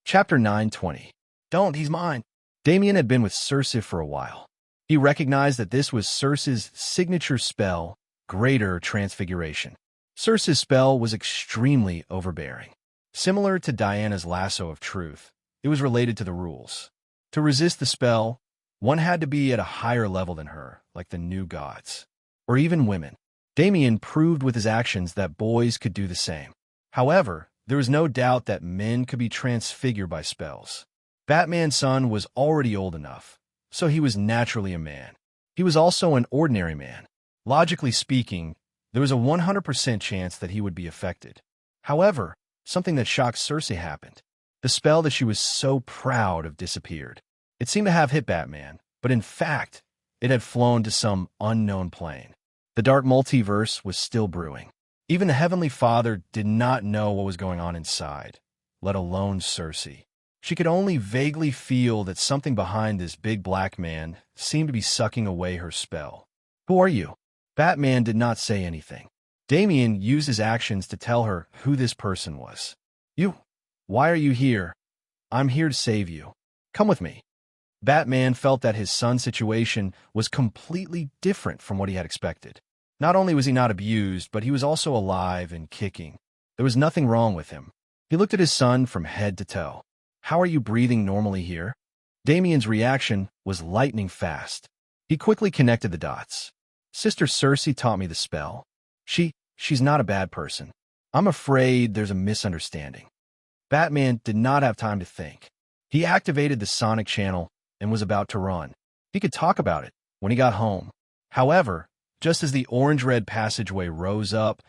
Chapter 9:20. Don't, he's mine. Damien had been with Circe for a while. He recognized that this was Circe's signature spell, Greater Transfiguration. Circe's spell was extremely overbearing. Similar to Diana's lasso of truth, it was related to the rules. To resist the spell, one had to be at a higher level than her, like the new gods, or even women. Damien proved with his actions that boys could do the same. However, there was no doubt that men could be transfigured by spells. Batman's son was already old enough, so he was naturally a man. He was also an ordinary man. Logically speaking, there was a 100% chance that he would be affected. However, something that shocked Circe happened. The spell that she was so proud of disappeared. It seemed to have hit Batman, but in fact, it had flown to some unknown plane. The dark multiverse was still brewing. Even the Heavenly Father did not know what was going on inside, let alone Circe. She could only vaguely feel that something behind this big black man seemed to be sucking away her spell. Who are you? Batman did not say anything. Damien used his actions to tell her who this person was. You? Why are you here? I'm here to save you. Come with me. Batman felt that his son's situation was completely different from what he had expected. Not only was he not abused, but he was also alive and kicking. There was nothing wrong with him. He looked at his son from head to toe. How are you breathing normally here? Damien's reaction was lightning fast. He quickly connected the dots. Sister Circe taught me the spell. She's not a bad person. I'm afraid there's a misunderstanding. Batman did not have time to think. He activated the sonic channel and was about to run. He could talk about it when he got home. However, just as the orange-red passageway rose up,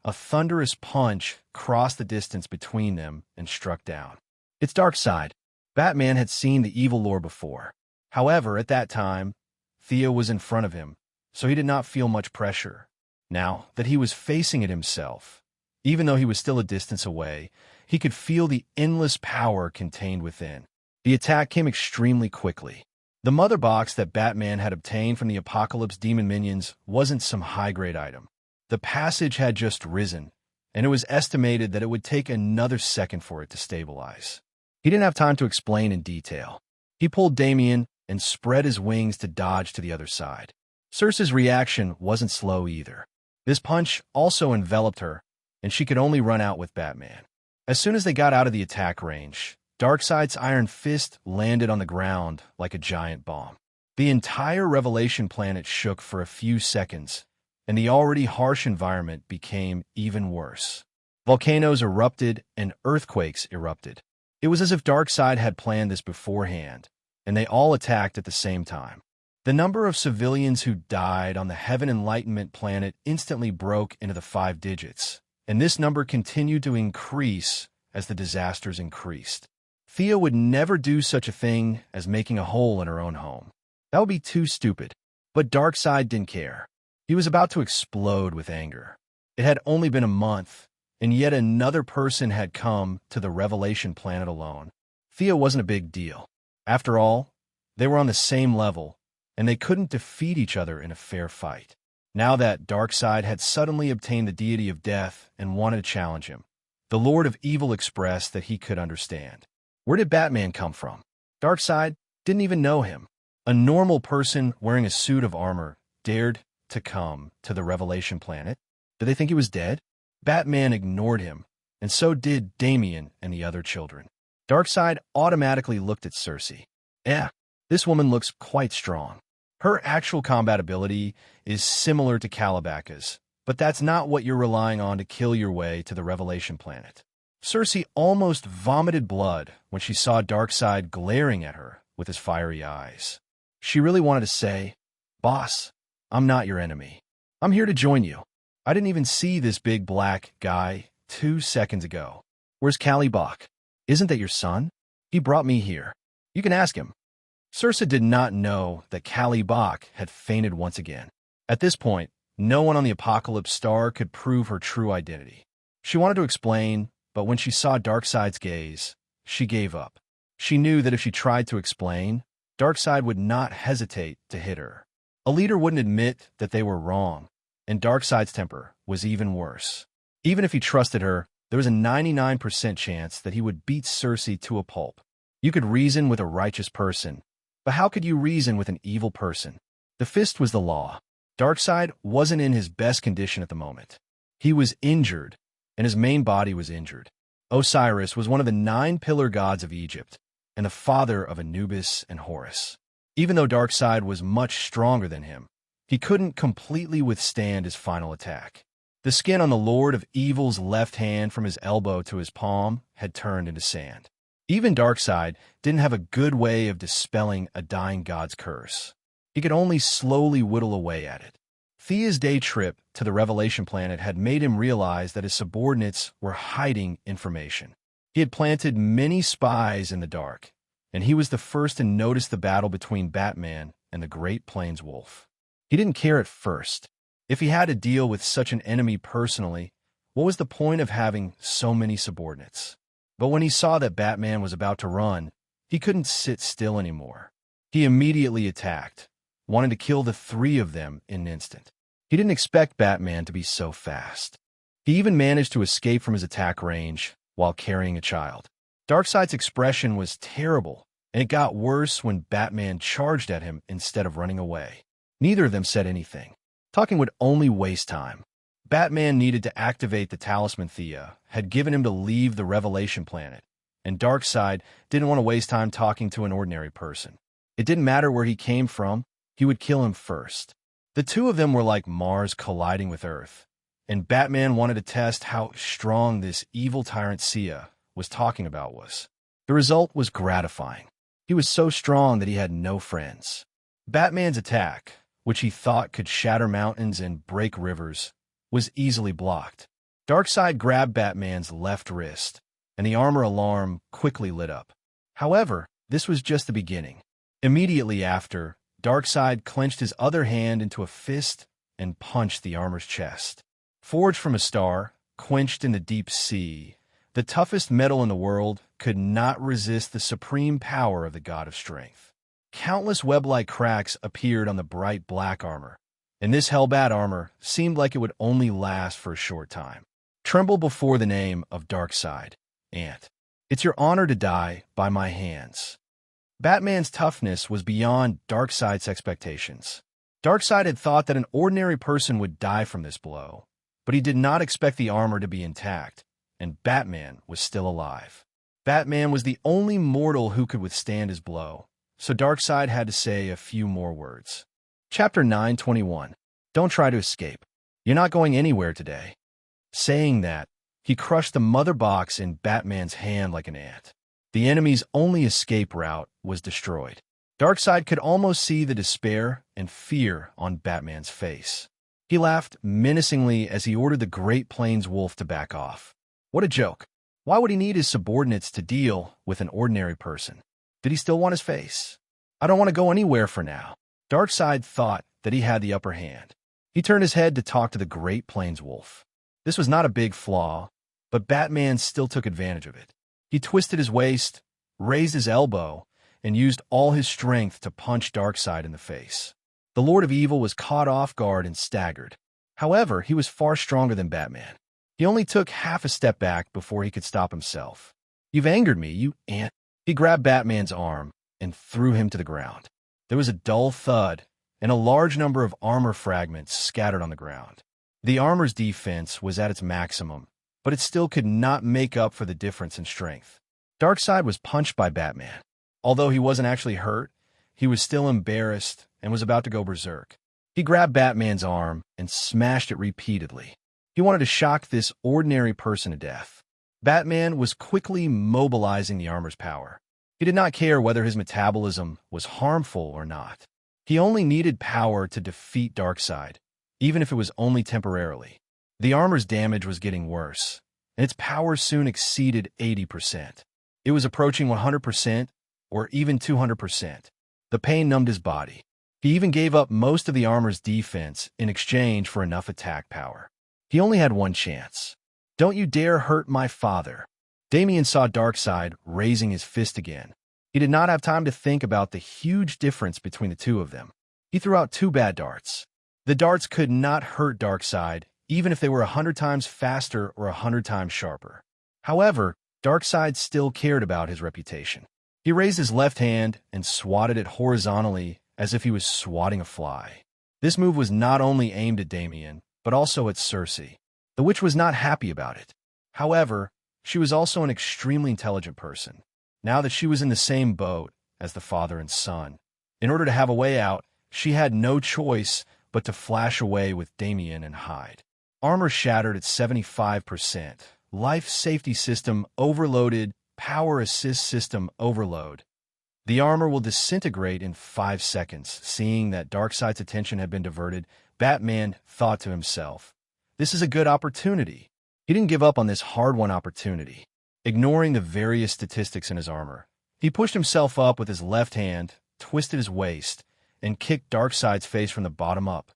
a thunderous punch crossed the distance between them and struck down. It's Darkseid. Batman had seen the evil lord before. However, at that time, Thea was in front of him, so he did not feel much pressure. Now that he was facing it himself, even though he was still a distance away, he could feel the endless power contained within. The attack came extremely quickly. The mother box that Batman had obtained from the Apocalypse Demon minions wasn't some high-grade item. The passage had just risen, and it was estimated that it would take another second for it to stabilize. He didn't have time to explain in detail. He pulled Damien and spread his wings to dodge to the other side. Circe's reaction wasn't slow either. This punch also enveloped her, and she could only run out with Batman. As soon as they got out of the attack range, Darkseid's iron fist landed on the ground like a giant bomb. The entire Revelation planet shook for a few seconds, and the already harsh environment became even worse. Volcanoes erupted and earthquakes erupted. It was as if Darkseid had planned this beforehand, and they all attacked at the same time. The number of civilians who died on the Heaven Enlightenment planet instantly broke into the 5 digits, and this number continued to increase as the disasters increased. Thea would never do such a thing as making a hole in her own home. That would be too stupid. But Darkseid didn't care. He was about to explode with anger. It had only been a month, and yet another person had come to the Revelation planet alone. Thea wasn't a big deal. After all, they were on the same level, and they couldn't defeat each other in a fair fight. Now that Darkseid had suddenly obtained the deity of death and wanted to challenge him, the Lord of Evil expressed that he could understand. Where did Batman come from? Darkseid didn't even know him. A normal person wearing a suit of armor dared to come to the Revelation planet? Did they think he was dead? Batman ignored him, and so did Damien and the other children. Darkseid automatically looked at Circe. Yeah, this woman looks quite strong. Her actual combat ability is similar to Kalibaka's, but that's not what you're relying on to kill your way to the Revelation planet. Circe almost vomited blood when she saw Darkseid glaring at her with his fiery eyes. She really wanted to say, "Boss, I'm not your enemy. I'm here to join you. I didn't even see this big black guy 2 seconds ago. Where's Kalibak? Isn't that your son? He brought me here. You can ask him." Circe did not know that Kalibak had fainted once again. At this point, no one on the Apocalypse Star could prove her true identity. She wanted to explain, but when she saw Darkseid's gaze, she gave up. She knew that if she tried to explain, Darkseid would not hesitate to hit her. A leader wouldn't admit that they were wrong, and Darkseid's temper was even worse. Even if he trusted her, there was a 99% chance that he would beat Cersei to a pulp. You could reason with a righteous person, but how could you reason with an evil person? The fist was the law. Darkseid wasn't in his best condition at the moment. He was injured, and his main body was injured. Osiris was one of the 9 pillar gods of Egypt, and the father of Anubis and Horus. Even though Darkseid was much stronger than him, he couldn't completely withstand his final attack. The skin on the Lord of Evil's left hand from his elbow to his palm had turned into sand. Even Darkseid didn't have a good way of dispelling a dying god's curse. He could only slowly whittle away at it. Thea's day trip to the Revelation Planet had made him realize that his subordinates were hiding information. He had planted many spies in the dark, and he was the first to notice the battle between Batman and the Great Plains Wolf. He didn't care at first. If he had to deal with such an enemy personally, what was the point of having so many subordinates? But when he saw that Batman was about to run, he couldn't sit still anymore. He immediately attacked, wanting to kill the 3 of them in an instant. He didn't expect Batman to be so fast. He even managed to escape from his attack range while carrying a child. Darkseid's expression was terrible, and it got worse when Batman charged at him instead of running away. Neither of them said anything. Talking would only waste time. Batman needed to activate the talisman Thea had given him to leave the Revelation Planet, and Darkseid didn't want to waste time talking to an ordinary person. It didn't matter where he came from, he would kill him first. The 2 of them were like Mars colliding with Earth, and Batman wanted to test how strong this evil tyrant Thea was talking about was. The result was gratifying. He was so strong that he had no friends. Batman's attack, which he thought could shatter mountains and break rivers, was easily blocked. Darkseid grabbed Batman's left wrist, and the armor alarm quickly lit up. However, this was just the beginning. Immediately after, Darkseid clenched his other hand into a fist and punched the armor's chest. Forged from a star, quenched in the deep sea, the toughest metal in the world could not resist the supreme power of the God of Strength. Countless web-like cracks appeared on the bright black armor, and this hellbat armor seemed like it would only last for a short time. Tremble before the name of Darkseid, Ant. It's your honor to die by my hands. Batman's toughness was beyond Darkseid's expectations. Darkseid had thought that an ordinary person would die from this blow, but he did not expect the armor to be intact, and Batman was still alive. Batman was the only mortal who could withstand his blow, so Darkseid had to say a few more words. Chapter 9:21. Don't try to escape. You're not going anywhere today. Saying that, he crushed the mother box in Batman's hand like an ant. The enemy's only escape route was destroyed. Darkseid could almost see the despair and fear on Batman's face. He laughed menacingly as he ordered the Great Plains Wolf to back off. What a joke. Why would he need his subordinates to deal with an ordinary person? Did he still want his face? I don't want to go anywhere for now. Darkseid thought that he had the upper hand. He turned his head to talk to the Great Plains Wolf. This was not a big flaw, but Batman still took advantage of it. He twisted his waist, raised his elbow, and used all his strength to punch Darkseid in the face. The Lord of Evil was caught off guard and staggered. However, he was far stronger than Batman. He only took half a step back before he could stop himself. You've angered me, you ant. He grabbed Batman's arm and threw him to the ground. There was a dull thud, and a large number of armor fragments scattered on the ground. The armor's defense was at its maximum, but it still could not make up for the difference in strength. Darkseid was punched by Batman. Although he wasn't actually hurt, he was still embarrassed and was about to go berserk. He grabbed Batman's arm and smashed it repeatedly. He wanted to shock this ordinary person to death. Batman was quickly mobilizing the armor's power. He did not care whether his metabolism was harmful or not. He only needed power to defeat Darkseid, even if it was only temporarily. The armor's damage was getting worse, and its power soon exceeded 80%. It was approaching 100% or even 200%. The pain numbed his body. He even gave up most of the armor's defense in exchange for enough attack power. He only had one chance. Don't you dare hurt my father. Damian saw Darkseid raising his fist again. He did not have time to think about the huge difference between the two of them. He threw out 2 bad darts. The darts could not hurt Darkseid, even if they were 100 times faster or 100 times sharper. However, Darkseid still cared about his reputation. He raised his left hand and swatted it horizontally as if he was swatting a fly. This move was not only aimed at Damian, but also at Cersei. The witch was not happy about it. However, she was also an extremely intelligent person. Now that she was in the same boat as the father and son, in order to have a way out, she had no choice but to flash away with Damian and hide. Armor shattered at 75%. Life safety system overloaded. Power assist system overload. The armor will disintegrate in 5 seconds. Seeing that Darkseid's attention had been diverted, Batman thought to himself, "This is a good opportunity." He didn't give up on this hard-won opportunity. Ignoring the various statistics in his armor, he pushed himself up with his left hand, twisted his waist, and kicked Darkseid's face from the bottom up.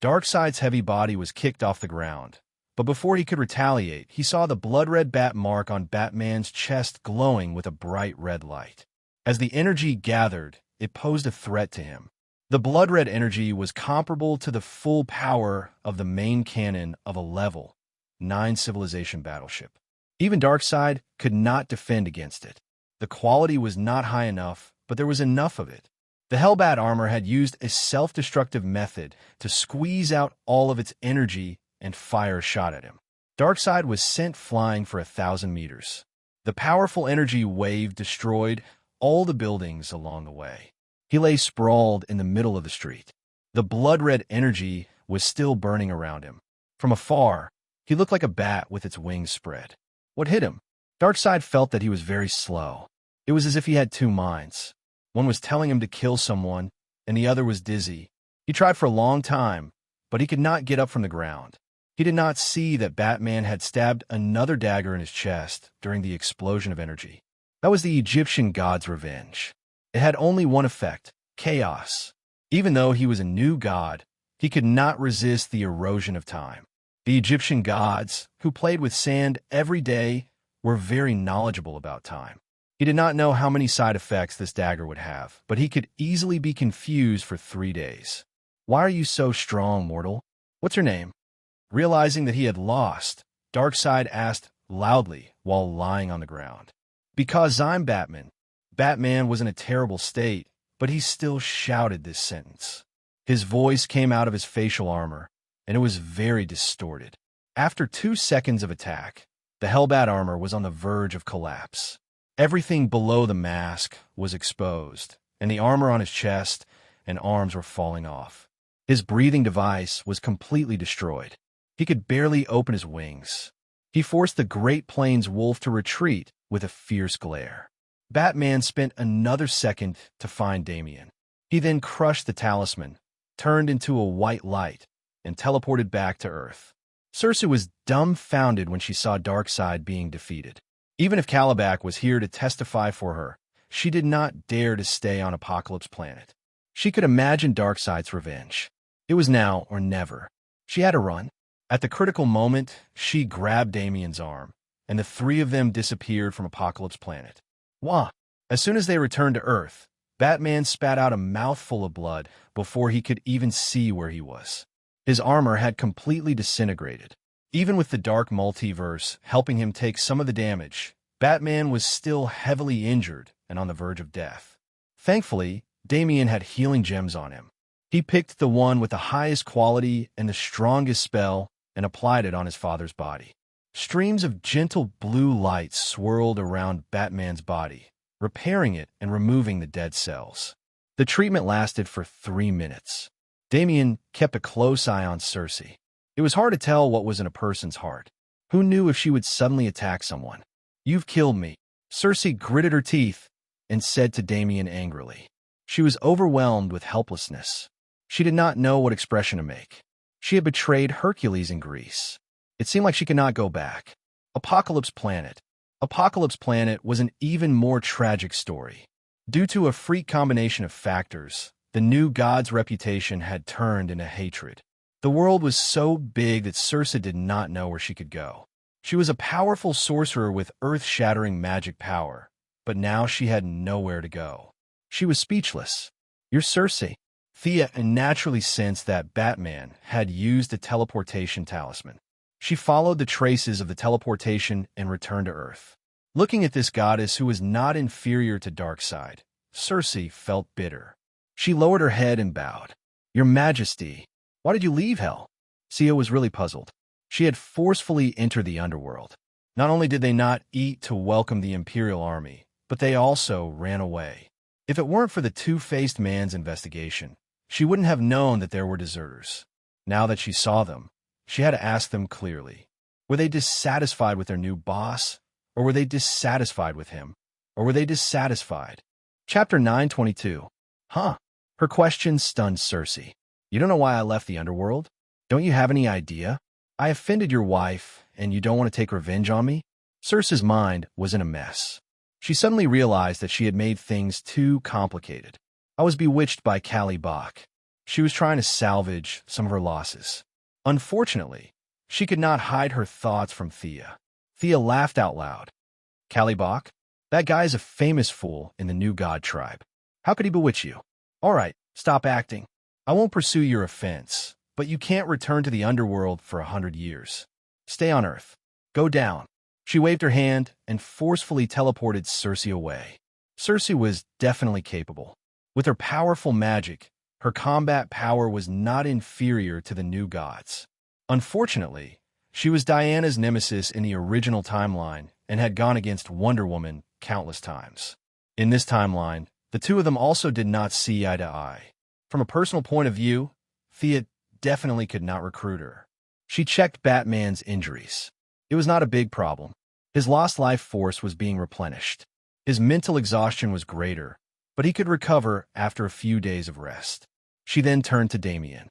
Darkseid's heavy body was kicked off the ground, but before he could retaliate, he saw the blood-red bat mark on Batman's chest glowing with a bright red light. As the energy gathered, it posed a threat to him. The blood-red energy was comparable to the full power of the main cannon of a Level 9 civilization battleship. Even Darkseid could not defend against it. The quality was not high enough, but there was enough of it. The Hellbat armor had used a self-destructive method to squeeze out all of its energy and fire a shot at him. Darkseid was sent flying for 1,000 meters. The powerful energy wave destroyed all the buildings along the way. He lay sprawled in the middle of the street. The blood-red energy was still burning around him. From afar, he looked like a bat with its wings spread. What hit him? Darkseid felt that he was very slow. It was as if he had two minds. One was telling him to kill someone, and the other was dizzy. He tried for a long time, but he could not get up from the ground. He did not see that Batman had stabbed another dagger in his chest during the explosion of energy. That was the Egyptian god's revenge. It had only one effect: chaos. Even though he was a new god, he could not resist the erosion of time. The Egyptian gods, who played with sand every day, were very knowledgeable about time. He did not know how many side effects this dagger would have, but he could easily be confused for 3 days. "Why are you so strong, mortal? What's your name?" Realizing that he had lost, Darkseid asked loudly while lying on the ground. "Because I'm Batman." Batman was in a terrible state, but he still shouted this sentence. His voice came out of his facial armor, and it was very distorted. After 2 seconds of attack, the Hellbat armor was on the verge of collapse. Everything below the mask was exposed, and the armor on his chest and arms were falling off. His breathing device was completely destroyed. He could barely open his wings. He forced the Great Plains wolf to retreat with a fierce glare. Batman spent another second to find Damian. He then crushed the talisman, turned into a white light, and teleported back to Earth. Cersei was dumbfounded when she saw Darkseid being defeated. Even if Calabac was here to testify for her, she did not dare to stay on Apocalypse Planet. She could imagine Darkseid's revenge. It was now or never. She had to run. At the critical moment, she grabbed Damian's arm, and the three of them disappeared from Apocalypse Planet. Wah! As soon as they returned to Earth, Batman spat out a mouthful of blood before he could even see where he was. His armor had completely disintegrated. Even with the dark multiverse helping him take some of the damage, Batman was still heavily injured and on the verge of death. Thankfully, Damian had healing gems on him. He picked the one with the highest quality and the strongest spell and applied it on his father's body. Streams of gentle blue light swirled around Batman's body, repairing it and removing the dead cells. The treatment lasted for 3 minutes. Damian kept a close eye on Cersei. It was hard to tell what was in a person's heart. Who knew if she would suddenly attack someone? "You've killed me." Cersei gritted her teeth and said to Damian angrily. She was overwhelmed with helplessness. She did not know what expression to make. She had betrayed Hercules in Greece. It seemed like she could not go back. Apocalypse Planet. Apocalypse Planet was an even more tragic story. Due to a freak combination of factors, the new god's reputation had turned into hatred. The world was so big that Cersei did not know where she could go. She was a powerful sorcerer with earth-shattering magic power, but now she had nowhere to go. She was speechless. "You're Cersei." Thea naturally sensed that Batman had used a teleportation talisman. She followed the traces of the teleportation and returned to Earth. Looking at this goddess who was not inferior to Darkseid, Circe felt bitter. She lowered her head and bowed. "Your Majesty, why did you leave Hell?" Thea was really puzzled. She had forcefully entered the underworld. Not only did they not eat to welcome the Imperial Army, but they also ran away. If it weren't for the two-faced man's investigation, she wouldn't have known that there were deserters. Now that she saw them, she had to ask them clearly. Were they dissatisfied with their new boss? Or were they dissatisfied with him? Or were they dissatisfied? Chapter 922. Huh? Her question stunned Circe. "You don't know why I left the underworld? Don't you have any idea? I offended your wife, and you don't want to take revenge on me?" Circe's mind was in a mess. She suddenly realized that she had made things too complicated. I was bewitched by Callie Bach. She was trying to salvage some of her losses. Unfortunately, she could not hide her thoughts from Thea. Thea laughed out loud. "Callie Bach? That guy is a famous fool in the New God tribe. How could he bewitch you? All right, stop acting. I won't pursue your offense, but you can't return to the underworld for 100 years. Stay on Earth. Go down." She waved her hand and forcefully teleported Circe away. Circe was definitely capable. With her powerful magic, her combat power was not inferior to the New Gods. Unfortunately, she was Diana's nemesis in the original timeline and had gone against Wonder Woman countless times. In this timeline, the two of them also did not see eye to eye. From a personal point of view, Thea definitely could not recruit her. She checked Batman's injuries. It was not a big problem. His lost life force was being replenished. His mental exhaustion was greater, but he could recover after a few days of rest. She then turned to Damian.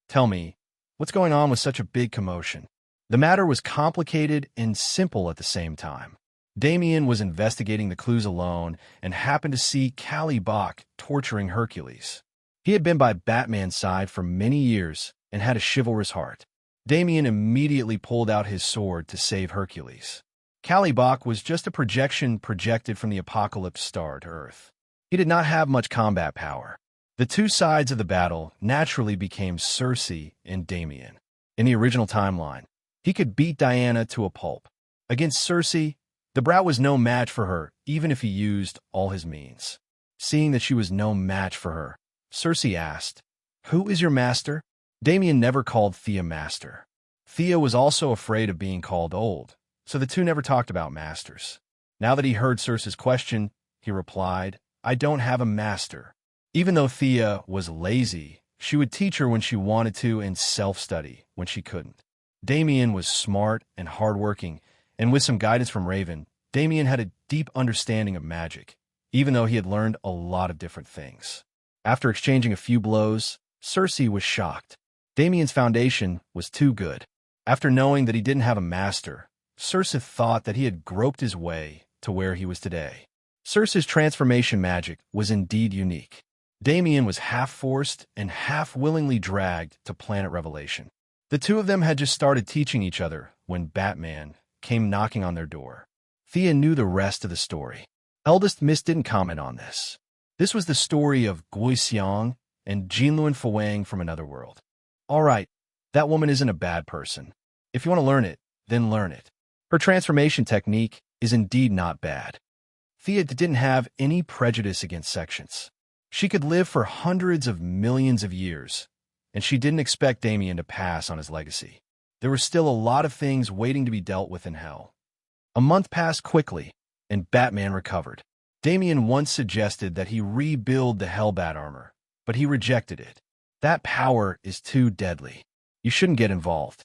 "Tell me, what's going on with such a big commotion?" The matter was complicated and simple at the same time. Damian was investigating the clues alone and happened to see Callie Bach torturing Hercules. He had been by Batman's side for many years and had a chivalrous heart. Damian immediately pulled out his sword to save Hercules. Callie Bach was just a projection projected from the Apocalypse star to Earth. He did not have much combat power. The two sides of the battle naturally became Circe and Damian. In the original timeline, he could beat Diana to a pulp. Against Circe, the brat was no match for her, even if he used all his means. Seeing that she was no match for her, Circe asked, "Who is your master?" Damian never called Thea master. Thea was also afraid of being called old, so the two never talked about masters. Now that he heard Circe's question, he replied, "I don't have a master." Even though Thea was lazy, she would teach her when she wanted to and self-study when she couldn't. Damian was smart and hardworking, and with some guidance from Raven, Damian had a deep understanding of magic, even though he had learned a lot of different things. After exchanging a few blows, Circe was shocked. Damian's foundation was too good. After knowing that he didn't have a master, Circe thought that he had groped his way to where he was today. Circe's transformation magic was indeed unique. Damian was half forced and half willingly dragged to Planet Revelation. The two of them had just started teaching each other when Batman came knocking on their door. Thea knew the rest of the story. Eldest Miss didn't comment on this. This was the story of Gui Xiang and Jinluan Fuang from another world. All right, that woman isn't a bad person. If you want to learn it, then learn it. Her transformation technique is indeed not bad. Thea didn't have any prejudice against sections. She could live for hundreds of millions of years, and she didn't expect Damian to pass on his legacy. There were still a lot of things waiting to be dealt with in Hell. A month passed quickly, and Batman recovered. Damian once suggested that he rebuild the Hellbat armor, but he rejected it. That power is too deadly. You shouldn't get involved.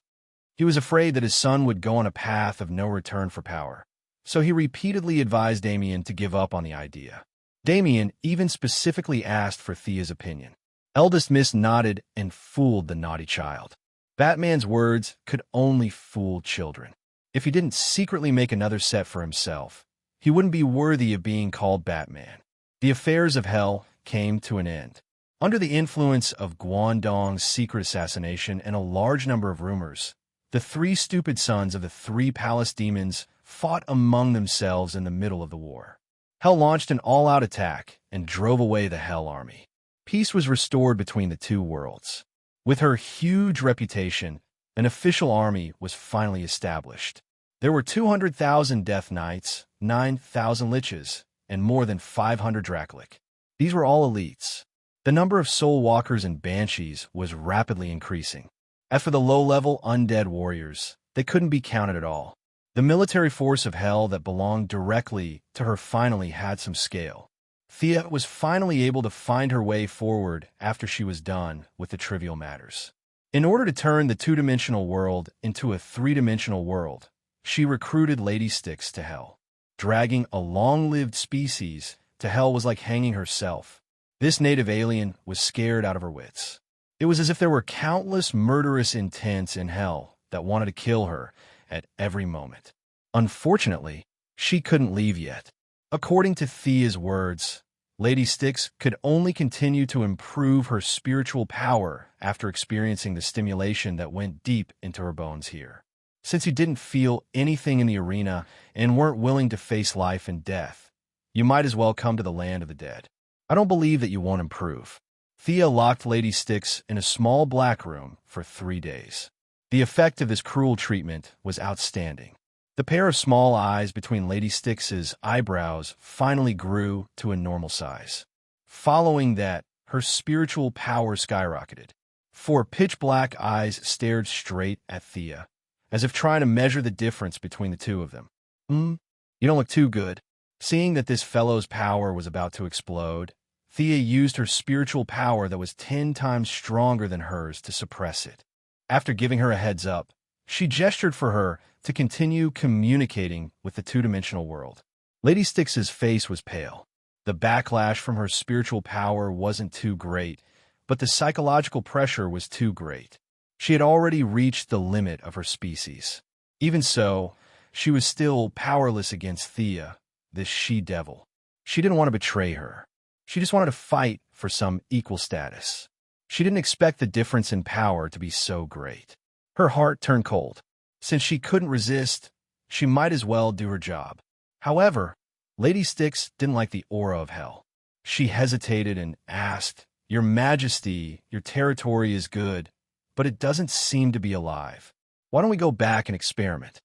He was afraid that his son would go on a path of no return for power, so he repeatedly advised Damian to give up on the idea. Damian even specifically asked for Thea's opinion. Eldest Miss nodded and fooled the naughty child. Batman's words could only fool children. If he didn't secretly make another set for himself, he wouldn't be worthy of being called Batman. The affairs of Hell came to an end. Under the influence of Guangdong's secret assassination and a large number of rumors, the three stupid sons of the three palace demons fought among themselves in the middle of the war. Hell launched an all-out attack and drove away the Hell army. Peace was restored between the two worlds. With her huge reputation, an official army was finally established. There were 200,000 Death Knights, 9,000 Liches, and more than 500 Dracolic. These were all elites. The number of Soul Walkers and Banshees was rapidly increasing. As for the low-level undead warriors, they couldn't be counted at all. The military force of Hell that belonged directly to her finally had some scale. Thea was finally able to find her way forward after she was done with the trivial matters. In order to turn the two-dimensional world into a three-dimensional world, she recruited Lady Styx to Hell. Dragging a long-lived species to Hell was like hanging herself. This native alien was scared out of her wits. It was as if there were countless murderous intents in Hell that wanted to kill her at every moment. Unfortunately, she couldn't leave yet. According to Thea's words, Lady Styx could only continue to improve her spiritual power after experiencing the stimulation that went deep into her bones here. Since you didn't feel anything in the arena and weren't willing to face life and death, you might as well come to the land of the dead. I don't believe that you won't improve. Thea locked Lady Styx in a small black room for 3 days. The effect of this cruel treatment was outstanding. The pair of small eyes between Lady Styx's eyebrows finally grew to a normal size. Following that, her spiritual power skyrocketed. 4 pitch-black eyes stared straight at Thea, as if trying to measure the difference between the two of them. You don't look too good." Seeing that this fellow's power was about to explode, Thea used her spiritual power that was 10 times stronger than hers to suppress it. After giving her a heads up, she gestured for her to continue communicating with the two-dimensional world. Lady Styx's face was pale. The backlash from her spiritual power wasn't too great, but the psychological pressure was too great. She had already reached the limit of her species. Even so, she was still powerless against Thea, this she-devil. She didn't want to betray her. She just wanted to fight for some equal status. She didn't expect the difference in power to be so great. Her heart turned cold. Since she couldn't resist, she might as well do her job. However, Lady Styx didn't like the aura of Hell. She hesitated and asked, "Your Majesty, your territory is good, but it doesn't seem to be alive. Why don't we go back and experiment?"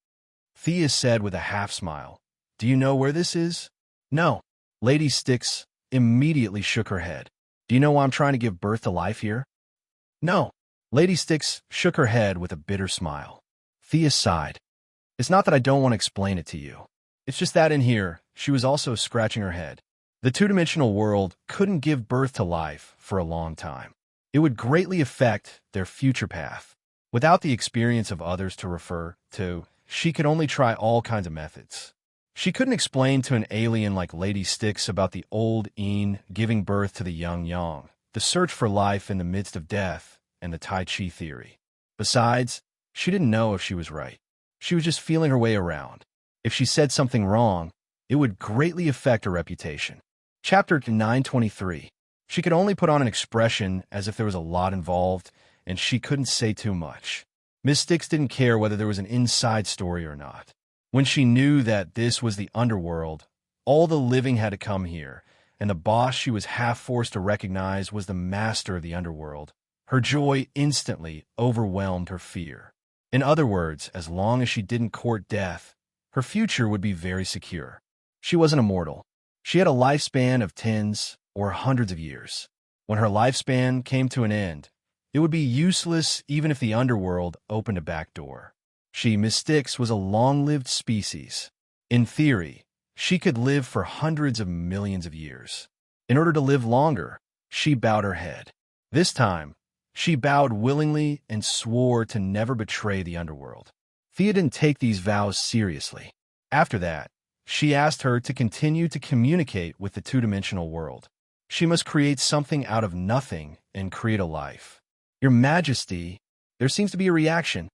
Thea said with a half-smile, "Do you know where this is?" "No." Lady Styx immediately shook her head. "Do you know why I'm trying to give birth to life here?" "No." Lady Styx shook her head with a bitter smile. Thea sighed. "It's not that I don't want to explain it to you. It's just that in here," she was also scratching her head, "the two-dimensional world couldn't give birth to life for a long time. It would greatly affect their future path. Without the experience of others to refer to, she could only try all kinds of methods. She couldn't explain to an alien like Lady Styx about the old Een giving birth to the young Yang, the search for life in the midst of death, and the Tai Chi theory. Besides, she didn't know if she was right. She was just feeling her way around. If she said something wrong, it would greatly affect her reputation. Chapter 923. She could only put on an expression as if there was a lot involved, and she couldn't say too much. Miss Styx didn't care whether there was an inside story or not. When she knew that this was the underworld, all the living had to come here, and the boss she was half-forced to recognize was the master of the underworld, her joy instantly overwhelmed her fear. In other words, as long as she didn't court death, her future would be very secure. She wasn't immortal. She had a lifespan of tens or hundreds of years. When her lifespan came to an end, it would be useless even if the underworld opened a back door. She, Miss Styx, was a long-lived species. In theory, she could live for hundreds of millions of years. In order to live longer, she bowed her head. This time, she bowed willingly and swore to never betray the underworld. Thea didn't take these vows seriously. After that, she asked her to continue to communicate with the two-dimensional world. She must create something out of nothing and create a life. "Your Majesty," there seems to be a reaction.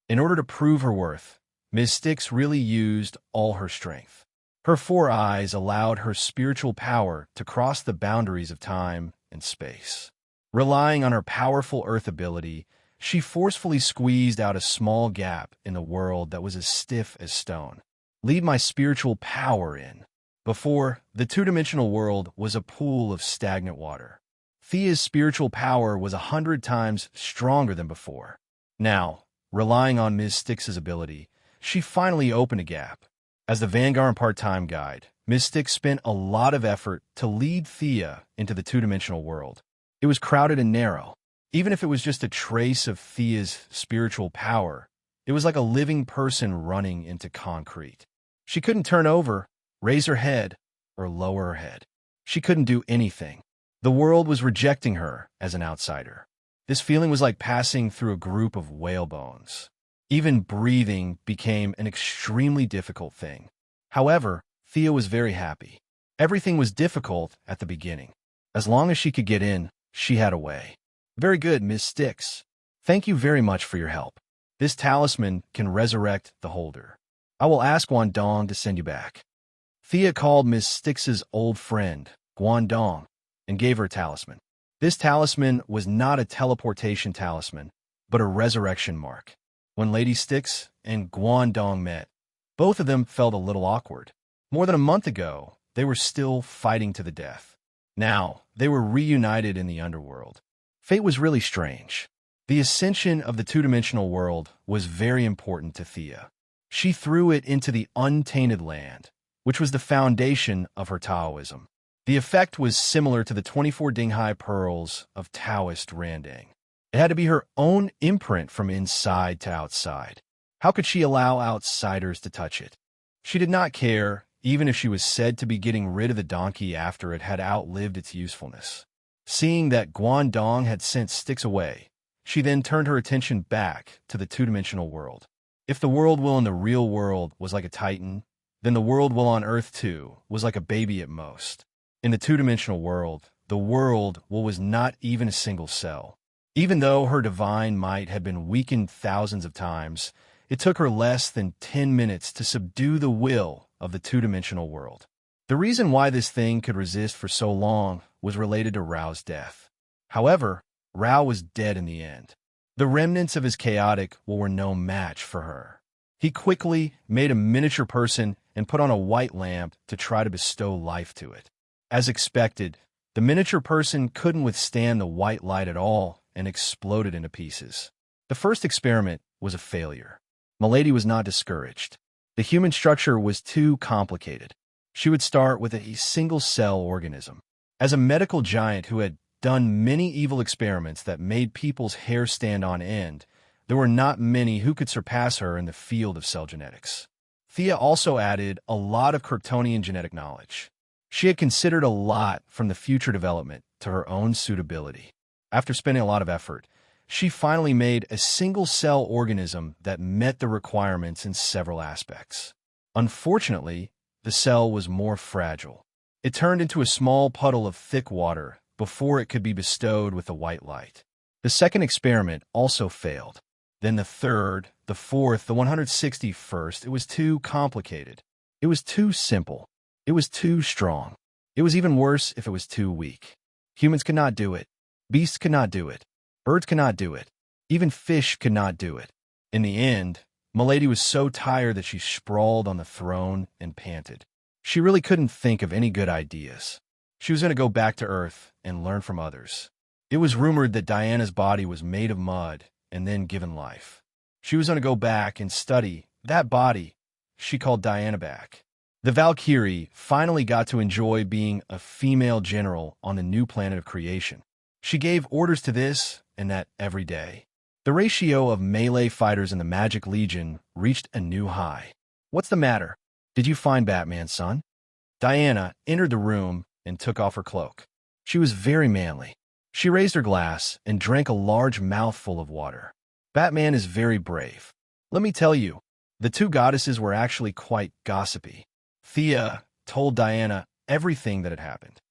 In order to prove her worth, Miss Styx really used all her strength. Her 4 eyes allowed her spiritual power to cross the boundaries of time and space. Relying on her powerful earth ability, she forcefully squeezed out a small gap in the world that was as stiff as stone. "Lead my spiritual power in." Before, the two-dimensional world was a pool of stagnant water. Thea's spiritual power was 100 times stronger than before. Now, relying on Ms. Styx's ability, she finally opened a gap. As the Vanguard part-time guide, Ms. Styx spent a lot of effort to lead Thea into the two-dimensional world. It was crowded and narrow. Even if it was just a trace of Thea's spiritual power, it was like a living person running into concrete. She couldn't turn over, raise her head, or lower her head. She couldn't do anything. The world was rejecting her as an outsider. This feeling was like passing through a group of whalebones. Even breathing became an extremely difficult thing. However, Thea was very happy. Everything was difficult at the beginning. As long as she could get in, she had a way. Very good, Ms. Styx. Thank you very much for your help. This talisman can resurrect the holder. I will ask Guangdong to send you back. Thea called Ms. Styx's old friend, Guangdong, and gave her a talisman. This talisman was not a teleportation talisman, but a resurrection mark. When Lady Styx and Guangdong met, both of them felt a little awkward. More than a month ago, they were still fighting to the death. Now, they were reunited in the underworld. Fate was really strange. The ascension of the two-dimensional world was very important to Thea. She threw it into the untainted land, which was the foundation of her Taoism. The effect was similar to the 24 Dinghai pearls of Taoist Randang. It had to be her own imprint from inside to outside. How could she allow outsiders to touch it? She did not care, even if she was said to be getting rid of the donkey after it had outlived its usefulness. Seeing that Guangdong had sent Styx away, she then turned her attention back to the two-dimensional world. If the world will in the real world was like a titan, then the world will on Earth too was like a baby at most. In the two-dimensional world, the world will was not even a single cell. Even though her divine might had been weakened thousands of times, it took her less than 10 minutes to subdue the will of the two-dimensional world. The reason why this thing could resist for so long was related to Rao's death. However, Rao was dead in the end. The remnants of his chaotic will were no match for her. He quickly made a miniature person and put on a white lamp to try to bestow life to it. As expected, the miniature person couldn't withstand the white light at all and exploded into pieces. The first experiment was a failure. Milady was not discouraged. The human structure was too complicated. She would start with a single-cell organism. As a medical giant who had done many evil experiments that made people's hair stand on end, there were not many who could surpass her in the field of cell genetics. Thea also added a lot of Kryptonian genetic knowledge. She had considered a lot from the future development to her own suitability. After spending a lot of effort, she finally made a single-cell organism that met the requirements in several aspects. Unfortunately, the cell was more fragile. It turned into a small puddle of thick water before it could be bestowed with the white light. The second experiment also failed. Then the third, the fourth, the 161st, it was too complicated. It was too simple. It was too strong. It was even worse if it was too weak. Humans could not do it. Beasts could not do it. Birds could not do it. Even fish could not do it. In the end, Milady was so tired that she sprawled on the throne and panted. She really couldn't think of any good ideas. She was going to go back to Earth and learn from others. It was rumored that Diana's body was made of mud and then given life. She was going to go back and study that body she called Diana back. The Valkyrie finally got to enjoy being a female general on the new planet of creation. She gave orders to this and that every day. The ratio of melee fighters in the Magic Legion reached a new high. What's the matter? Did you find Batman, son? Diana entered the room and took off her cloak. She was very manly. She raised her glass and drank a large mouthful of water. Batman is very brave. Let me tell you, the two goddesses were actually quite gossipy. Thea told Diana everything that had happened.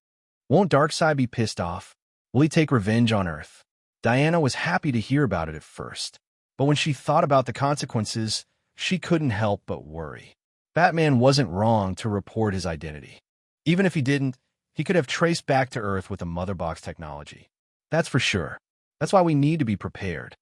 Won't Darkseid be pissed off? Will he take revenge on Earth? Diana was happy to hear about it at first, but when she thought about the consequences, she couldn't help but worry. Batman wasn't wrong to report his identity. Even if he didn't, he could have traced back to Earth with the Mother Box technology. That's for sure. That's why we need to be prepared.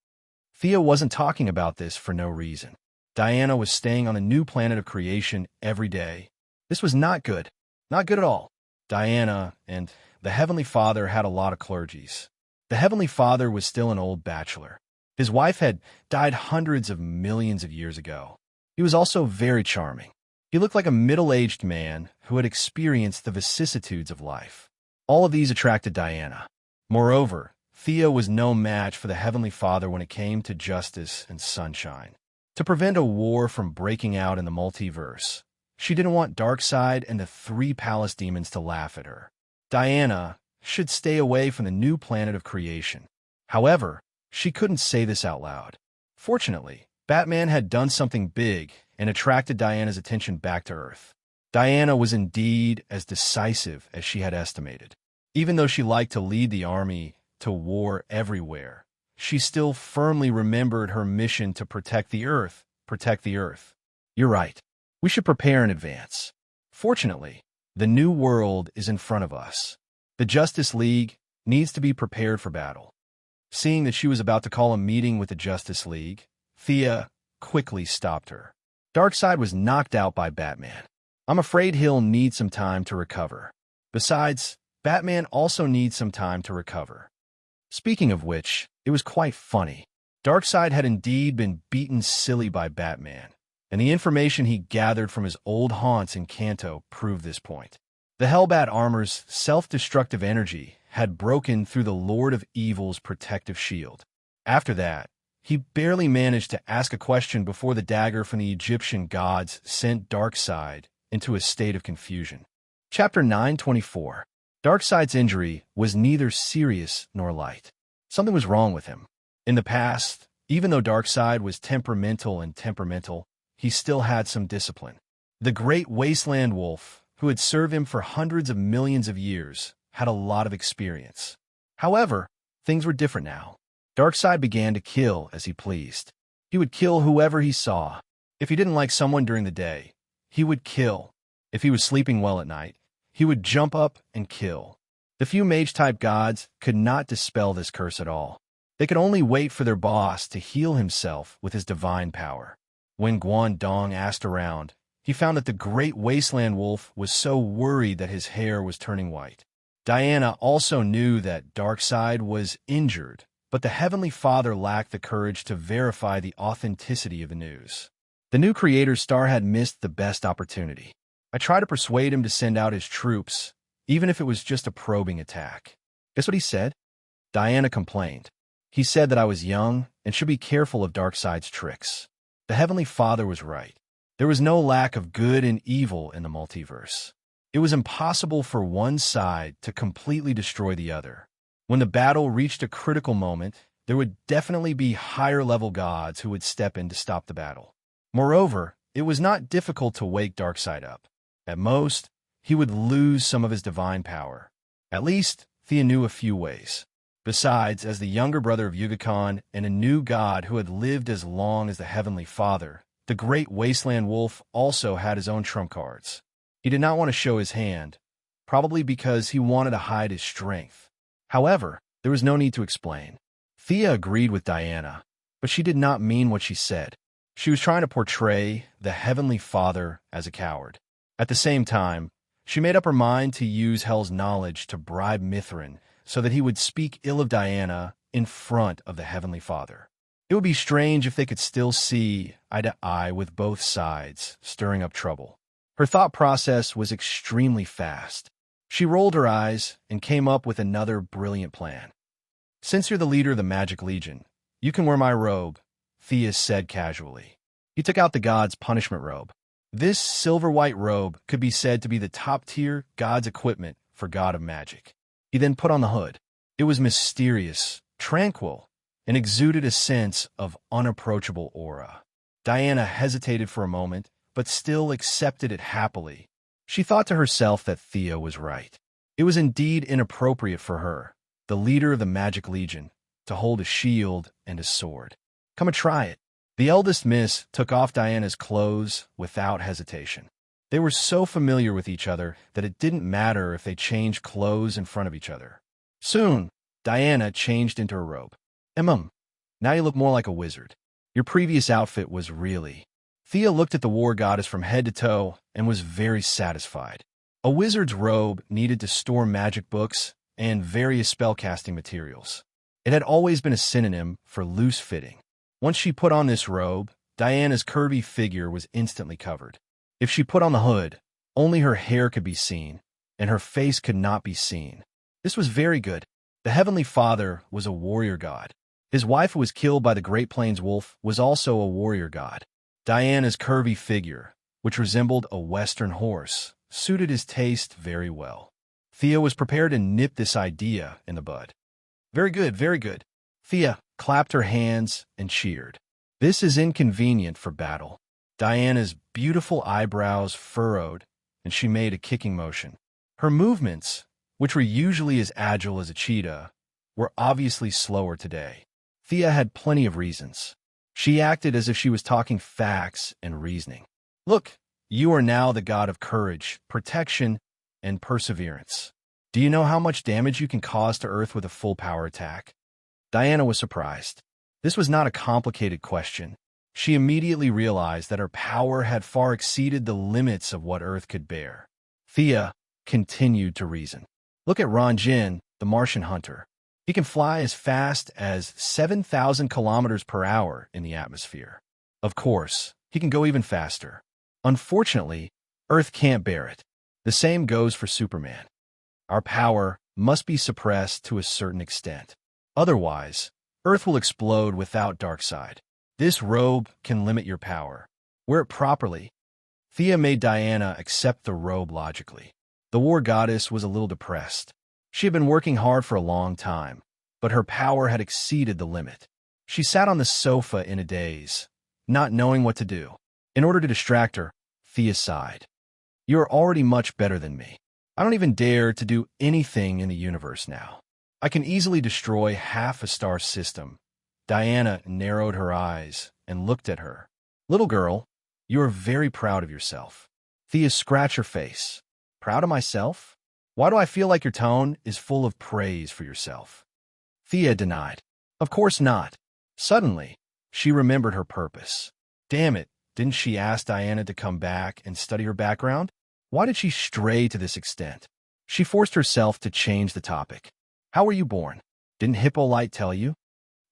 Thea wasn't talking about this for no reason. Diana was staying on a new planet of creation every day. This was not good. Not good at all. Diana and the Heavenly Father had a lot of clergies. The Heavenly Father was still an old bachelor. His wife had died hundreds of millions of years ago. He was also very charming. He looked like a middle-aged man who had experienced the vicissitudes of life. All of these attracted Diana. Moreover, Thea was no match for the Heavenly Father when it came to justice and sunshine. To prevent a war from breaking out in the multiverse, she didn't want Darkseid and the three palace demons to laugh at her. Diana should stay away from the new planet of creation. However, she couldn't say this out loud. Fortunately, Batman had done something big and attracted Diana's attention back to Earth. Diana was indeed as decisive as she had estimated. Even though she liked to lead the army to war everywhere, she still firmly remembered her mission to protect the Earth. Protect the Earth. You're right. We should prepare in advance. Fortunately, the new world is in front of us. The Justice League needs to be prepared for battle. Seeing that she was about to call a meeting with the Justice League, Thea quickly stopped her. Darkseid was knocked out by Batman. I'm afraid he'll need some time to recover. Besides, Batman also needs some time to recover. Speaking of which, it was quite funny. Darkseid had indeed been beaten silly by Batman, and the information he gathered from his old haunts in Kanto proved this point. The Hellbat armor's self-destructive energy had broken through the Lord of Evil's protective shield. After that, he barely managed to ask a question before the dagger from the Egyptian gods sent Darkseid into a state of confusion. Chapter 924. Darkseid's injury was neither serious nor light. Something was wrong with him. In the past, even though Darkseid was temperamental, he still had some discipline. The great wasteland wolf, who had served him for hundreds of millions of years, had a lot of experience. However, things were different now. Darkseid began to kill as he pleased. He would kill whoever he saw. If he didn't like someone during the day, he would kill. If he was sleeping well at night, he would jump up and kill. The few mage-type gods could not dispel this curse at all. They could only wait for their boss to heal himself with his divine power. When Guangdong asked around, he found that the great wasteland wolf was so worried that his hair was turning white. Diana also knew that Darkseid was injured, but the Heavenly Father lacked the courage to verify the authenticity of the news. The new creator's star had missed the best opportunity. I tried to persuade him to send out his troops, even if it was just a probing attack. Guess what he said? Diana complained. He said that I was young and should be careful of Darkseid's tricks. The Heavenly Father was right. There was no lack of good and evil in the multiverse. It was impossible for one side to completely destroy the other. When the battle reached a critical moment, there would definitely be higher-level gods who would step in to stop the battle. Moreover, it was not difficult to wake Darkseid up. At most, he would lose some of his divine power. At least, Thea knew a few ways. Besides, as the younger brother of Yuga-Khan and a new god who had lived as long as the Heavenly Father, the great wasteland wolf also had his own trump cards. He did not want to show his hand, probably because he wanted to hide his strength. However, there was no need to explain. Thea agreed with Diana, but she did not mean what she said. She was trying to portray the Heavenly Father as a coward. At the same time, she made up her mind to use Hell's knowledge to bribe Mithrin so that he would speak ill of Diana in front of the Heavenly Father. It would be strange if they could still see eye to eye with both sides, stirring up trouble. Her thought process was extremely fast. She rolled her eyes and came up with another brilliant plan. Since you're the leader of the Magic Legion, you can wear my robe, Thea said casually. He took out the god's punishment robe. This silver-white robe could be said to be the top-tier god's equipment for God of Magic. He then put on the hood. It was mysterious, tranquil, and exuded a sense of unapproachable aura. Diana hesitated for a moment, but still accepted it happily. She thought to herself that Thea was right. It was indeed inappropriate for her, the leader of the Magic Legion, to hold a shield and a sword. Come and try it. The eldest miss took off Diana's clothes without hesitation. They were so familiar with each other that it didn't matter if they changed clothes in front of each other. Soon, Diana changed into her robe. Now you look more like a wizard. Your previous outfit was really... Thea looked at the war goddess from head to toe and was very satisfied. A wizard's robe needed to store magic books and various spellcasting materials. It had always been a synonym for loose fitting. Once she put on this robe, Diana's curvy figure was instantly covered. If she put on the hood, only her hair could be seen, and her face could not be seen. This was very good. The Heavenly Father was a warrior god. His wife, who was killed by the Great Plains wolf, was also a warrior god. Diana's curvy figure, which resembled a western horse, suited his taste very well. Thea was prepared to nip this idea in the bud. Very good, very good. Thea clapped her hands and cheered. This is inconvenient for battle. Diana's beautiful eyebrows furrowed, and she made a kicking motion. Her movements, which were usually as agile as a cheetah, were obviously slower today. Thea had plenty of reasons. She acted as if she was talking facts and reasoning. Look, you are now the god of courage, protection, and perseverance. Do you know how much damage you can cause to Earth with a full power attack? Diana was surprised. This was not a complicated question. She immediately realized that her power had far exceeded the limits of what Earth could bear. Thea continued to reason. Look at Ron Jin, the Martian hunter. He can fly as fast as 7,000 kilometers per hour in the atmosphere. Of course, he can go even faster. Unfortunately, Earth can't bear it. The same goes for Superman. Our power must be suppressed to a certain extent. Otherwise, Earth will explode without Darkseid. This robe can limit your power. Wear it properly. Thea made Diana accept the robe logically. The war goddess was a little depressed. She had been working hard for a long time, but her power had exceeded the limit. She sat on the sofa in a daze, not knowing what to do. In order to distract her, Thea sighed. You are already much better than me. I don't even dare to do anything in the universe now. I can easily destroy half a star system. Diana narrowed her eyes and looked at her. Little girl, you are very proud of yourself. Thea scratched her face. Proud of myself? Why do I feel like your tone is full of praise for yourself? Thea denied. Of course not. Suddenly, she remembered her purpose. Damn it, didn't she ask Diana to come back and study her background? Why did she stray to this extent? She forced herself to change the topic. How were you born? Didn't Hippolyte tell you?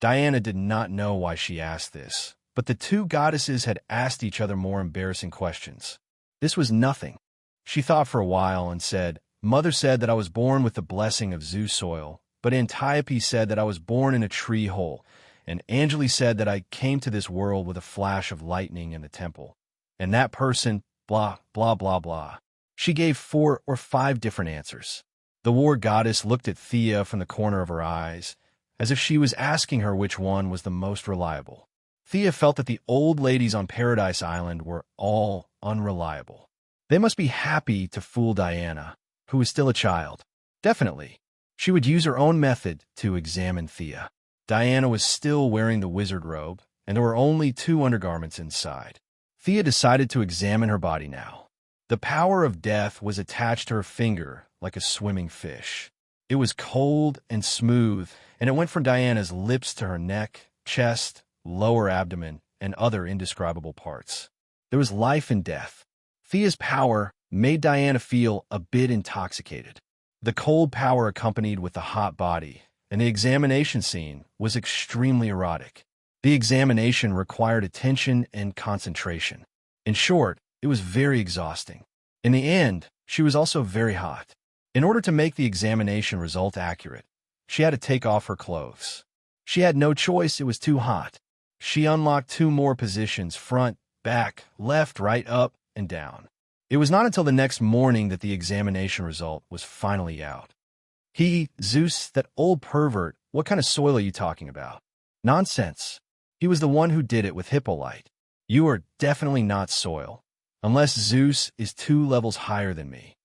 Diana did not know why she asked this, but the two goddesses had asked each other more embarrassing questions. This was nothing. She thought for a while and said, Mother said that I was born with the blessing of Zeus soil, but Antiope said that I was born in a tree hole, and Angeli said that I came to this world with a flash of lightning in the temple. And that person, blah, blah, blah, blah. She gave 4 or 5 different answers. The war goddess looked at Thea from the corner of her eyes, as if she was asking her which one was the most reliable. Thea felt that the old ladies on Paradise Island were all unreliable. They must be happy to fool Diana, who was still a child. Definitely. She would use her own method to examine Thea. Diana was still wearing the wizard robe, and there were only 2 undergarments inside. Thea decided to examine her body now. The power of death was attached to her finger like a swimming fish. It was cold and smooth, and it went from Diana's lips to her neck, chest, lower abdomen, and other indescribable parts. There was life and death. Thea's power made Diana feel a bit intoxicated. The cold power accompanied with the hot body, and the examination scene was extremely erotic. The examination required attention and concentration. In short, it was very exhausting. In the end, she was also very hot. In order to make the examination result accurate, she had to take off her clothes. She had no choice, it was too hot. She unlocked 2 more positions, front, back, left, right, up, and down. It was not until the next morning that the examination result was finally out. Zeus, that old pervert, what kind of soil are you talking about? Nonsense. He was the one who did it with Hippolyte. You are definitely not soil, unless Zeus is 2 levels higher than me.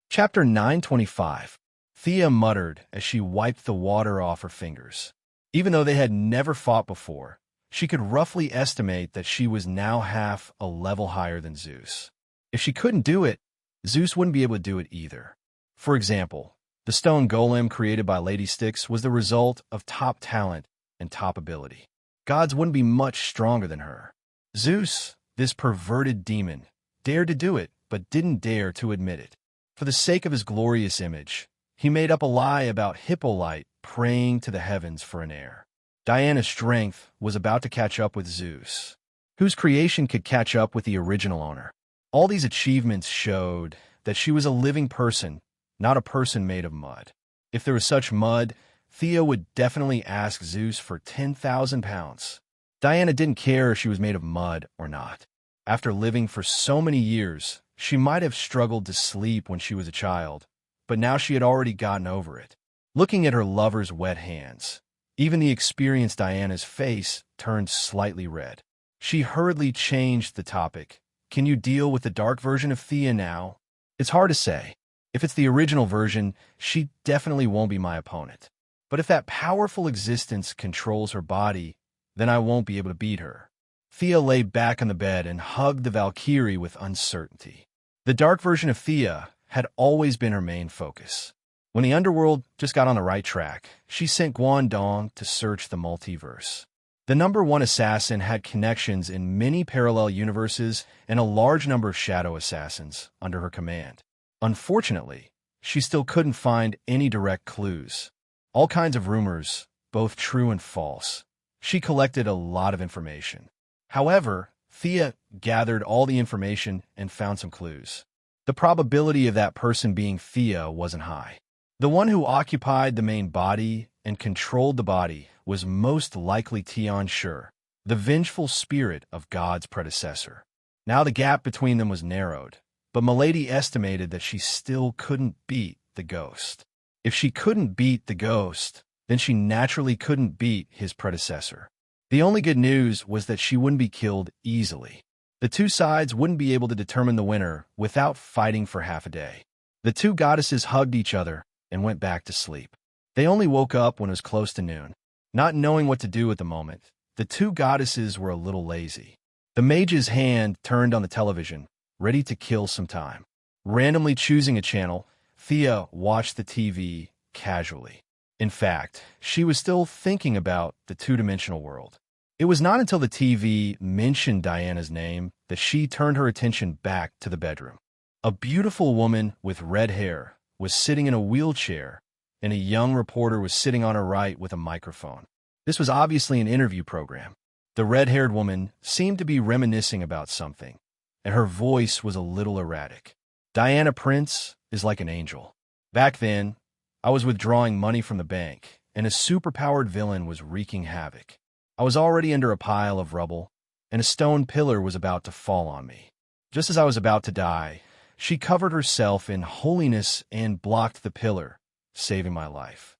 Chapter 925. Thea muttered as she wiped the water off her fingers. Even though they had never fought before, she could roughly estimate that she was now half a level higher than Zeus. If she couldn't do it, Zeus wouldn't be able to do it either. For example, the stone golem created by Lady Styx was the result of top talent and top ability. Gods wouldn't be much stronger than her. Zeus, this perverted demon, dared to do it, but didn't dare to admit it. For the sake of his glorious image, he made up a lie about Hippolyte praying to the heavens for an heir. Diana's strength was about to catch up with Zeus, whose creation could catch up with the original owner. All these achievements showed that she was a living person, not a person made of mud. If there was such mud, Thea would definitely ask Zeus for 10,000 pounds. Diana didn't care if she was made of mud or not. After living for so many years, she might have struggled to sleep when she was a child, but now she had already gotten over it. Looking at her lover's wet hands, even the experienced Diana's face turned slightly red. She hurriedly changed the topic. Can you deal with the dark version of Thea now? It's hard to say. If it's the original version, she definitely won't be my opponent. But if that powerful existence controls her body, then I won't be able to beat her. Thea lay back on the bed and hugged the Valkyrie with uncertainty. The dark version of Thea had always been her main focus. When the underworld just got on the right track, she sent Guangdong to search the multiverse. The number one assassin had connections in many parallel universes and a large number of shadow assassins under her command. Unfortunately, she still couldn't find any direct clues. All kinds of rumors, both true and false. She collected a lot of information. However, Thea gathered all the information and found some clues. The probability of that person being Thea wasn't high. The one who occupied the main body and controlled the body was most likely Tian Shi, the vengeful spirit of God's predecessor. Now the gap between them was narrowed, but Milady estimated that she still couldn't beat the ghost. If she couldn't beat the ghost, then she naturally couldn't beat his predecessor. The only good news was that she wouldn't be killed easily. The two sides wouldn't be able to determine the winner without fighting for half a day. The two goddesses hugged each other and went back to sleep. They only woke up when it was close to noon. Not knowing what to do at the moment, the two goddesses were a little lazy. The mage's hand turned on the television, ready to kill some time. Randomly choosing a channel, Thea watched the TV casually. In fact, she was still thinking about the two-dimensional world. It was not until the TV mentioned Diana's name that she turned her attention back to the bedroom. A beautiful woman with red hair was sitting in a wheelchair, and a young reporter was sitting on her right with a microphone. This was obviously an interview program. The red-haired woman seemed to be reminiscing about something, and her voice was a little erratic. Diana Prince is like an angel. Back then, I was withdrawing money from the bank, and a superpowered villain was wreaking havoc. I was already under a pile of rubble, and a stone pillar was about to fall on me. Just as I was about to die, she covered herself in holiness and blocked the pillar, saving my life.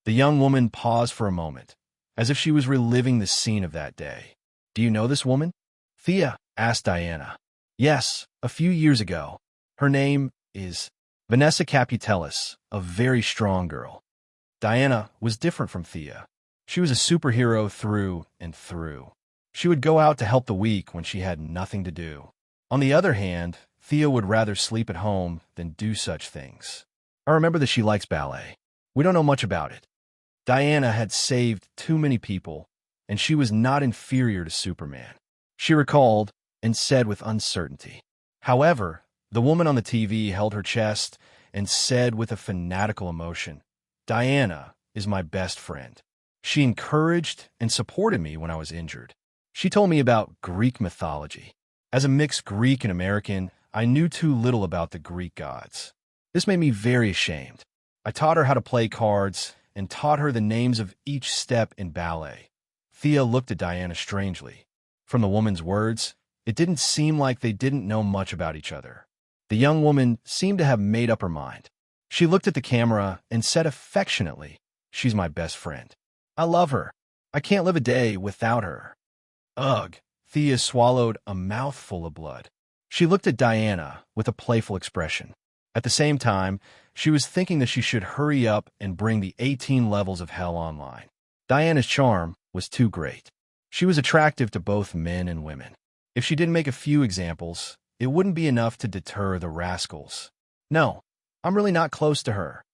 The young woman paused for a moment, as if she was reliving the scene of that day. Do you know this woman? Thea asked Diana. Yes, a few years ago. Her name is Vanessa Caputelis, a very strong girl. Diana was different from Thea. She was a superhero through and through. She would go out to help the weak when she had nothing to do. On the other hand, Thea would rather sleep at home than do such things. I remember that she likes ballet. We don't know much about it. Diana had saved too many people, and she was not inferior to Superman. She recalled and said with uncertainty. However, the woman on the TV held her chest and said with a fanatical emotion, Diana is my best friend. She encouraged and supported me when I was injured. She told me about Greek mythology. As a mixed Greek and American, I knew too little about the Greek gods. This made me very ashamed. I taught her how to play cards and taught her the names of each step in ballet. Thea looked at Diana strangely. From the woman's words, it didn't seem like they didn't know much about each other. The young woman seemed to have made up her mind. She looked at the camera and said affectionately, She's my best friend. I love her. I can't live a day without her. Ugh. Thea swallowed a mouthful of blood. She looked at Diana with a playful expression. At the same time, she was thinking that she should hurry up and bring the 18 levels of hell online. Diana's charm was too great. She was attractive to both men and women. If she didn't make a few examples, it wouldn't be enough to deter the rascals. No, I'm really not close to her.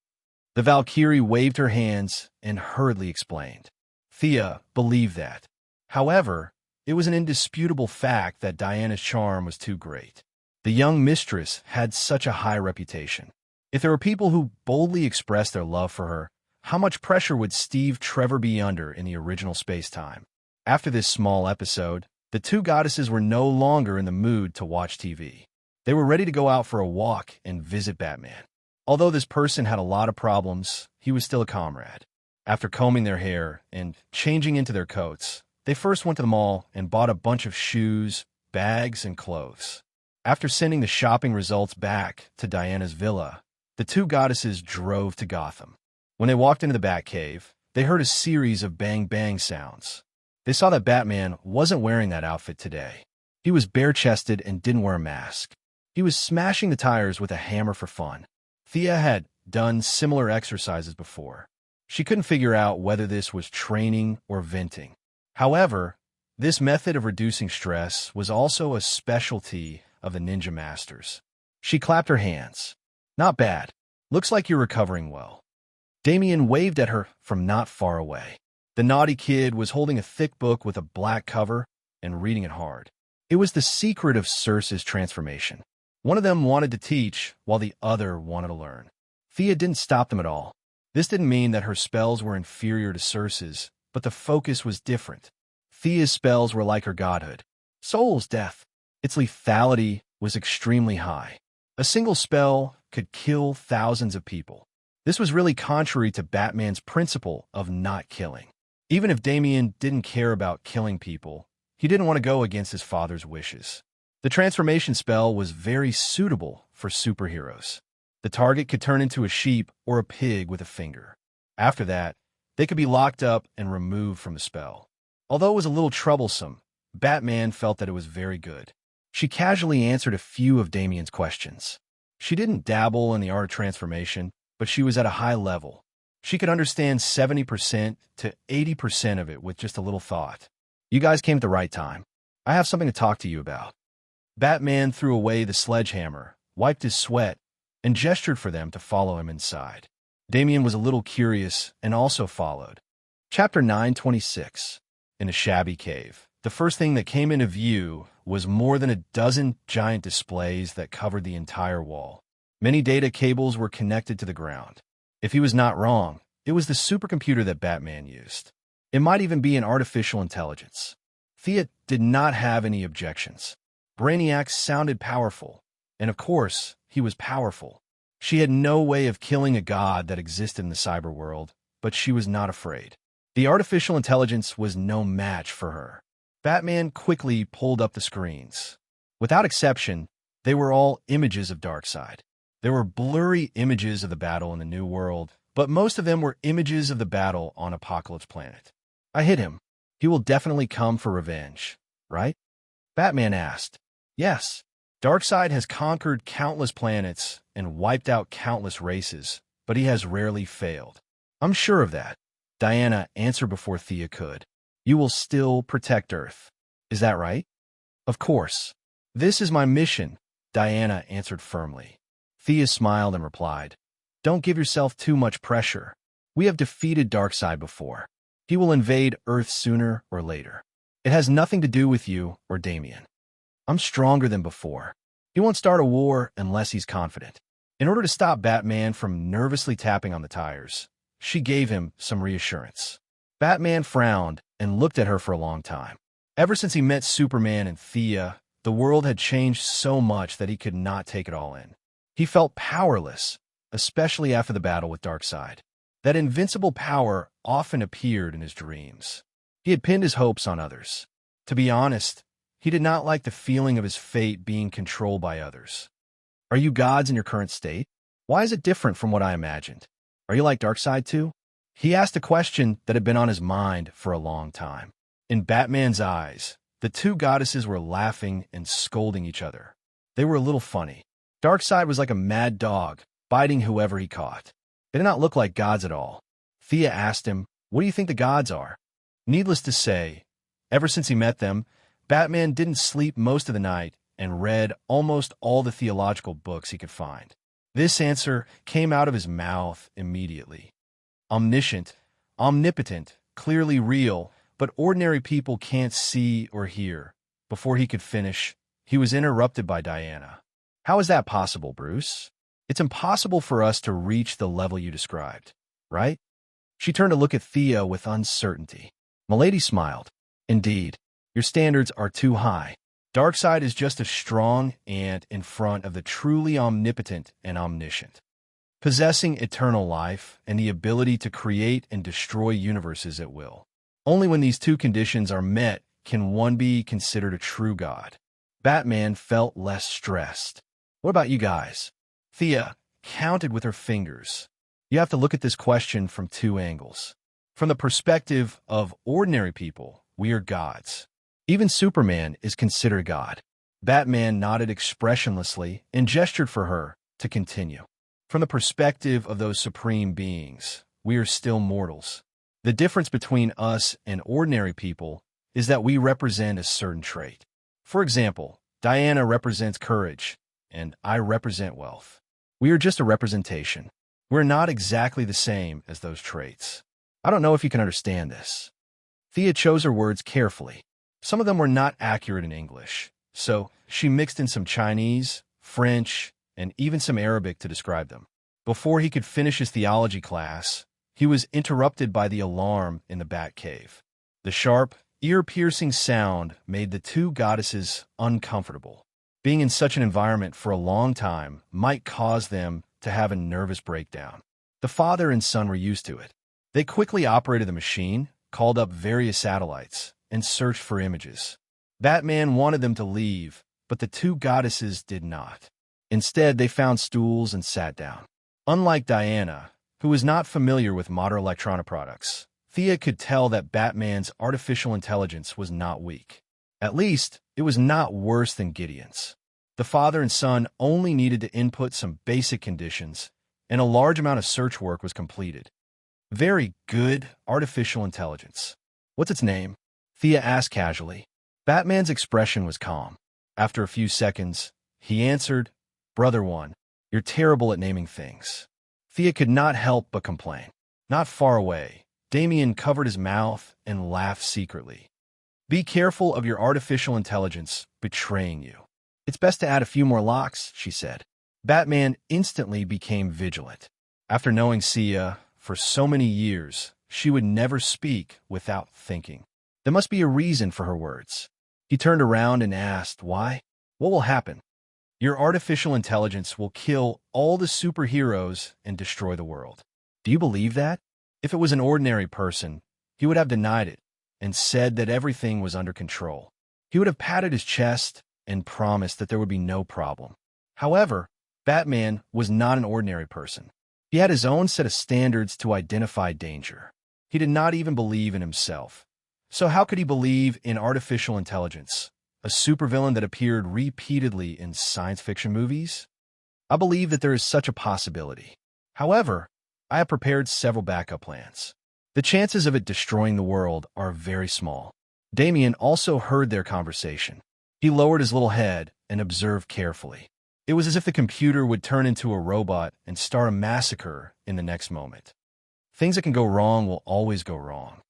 The Valkyrie waved her hands and hurriedly explained. Thea believed that. However, it was an indisputable fact that Diana's charm was too great. The young mistress had such a high reputation. If there were people who boldly expressed their love for her, how much pressure would Steve Trevor be under in the original space-time? After this small episode, the two goddesses were no longer in the mood to watch TV. They were ready to go out for a walk and visit Batman. Although this person had a lot of problems, he was still a comrade. After combing their hair and changing into their coats, they first went to the mall and bought a bunch of shoes, bags, and clothes. After sending the shopping results back to Diana's villa, the two goddesses drove to Gotham. When they walked into the Batcave, they heard a series of bang-bang sounds. They saw that Batman wasn't wearing that outfit today. He was bare-chested and didn't wear a mask. He was smashing the tires with a hammer for fun. Thea had done similar exercises before. She couldn't figure out whether this was training or venting. However, this method of reducing stress was also a specialty of the ninja masters. She clapped her hands. Not bad. Looks like you're recovering well. Damien waved at her from not far away. The naughty kid was holding a thick book with a black cover and reading it hard. It was the secret of Circe's transformation. One of them wanted to teach, while the other wanted to learn. Thea didn't stop them at all. This didn't mean that her spells were inferior to Circe's, but the focus was different. Thea's spells were like her godhood. Soul's death. Its lethality was extremely high. A single spell could kill thousands of people. This was really contrary to Batman's principle of not killing. Even if Damien didn't care about killing people, he didn't want to go against his father's wishes. The transformation spell was very suitable for superheroes. The target could turn into a sheep or a pig with a finger. After that, they could be locked up and removed from the spell. Although it was a little troublesome, Batman felt that it was very good. She casually answered a few of Damien's questions. She didn't dabble in the art of transformation, but she was at a high level. She could understand 70% to 80% of it with just a little thought. You guys came at the right time. I have something to talk to you about. Batman threw away the sledgehammer, wiped his sweat, and gestured for them to follow him inside. Damien was a little curious and also followed. Chapter 926. In a shabby cave. The first thing that came into view was more than a dozen giant displays that covered the entire wall. Many data cables were connected to the ground. If he was not wrong, it was the supercomputer that Batman used. It might even be an artificial intelligence. Thea did not have any objections. Brainiac sounded powerful, and of course, he was powerful. She had no way of killing a god that existed in the cyber world, but she was not afraid. The artificial intelligence was no match for her. Batman quickly pulled up the screens. Without exception, they were all images of Darkseid. There were blurry images of the battle in the New World, but most of them were images of the battle on Apocalypse Planet. I hit him. He will definitely come for revenge, right? Batman asked. Yes. Darkseid has conquered countless planets and wiped out countless races, but he has rarely failed. I'm sure of that. Diana answered before Thea could. You will still protect Earth. Is that right? Of course. This is my mission, Diana answered firmly. Thea smiled and replied, Don't give yourself too much pressure. We have defeated Darkseid before. He will invade Earth sooner or later. It has nothing to do with you or Damien. I'm stronger than before. He won't start a war unless he's confident. In order to stop Batman from nervously tapping on the tires, she gave him some reassurance. Batman frowned and looked at her for a long time. Ever since he met Superman and Thea, the world had changed so much that he could not take it all in. He felt powerless, especially after the battle with Darkseid. That invincible power often appeared in his dreams. He had pinned his hopes on others. To be honest, he did not like the feeling of his fate being controlled by others. Are you gods in your current state? Why is it different from what I imagined? Are you like Darkseid too? He asked a question that had been on his mind for a long time. In Batman's eyes, the two goddesses were laughing and scolding each other. They were a little funny. Darkseid was like a mad dog, biting whoever he caught. They did not look like gods at all. Thea asked him, What do you think the gods are? Needless to say, ever since he met them, Batman didn't sleep most of the night and read almost all the theological books he could find. This answer came out of his mouth immediately. Omniscient, omnipotent, clearly real, but ordinary people can't see or hear. Before he could finish, he was interrupted by Diana. How is that possible, Bruce? It's impossible for us to reach the level you described, right? She turned to look at Thea with uncertainty. Milady smiled. Indeed, your standards are too high. Darkseid is just a strong ant in front of the truly omnipotent and omniscient, possessing eternal life and the ability to create and destroy universes at will. Only when these two conditions are met can one be considered a true god. Batman felt less stressed. What about you guys? Thea counted with her fingers. You have to look at this question from two angles. From the perspective of ordinary people, we are gods. Even Superman is considered God. Batman nodded expressionlessly and gestured for her to continue. From the perspective of those supreme beings, we are still mortals. The difference between us and ordinary people is that we represent a certain trait. For example, Diana represents courage, and I represent wealth. We are just a representation. We're not exactly the same as those traits. I don't know if you can understand this. Thea chose her words carefully. Some of them were not accurate in English, so she mixed in some Chinese, French, and even some Arabic to describe them. Before he could finish his theology class, he was interrupted by the alarm in the Batcave. The sharp, ear-piercing sound made the two goddesses uncomfortable. Being in such an environment for a long time might cause them to have a nervous breakdown. The father and son were used to it. They quickly operated the machine, called up various satellites, and searched for images. Batman wanted them to leave, but the two goddesses did not. Instead, they found stools and sat down. Unlike Diana, who was not familiar with modern electronic products, Thea could tell that Batman's artificial intelligence was not weak. At least, it was not worse than Gideon's. The father and son only needed to input some basic conditions, and a large amount of search work was completed. Very good artificial intelligence. What's its name? Thea asked casually. Batman's expression was calm. After a few seconds, he answered, Brother One, you're terrible at naming things. Thea could not help but complain. Not far away, Damien covered his mouth and laughed secretly. Be careful of your artificial intelligence betraying you. It's best to add a few more locks, she said. Batman instantly became vigilant. After knowing Sia for so many years, she would never speak without thinking. There must be a reason for her words. He turned around and asked, why? What will happen? Your artificial intelligence will kill all the superheroes and destroy the world. Do you believe that? If it was an ordinary person, he would have denied it and said that everything was under control. He would have patted his chest and promised that there would be no problem. However, Batman was not an ordinary person. He had his own set of standards to identify danger. He did not even believe in himself. So how could he believe in artificial intelligence, a supervillain that appeared repeatedly in science fiction movies? I believe that there is such a possibility. However, I have prepared several backup plans. The chances of it destroying the world are very small. Damien also heard their conversation. He lowered his little head and observed carefully. It was as if the computer would turn into a robot and start a massacre in the next moment. Things that can go wrong will always go wrong.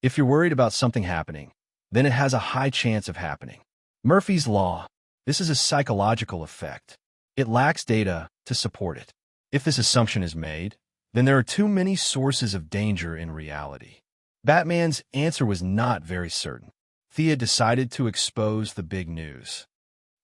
If you're worried about something happening, then it has a high chance of happening. Murphy's Law. This is a psychological effect. It lacks data to support it. If this assumption is made, then there are too many sources of danger in reality. Batman's answer was not very certain. Thea decided to expose the big news.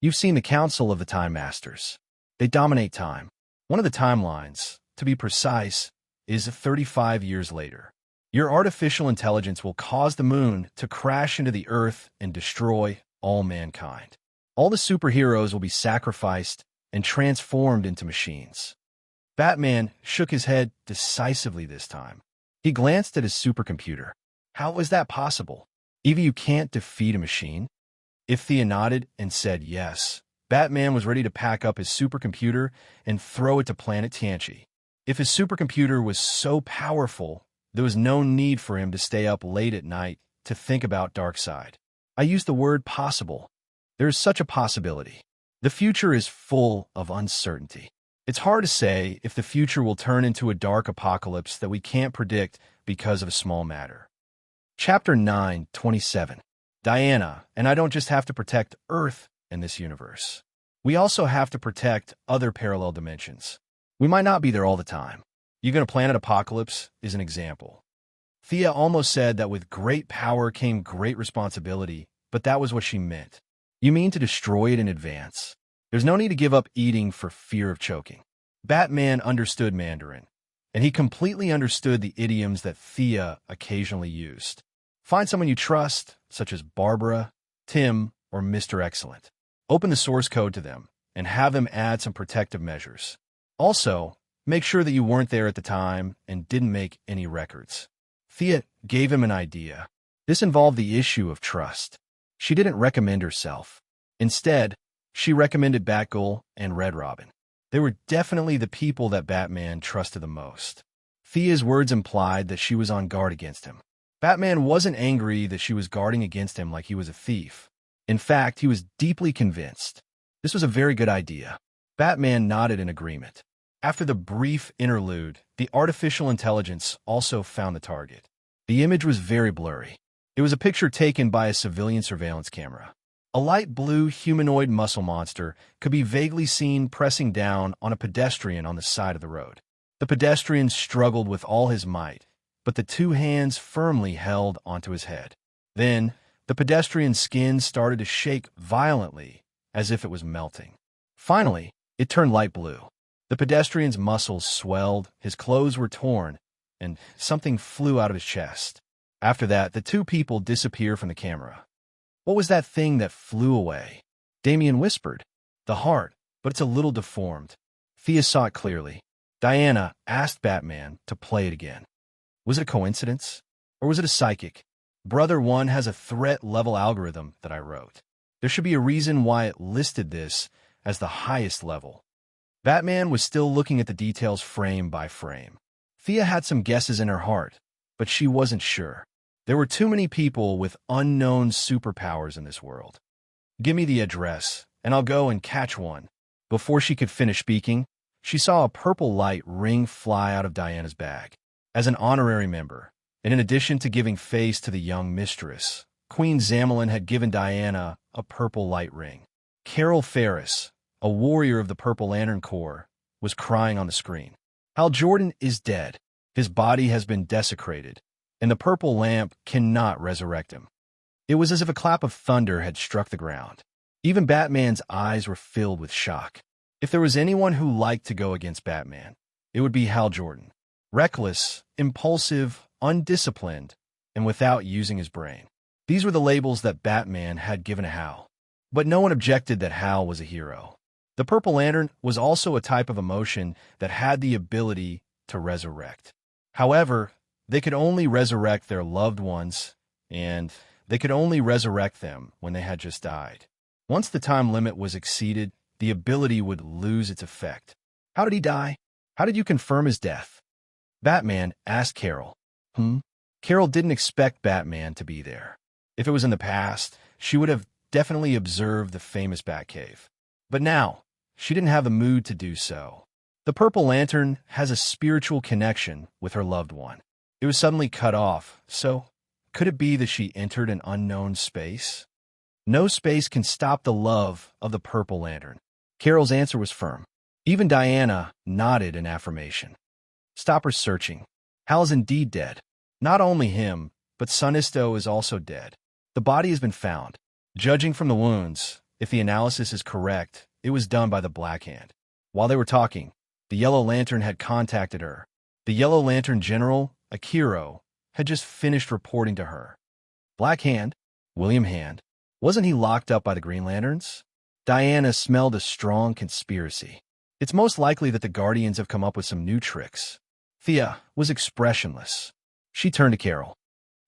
You've seen the Council of the Time Masters. They dominate time. One of the timelines, to be precise, is 35 years later. Your artificial intelligence will cause the moon to crash into the earth and destroy all mankind. All the superheroes will be sacrificed and transformed into machines. Batman shook his head decisively this time. He glanced at his supercomputer. How is that possible? Even you can't defeat a machine? If Thea nodded and said yes, Batman was ready to pack up his supercomputer and throw it to planet Tianchi. If his supercomputer was so powerful, there was no need for him to stay up late at night to think about Darkseid. I used the word possible. There is such a possibility. The future is full of uncertainty. It's hard to say if the future will turn into a dark apocalypse that we can't predict because of a small matter. Chapter 9:27. Diana, and I don't just have to protect Earth in this universe. We also have to protect other parallel dimensions. We might not be there all the time. You gonna plan an apocalypse is an example. Thea almost said that with great power came great responsibility, but that was what she meant. You mean to destroy it in advance? There's no need to give up eating for fear of choking. Batman understood Mandarin, and he completely understood the idioms that Thea occasionally used. Find someone you trust, such as Barbara, Tim, or Mr. Excellent. Open the source code to them, and have them add some protective measures. Also, make sure that you weren't there at the time and didn't make any records. Thea gave him an idea. This involved the issue of trust. She didn't recommend herself. Instead, she recommended Batgirl and Red Robin. They were definitely the people that Batman trusted the most. Thea's words implied that she was on guard against him. Batman wasn't angry that she was guarding against him like he was a thief. In fact, he was deeply convinced. This was a very good idea. Batman nodded in agreement. After the brief interlude, the artificial intelligence also found the target. The image was very blurry. It was a picture taken by a civilian surveillance camera. A light blue humanoid muscle monster could be vaguely seen pressing down on a pedestrian on the side of the road. The pedestrian struggled with all his might, but the two hands firmly held onto his head. Then, the pedestrian's skin started to shake violently, as if it was melting. Finally, it turned light blue. The pedestrian's muscles swelled, his clothes were torn, and something flew out of his chest. After that, the two people disappeared from the camera. What was that thing that flew away? Damien whispered. The heart, but it's a little deformed. Thea saw it clearly. Diana asked Batman to play it again. Was it a coincidence? Or was it a psychic? Brother 1 has a threat-level algorithm that I wrote. There should be a reason why it listed this as the highest level. Batman was still looking at the details frame by frame. Thea had some guesses in her heart, but she wasn't sure. There were too many people with unknown superpowers in this world. Give me the address, and I'll go and catch one. Before she could finish speaking, she saw a purple light ring fly out of Diana's bag. As an honorary member, and in addition to giving face to the young mistress, Queen Zamelin had given Diana a purple light ring. Carol Ferris, a warrior of the Purple Lantern Corps, was crying on the screen. Hal Jordan is dead. His body has been desecrated, and the purple lamp cannot resurrect him. It was as if a clap of thunder had struck the ground. Even Batman's eyes were filled with shock. If there was anyone who liked to go against Batman, it would be Hal Jordan. Reckless, impulsive, undisciplined, and without using his brain. These were the labels that Batman had given to Hal. But no one objected that Hal was a hero. The Purple Lantern was also a type of emotion that had the ability to resurrect. However, they could only resurrect their loved ones, and they could only resurrect them when they had just died. Once the time limit was exceeded, the ability would lose its effect. How did he die? How did you confirm his death? Batman asked Carol. Carol didn't expect Batman to be there. If it was in the past, she would have definitely observed the famous Batcave. But now, she didn't have the mood to do so. The Purple Lantern has a spiritual connection with her loved one. It was suddenly cut off, so could it be that she entered an unknown space? No space can stop the love of the Purple Lantern. Carol's answer was firm. Even Diana nodded in affirmation. Stop her searching. Hal is indeed dead. Not only him, but Sunisto is also dead. The body has been found. Judging from the wounds, if the analysis is correct, it was done by the Black Hand. While they were talking, the Yellow Lantern had contacted her. The Yellow Lantern General, Akiro, had just finished reporting to her. Black Hand? William Hand? Wasn't he locked up by the Green Lanterns? Diana smelled a strong conspiracy. It's most likely that the Guardians have come up with some new tricks. Thea was expressionless. She turned to Carol.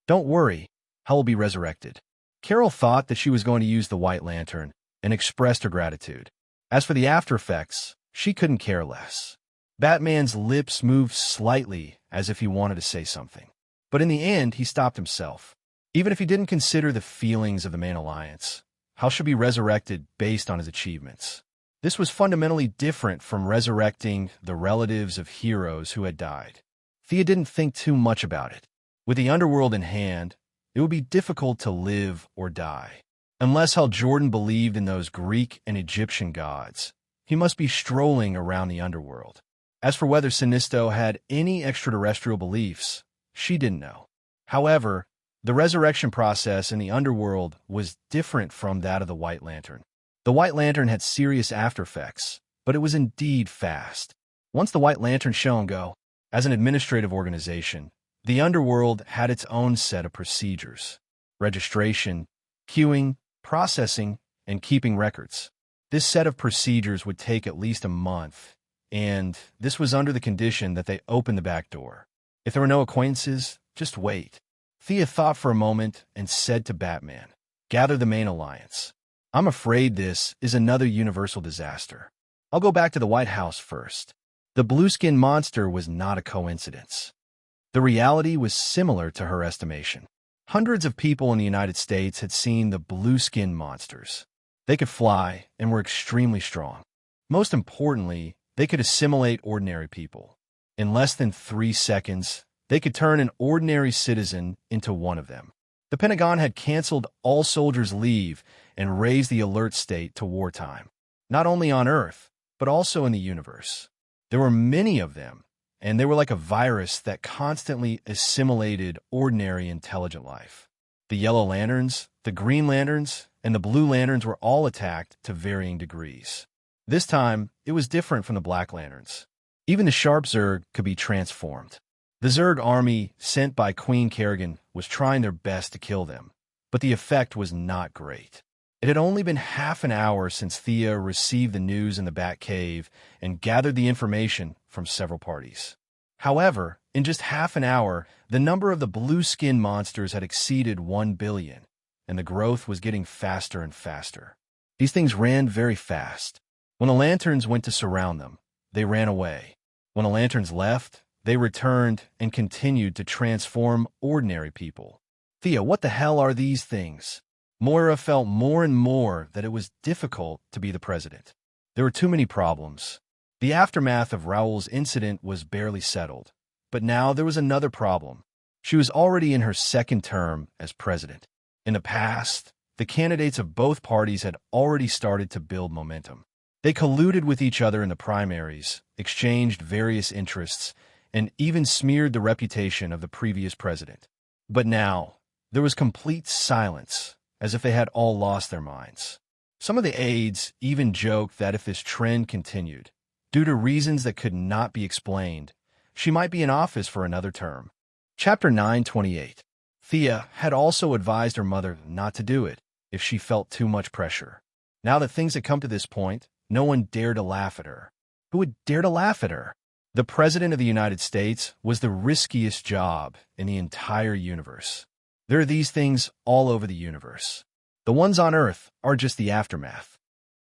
Don't worry, Hal will be resurrected. Carol thought that she was going to use the White Lantern and expressed her gratitude. As for the after effects, she couldn't care less. Batman's lips moved slightly as if he wanted to say something. But in the end, he stopped himself. Even if he didn't consider the feelings of the Man Alliance, Hal should be resurrected based on his achievements. This was fundamentally different from resurrecting the relatives of heroes who had died. Thea didn't think too much about it. With the underworld in hand, it would be difficult to live or die. Unless Hal Jordan believed in those Greek and Egyptian gods, he must be strolling around the underworld. As for whether Sinisto had any extraterrestrial beliefs, she didn't know. However, the resurrection process in the underworld was different from that of the White Lantern. The White Lantern had serious aftereffects, but it was indeed fast. Once the White Lantern shone go, as an administrative organization, the underworld had its own set of procedures: registration, queuing, processing, and keeping records. This set of procedures would take at least a month, and this was under the condition that they opened the back door. If there were no acquaintances, just wait. Thea thought for a moment and said to Batman, "Gather the main alliance. I'm afraid this is another universal disaster. I'll go back to the White House first." The blue-skinned monster was not a coincidence. The reality was similar to her estimation. Hundreds of people in the United States had seen the blue-skinned monsters. They could fly and were extremely strong. Most importantly, they could assimilate ordinary people. In less than 3 seconds, they could turn an ordinary citizen into one of them. The Pentagon had canceled all soldiers' leave and raised the alert state to wartime, not only on Earth, but also in the universe. There were many of them, and they were like a virus that constantly assimilated ordinary intelligent life. The Yellow Lanterns, the Green Lanterns, and the Blue Lanterns were all attacked to varying degrees. This time, it was different from the Black Lanterns. Even the Sharp Zerg could be transformed. The Zerg army sent by Queen Kerrigan was trying their best to kill them, but the effect was not great. It had only been half an hour since Thea received the news in the Batcave and gathered the information from several parties. However, in just half an hour, the number of the blue-skinned monsters had exceeded 1 billion, and the growth was getting faster and faster. These things ran very fast. When the Lanterns went to surround them, they ran away. When the Lanterns left, they returned and continued to transform ordinary people. "Thea, what the hell are these things?" Moira felt more and more that it was difficult to be the president. There were too many problems. The aftermath of Raoul's incident was barely settled, but now there was another problem. She was already in her second term as president. In the past, the candidates of both parties had already started to build momentum. They colluded with each other in the primaries, exchanged various interests, and even smeared the reputation of the previous president. But now, there was complete silence, as if they had all lost their minds. Some of the aides even joked that if this trend continued, due to reasons that could not be explained, she might be in office for another term. Chapter 928. Thea had also advised her mother not to do it if she felt too much pressure. Now that things had come to this point, no one dared to laugh at her. Who would dare to laugh at her? The President of the United States was the riskiest job in the entire universe. There are these things all over the universe. The ones on Earth are just the aftermath.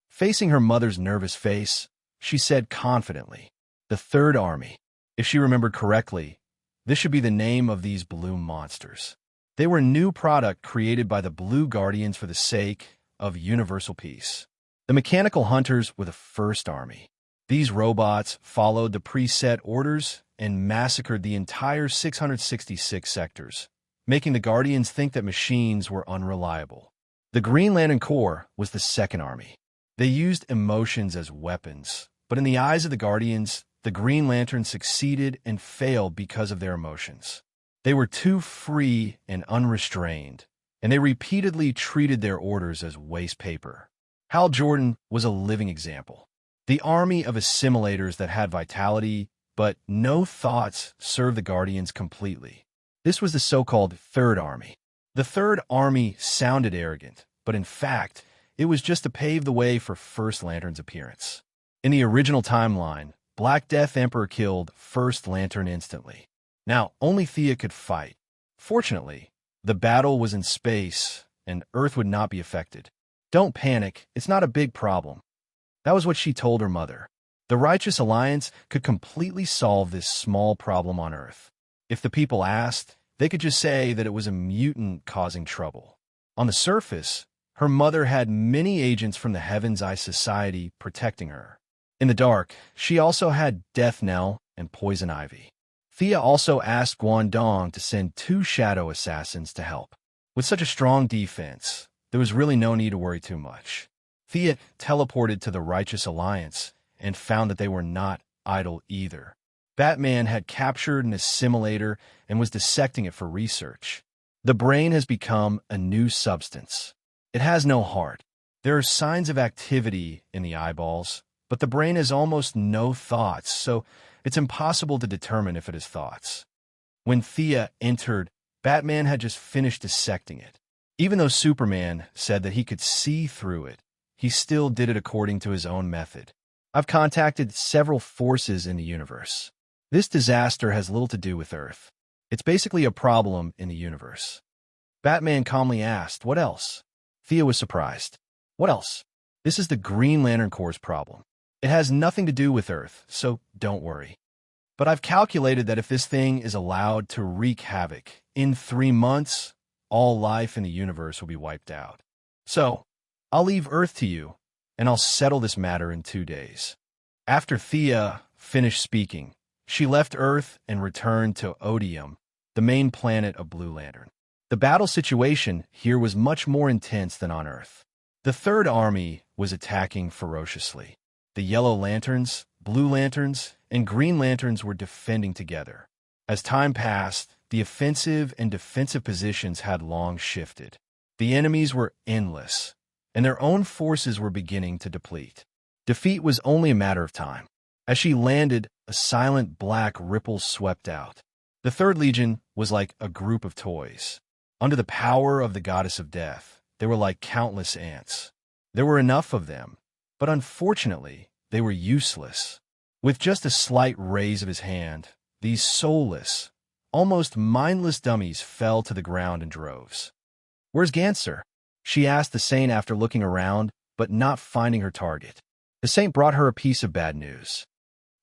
Facing her mother's nervous face, she said confidently, "The Third Army." If she remembered correctly, this should be the name of these blue monsters. They were a new product created by the Blue Guardians for the sake of universal peace. The Mechanical Hunters were the First Army. These robots followed the preset orders and massacred the entire 666 sectors, making the Guardians think that machines were unreliable. The Green Lantern Corps was the Second Army. They used emotions as weapons, but in the eyes of the Guardians, the Green Lantern succeeded and failed because of their emotions. They were too free and unrestrained, and they repeatedly treated their orders as waste paper. Hal Jordan was a living example. The army of assimilators that had vitality, but no thoughts, served the Guardians completely. This was the so-called Third Army. The Third Army sounded arrogant, but in fact, it was just to pave the way for First Lantern's appearance. In the original timeline, Black Death Emperor killed First Lantern instantly. Now, only Thea could fight. Fortunately, the battle was in space, and Earth would not be affected. "Don't panic, it's not a big problem." That was what she told her mother. The Righteous Alliance could completely solve this small problem on Earth. If the people asked, they could just say that it was a mutant causing trouble. On the surface, her mother had many agents from the Heaven's Eye Society protecting her. In the dark, she also had Death Knell and Poison Ivy. Thea also asked Guangdong to send 2 shadow assassins to help. With such a strong defense, there was really no need to worry too much. Thea teleported to the Righteous Alliance and found that they were not idle either. Batman had captured an assimilator and was dissecting it for research. The brain has become a new substance. It has no heart. There are signs of activity in the eyeballs, but the brain has almost no thoughts, so it's impossible to determine if it has thoughts. When Thea entered, Batman had just finished dissecting it. Even though Superman said that he could see through it, he still did it according to his own method. I've contacted several forces in the universe. This disaster has little to do with Earth. It's basically a problem in the universe. Batman calmly asked, "What else?" Thea was surprised. "What else?" "This is the Green Lantern Corps' problem. It has nothing to do with Earth, so don't worry. But I've calculated that if this thing is allowed to wreak havoc, in 3 months, all life in the universe will be wiped out. So, I'll leave Earth to you, and I'll settle this matter in 2 days." After Thea finished speaking, she left Earth and returned to Odium, the main planet of Blue Lantern. The battle situation here was much more intense than on Earth. The Third Army was attacking ferociously. The Yellow Lanterns, Blue Lanterns, and Green Lanterns were defending together. As time passed, the offensive and defensive positions had long shifted. The enemies were endless, and their own forces were beginning to deplete. Defeat was only a matter of time. As she landed, a silent black ripple swept out. The Third Legion was like a group of toys. Under the power of the goddess of death, they were like countless ants. There were enough of them, but unfortunately, they were useless. With just a slight raise of his hand, these soulless, almost mindless dummies fell to the ground in droves. "Where's Ganser?" she asked the Saint after looking around, but not finding her target. The Saint brought her a piece of bad news.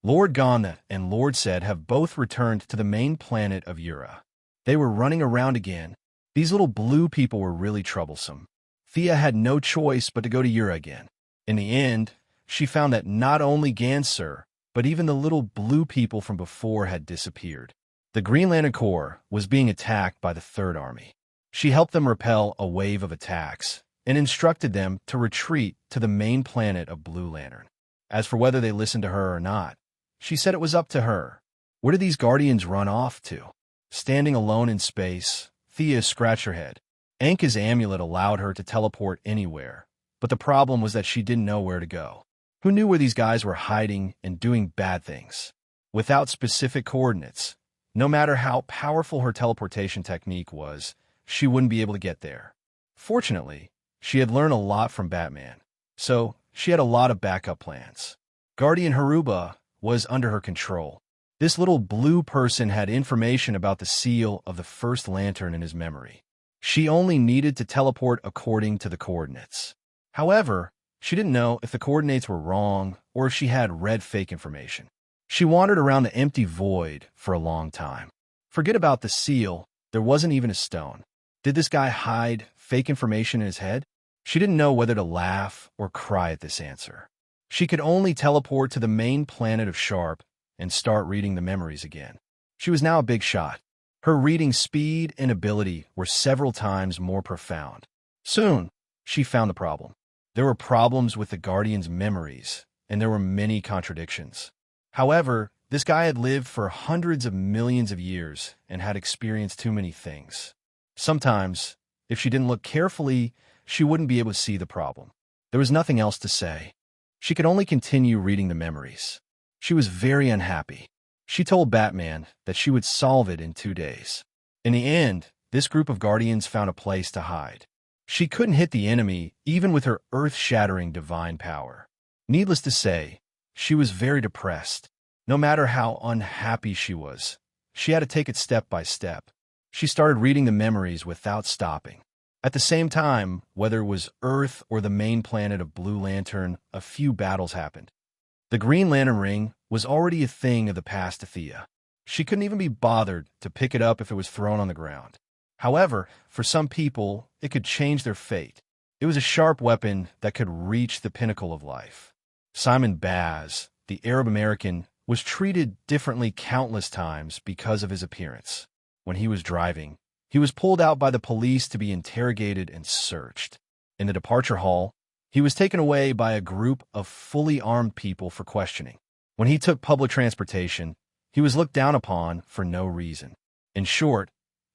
Lord Gauntlet and Lord Zed have both returned to the main planet of Ura. They were running around again. These little blue people were really troublesome. Thea had no choice but to go to Ura again. In the end, she found that not only Ganser, but even the little blue people from before had disappeared. The Green Lantern Corps was being attacked by the Third Army. She helped them repel a wave of attacks and instructed them to retreat to the main planet of Blue Lantern. As for whether they listened to her or not, she said it was up to her. Where did these Guardians run off to? Standing alone in space, Thea scratched her head. Anka's amulet allowed her to teleport anywhere, but the problem was that she didn't know where to go. Who knew where these guys were hiding and doing bad things? Without specific coordinates, no matter how powerful her teleportation technique was, she wouldn't be able to get there. Fortunately, she had learned a lot from Batman, so she had a lot of backup plans. Guardian Haruba was under her control. This little blue person had information about the seal of the First Lantern in his memory. She only needed to teleport according to the coordinates. However, she didn't know if the coordinates were wrong or if she had read fake information. She wandered around the empty void for a long time. Forget about the seal, there wasn't even a stone. Did this guy hide fake information in his head? She didn't know whether to laugh or cry at this answer. She could only teleport to the main planet of Sharp and start reading the memories again. She was now a big shot. Her reading speed and ability were several times more profound. Soon, she found the problem. There were problems with the Guardian's memories, and there were many contradictions. However, this guy had lived for hundreds of millions of years and had experienced too many things. Sometimes, if she didn't look carefully, she wouldn't be able to see the problem. There was nothing else to say. She could only continue reading the memories. She was very unhappy. She told Batman that she would solve it in 2 days. In the end, this group of Guardians found a place to hide. She couldn't hit the enemy even with her earth-shattering divine power. Needless to say, she was very depressed. No matter how unhappy she was, she had to take it step by step. She started reading the memories without stopping. At the same time, whether it was Earth or the main planet of Blue Lantern, a few battles happened. The Green Lantern ring was already a thing of the past to Thea. She couldn't even be bothered to pick it up if it was thrown on the ground. However, for some people, it could change their fate. It was a sharp weapon that could reach the pinnacle of life. Simon Baz, the Arab-American, was treated differently countless times because of his appearance. When he was driving, he was pulled out by the police to be interrogated and searched. In the departure hall, he was taken away by a group of fully armed people for questioning. When he took public transportation, he was looked down upon for no reason. In short,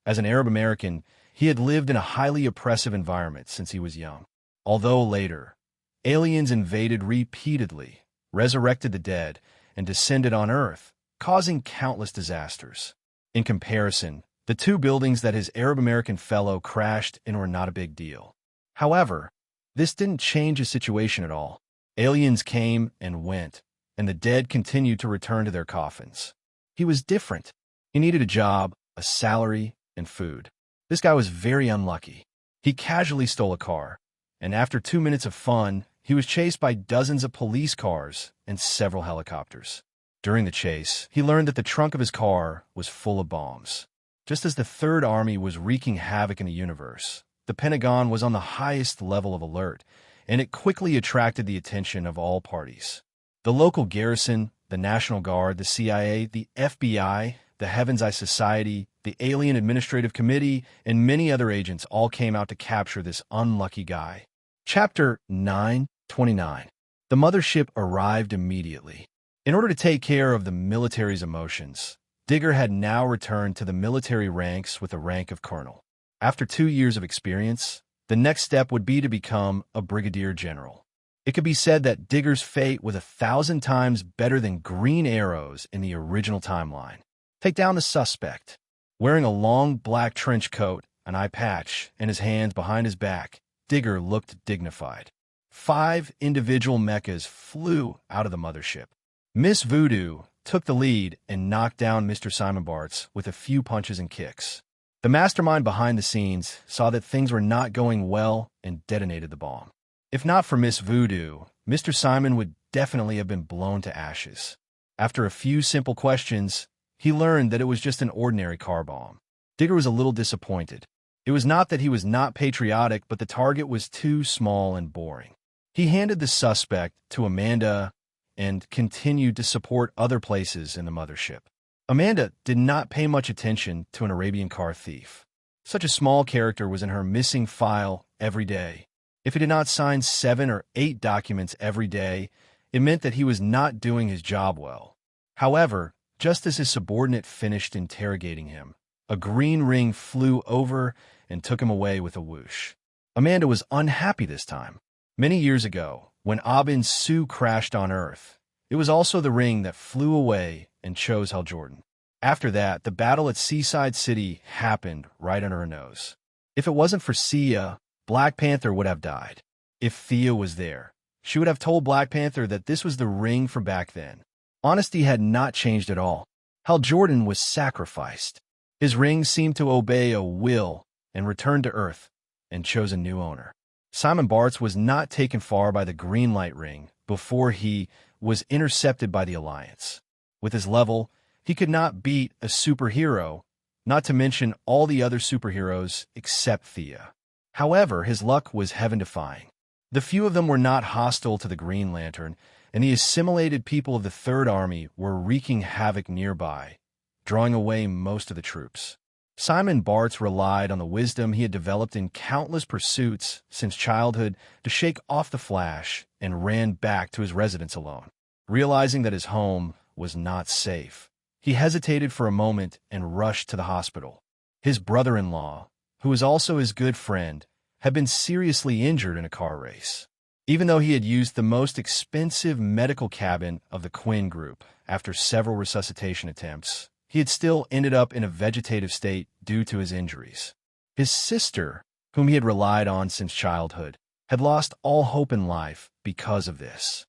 as an Arab American, he had lived in a highly oppressive environment since he was young. Although later, aliens invaded repeatedly, resurrected the dead, and descended on Earth, causing countless disasters. In comparison, the two buildings that his Arab American fellow crashed in were not a big deal. However, this didn't change his situation at all. Aliens came and went, and the dead continued to return to their coffins. He was different. He needed a job, a salary, and food. This guy was very unlucky. He casually stole a car, and after 2 minutes of fun, he was chased by dozens of police cars and several helicopters. During the chase, he learned that the trunk of his car was full of bombs. Just as the Third Army was wreaking havoc in the universe, the Pentagon was on the highest level of alert, and it quickly attracted the attention of all parties. The local garrison, the National Guard, the CIA, the FBI, the Heaven's Eye Society, the Alien Administrative Committee, and many other agents all came out to capture this unlucky guy. Chapter 9:29. The mothership arrived immediately. In order to take care of the military's emotions, Digger had now returned to the military ranks with the rank of colonel. After 2 years of experience, the next step would be to become a brigadier general. It could be said that Digger's fate was 1,000 times better than Green Arrow's in the original timeline. Take down the suspect. Wearing a long black trench coat, an eye patch, and his hands behind his back, Digger looked dignified. 5 individual mechas flew out of the mothership. Miss Voodoo took the lead and knocked down Mr. Simon Bartz with a few punches and kicks. The mastermind behind the scenes saw that things were not going well and detonated the bomb. If not for Miss Voodoo, Mr. Simon would definitely have been blown to ashes. After a few simple questions, he learned that it was just an ordinary car bomb. Digger was a little disappointed. It was not that he was not patriotic, but the target was too small and boring. He handed the suspect to Amanda and continued to support other places in the mothership. Amanda did not pay much attention to an Arabian car thief. Such a small character was in her missing file every day. If he did not sign 7 or 8 documents every day, it meant that he was not doing his job well. However, just as his subordinate finished interrogating him, a green ring flew over and took him away with a whoosh. Amanda was unhappy this time. Many years ago, when Abin Su crashed on Earth, it was also the ring that flew away and chose Hal Jordan. After that, the battle at Seaside City happened right under her nose. If it wasn't for Sia, Black Panther would have died. If Thea was there, she would have told Black Panther that this was the ring from back then. Honesty had not changed at all. Hal Jordan was sacrificed. His ring seemed to obey a will and returned to Earth and chose a new owner. Simon Bartz was not taken far by the green light ring before he was intercepted by the Alliance. With his level, he could not beat a superhero, not to mention all the other superheroes except Thea. However, his luck was heaven-defying. The few of them were not hostile to the Green Lantern, and the assimilated people of the Third Army were wreaking havoc nearby, drawing away most of the troops. Simon Bartz relied on the wisdom he had developed in countless pursuits since childhood to shake off the Flash and ran back to his residence alone. Realizing that his home was not safe, he hesitated for a moment and rushed to the hospital. His brother-in-law, who was also his good friend, had been seriously injured in a car race. Even though he had used the most expensive medical cabin of the Quinn Group after several resuscitation attempts, he had still ended up in a vegetative state due to his injuries. His sister, whom he had relied on since childhood, had lost all hope in life because of this.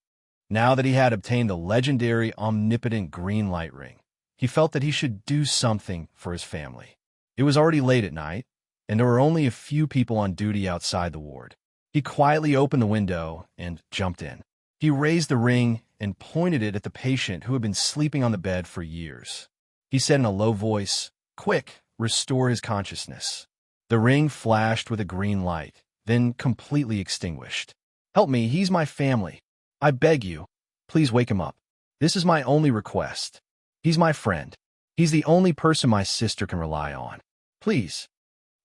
Now that he had obtained the legendary omnipotent green light ring, he felt that he should do something for his family. It was already late at night, and there were only a few people on duty outside the ward. He quietly opened the window and jumped in. He raised the ring and pointed it at the patient who had been sleeping on the bed for years. He said in a low voice, "Quick, restore his consciousness." The ring flashed with a green light, then completely extinguished. "Help me, he's my family. I beg you, please wake him up. This is my only request. He's my friend. He's the only person my sister can rely on. Please."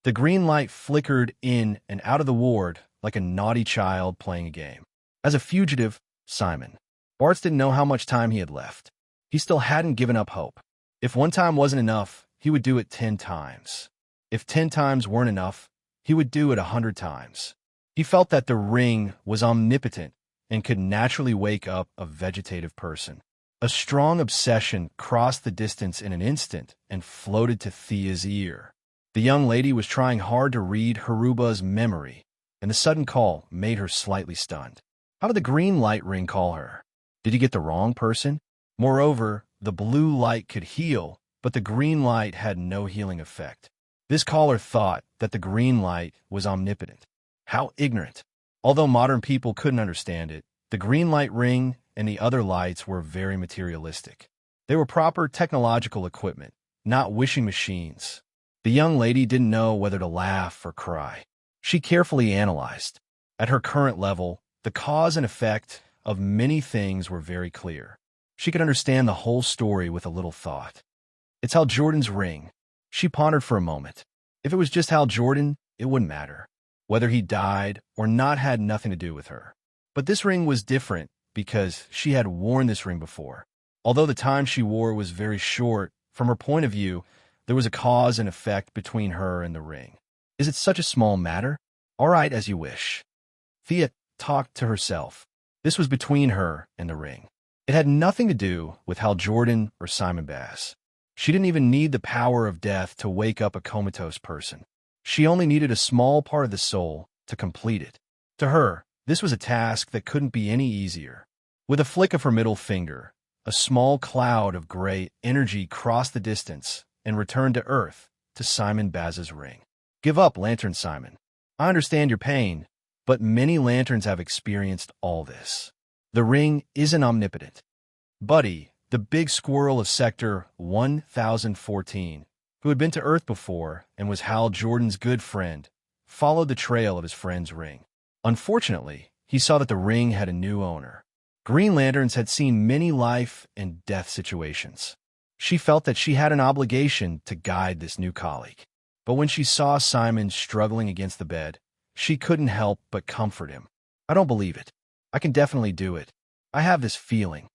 The green light flickered in and out of the ward like a naughty child playing a game. As a fugitive, Simon Bartz didn't know how much time he had left. He still hadn't given up hope. If one time wasn't enough, he would do it 10 times. If 10 times weren't enough, he would do it 100 times. He felt that the ring was omnipotent and could naturally wake up a vegetative person. A strong obsession crossed the distance in an instant and floated to Thea's ear. The young lady was trying hard to read Haruba's memory, and the sudden call made her slightly stunned. How did the green light ring call her? Did he get the wrong person? Moreover, the blue light could heal, but the green light had no healing effect. This caller thought that the green light was omnipotent. How ignorant! Although modern people couldn't understand it, the green light ring and the other lights were very materialistic. They were proper technological equipment, not wishing machines. The young lady didn't know whether to laugh or cry. She carefully analyzed. At her current level, the cause and effect of many things were very clear. She could understand the whole story with a little thought. It's Hal Jordan's ring. She pondered for a moment. If it was just Hal Jordan, it wouldn't matter. Whether he died or not had nothing to do with her. But this ring was different because she had worn this ring before. Although the time she wore was very short, from her point of view, there was a cause and effect between her and the ring. Is it such a small matter? All right, as you wish. Thea talked to herself. This was between her and the ring. It had nothing to do with Hal Jordan or Simon Bass. She didn't even need the power of death to wake up a comatose person. She only needed a small part of the soul to complete it. To her, this was a task that couldn't be any easier. With a flick of her middle finger, a small cloud of gray energy crossed the distance and returned to Earth, to Simon Baz's ring. Give up, Lantern Simon. I understand your pain, but many lanterns have experienced all this. The ring isn't omnipotent. Buddy, the big squirrel of Sector 1014, who had been to Earth before and was Hal Jordan's good friend, followed the trail of his friend's ring. Unfortunately, he saw that the ring had a new owner. Green Lanterns had seen many life and death situations. She felt that she had an obligation to guide this new colleague. But when she saw Simon struggling against the bed, she couldn't help but comfort him. I don't believe it. I can definitely do it. I have this feeling.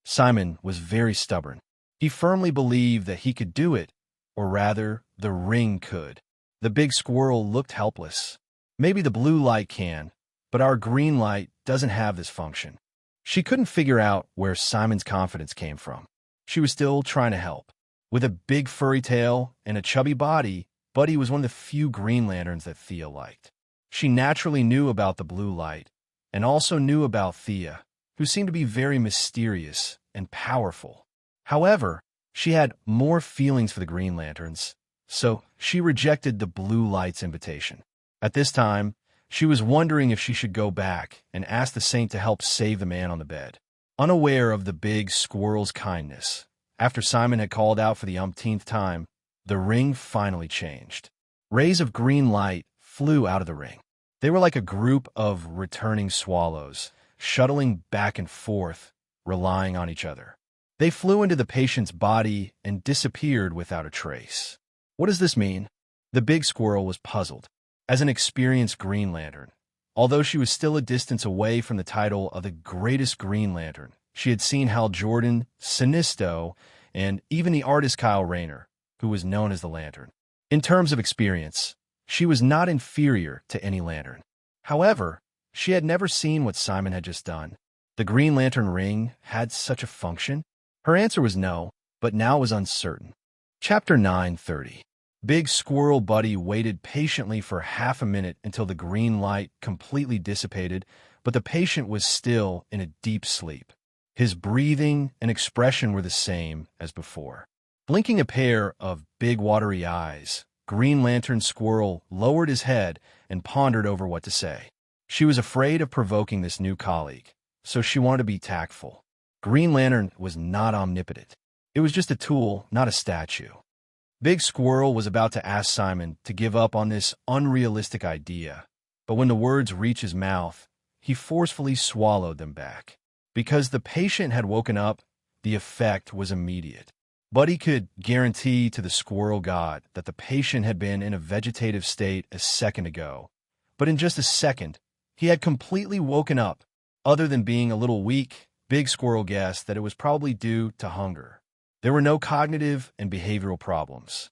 Simon was very stubborn. He firmly believed that he could do it, or rather, the ring could. The big squirrel looked helpless. Maybe the blue light can, but our green light doesn't have this function. She couldn't figure out where Simon's confidence came from. She was still trying to help. With a big furry tail and a chubby body, Buddy was one of the few Green Lanterns that Thea liked. She naturally knew about the blue light, and also knew about Thea, who seemed to be very mysterious and powerful. However, she had more feelings for the Green Lanterns, so she rejected the blue light's invitation. At this time, she was wondering if she should go back and ask the saint to help save the man on the bed. Unaware of the big squirrel's kindness, after Simon had called out for the umpteenth time, the ring finally changed. Rays of green light flew out of the ring. They were like a group of returning swallows, shuttling back and forth, relying on each other. They flew into the patient's body and disappeared without a trace. What does this mean? The big squirrel was puzzled. As an experienced Green Lantern, although she was still a distance away from the title of the greatest Green Lantern, she had seen Hal Jordan, Sinisto, and even the artist Kyle Rayner, who was known as the Lantern. In terms of experience, she was not inferior to any Lantern. However, she had never seen what Simon had just done. The Green Lantern ring had such a function? Her answer was no, but now was uncertain. Chapter 9:30. Big Squirrel Buddy waited patiently for half a minute until the green light completely dissipated, but the patient was still in a deep sleep. His breathing and expression were the same as before. Blinking a pair of big watery eyes, Green Lantern Squirrel lowered his head and pondered over what to say. She was afraid of provoking this new colleague, so she wanted to be tactful. Green Lantern was not omnipotent. It was just a tool, not a statue. Big Squirrel was about to ask Simon to give up on this unrealistic idea, but when the words reached his mouth, he forcefully swallowed them back. Because the patient had woken up, the effect was immediate. Buddy could guarantee to the squirrel god that the patient had been in a vegetative state a second ago, but in just a second, he had completely woken up. Other than being a little weak, Big Squirrel guessed that it was probably due to hunger. There were no cognitive and behavioral problems.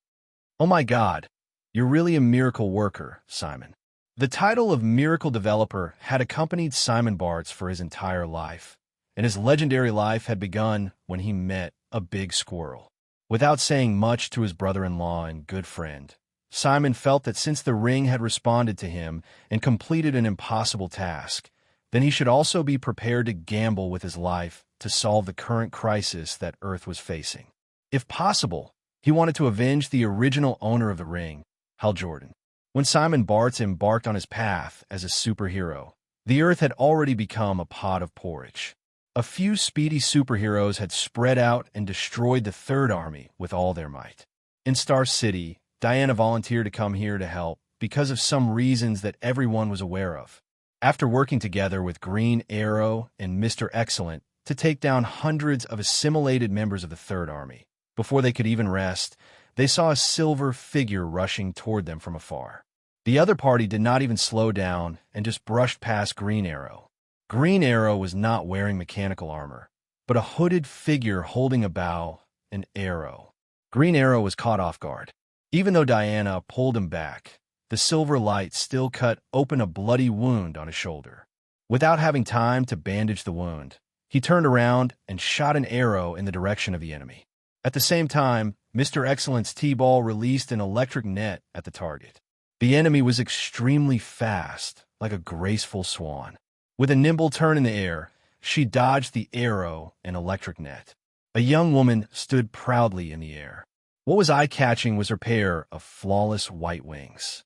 "Oh my God, you're really a miracle worker, Simon." The title of miracle developer had accompanied Simon Bartz for his entire life, and his legendary life had begun when he met a big squirrel. Without saying much to his brother-in-law and good friend, Simon felt that since the ring had responded to him and completed an impossible task, then he should also be prepared to gamble with his life to solve the current crisis that Earth was facing. If possible, he wanted to avenge the original owner of the ring, Hal Jordan. When Simon Bartz embarked on his path as a superhero, the Earth had already become a pot of porridge. A few speedy superheroes had spread out and destroyed the Third Army with all their might. In Star City, Diana volunteered to come here to help because of some reasons that everyone was aware of. After working together with Green Arrow and Mr. Excellent to take down hundreds of assimilated members of the Third Army, before they could even rest, they saw a silver figure rushing toward them from afar. The other party did not even slow down and just brushed past Green Arrow. Green Arrow was not wearing mechanical armor, but a hooded figure holding a bow, an arrow. Green Arrow was caught off guard. Even though Diana pulled him back, the silver light still cut open a bloody wound on his shoulder. Without having time to bandage the wound, he turned around and shot an arrow in the direction of the enemy. At the same time, Mr. Excellent's T-ball released an electric net at the target. The enemy was extremely fast, like a graceful swan. With a nimble turn in the air, she dodged the arrow and electric net. A young woman stood proudly in the air. What was eye-catching was her pair of flawless white wings.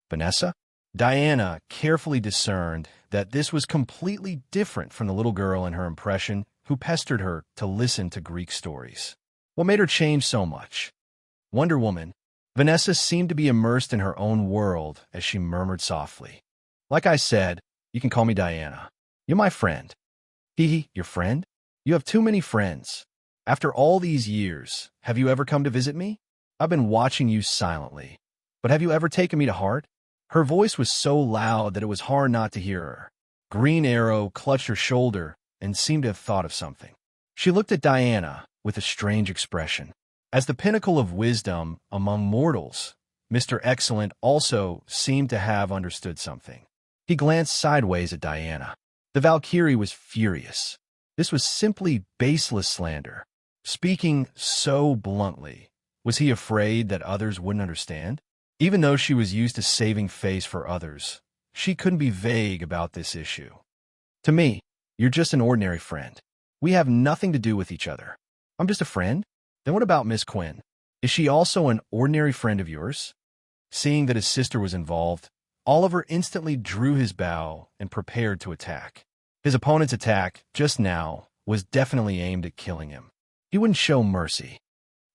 Vanessa? Diana carefully discerned that this was completely different from the little girl in her impression who pestered her to listen to Greek stories. What made her change so much? Wonder Woman. Vanessa seemed to be immersed in her own world as she murmured softly. "Like I said, you can call me Diana. You're my friend." "Hee, your friend? You have too many friends. After all these years, have you ever come to visit me? I've been watching you silently. But have you ever taken me to heart?" Her voice was so loud that it was hard not to hear her. Green Arrow clutched her shoulder and seemed to have thought of something. She looked at Diana with a strange expression. As the pinnacle of wisdom among mortals, Mr. Excellent also seemed to have understood something. He glanced sideways at Diana. The Valkyrie was furious. This was simply baseless slander. Speaking so bluntly, was he afraid that others wouldn't understand? Even though she was used to saving face for others, she couldn't be vague about this issue. "To me, you're just an ordinary friend. We have nothing to do with each other." "I'm just a friend? Then what about Miss Quinn? Is she also an ordinary friend of yours?" Seeing that his sister was involved, Oliver instantly drew his bow and prepared to attack. His opponent's attack, just now, was definitely aimed at killing him. He wouldn't show mercy.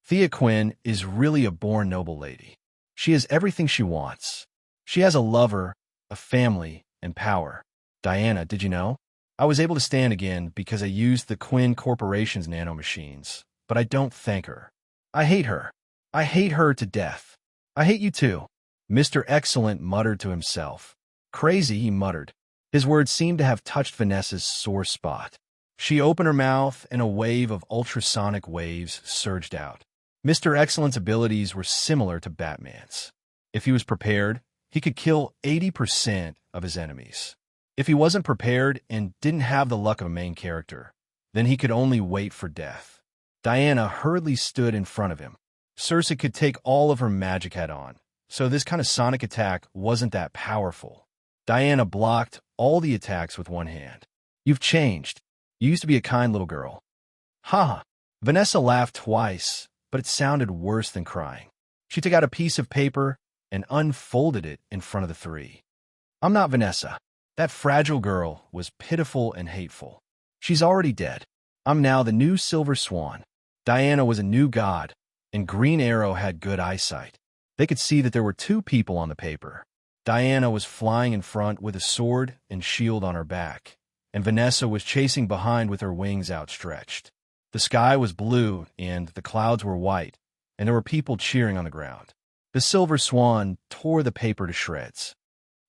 Thea Quinn is really a born noble lady. She has everything she wants. She has a lover, a family, and power. "Diana, did you know? I was able to stand again because I used the Quinn Corporation's nanomachines, but I don't thank her. I hate her. I hate her to death. I hate you too." Mr. Excellent muttered to himself. "Crazy," he muttered. His words seemed to have touched Vanessa's sore spot. She opened her mouth and a wave of ultrasonic waves surged out. Mr. Excellent's abilities were similar to Batman's. If he was prepared, he could kill 80% of his enemies. If he wasn't prepared and didn't have the luck of a main character, then he could only wait for death. Diana hurriedly stood in front of him. Circe could take all of her magic head on, so this kind of sonic attack wasn't that powerful. Diana blocked all the attacks with one hand. "You've changed. You used to be a kind little girl." "Ha!" Vanessa laughed twice, but it sounded worse than crying. She took out a piece of paper and unfolded it in front of the three. "I'm not Vanessa. That fragile girl was pitiful and hateful. She's already dead. I'm now the new Silver Swan." Diana was a new god, and Green Arrow had good eyesight. They could see that there were two people on the paper. Diana was flying in front with a sword and shield on her back, and Vanessa was chasing behind with her wings outstretched. The sky was blue, and the clouds were white, and there were people cheering on the ground. The Silver Swan tore the paper to shreds.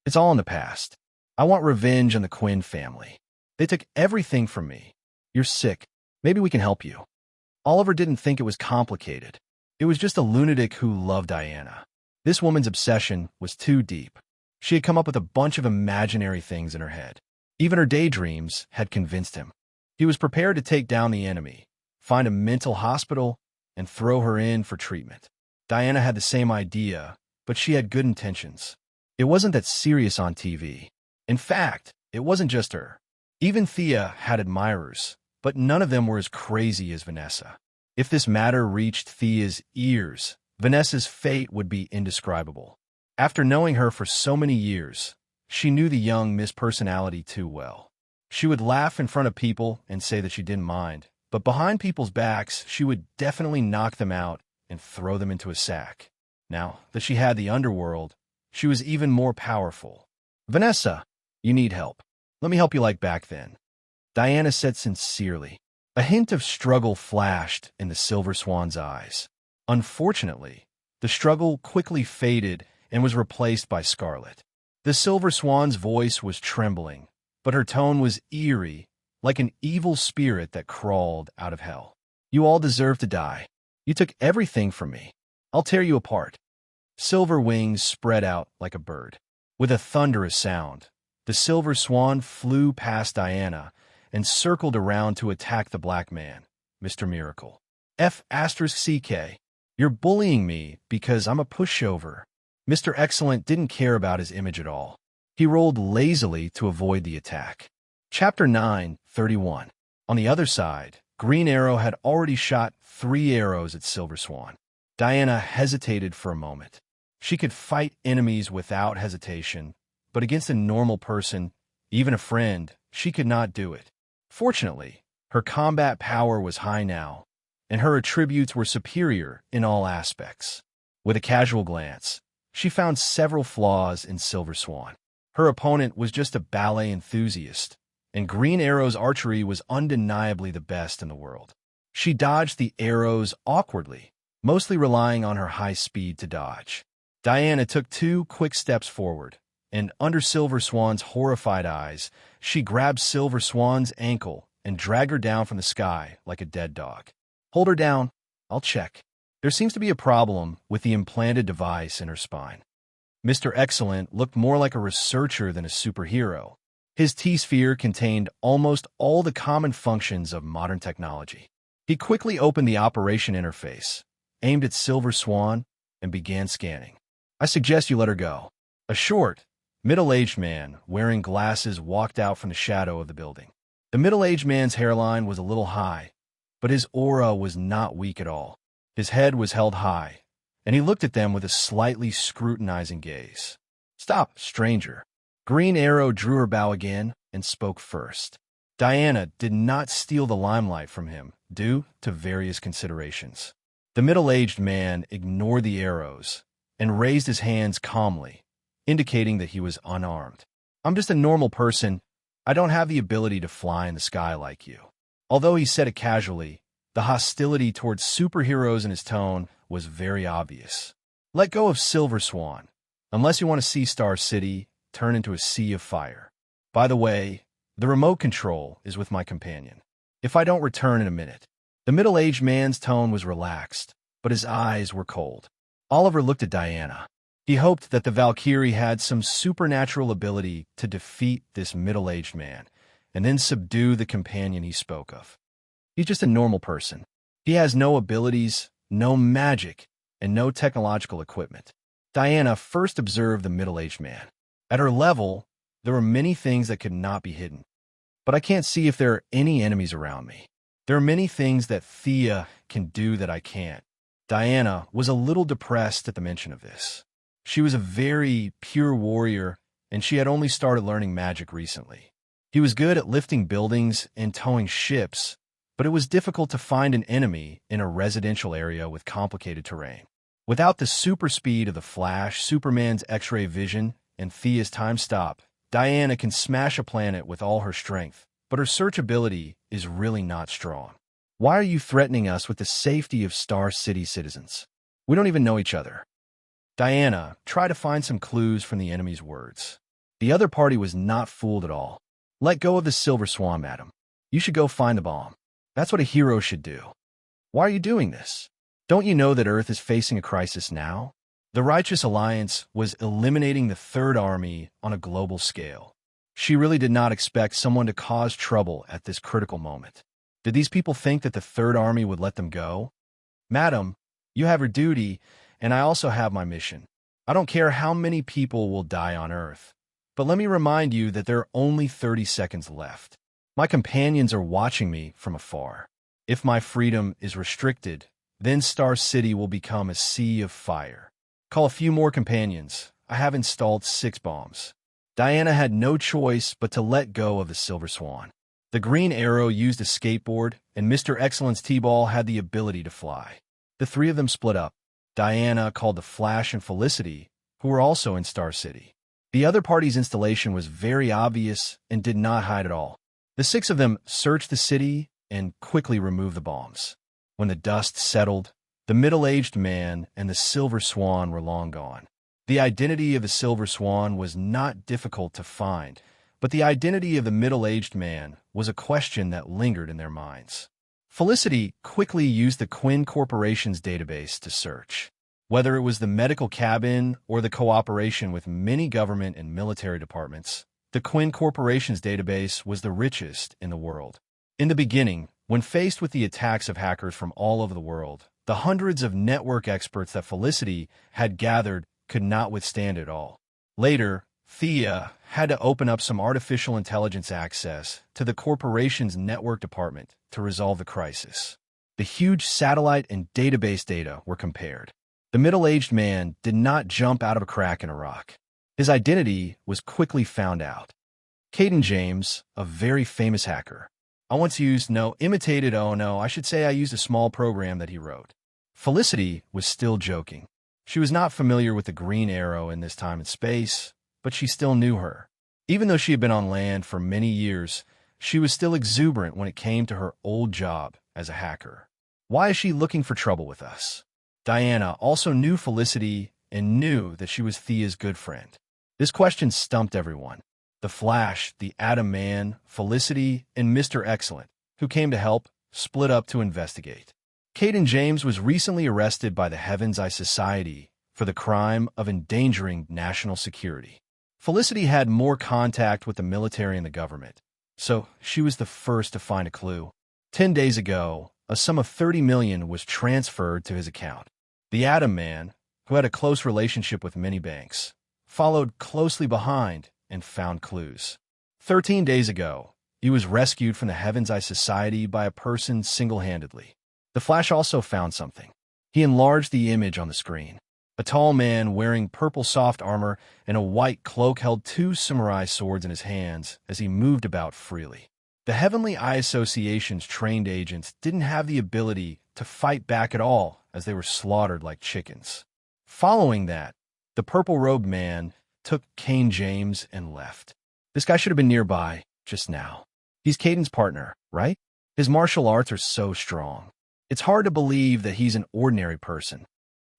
"It's all in the past. I want revenge on the Quinn family. They took everything from me. You're sick. Maybe we can help you. Oliver didn't think it was complicated. It was just a lunatic who loved Diana. This woman's obsession was too deep. She had come up with a bunch of imaginary things in her head. Even her daydreams had convinced him. He was prepared to take down the enemy, find a mental hospital, and throw her in for treatment. Diana had the same idea, but she had good intentions. It wasn't that serious on TV. In fact, it wasn't just her. Even Thea had admirers, but none of them were as crazy as Vanessa. If this matter reached Thea's ears, Vanessa's fate would be indescribable. After knowing her for so many years, she knew the young Miss Personality too well. She would laugh in front of people and say that she didn't mind, but behind people's backs, she would definitely knock them out and throw them into a sack. Now that she had the underworld, she was even more powerful. Vanessa, you need help. Let me help you like back then. Diana said sincerely. A hint of struggle flashed in the Silver Swan's eyes. Unfortunately, the struggle quickly faded and was replaced by Scarlet. The Silver Swan's voice was trembling, but her tone was eerie, like an evil spirit that crawled out of hell. You all deserve to die. You took everything from me. I'll tear you apart. Silver wings spread out like a bird. With a thunderous sound, the Silver Swan flew past Diana and circled around to attack the black man, Mr. Miracle. F***CK. You're bullying me because I'm a pushover. Mr. Excellent didn't care about his image at all. He rolled lazily to avoid the attack. Chapter 9:31. On the other side, Green Arrow had already shot 3 arrows at Silver Swan. Diana hesitated for a moment. She could fight enemies without hesitation, but against a normal person, even a friend, she could not do it. Fortunately, her combat power was high now, and her attributes were superior in all aspects. With a casual glance, she found several flaws in Silver Swan. Her opponent was just a ballet enthusiast, and Green Arrow's archery was undeniably the best in the world. She dodged the arrows awkwardly, mostly relying on her high speed to dodge. Diana took 2 quick steps forward, and under Silver Swan's horrified eyes, she grabbed Silver Swan's ankle and dragged her down from the sky like a dead dog. Hold her down. I'll check. There seems to be a problem with the implanted device in her spine. Mr. Excellent looked more like a researcher than a superhero. His T-sphere contained almost all the common functions of modern technology. He quickly opened the operation interface, aimed at Silver Swan, and began scanning. I suggest you let her go. A short, middle-aged man wearing glasses walked out from the shadow of the building. The middle-aged man's hairline was a little high, but his aura was not weak at all. His head was held high, and he looked at them with a slightly scrutinizing gaze. Stop, stranger. Green Arrow drew her bow again and spoke first. Diana did not steal the limelight from him due to various considerations. The middle-aged man ignored the arrows and raised his hands calmly, indicating that he was unarmed. I'm just a normal person. I don't have the ability to fly in the sky like you. Although he said it casually, the hostility towards superheroes in his tone was very obvious. Let go of Silver Swan, unless you want to see Star City turn into a sea of fire. By the way, the remote control is with my companion. If I don't return in a minute. The middle-aged man's tone was relaxed, but his eyes were cold. Oliver looked at Diana. He hoped that the Valkyrie had some supernatural ability to defeat this middle-aged man, and then subdue the companion he spoke of. He's just a normal person. He has no abilities, no magic, and no technological equipment. Diana first observed the middle-aged man. At her level, there were many things that could not be hidden. But I can't see if there are any enemies around me. There are many things that Thea can do that I can't. Diana was a little depressed at the mention of this. She was a very pure warrior, and she had only started learning magic recently. He was good at lifting buildings and towing ships, but it was difficult to find an enemy in a residential area with complicated terrain. Without the super speed of the Flash, Superman's X-ray vision, and Thea's time stop, Diana can smash a planet with all her strength, but her search ability is really not strong. Why are you threatening us with the safety of Star City citizens? We don't even know each other. Diana tried to find some clues from the enemy's words. The other party was not fooled at all. Let go of the Silver Swan, madam. You should go find the bomb. That's what a hero should do. Why are you doing this? Don't you know that Earth is facing a crisis now? The Righteous Alliance was eliminating the Third Army on a global scale. She really did not expect someone to cause trouble at this critical moment. Did these people think that the Third Army would let them go? Madam, you have your duty, and I also have my mission. I don't care how many people will die on Earth, but let me remind you that there are only 30 seconds left. My companions are watching me from afar. If my freedom is restricted, then Star City will become a sea of fire. Call a few more companions. I have installed 6 bombs. Diana had no choice but to let go of the Silver Swan. The Green Arrow used a skateboard, and Mr. Excellence T-Ball had the ability to fly. The 3 of them split up. Diana called the Flash and Felicity, who were also in Star City. The other party's installation was very obvious and did not hide at all. The 6 of them searched the city and quickly removed the bombs. When the dust settled, the middle-aged man and the Silver Swan were long gone. The identity of the Silver Swan was not difficult to find, but the identity of the middle-aged man was a question that lingered in their minds. Felicity quickly used the Quinn Corporation's database to search. Whether it was the medical cabin or the cooperation with many government and military departments, the Quinn Corporation's database was the richest in the world. In the beginning, when faced with the attacks of hackers from all over the world, the hundreds of network experts that Felicity had gathered could not withstand it all. Later, Thea had to open up some artificial intelligence access to the corporation's network department to resolve the crisis. The huge satellite and database data were compared. The middle-aged man did not jump out of a crack in a rock. His identity was quickly found out. Caden James, a very famous hacker. I once used I should say I used a small program that he wrote. Felicity was still joking. She was not familiar with the Green Arrow in this time and space, but she still knew her. Even though she had been on land for many years, she was still exuberant when it came to her old job as a hacker. Why is she looking for trouble with us? Diana also knew Felicity and knew that she was Thea's good friend. This question stumped everyone. The Flash, the Atom Man, Felicity, and Mr. Excellent, who came to help, split up to investigate. Caden James was recently arrested by the Heaven's Eye Society for the crime of endangering national security. Felicity had more contact with the military and the government, so she was the first to find a clue. 10 days ago, a sum of $30 million was transferred to his account. The Atom Man, who had a close relationship with many banks, followed closely behind and found clues. 13 days ago, he was rescued from the Heaven's Eye Society by a person single-handedly. The Flash also found something. He enlarged the image on the screen. A tall man wearing purple soft armor and a white cloak held 2 samurai swords in his hands as he moved about freely. The Heavenly Eye Association's trained agents didn't have the ability to fight back at all as they were slaughtered like chickens. Following that, the purple-robed man took Caden James and left. This guy should have been nearby just now. He's Caden's partner, right? His martial arts are so strong. It's hard to believe that he's an ordinary person.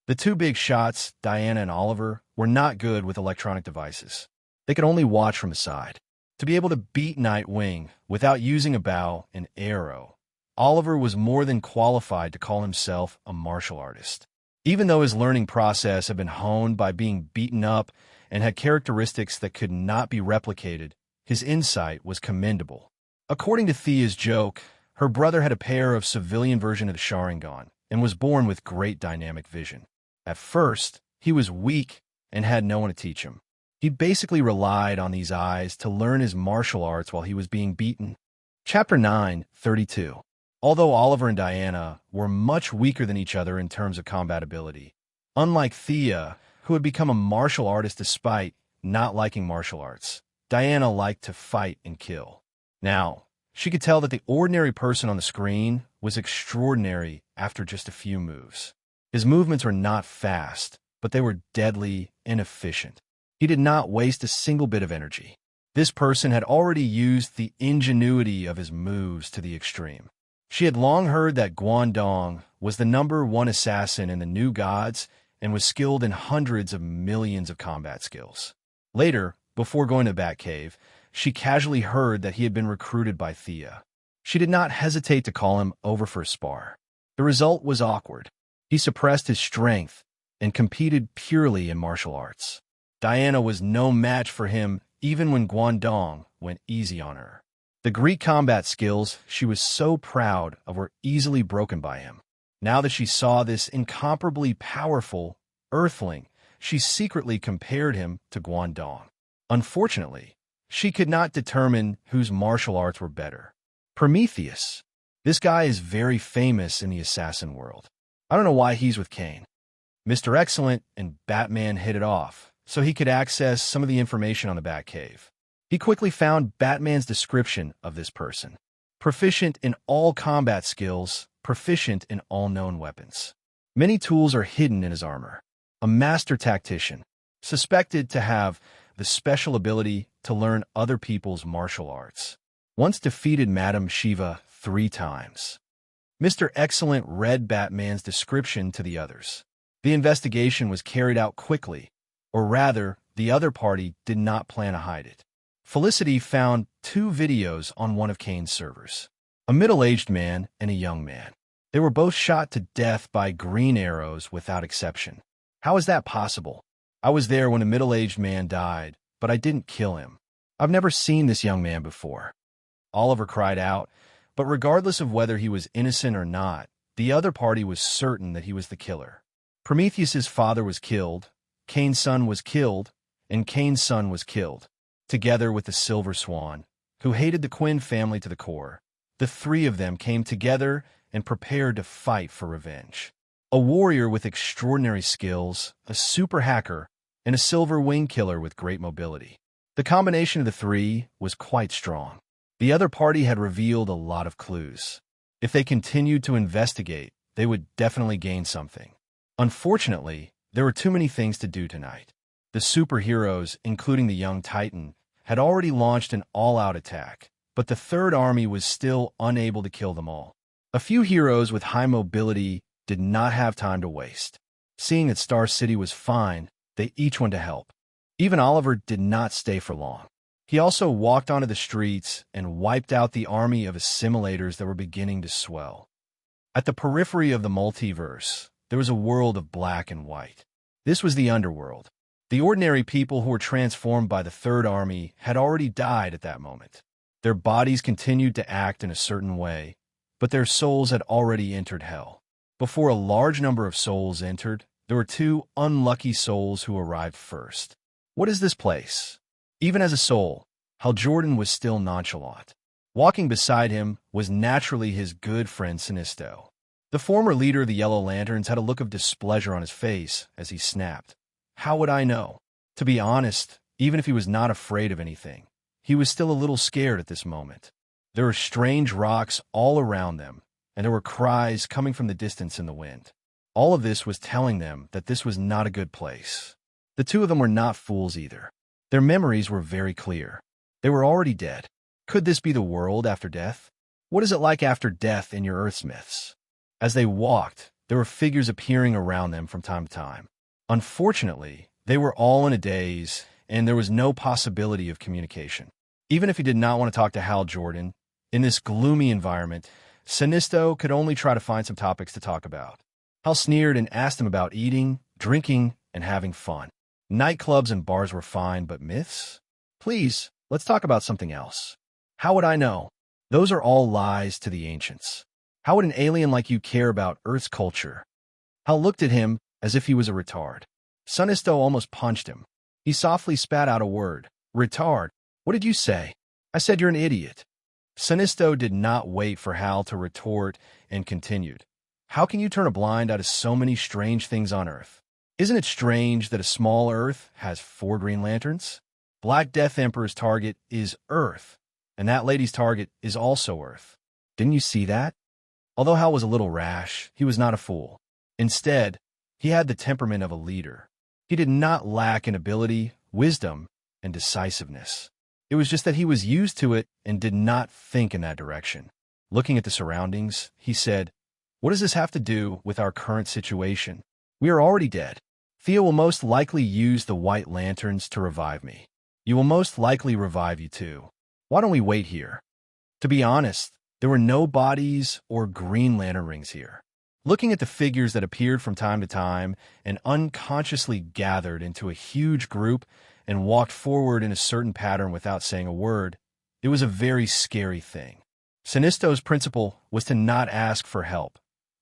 The 2 big shots, Diana and Oliver, were not good with electronic devices. They could only watch from the side. To be able to beat Nightwing without using a bow and arrow, Oliver was more than qualified to call himself a martial artist. Even though his learning process had been honed by being beaten up and had characteristics that could not be replicated, his insight was commendable. According to Thea's joke, her brother had a pair of civilian version of the Sharingan and was born with great dynamic vision. At first, he was weak and had no one to teach him. He basically relied on these eyes to learn his martial arts while he was being beaten. Chapter 9:32. Although Oliver and Diana were much weaker than each other in terms of combat ability, unlike Thea, who had become a martial artist despite not liking martial arts, Diana liked to fight and kill. Now, she could tell that the ordinary person on the screen was extraordinary after just a few moves. His movements were not fast, but they were deadly and efficient. He did not waste a single bit of energy. This person had already used the ingenuity of his moves to the extreme. She had long heard that Guangdong was the #1 assassin in the New Gods and was skilled in hundreds of millions of combat skills. Later, before going to Batcave, she casually heard that he had been recruited by Thea. She did not hesitate to call him over for a spar. The result was awkward. He suppressed his strength and competed purely in martial arts. Diana was no match for him even when Guangdong went easy on her. The Greek combat skills she was so proud of were easily broken by him. Now that she saw this incomparably powerful earthling, she secretly compared him to Guangdong. Unfortunately, she could not determine whose martial arts were better. Prometheus. This guy is very famous in the assassin world. I don't know why he's with Kane. Mr. Excellent and Batman hit it off, so he could access some of the information on the Batcave. He quickly found Batman's description of this person. Proficient in all combat skills, proficient in all known weapons. Many tools are hidden in his armor. A master tactician, suspected to have the special ability to learn other people's martial arts. Once defeated Madame Shiva 3 times. Mr. Excellent read Batman's description to the others. The investigation was carried out quickly, or rather, the other party did not plan to hide it. Felicity found 2 videos on one of Kane's servers. A middle-aged man and a young man. They were both shot to death by green arrows without exception. How is that possible? I was there when a middle-aged man died, but I didn't kill him. I've never seen this young man before. Oliver cried out, but regardless of whether he was innocent or not, the other party was certain that he was the killer. Prometheus's father was killed, Kane's son was killed, and Kane's son was killed, together with the Silver Swan, who hated the Quinn family to the core. The 3 of them came together and prepared to fight for revenge. A warrior with extraordinary skills, a super hacker, and a silver wing killer with great mobility. The combination of the 3 was quite strong. The other party had revealed a lot of clues. If they continued to investigate, they would definitely gain something. Unfortunately, there were too many things to do tonight. The superheroes, including the young Titan, had already launched an all-out attack, but the Third Army was still unable to kill them all. A few heroes with high mobility did not have time to waste. Seeing that Star City was fine, they each went to help. Even Oliver did not stay for long. He also walked onto the streets and wiped out the army of assimilators that were beginning to swell. At the periphery of the multiverse, there was a world of black and white. This was the underworld. The ordinary people who were transformed by the Third Army had already died at that moment. Their bodies continued to act in a certain way, but their souls had already entered hell. Before a large number of souls entered, there were 2 unlucky souls who arrived first. What is this place? Even as a soul, Hal Jordan was still nonchalant. Walking beside him was naturally his good friend Sinisto. The former leader of the Yellow Lanterns had a look of displeasure on his face as he snapped. How would I know? To be honest, even if he was not afraid of anything, he was still a little scared at this moment. There were strange rocks all around them, and there were cries coming from the distance in the wind. All of this was telling them that this was not a good place. The 2 of them were not fools either. Their memories were very clear. They were already dead. Could this be the world after death? What is it like after death in your Earth's myths? As they walked, there were figures appearing around them from time to time. Unfortunately, they were all in a daze, and there was no possibility of communication. Even if he did not want to talk to Hal Jordan, in this gloomy environment, Sinisto could only try to find some topics to talk about. Hal sneered and asked him about eating, drinking, and having fun. Nightclubs and bars were fine, but myths? Please, let's talk about something else. How would I know? Those are all lies to the ancients. How would an alien like you care about Earth's culture? Hal looked at him as if he was a retard. Sinisto almost punched him. He softly spat out a word. Retard? What did you say? I said you're an idiot. Sinisto did not wait for Hal to retort and continued. How can you turn a blind eye to so many strange things on Earth? Isn't it strange that a small Earth has 4 Green Lanterns? Black Death Emperor's target is Earth, and that lady's target is also Earth. Didn't you see that? Although Hal was a little rash, he was not a fool. Instead, he had the temperament of a leader. He did not lack in ability, wisdom, and decisiveness. It was just that he was used to it and did not think in that direction. Looking at the surroundings, he said, "What does this have to do with our current situation? We are already dead. Theo will most likely use the White Lanterns to revive me. You will most likely revive you too. Why don't we wait here?" To be honest, There were no bodies or Green Lantern rings here. Looking at the figures that appeared from time to time and unconsciously gathered into a huge group and walked forward in a certain pattern without saying a word, it was a very scary thing. Sinisto's principle was to not ask for help,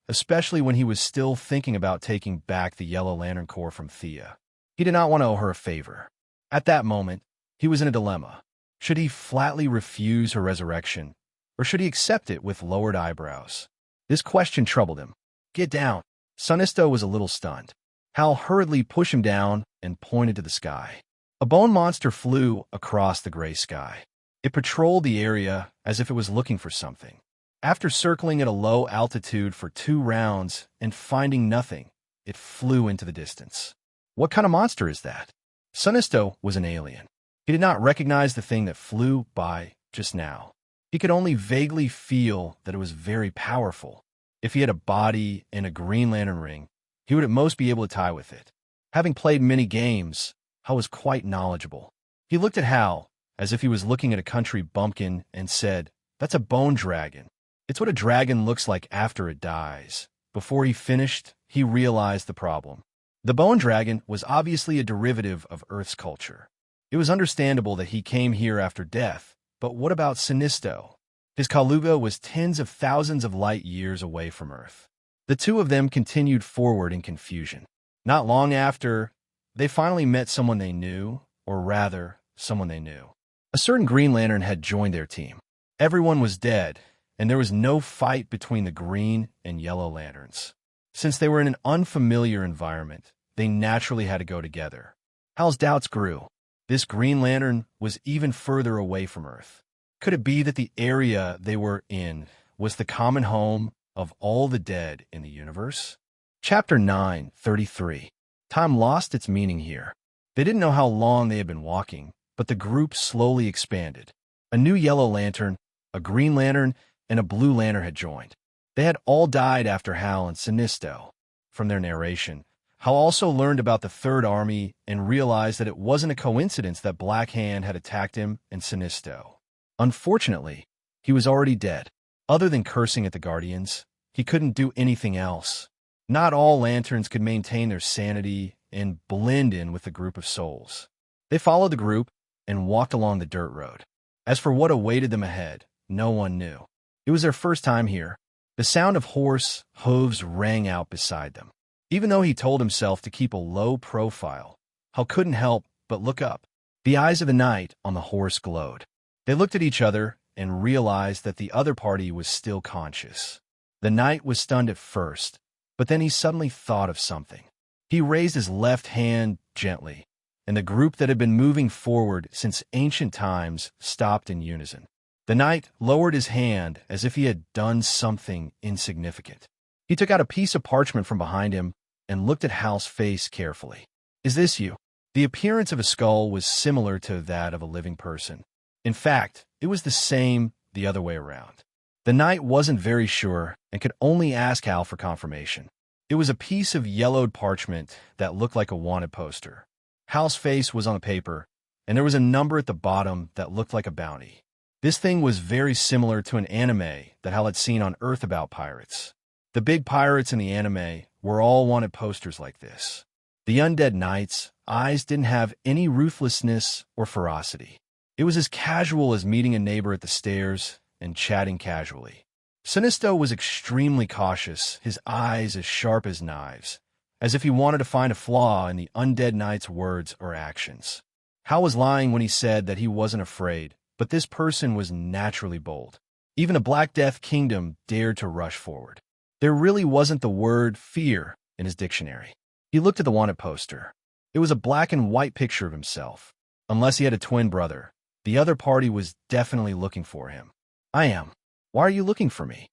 especially when he was still thinking about taking back the Yellow Lantern Corps from Thea. He did not want to owe her a favor. At that moment, he was in a dilemma. Should he flatly refuse her resurrection, or should he accept it with lowered eyebrows? This question troubled him. "Get down." Sinisto was a little stunned. Hal hurriedly pushed him down and pointed to the sky. A bone monster flew across the gray sky. It patrolled the area as if it was looking for something. After circling at a low altitude for 2 rounds and finding nothing, it flew into the distance. What kind of monster is that? Sinisto was an alien. He did not recognize the thing that flew by just now. He could only vaguely feel that it was very powerful. If he had a body and a Green Lantern ring, he would at most be able to tie with it. Having played many games, Hal was quite knowledgeable. He looked at Hal as if he was looking at a country bumpkin and said, "That's a bone dragon. It's what a dragon looks like after it dies." Before he finished, he realized the problem. The bone dragon was obviously a derivative of Earth's culture. It was understandable that he came here after death, but what about Sinisto? His Kaluga was tens of thousands of light years away from Earth. The two of them continued forward in confusion. Not long after, they finally met someone they knew, or rather, someone they knew. A certain Green Lantern had joined their team. Everyone was dead, and there was no fight between the Green and Yellow Lanterns. Since they were in an unfamiliar environment, they naturally had to go together. Hal's doubts grew. This Green Lantern was even further away from Earth. Could it be that the area they were in was the common home of all the dead in the universe? Chapter 9:33. Time lost its meaning here. They didn't know how long they had been walking, but the group slowly expanded. A new Yellow Lantern, a Green Lantern, and a Blue Lantern had joined. They had all died after Hal and Sinisto. From their narration, Hal also learned about the Third Army and realized that it wasn't a coincidence that Black Hand had attacked him and Sinisto. Unfortunately, he was already dead. Other than cursing at the Guardians, he couldn't do anything else. Not all lanterns could maintain their sanity and blend in with the group of souls. They followed the group and walked along the dirt road. As for what awaited them ahead, no one knew. It was their first time here. The sound of horse hooves rang out beside them. Even though he told himself to keep a low profile, Hal couldn't help but look up. The eyes of the knight on the horse glowed. They looked at each other and realized that the other party was still conscious. The knight was stunned at first, but then he suddenly thought of something. He raised his left hand gently, and the group that had been moving forward since ancient times stopped in unison. The knight lowered his hand as if he had done something insignificant. He took out a piece of parchment from behind him and looked at Hal's face carefully. "Is this you?" The appearance of a skull was similar to that of a living person. In fact, it was the same the other way around. The knight wasn't very sure and could only ask Hal for confirmation. It was a piece of yellowed parchment that looked like a wanted poster. Hal's face was on the paper, and there was a number at the bottom that looked like a bounty. This thing was very similar to an anime that Hal had seen on Earth about pirates. The big pirates in the anime were all wanted posters like this. The undead knight's eyes didn't have any ruthlessness or ferocity. It was as casual as meeting a neighbor at the stairs and chatting casually. Sinisto was extremely cautious, his eyes as sharp as knives, as if he wanted to find a flaw in the undead knight's words or actions. Hal was lying when he said that he wasn't afraid, but this person was naturally bold. Even a Black Death kingdom dared to rush forward. There really wasn't the word fear in his dictionary. He looked at the wanted poster. It was a black and white picture of himself. Unless he had a twin brother, the other party was definitely looking for him. "I am. Why are you looking for me?"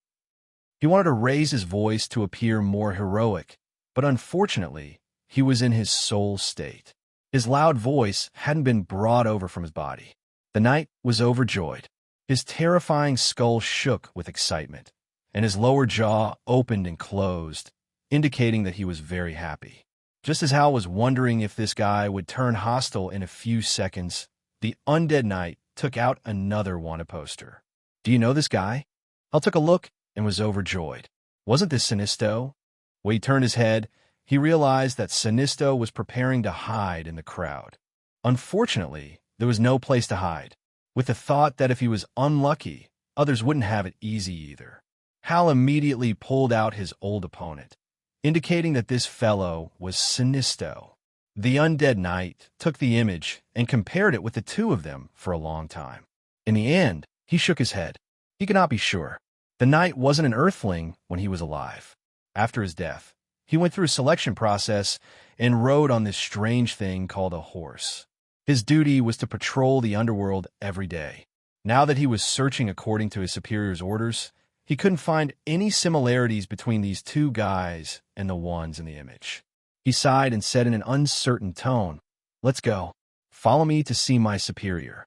He wanted to raise his voice to appear more heroic, but unfortunately, he was in his soul state. His loud voice hadn't been brought over from his body. The knight was overjoyed. His terrifying skull shook with excitement, and his lower jaw opened and closed, indicating that he was very happy. Just as Hal was wondering if this guy would turn hostile in a few seconds, the undead knight took out another wanted poster. "Do you know this guy?" Hal took a look and was overjoyed. Wasn't this Sinisto? When he turned his head, he realized that Sinisto was preparing to hide in the crowd. Unfortunately, there was no place to hide, with the thought that if he was unlucky, others wouldn't have it easy either. Hal immediately pulled out his old opponent, indicating that this fellow was Sinisto. The undead knight took the image and compared it with the two of them for a long time. In the end, he shook his head. He could not be sure. The knight wasn't an earthling when he was alive. After his death, he went through a selection process and rode on this strange thing called a horse. His duty was to patrol the underworld every day. Now that he was searching according to his superior's orders, he couldn't find any similarities between these two guys and the ones in the image. He sighed and said in an uncertain tone, "Let's go. Follow me to see my superior."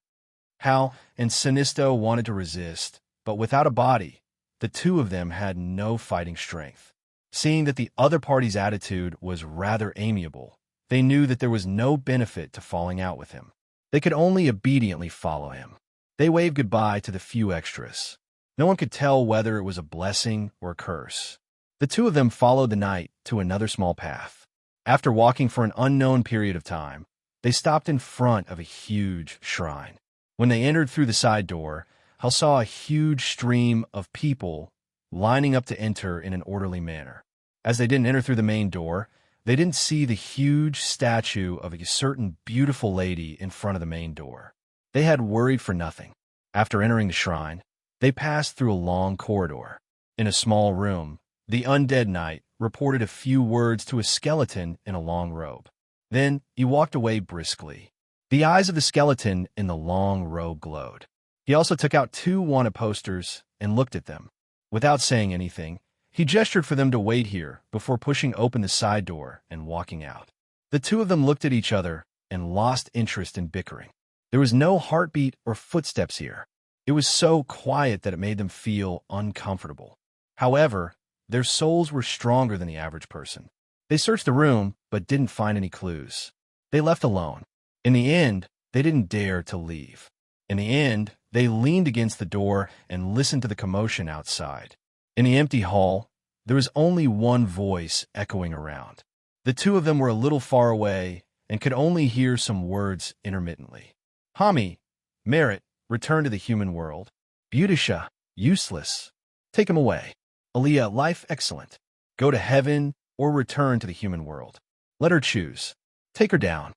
Hal and Sinisto wanted to resist, but without a body, the two of them had no fighting strength. Seeing that the other party's attitude was rather amiable, they knew that there was no benefit to falling out with him. They could only obediently follow him. They waved goodbye to the few extras. No one could tell whether it was a blessing or a curse. The two of them followed the knight to another small path. After walking for an unknown period of time, they stopped in front of a huge shrine. When they entered through the side door, Hal saw a huge stream of people lining up to enter in an orderly manner. As they didn't enter through the main door, they didn't see the huge statue of a certain beautiful lady in front of the main door. They had worried for nothing. After entering the shrine, they passed through a long corridor. In a small room, the undead knight reported a few words to a skeleton in a long robe. Then he walked away briskly. The eyes of the skeleton in the long robe glowed. He also took out 2 wanted posters and looked at them. Without saying anything, he gestured for them to wait here before pushing open the side door and walking out. The two of them looked at each other and lost interest in bickering. There was no heartbeat or footsteps here. It was so quiet that it made them feel uncomfortable. However, their souls were stronger than the average person. They searched the room, but didn't find any clues. They left alone. In the end, they didn't dare to leave. In the end, they leaned against the door and listened to the commotion outside. In the empty hall, there was only one voice echoing around. The two of them were a little far away and could only hear some words intermittently. Hami, Merit, return to the human world. Beautisha, useless. Take him away. Aaliyah, life excellent. Go to heaven or return to the human world. Let her choose. Take her down.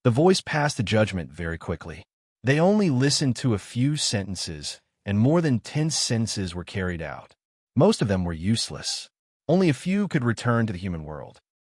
The voice passed the judgment very quickly. They only listened to a few sentences, and more than 10 sentences were carried out. Most of them were useless. Only a few could return to the human world.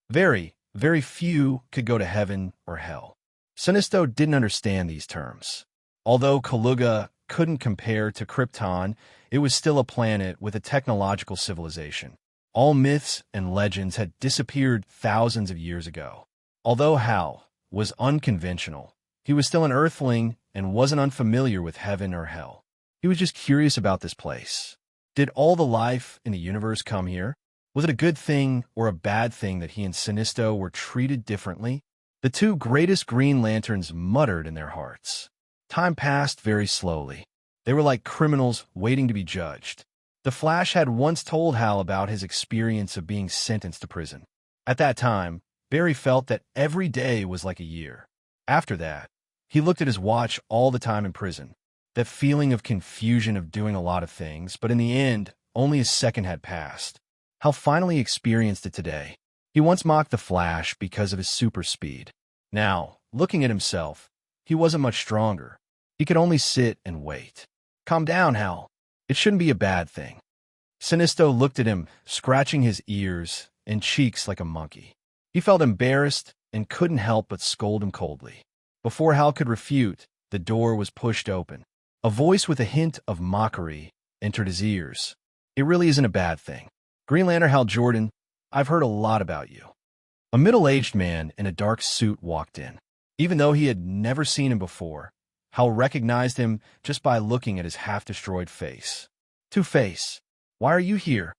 Very, very few could go to heaven or hell. Sinisto didn't understand these terms. Although Kaluga couldn't compare to Krypton, it was still a planet with a technological civilization. All myths and legends had disappeared thousands of years ago. Although Hal was unconventional, he was still an Earthling and wasn't unfamiliar with heaven or hell. He was just curious about this place. Did all the life in the universe come here? Was it a good thing or a bad thing that he and Sinisto were treated differently? The two greatest Green Lanterns muttered in their hearts. Time passed very slowly. They were like criminals waiting to be judged. The Flash had once told Hal about his experience of being sentenced to prison. At that time, Barry felt that every day was like a year. After that, he looked at his watch all the time in prison. That feeling of confusion of doing a lot of things, but in the end, only a second had passed. Hal finally experienced it today. He once mocked the Flash because of his super speed. Now, looking at himself, he wasn't much stronger. He could only sit and wait. Calm down, Hal. It shouldn't be a bad thing. Sinisto looked at him, scratching his ears and cheeks like a monkey. He felt embarrassed and couldn't help but scold him coldly. Before Hal could refute, the door was pushed open. A voice with a hint of mockery entered his ears. It really isn't a bad thing. Green Lantern Hal Jordan, I've heard a lot about you. A middle-aged man in a dark suit walked in. Even though he had never seen him before, Hal recognized him just by looking at his half-destroyed face. Two-Face, why are you here?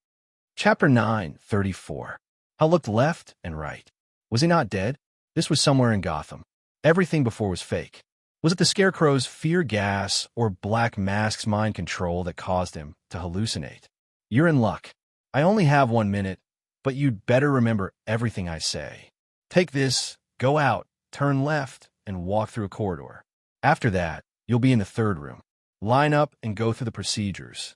Chapter 9:34. Hal looked left and right. Was he not dead? This was somewhere in Gotham. Everything before was fake. Was it the Scarecrow's fear gas or Black Mask's mind control that caused him to hallucinate? You're in luck. I only have 1 minute, but you'd better remember everything I say. Take this, go out, turn left, and walk through a corridor. After that, you'll be in the third room. Line up and go through the procedures.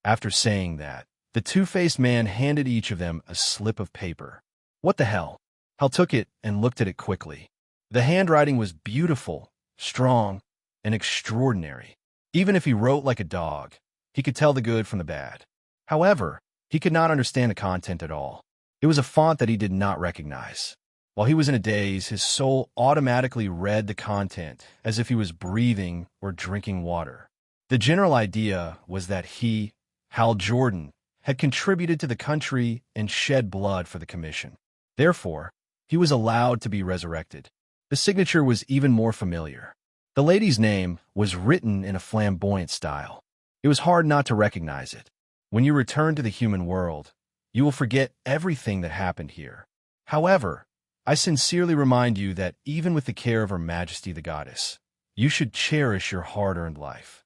After saying that, the two-faced man handed each of them a slip of paper. What the hell? Hal took it and looked at it quickly. The handwriting was beautiful, strong, and extraordinary. Even if he wrote like a dog, he could tell the good from the bad. However, he could not understand the content at all. It was a font that he did not recognize. While he was in a daze, his soul automatically read the content as if he was breathing or drinking water. The general idea was that he, Hal Jordan, had contributed to the country and shed blood for the commission. Therefore, he was allowed to be resurrected. The signature was even more familiar. The lady's name was written in a flamboyant style. It was hard not to recognize it. When you return to the human world, you will forget everything that happened here. However, I sincerely remind you that even with the care of Her Majesty the Goddess, you should cherish your hard-earned life.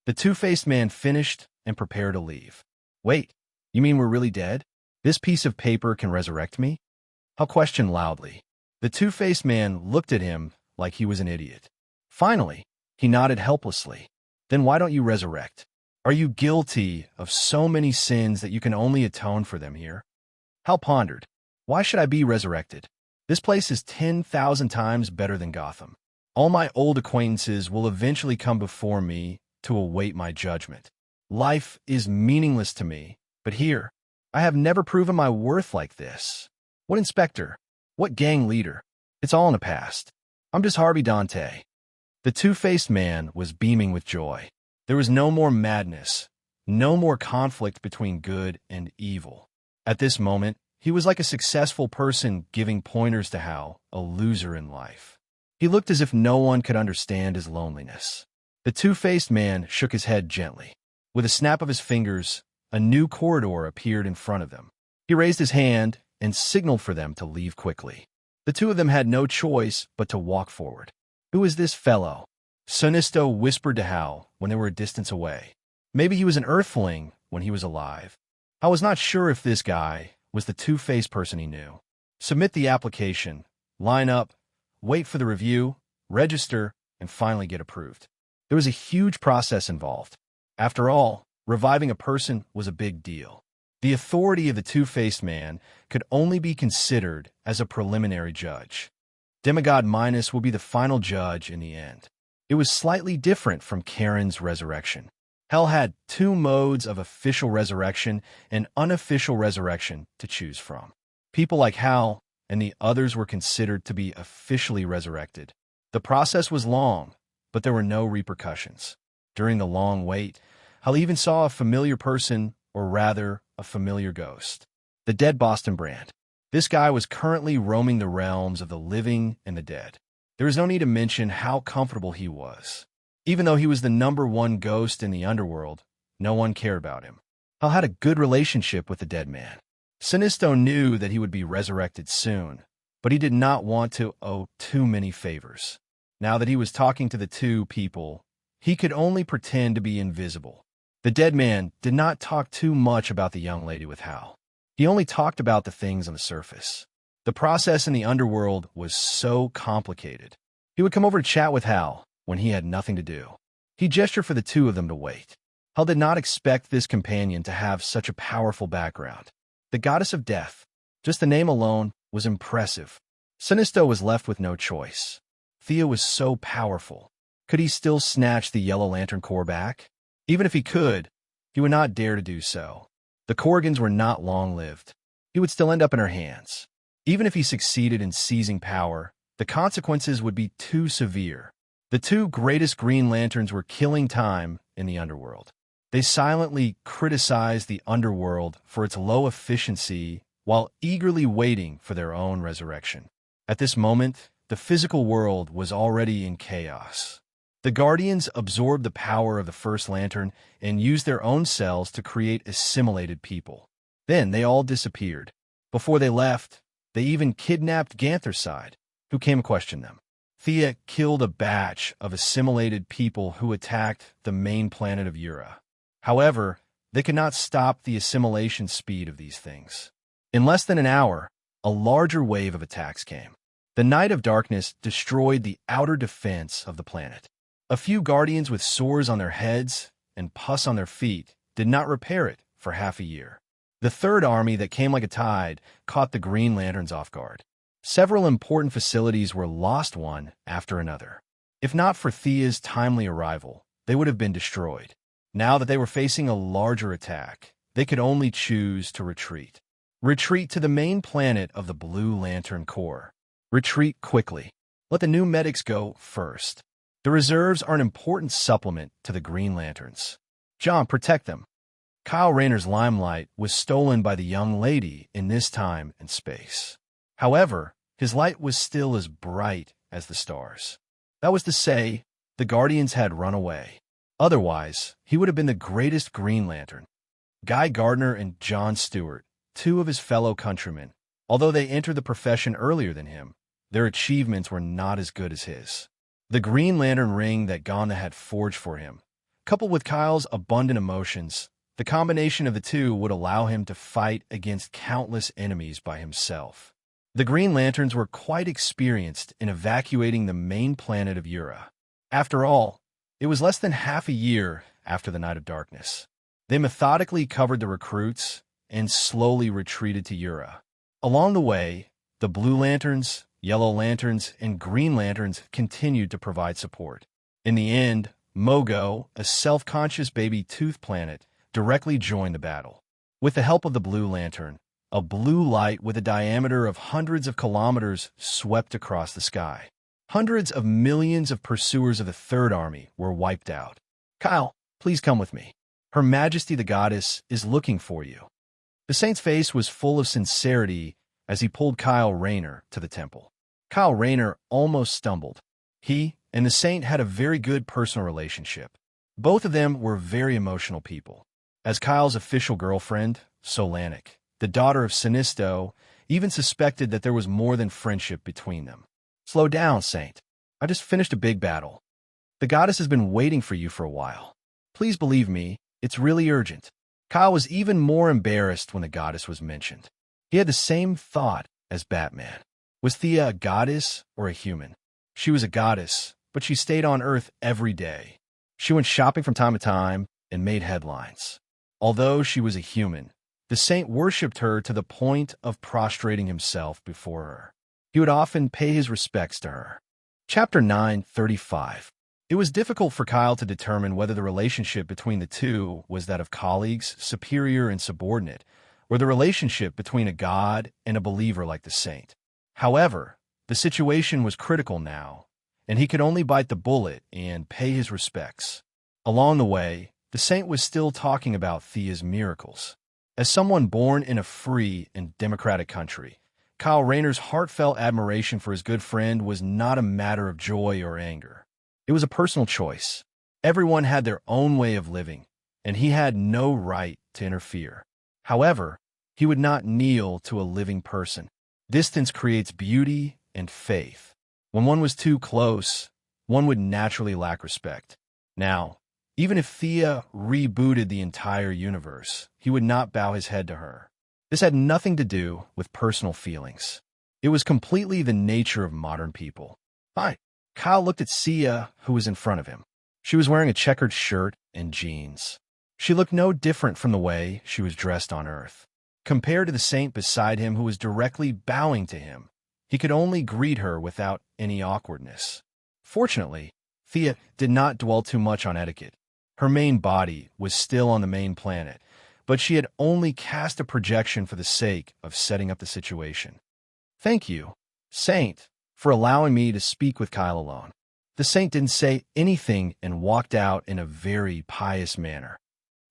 The two-faced man finished and prepared to leave. Wait, you mean we're really dead? This piece of paper can resurrect me? Hal questioned loudly. The two-faced man looked at him like he was an idiot. Finally, he nodded helplessly. Then why don't you resurrect? Are you guilty of so many sins that you can only atone for them here? Hal pondered. Why should I be resurrected? This place is 10,000 times better than Gotham. All my old acquaintances will eventually come before me to await my judgment. Life is meaningless to me, but here, I have never proven my worth like this. What inspector? What gang leader? It's all in the past. I'm just Harvey Dante. The two-faced man was beaming with joy. There was no more madness, no more conflict between good and evil. At this moment, he was like a successful person giving pointers to Hal, a loser in life. He looked as if no one could understand his loneliness. The two-faced man shook his head gently. With a snap of his fingers, a new corridor appeared in front of them. He raised his hand and signaled for them to leave quickly. The two of them had no choice but to walk forward. Who is this fellow? Sinisto whispered to Hal when they were a distance away. Maybe he was an Earthling when he was alive. Hal was not sure if this guy was the two-faced person he knew. Submit the application, line up, wait for the review, register, and finally get approved. There was a huge process involved. After all, reviving a person was a big deal. The authority of the two-faced man could only be considered as a preliminary judge. Demigod Minus will be the final judge in the end. It was slightly different from Karen's resurrection. Hal had two modes of official resurrection and unofficial resurrection to choose from. People like Hal and the others were considered to be officially resurrected. The process was long, but there were no repercussions. During the long wait, Hal even saw a familiar person, or rather, a familiar ghost. The dead Boston Brand. This guy was currently roaming the realms of the living and the dead. There is no need to mention how comfortable he was. Even though he was the #1 ghost in the underworld, no one cared about him. Hal had a good relationship with the dead man. Sinisto knew that he would be resurrected soon, but he did not want to owe too many favors. Now that he was talking to the two people, he could only pretend to be invisible. The dead man did not talk too much about the young lady with Hal. He only talked about the things on the surface. The process in the underworld was so complicated. He would come over to chat with Hal when he had nothing to do. He gestured for the two of them to wait. Hal did not expect this companion to have such a powerful background. The goddess of death, just the name alone, was impressive. Sinisto was left with no choice. Thea was so powerful. Could he still snatch the Yellow Lantern Corps back? Even if he could, he would not dare to do so. The Corrigans were not long-lived. He would still end up in her hands. Even if he succeeded in seizing power, the consequences would be too severe. The two greatest Green Lanterns were killing time in the underworld. They silently criticized the underworld for its low efficiency while eagerly waiting for their own resurrection. At this moment, the physical world was already in chaos. The Guardians absorbed the power of the First Lantern and used their own cells to create assimilated people. Then they all disappeared. Before they left, they even kidnapped Ganther's side, who came to question them. Thea killed a batch of assimilated people who attacked the main planet of Ura. However, they could not stop the assimilation speed of these things. In less than an hour, a larger wave of attacks came. The Night of Darkness destroyed the outer defense of the planet. A few guardians with sores on their heads and pus on their feet did not repair it for half a year. The third army that came like a tide caught the Green Lanterns off guard. Several important facilities were lost one after another. If not for Thea's timely arrival, they would have been destroyed. Now that they were facing a larger attack, they could only choose to retreat. Retreat to the main planet of the Blue Lantern Corps. Retreat quickly. Let the new medics go first. The reserves are an important supplement to the Green Lanterns. John, protect them. Kyle Rayner's limelight was stolen by the young lady in this time and space. However, his light was still as bright as the stars. That was to say, the Guardians had run away. Otherwise, he would have been the greatest Green Lantern. Guy Gardner and John Stewart, two of his fellow countrymen, although they entered the profession earlier than him, their achievements were not as good as his. The Green Lantern ring that Gonda had forged for him, coupled with Kyle's abundant emotions, the combination of the two would allow him to fight against countless enemies by himself. The Green Lanterns were quite experienced in evacuating the main planet of Ura. After all, it was less than half a year after the Night of Darkness. They methodically covered the recruits and slowly retreated to Ura. Along the way, the Blue Lanterns, Yellow Lanterns, and Green Lanterns continued to provide support. In the end, Mogo, a self-conscious baby tooth planet, directly joined the battle. With the help of the Blue Lantern, a blue light with a diameter of hundreds of kilometers swept across the sky. Hundreds of millions of pursuers of the Third Army were wiped out. Kyle, please come with me. Her Majesty the Goddess is looking for you. The Saint's face was full of sincerity as he pulled Kyle Rayner to the temple. Kyle Rayner almost stumbled. He and the Saint had a very good personal relationship. Both of them were very emotional people. As Kyle's official girlfriend, Solanik, the daughter of Sinisto, even suspected that there was more than friendship between them. Slow down, Saint. I just finished a big battle. The goddess has been waiting for you for a while. Please believe me, it's really urgent. Kyle was even more embarrassed when the goddess was mentioned. He had the same thought as Batman. Was Thea a goddess or a human? She was a goddess, but she stayed on Earth every day. She went shopping from time to time and made headlines. Although she was a human, the Saint worshipped her to the point of prostrating himself before her. He would often pay his respects to her. Chapter 9:35. It was difficult for Kyle to determine whether the relationship between the two was that of colleagues, superior and subordinate, or the relationship between a god and a believer like the Saint. However, the situation was critical now, and he could only bite the bullet and pay his respects. Along the way, the Saint was still talking about Thea's miracles. As someone born in a free and democratic country, Kyle Rayner's heartfelt admiration for his good friend was not a matter of joy or anger. It was a personal choice. Everyone had their own way of living, and he had no right to interfere. However, he would not kneel to a living person. Distance creates beauty and faith. When one was too close, one would naturally lack respect. Now, even if Thea rebooted the entire universe, he would not bow his head to her. This had nothing to do with personal feelings. It was completely the nature of modern people. Hi. Kyle looked at Sia, who was in front of him. She was wearing a checkered shirt and jeans. She looked no different from the way she was dressed on Earth. Compared to the Saint beside him who was directly bowing to him, he could only greet her without any awkwardness. Fortunately, Thea did not dwell too much on etiquette. Her main body was still on the main planet, but she had only cast a projection for the sake of setting up the situation. Thank you, Saint, for allowing me to speak with Kyle alone. The Saint didn't say anything and walked out in a very pious manner.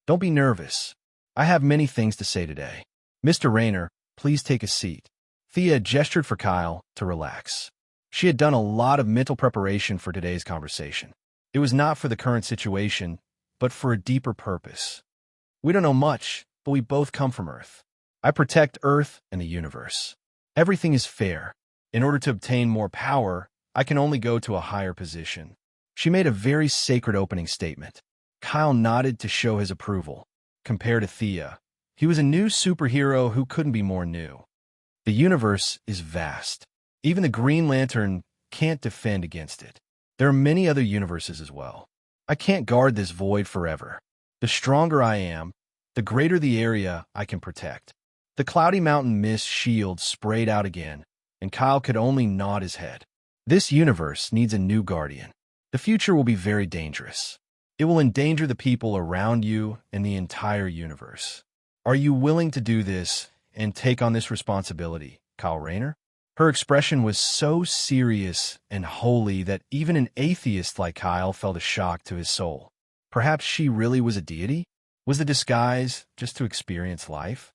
Don't be nervous. I have many things to say today. Mr. Rayner, please take a seat. Thea gestured for Kyle to relax. She had done a lot of mental preparation for today's conversation. It was not for the current situation, but for a deeper purpose. We don't know much, but we both come from Earth. I protect Earth and the universe. Everything is fair. In order to obtain more power, I can only go to a higher position. She made a very sacred opening statement. Kyle nodded to show his approval. Compared to Thea, he was a new superhero who couldn't be more new. The universe is vast. Even the Green Lantern can't defend against it. There are many other universes as well. I can't guard this void forever. The stronger I am, the greater the area I can protect. The cloudy mountain mist shield sprayed out again, and Kyle could only nod his head. This universe needs a new guardian. The future will be very dangerous. It will endanger the people around you and the entire universe. Are you willing to do this and take on this responsibility, Kyle Rayner? Her expression was so serious and holy that even an atheist like Kyle felt a shock to his soul. Perhaps she really was a deity? Was the disguise just to experience life?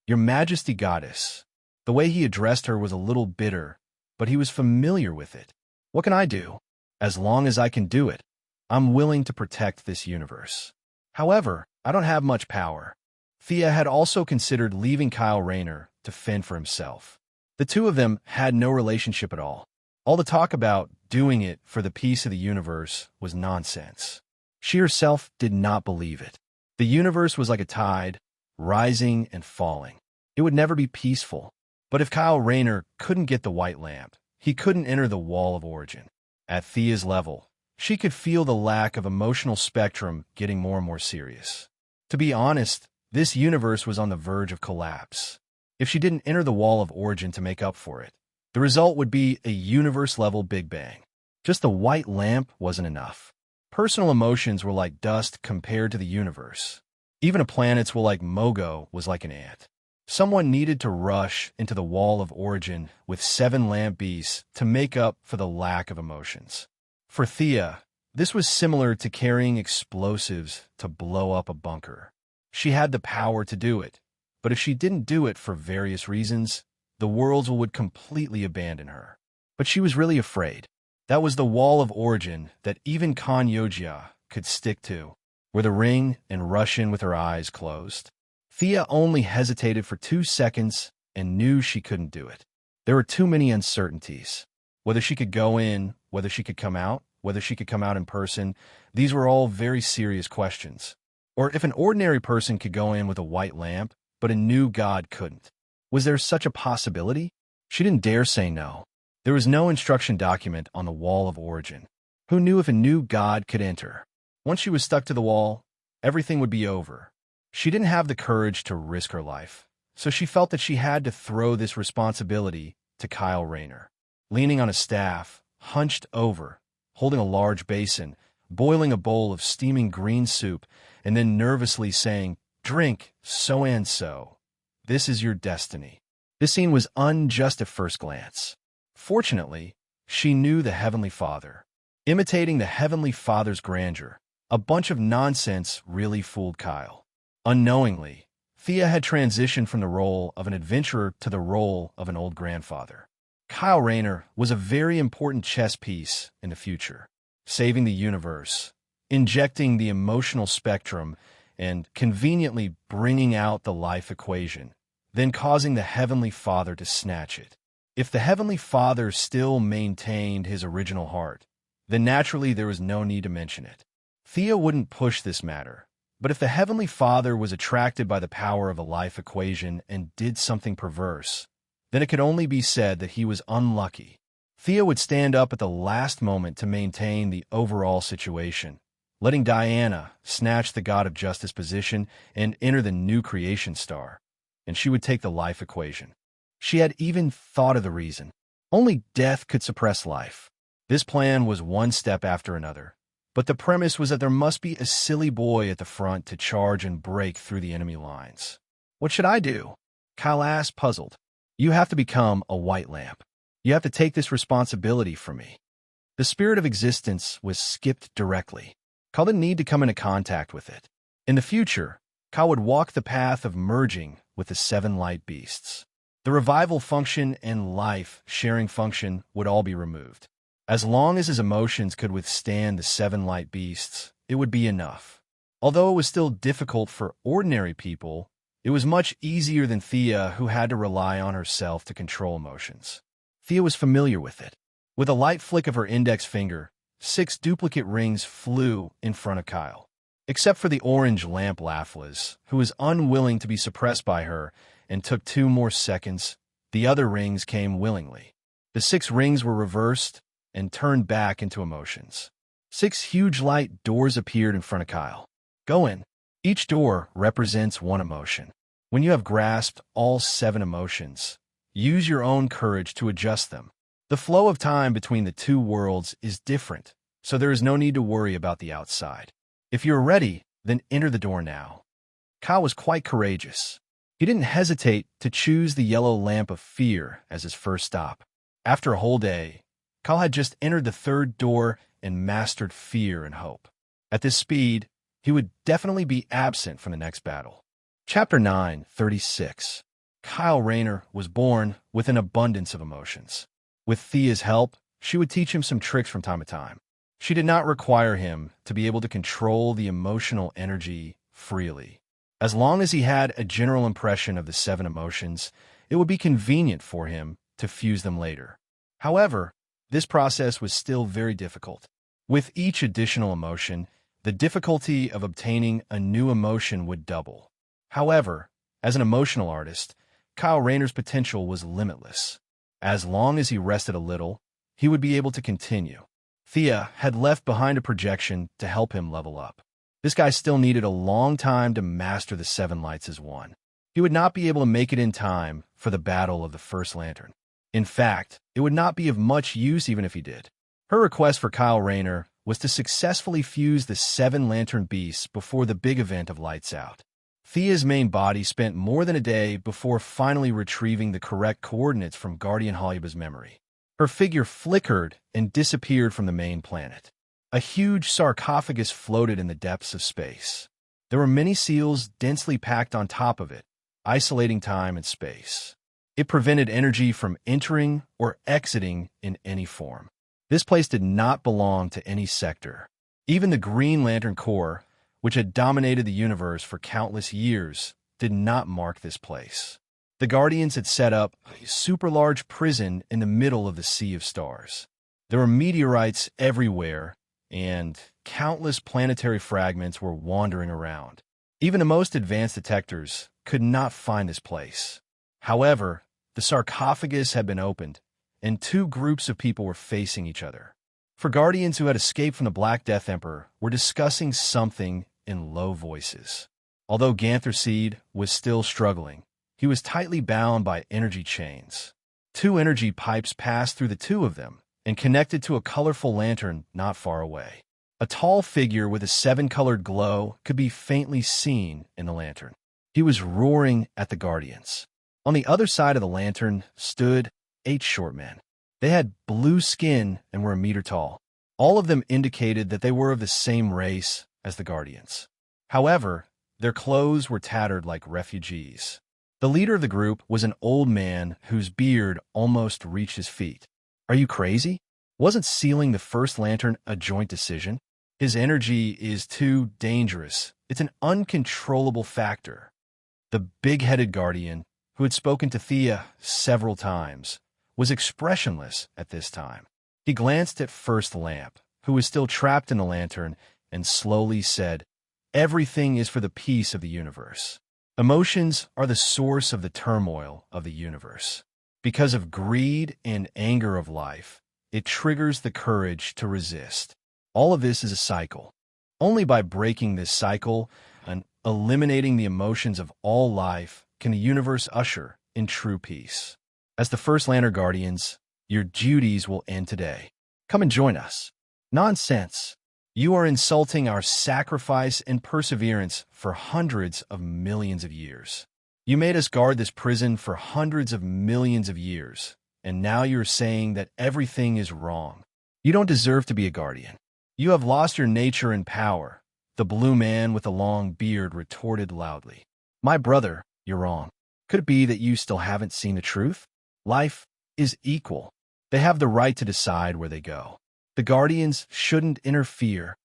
Your Majesty Goddess. The way he addressed her was a little bitter, but he was familiar with it. What can I do? As long as I can do it, I'm willing to protect this universe. However, I don't have much power. Thea had also considered leaving Kyle Rayner to fend for himself. The two of them had no relationship at all. All the talk about doing it for the peace of the universe was nonsense. She herself did not believe it. The universe was like a tide, rising and falling. It would never be peaceful. But if Kyle Rayner couldn't get the white lamp, he couldn't enter the wall of origin. At Thea's level, she could feel the lack of emotional spectrum getting more and more serious. To be honest, this universe was on the verge of collapse. If she didn't enter the wall of origin to make up for it, the result would be a universe-level Big Bang. Just the white lamp wasn't enough. Personal emotions were like dust compared to the universe. Even a planet's will like Mogo was like an ant. Someone needed to rush into the wall of origin with 7 lamp beasts to make up for the lack of emotions. For Thea, this was similar to carrying explosives to blow up a bunker. She had the power to do it, but if she didn't do it for various reasons, the worlds would completely abandon her. But she was really afraid. That was the wall of origin that even Kan Yojia could stick to, where the ring and rush in with her eyes closed. Thea only hesitated for 2 seconds and knew she couldn't do it. There were too many uncertainties. Whether she could go in, whether she could come out, whether she could come out in person, these were all very serious questions. Or if an ordinary person could go in with a white lamp, but a new god couldn't. Was there such a possibility? She didn't dare say no. There was no instruction document on the wall of origin. Who knew if a new god could enter? Once she was stuck to the wall, everything would be over. She didn't have the courage to risk her life, so she felt that she had to throw this responsibility to Kyle Rayner. Leaning on a staff, hunched over, holding a large basin, boiling a bowl of steaming green soup, and then nervously saying, "Drink, so and so. This is your destiny." This scene was unjust at first glance. Fortunately, she knew the Heavenly Father. Imitating the Heavenly Father's grandeur, a bunch of nonsense really fooled Kyle. Unknowingly, Thea had transitioned from the role of an adventurer to the role of an old grandfather. Kyle Rayner was a very important chess piece in the future, saving the universe, injecting the emotional spectrum, and conveniently bringing out the life equation, then causing the Heavenly Father to snatch it. If the Heavenly Father still maintained his original heart, then naturally there was no need to mention it. Thea wouldn't push this matter, but if the Heavenly Father was attracted by the power of a life equation and did something perverse, then it could only be said that he was unlucky. Thea would stand up at the last moment to maintain the overall situation, letting Diana snatch the God of Justice position and enter the new creation star, and she would take the life equation. She had even thought of the reason. Only death could suppress life. This plan was one step after another, but the premise was that there must be a silly boy at the front to charge and break through the enemy lines. What should I do? Kyle asked, puzzled. You have to become a white lamp. You have to take this responsibility for me. The spirit of existence was skipped directly. Kyle didn't need to come into contact with it. In the future, Kyle would walk the path of merging with the 7 light beasts. The revival function and life-sharing function would all be removed. As long as his emotions could withstand the 7 light beasts, it would be enough. Although it was still difficult for ordinary people, it was much easier than Thea, who had to rely on herself to control emotions. Thea was familiar with it. With a light flick of her index finger, 6 duplicate rings flew in front of Kyle. Except for the orange lamp Laughless, who was unwilling to be suppressed by her and took 2 more seconds, the other rings came willingly. The 6 rings were reversed and turned back into emotions. 6 huge light doors appeared in front of Kyle. Go in. Each door represents one emotion. When you have grasped all 7 emotions, use your own courage to adjust them. The flow of time between the 2 worlds is different, so there is no need to worry about the outside. If you're ready, then enter the door now. Kyle was quite courageous. He didn't hesitate to choose the yellow lamp of fear as his first stop. After a whole day, Kyle had just entered the 3rd door and mastered fear and hope. At this speed, he would definitely be absent from the next battle. Chapter 9:36. Kyle Rayner was born with an abundance of emotions. With Thea's help, she would teach him some tricks from time to time. She did not require him to be able to control the emotional energy freely. As long as he had a general impression of the 7 emotions, it would be convenient for him to fuse them later. However, this process was still very difficult. With each additional emotion, the difficulty of obtaining a new emotion would double. However, as an emotional artist, Kyle Rayner's potential was limitless. As long as he rested a little, he would be able to continue. Thea had left behind a projection to help him level up. This guy still needed a long time to master the 7 lights as one. He would not be able to make it in time for the battle of the first lantern. In fact, it would not be of much use even if he did. Her request for Kyle Rayner was to successfully fuse the 7 lantern beasts before the big event of Lights Out. Thea's main body spent more than a day before finally retrieving the correct coordinates from Guardian Hollyba's memory. Her figure flickered and disappeared from the main planet. A huge sarcophagus floated in the depths of space. There were many seals densely packed on top of it, isolating time and space. It prevented energy from entering or exiting in any form. This place did not belong to any sector. Even the Green Lantern Corps, which had dominated the universe for countless years, did not mark this place. The Guardians had set up a super-large prison in the middle of the Sea of Stars. There were meteorites everywhere, and countless planetary fragments were wandering around. Even the most advanced detectors could not find this place. However, the sarcophagus had been opened, and 2 groups of people were facing each other. For Guardians who had escaped from the Black Death Emperor were discussing something in low voices. Although Gantherseed was still struggling, he was tightly bound by energy chains. 2 energy pipes passed through the 2 of them and connected to a colorful lantern not far away. A tall figure with a 7-colored glow could be faintly seen in the lantern. He was roaring at the Guardians. On the other side of the lantern stood 8 short men. They had blue skin and were a meter tall. All of them indicated that they were of the same race as the Guardians. However, their clothes were tattered like refugees. The leader of the group was an old man whose beard almost reached his feet. Are you crazy? Wasn't sealing the first lantern a joint decision? His energy is too dangerous. It's an uncontrollable factor. The big-headed Guardian, who had spoken to Thea several times, was expressionless at this time. He glanced at First Lamp, who was still trapped in the lantern, and slowly said, "Everything is for the peace of the universe. Emotions are the source of the turmoil of the universe. Because of greed and anger of life, it triggers the courage to resist. All of this is a cycle. Only by breaking this cycle and eliminating the emotions of all life can the universe usher in true peace. As the First Lantern Guardians, your duties will end today. Come and join us." Nonsense. You are insulting our sacrifice and perseverance for hundreds of millions of years. You made us guard this prison for hundreds of millions of years, and now you're saying that everything is wrong. You don't deserve to be a guardian. You have lost your nature and power, the blue man with the long beard retorted loudly. My brother, you're wrong. Could it be that you still haven't seen the truth? Life is equal. They have the right to decide where they go. The Guardians shouldn't interfere.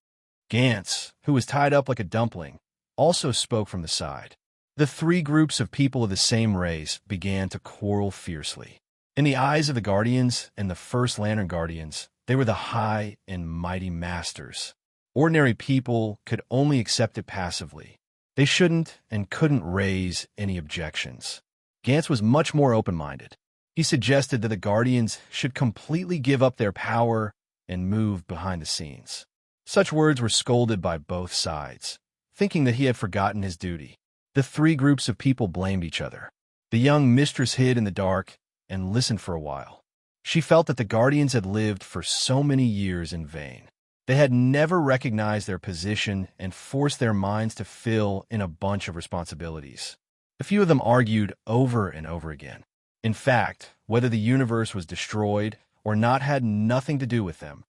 Gantz, who was tied up like a dumpling, also spoke from the side. The 3 groups of people of the same race began to quarrel fiercely. In the eyes of the Guardians and the First Lantern Guardians, they were the high and mighty masters. Ordinary people could only accept it passively. They shouldn't and couldn't raise any objections. Gantz was much more open-minded. He suggested that the Guardians should completely give up their power and move behind the scenes. Such words were scolded by both sides, thinking that he had forgotten his duty. The three groups of people blamed each other. The young mistress hid in the dark and listened for a while. She felt that the Guardians had lived for so many years in vain. They had never recognized their position and forced their minds to fill in a bunch of responsibilities. A few of them argued over and over again. In fact, whether the universe was destroyed or not had nothing to do with them.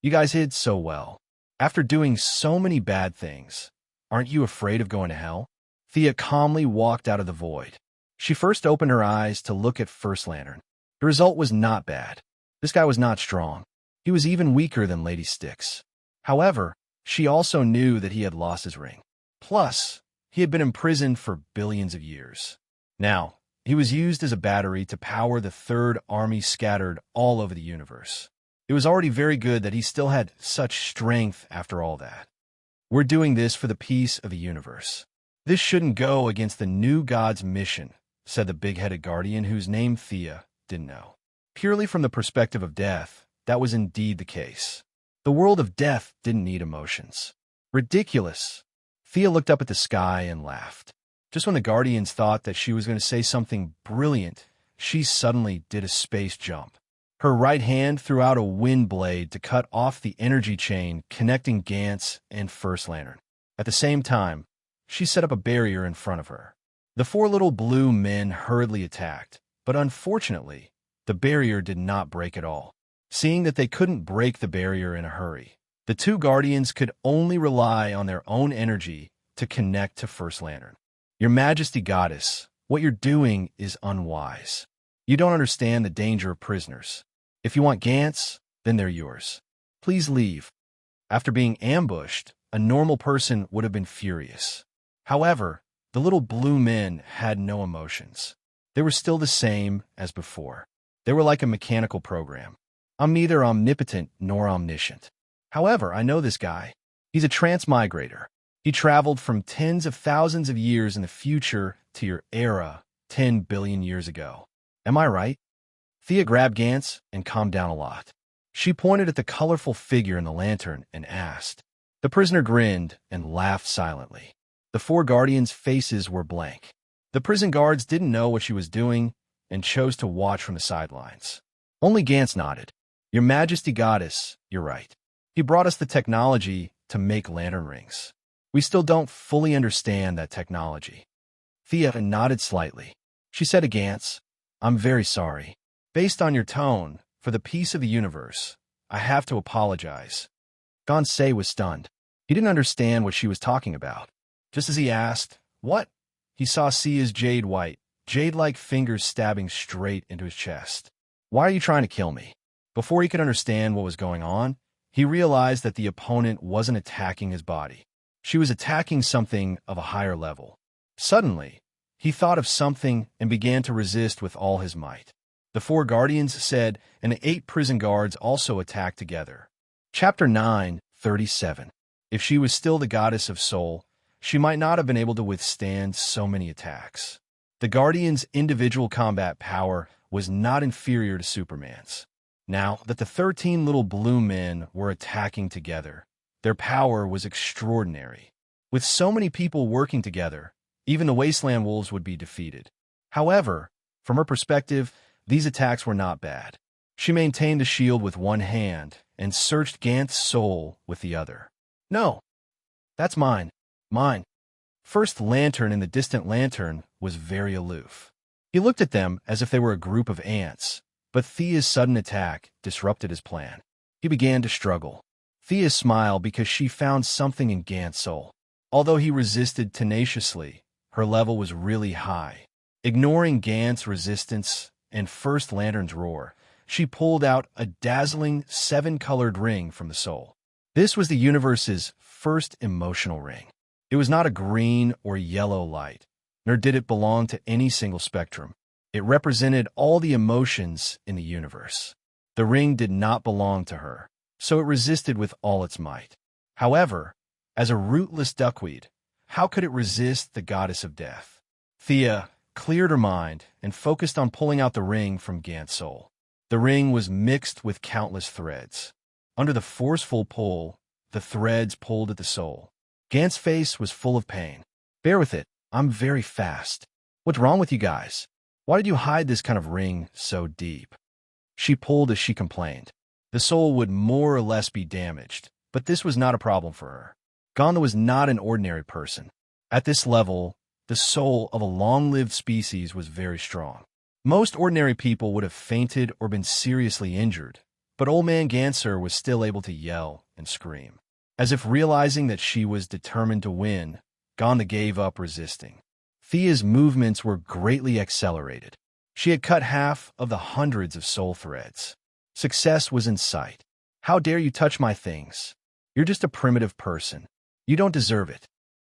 You guys hid so well. After doing so many bad things, aren't you afraid of going to hell? Thea calmly walked out of the void. She first opened her eyes to look at First Lantern. The result was not bad. This guy was not strong. He was even weaker than Lady Styx. However, she also knew that he had lost his ring. Plus, he had been imprisoned for billions of years. Now, he was used as a battery to power the Third Army scattered all over the universe. It was already very good that he still had such strength after all that. We're doing this for the peace of the universe. This shouldn't go against the new god's mission, said the big-headed guardian whose name Thea didn't know. Purely from the perspective of death, that was indeed the case. The world of death didn't need emotions. Ridiculous. Thea looked up at the sky and laughed. Just when the Guardians thought that she was going to say something brilliant, she suddenly did a space jump. Her right hand threw out a wind blade to cut off the energy chain connecting Gantz and First Lantern. At the same time, she set up a barrier in front of her. The four little blue men hurriedly attacked, but unfortunately, the barrier did not break at all. Seeing that they couldn't break the barrier in a hurry, the two Guardians could only rely on their own energy to connect to First Lantern. Your Majesty Goddess, what you're doing is unwise. You don't understand the danger of prisoners. If you want Gantz, then they're yours. Please leave. After being ambushed, a normal person would have been furious. However, the little blue men had no emotions. They were still the same as before. They were like a mechanical program. I'm neither omnipotent nor omniscient. However, I know this guy. He's a transmigrator. He traveled from tens of thousands of years in the future to your era 10 billion years ago. Am I right? Thea grabbed Gantz and calmed down a lot. She pointed at the colorful figure in the lantern and asked. The prisoner grinned and laughed silently. The four Guardians' faces were blank. The prison guards didn't know what she was doing and chose to watch from the sidelines. Only Gantz nodded. Your Majesty Goddess, you're right. He brought us the technology to make lantern rings. We still don't fully understand that technology. Thea nodded slightly. She said to Gantz, I'm very sorry. Based on your tone, for the peace of the universe, I have to apologize. Gantz was stunned. He didn't understand what she was talking about. Just as he asked, what? He saw Sia's jade-like fingers stabbing straight into his chest. Why are you trying to kill me? Before he could understand what was going on, he realized that the opponent wasn't attacking his body. She was attacking something of a higher level. Suddenly, he thought of something and began to resist with all his might. The four Guardians said, and the 8 prison guards also attacked together. Chapter 9:37. If she was still the goddess of soul, she might not have been able to withstand so many attacks. The Guardians' individual combat power was not inferior to Superman's. Now that the 13 little blue men were attacking together, their power was extraordinary. With so many people working together, even the Wasteland Wolves would be defeated. However, from her perspective, these attacks were not bad. She maintained the shield with one hand and searched Gantz's soul with the other. No, that's mine. Mine. First Lantern in the distant lantern was very aloof. He looked at them as if they were a group of ants, but Thea's sudden attack disrupted his plan. He began to struggle. Thea smiled because she found something in Gantz's soul. Although he resisted tenaciously, her level was really high. Ignoring Gantz's resistance and First Lantern's roar, she pulled out a dazzling 7-colored ring from the soul. This was the universe's first emotional ring. It was not a green or yellow light, nor did it belong to any single spectrum. It represented all the emotions in the universe. The ring did not belong to her, so it resisted with all its might. However, as a rootless duckweed, how could it resist the goddess of death? Thea cleared her mind and focused on pulling out the ring from Gant's soul. The ring was mixed with countless threads. Under the forceful pull, the threads pulled at the soul. Gant's face was full of pain. Bear with it. I'm very fast. What's wrong with you guys? Why did you hide this kind of ring so deep? She pulled as she complained. The soul would more or less be damaged, but this was not a problem for her. Gonda was not an ordinary person. At this level, the soul of a long-lived species was very strong. Most ordinary people would have fainted or been seriously injured, but Old Man Ganser was still able to yell and scream. As if realizing that she was determined to win, Gonda gave up resisting. Thea's movements were greatly accelerated. She had cut half of the hundreds of soul threads. Success was in sight. How dare you touch my things? You're just a primitive person. You don't deserve it.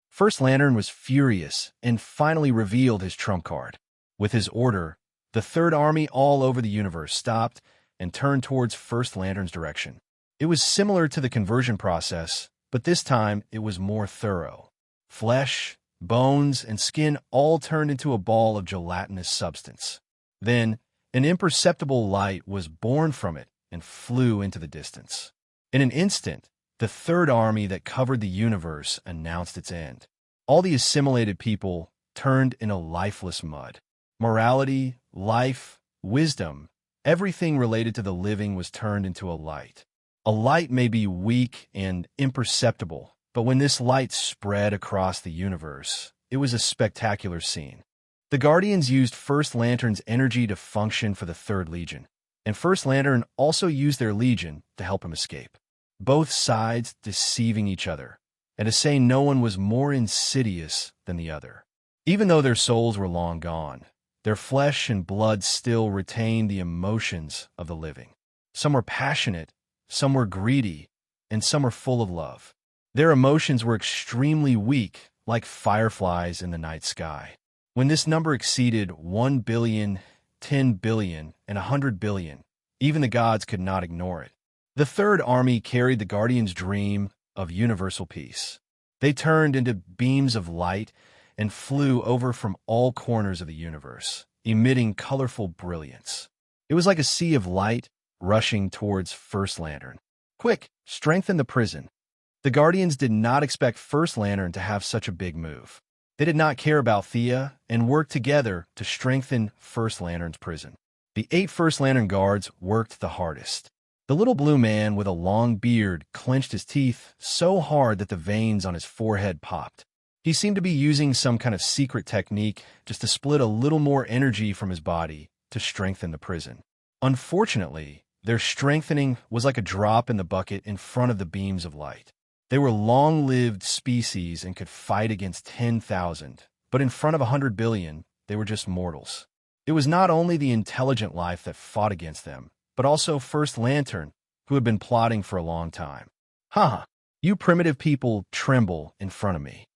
First Lantern was furious and finally revealed his trump card. With his order, the Third Army all over the universe stopped and turned towards First Lantern's direction. It was similar to the conversion process, but this time it was more thorough. Flesh, bones, and skin all turned into a ball of gelatinous substance. Then, an imperceptible light was born from it and flew into the distance. In an instant, the Third Army that covered the universe announced its end. All the assimilated people turned into lifeless mud. Morality, life, wisdom, everything related to the living was turned into a light. A light may be weak and imperceptible, but when this light spread across the universe, it was a spectacular scene. The Guardians used First Lantern's energy to function for the Third Legion, and First Lantern also used their Legion to help him escape. Both sides deceiving each other, and to say no one was more insidious than the other. Even though their souls were long gone, their flesh and blood still retained the emotions of the living. Some were passionate, some were greedy, and some were full of love. Their emotions were extremely weak, like fireflies in the night sky. When this number exceeded 1 billion, 10 billion, and 100 billion, even the gods could not ignore it. The Third Army carried the Guardians' dream of universal peace. They turned into beams of light and flew over from all corners of the universe, emitting colorful brilliance. It was like a sea of light rushing towards First Lantern. Quick, strengthen the prison. The Guardians did not expect First Lantern to have such a big move. They did not care about Thea and worked together to strengthen First Lantern's prison. The 8 First Lantern guards worked the hardest. The little blue man with a long beard clenched his teeth so hard that the veins on his forehead popped. He seemed to be using some kind of secret technique just to split a little more energy from his body to strengthen the prison. Unfortunately, their strengthening was like a drop in the bucket in front of the beams of light. They were long-lived species and could fight against 10,000, but in front of 100 billion, they were just mortals. It was not only the intelligent life that fought against them, but also First Lantern, who had been plotting for a long time. Ha! You primitive people tremble in front of me.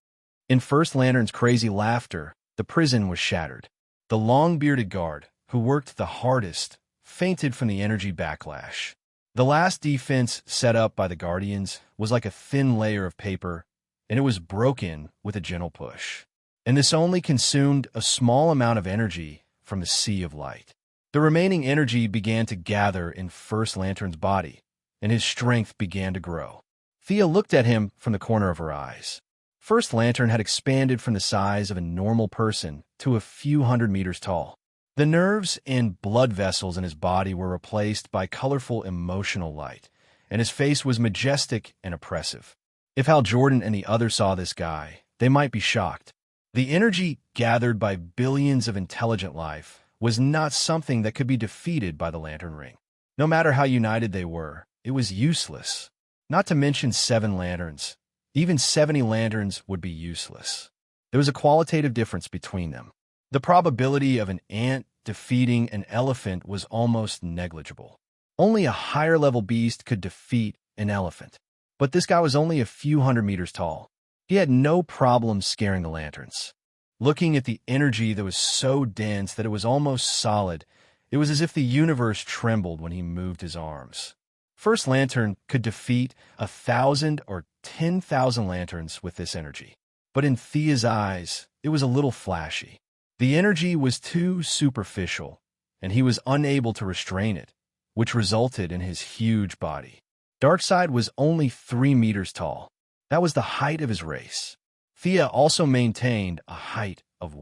In First Lantern's crazy laughter, the prison was shattered. The long-bearded guard, who worked the hardest, fainted from the energy backlash. The last defense set up by the Guardians was like a thin layer of paper, and it was broken with a gentle push. And this only consumed a small amount of energy from the sea of light. The remaining energy began to gather in First Lantern's body, and his strength began to grow. Thea looked at him from the corner of her eyes. First Lantern had expanded from the size of a normal person to a few hundred meters tall. The nerves and blood vessels in his body were replaced by colorful emotional light, and his face was majestic and oppressive. If Hal Jordan and the others saw this guy, they might be shocked. The energy gathered by billions of intelligent life was not something that could be defeated by the Lantern Ring. No matter how united they were, it was useless. Not to mention 7 lanterns. Even 70 lanterns would be useless. There was a qualitative difference between them. The probability of an ant defeating an elephant was almost negligible. Only a higher-level beast could defeat an elephant. But this guy was only a few hundred meters tall. He had no problem scaring the lanterns. looking at the energy that was so dense that it was almost solid. It was as if the universe trembled when he moved his arms. First Lantern could defeat 1,000 or 10,000 lanterns with this energy. But in Thea's eyes, it was a little flashy. The energy was too superficial, and he was unable to restrain it, which resulted in his huge body. Darkseid was only 3 meters tall. That was the height of his race. Thea also maintained a height of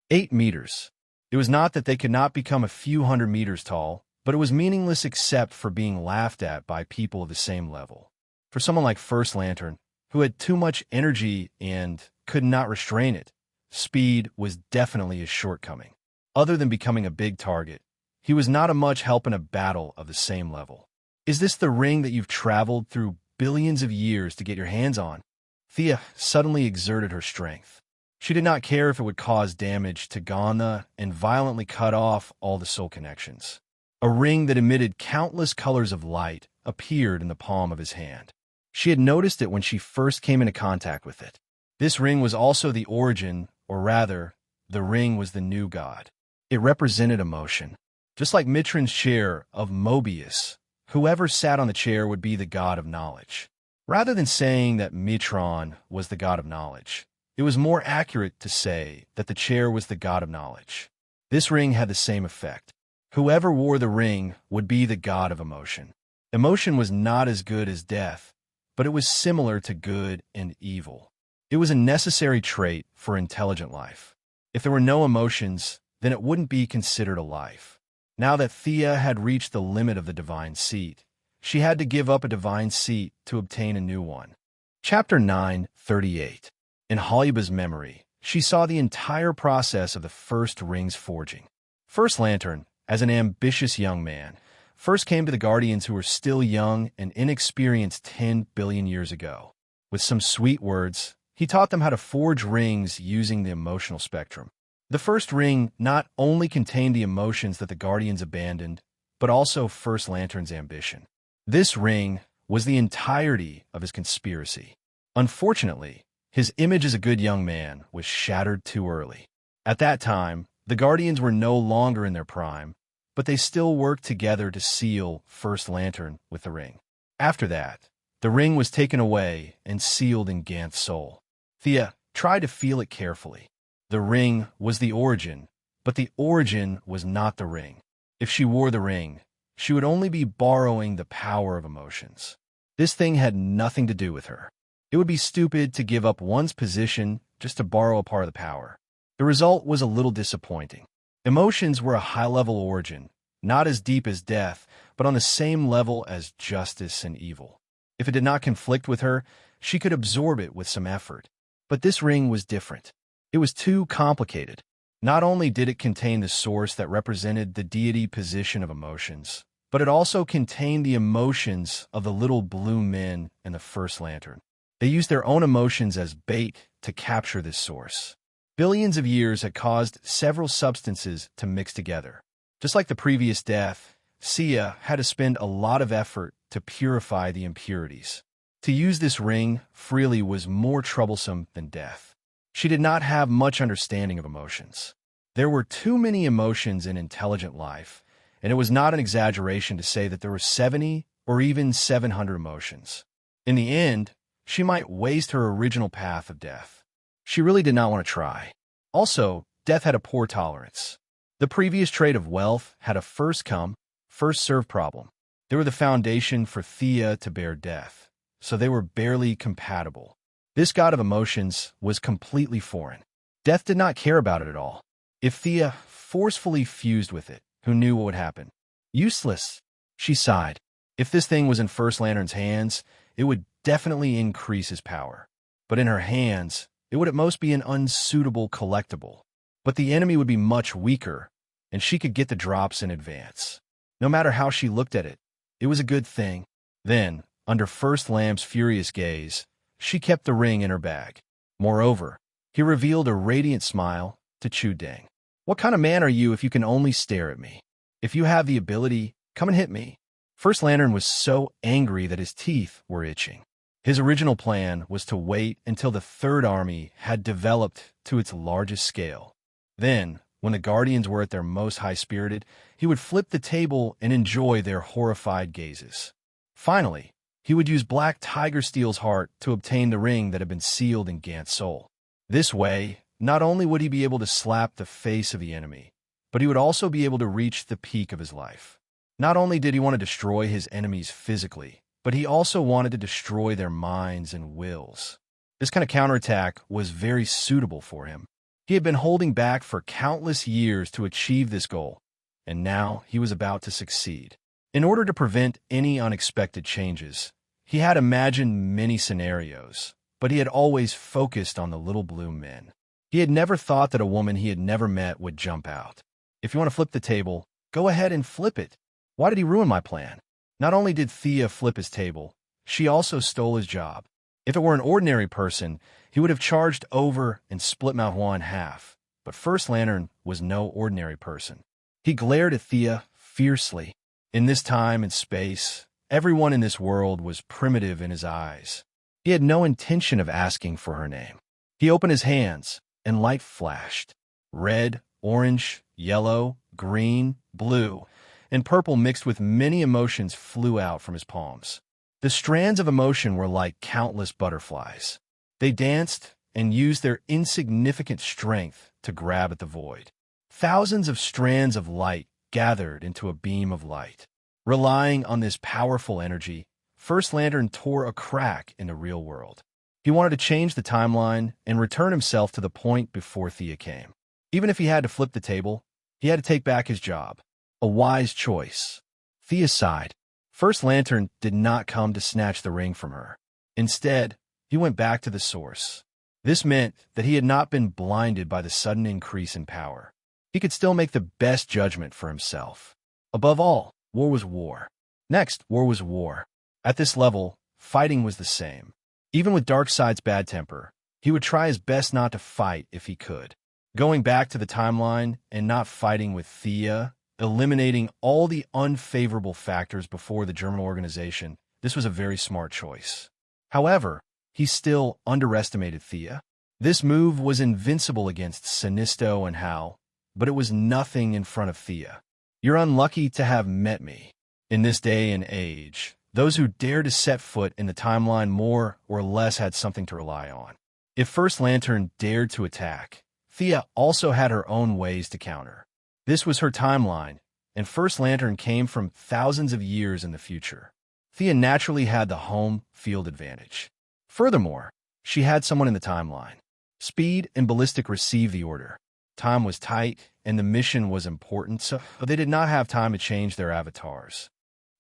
8 meters. It was not that they could not become a few hundred meters tall, but it was meaningless except for being laughed at by people of the same level. For someone like First Lantern, who had too much energy and could not restrain it, speed was definitely his shortcoming. Other than becoming a big target, he was not a much help in a battle of the same level. Is this the ring that you've traveled through billions of years to get your hands on? Thea suddenly exerted her strength. She did not care if it would cause damage to Gotham and violently cut off all the soul connections. A ring that emitted countless colors of light appeared in the palm of his hand. She had noticed it when she first came into contact with it. This ring was also the origin, or rather, the ring was the new god. It represented emotion. Just like Mitron's chair of Mobius, whoever sat on the chair would be the god of knowledge. Rather than saying that Mitron was the god of knowledge, it was more accurate to say that the chair was the god of knowledge. This ring had the same effect. Whoever wore the ring would be the god of emotion. Emotion was not as good as death, but it was similar to good and evil. It was a necessary trait for intelligent life. If there were no emotions, then it wouldn't be considered a life. Now that Thea had reached the limit of the divine seat, she had to give up a divine seat to obtain a new one. Chapter 9:38. In Hollyba's memory, she saw the entire process of the first ring's forging. First Lantern, as an ambitious young man, first came to the Guardians who were still young and inexperienced 10 billion years ago. With some sweet words, he taught them how to forge rings using the emotional spectrum. The first ring not only contained the emotions that the Guardians abandoned, but also First Lantern's ambition. This ring was the entirety of his conspiracy. Unfortunately, his image as a good young man was shattered too early. At that time, the Guardians were no longer in their prime, but they still worked together to seal First Lantern with the ring. After that, the ring was taken away and sealed in Ganth's soul. Thea tried to feel it carefully. The ring was the origin, but the origin was not the ring. If she wore the ring, she would only be borrowing the power of emotions. This thing had nothing to do with her. It would be stupid to give up one's position just to borrow a part of the power. The result was a little disappointing. Emotions were a high-level origin, not as deep as death, but on the same level as justice and evil. If it did not conflict with her, she could absorb it with some effort. But this ring was different. It was too complicated. Not only did it contain the source that represented the deity position of emotions, but it also contained the emotions of the little blue men in the First Lantern. They used their own emotions as bait to capture this source. Billions of years had caused several substances to mix together. Just like the previous death, Sia had to spend a lot of effort to purify the impurities. To use this ring freely was more troublesome than death. She did not have much understanding of emotions. There were too many emotions in intelligent life, and it was not an exaggeration to say that there were 70 or even 700 emotions. In the end, she might waste her original path of death. She really did not want to try. Also, death had a poor tolerance. The previous trait of wealth had a first-come, first-served problem. They were the foundation for Thea to bear death, so they were barely compatible. This god of emotions was completely foreign. Death did not care about it at all. If Thea forcefully fused with it, who knew what would happen? Useless, she sighed. If this thing was in First Lantern's hands, it would definitely increase his power. But in her hands, it would at most be an unsuitable collectible. But the enemy would be much weaker, and she could get the drops in advance. No matter how she looked at it, it was a good thing. Then, under First Lamb's furious gaze, she kept the ring in her bag. Moreover, he revealed a radiant smile to Chu Deng. What kind of man are you if you can only stare at me? If you have the ability, come and hit me. First Lantern was so angry that his teeth were itching. His original plan was to wait until the Third Army had developed to its largest scale. Then, when the Guardians were at their most high-spirited, he would flip the table and enjoy their horrified gazes. Finally, he would use Black Tiger Steel's heart to obtain the ring that had been sealed in Gant's soul. This way, not only would he be able to slap the face of the enemy, but he would also be able to reach the peak of his life. Not only did he want to destroy his enemies physically, but he also wanted to destroy their minds and wills. This kind of counterattack was very suitable for him. He had been holding back for countless years to achieve this goal, and now he was about to succeed. In order to prevent any unexpected changes, he had imagined many scenarios, but he had always focused on the little blue men. He had never thought that a woman he had never met would jump out. If you want to flip the table, go ahead and flip it. Why did he ruin my plan? Not only did Thea flip his table, she also stole his job. If it were an ordinary person, he would have charged over and split Mount Hua in half. But First Lantern was no ordinary person. He glared at Thea fiercely. In this time and space, everyone in this world was primitive in his eyes. He had no intention of asking for her name. He opened his hands, and light flashed. Red, orange, yellow, green, blue, and purple mixed with many emotions flew out from his palms. The strands of emotion were like countless butterflies. They danced and used their insignificant strength to grab at the void. Thousands of strands of light gathered into a beam of light. Relying on this powerful energy, First Lantern tore a crack in the real world. He wanted to change the timeline and return himself to the point before Thea came. Even if he had to flip the table, he had to take back his job. A wise choice. Thea sighed. First Lantern did not come to snatch the ring from her. Instead, he went back to the source. This meant that he had not been blinded by the sudden increase in power. He could still make the best judgment for himself. Above all, war was war. Next, war was war. At this level, fighting was the same. Even with Darkseid's bad temper, he would try his best not to fight if he could. Going back to the timeline and not fighting with Thea, eliminating all the unfavorable factors before the German organization, this was a very smart choice. However, he still underestimated Thea. This move was invincible against Sinisto and Hal, but it was nothing in front of Thea. You're unlucky to have met me. In this day and age, those who dare to set foot in the timeline more or less had something to rely on. If First Lantern dared to attack, Thea also had her own ways to counter. This was her timeline, and First Lantern came from thousands of years in the future. Thea naturally had the home field advantage. Furthermore, she had someone in the timeline. Speed and Ballistic received the order. Time was tight, and the mission was important, so they did not have time to change their avatars.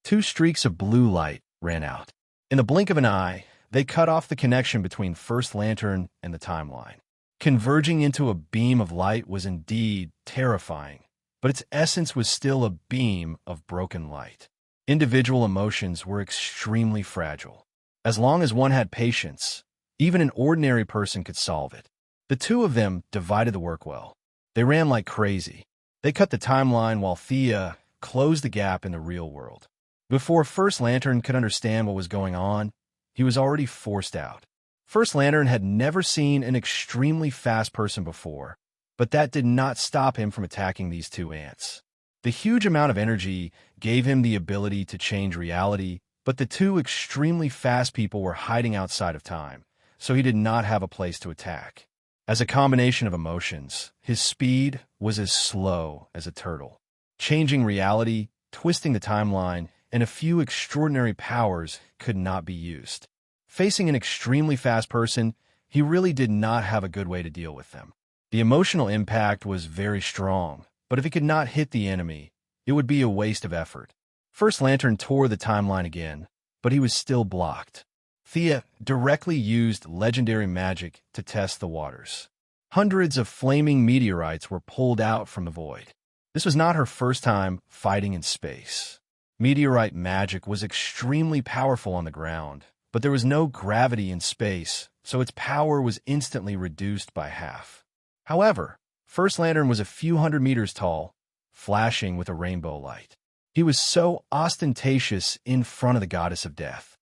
2 streaks of blue light ran out. In the blink of an eye, they cut off the connection between First Lantern and the timeline. Converging into a beam of light was indeed terrifying, but its essence was still a beam of broken light. Individual emotions were extremely fragile. As long as one had patience, even an ordinary person could solve it. The two of them divided the work well. They ran like crazy. They cut the timeline while Thea closed the gap in the real world. Before First Lantern could understand what was going on, he was already forced out. First Lantern had never seen an extremely fast person before, but that did not stop him from attacking these 2 ants. The huge amount of energy gave him the ability to change reality, but the 2 extremely fast people were hiding outside of time, so he did not have a place to attack. As a combination of emotions, his speed was as slow as a turtle. Changing reality, twisting the timeline, and a few extraordinary powers could not be used. Facing an extremely fast person, he really did not have a good way to deal with them. The emotional impact was very strong, but if he could not hit the enemy, it would be a waste of effort. First Lantern tore the timeline again, but he was still blocked. Thea directly used legendary magic to test the waters. Hundreds of flaming meteorites were pulled out from the void. This was not her first time fighting in space. Meteorite magic was extremely powerful on the ground, but there was no gravity in space, so its power was instantly reduced by half. However, First Lantern was a few hundred meters tall, flashing with a rainbow light. He was so ostentatious in front of the goddess of death.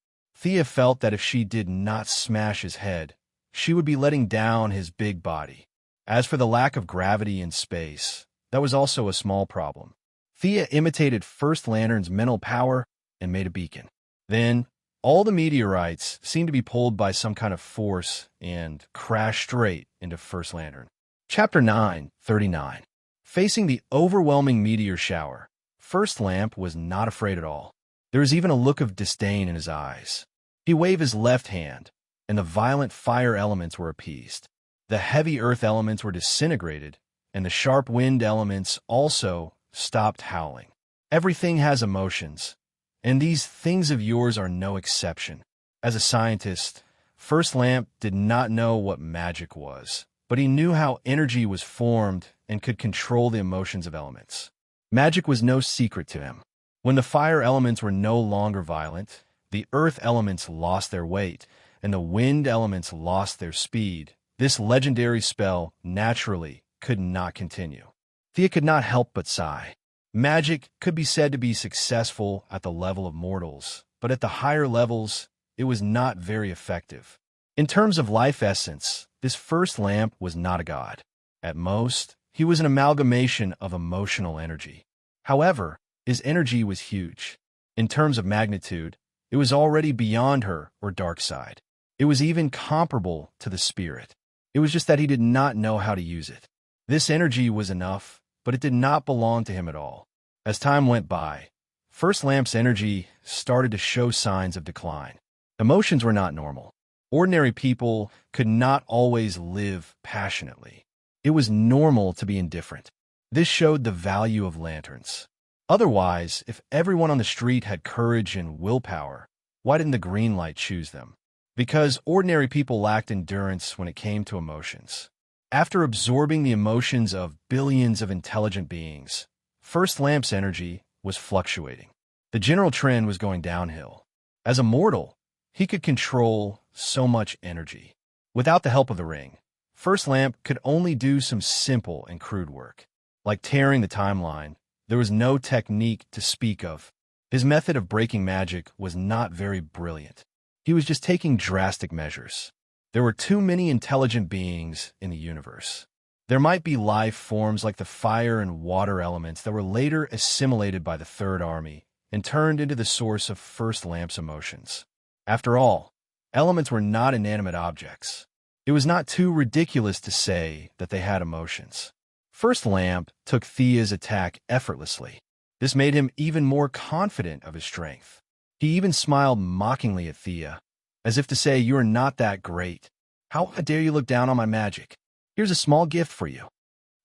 Thea felt that if she did not smash his head, she would be letting down his big body. As for the lack of gravity in space, that was also a small problem. Thea imitated First Lantern's mental power and made a beacon. Then, all the meteorites seemed to be pulled by some kind of force and crashed straight into First Lantern. Chapter 9:39. Facing the overwhelming meteor shower, First Lamp was not afraid at all. There was even a look of disdain in his eyes. He waved his left hand, and the violent fire elements were appeased. The heavy earth elements were disintegrated, and the sharp wind elements also stopped howling. Everything has emotions, and these things of yours are no exception. As a scientist, First Lamp did not know what magic was, but he knew how energy was formed and could control the emotions of elements. Magic was no secret to him. When the fire elements were no longer violent, the earth elements lost their weight, and the wind elements lost their speed. This legendary spell naturally could not continue. Thea could not help but sigh. Magic could be said to be successful at the level of mortals, but at the higher levels, it was not very effective. In terms of life essence, this First Lamp was not a god. At most, he was an amalgamation of emotional energy. However, his energy was huge. In terms of magnitude, it was already beyond her or dark side. It was even comparable to the spirit. It was just that he did not know how to use it. This energy was enough, but it did not belong to him at all. As time went by, First Lamp's energy started to show signs of decline. Emotions were not normal. Ordinary people could not always live passionately. It was normal to be indifferent. This showed the value of lanterns. Otherwise, if everyone on the street had courage and willpower, why didn't the green light choose them? Because ordinary people lacked endurance when it came to emotions. After absorbing the emotions of billions of intelligent beings, First Lamp's energy was fluctuating. The general trend was going downhill. As a mortal, he could control so much energy. Without the help of the ring, First Lamp could only do some simple and crude work. Like tearing the timeline, there was no technique to speak of. His method of breaking magic was not very brilliant. He was just taking drastic measures. There were too many intelligent beings in the universe. There might be life forms like the fire and water elements that were later assimilated by the Third Army and turned into the source of First Lamp's emotions. After all, elements were not inanimate objects. It was not too ridiculous to say that they had emotions. First Lamp took Thea's attack effortlessly. This made him even more confident of his strength. He even smiled mockingly at Thea, as if to say, "You are not that great. How dare you look down on my magic? Here's a small gift for you."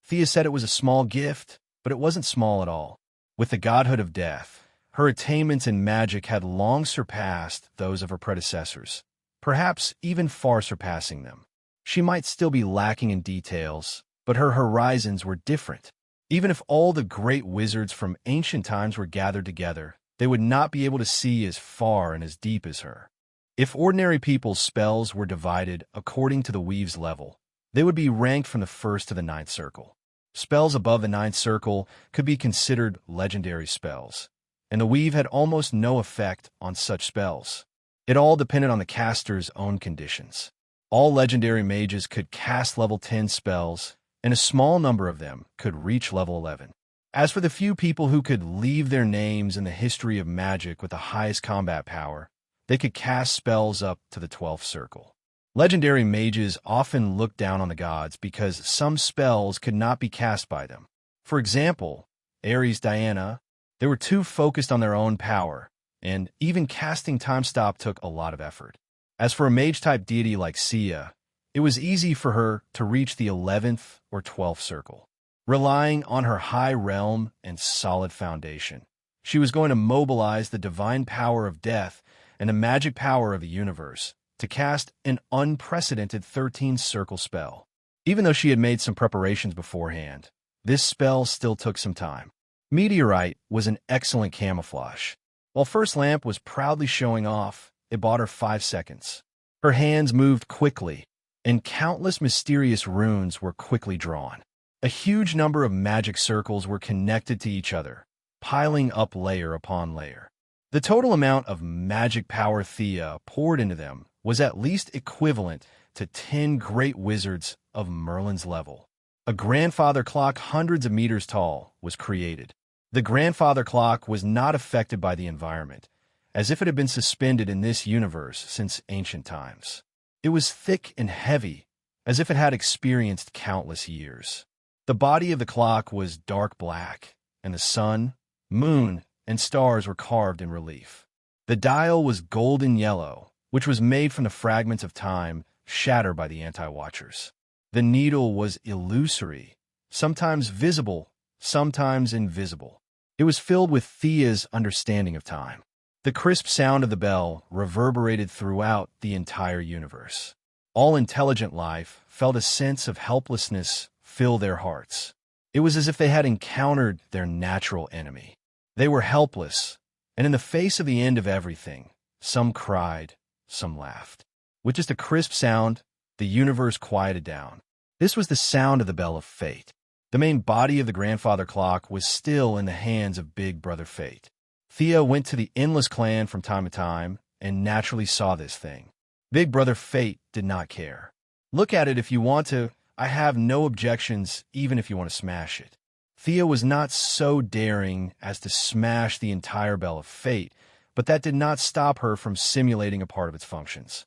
Thea said it was a small gift, but it wasn't small at all. With the godhood of death, her attainments in magic had long surpassed those of her predecessors, perhaps even far surpassing them. She might still be lacking in details, but her horizons were different. Even if all the great wizards from ancient times were gathered together, they would not be able to see as far and as deep as her. If ordinary people's spells were divided according to the weave's level, they would be ranked from the first to the ninth circle. Spells above the ninth circle could be considered legendary spells, and the weave had almost no effect on such spells. It all depended on the caster's own conditions. All legendary mages could cast level 10 spells, and a small number of them could reach level 11. As for the few people who could leave their names in the history of magic with the highest combat power, they could cast spells up to the 12th circle. Legendary mages often looked down on the gods because some spells could not be cast by them. For example, Ares Diana, they were too focused on their own power, and even casting time stop took a lot of effort. As for a mage-type deity like Sia, it was easy for her to reach the 11th or 12th circle. Relying on her high realm and solid foundation, she was going to mobilize the divine power of death and the magic power of the universe to cast an unprecedented 13-circle spell. Even though she had made some preparations beforehand, this spell still took some time. Meteorite was an excellent camouflage. While First Lamp was proudly showing off, it bought her 5 seconds. Her hands moved quickly, and countless mysterious runes were quickly drawn. A huge number of magic circles were connected to each other, piling up layer upon layer. The total amount of magic power Thea poured into them was at least equivalent to 10 great wizards of Merlin's level. A grandfather clock hundreds of meters tall was created. The grandfather clock was not affected by the environment, as if it had been suspended in this universe since ancient times. It was thick and heavy, as if it had experienced countless years. The body of the clock was dark black, and the sun, moon, and stars were carved in relief. The dial was golden yellow, which was made from the fragments of time shattered by the anti-watchers. The needle was illusory, sometimes visible, sometimes invisible. It was filled with Thea's understanding of time. The crisp sound of the bell reverberated throughout the entire universe. All intelligent life felt a sense of helplessness fill their hearts. It was as if they had encountered their natural enemy. They were helpless, and in the face of the end of everything, some cried, some laughed. With just a crisp sound, the universe quieted down. This was the sound of the Bell of Fate. The main body of the grandfather clock was still in the hands of Big Brother Fate. Thea went to the Endless Clan from time to time and naturally saw this thing. Big Brother Fate did not care. Look at it if you want to. I have no objections, even if you want to smash it. Thea was not so daring as to smash the entire Bell of Fate, but that did not stop her from simulating a part of its functions.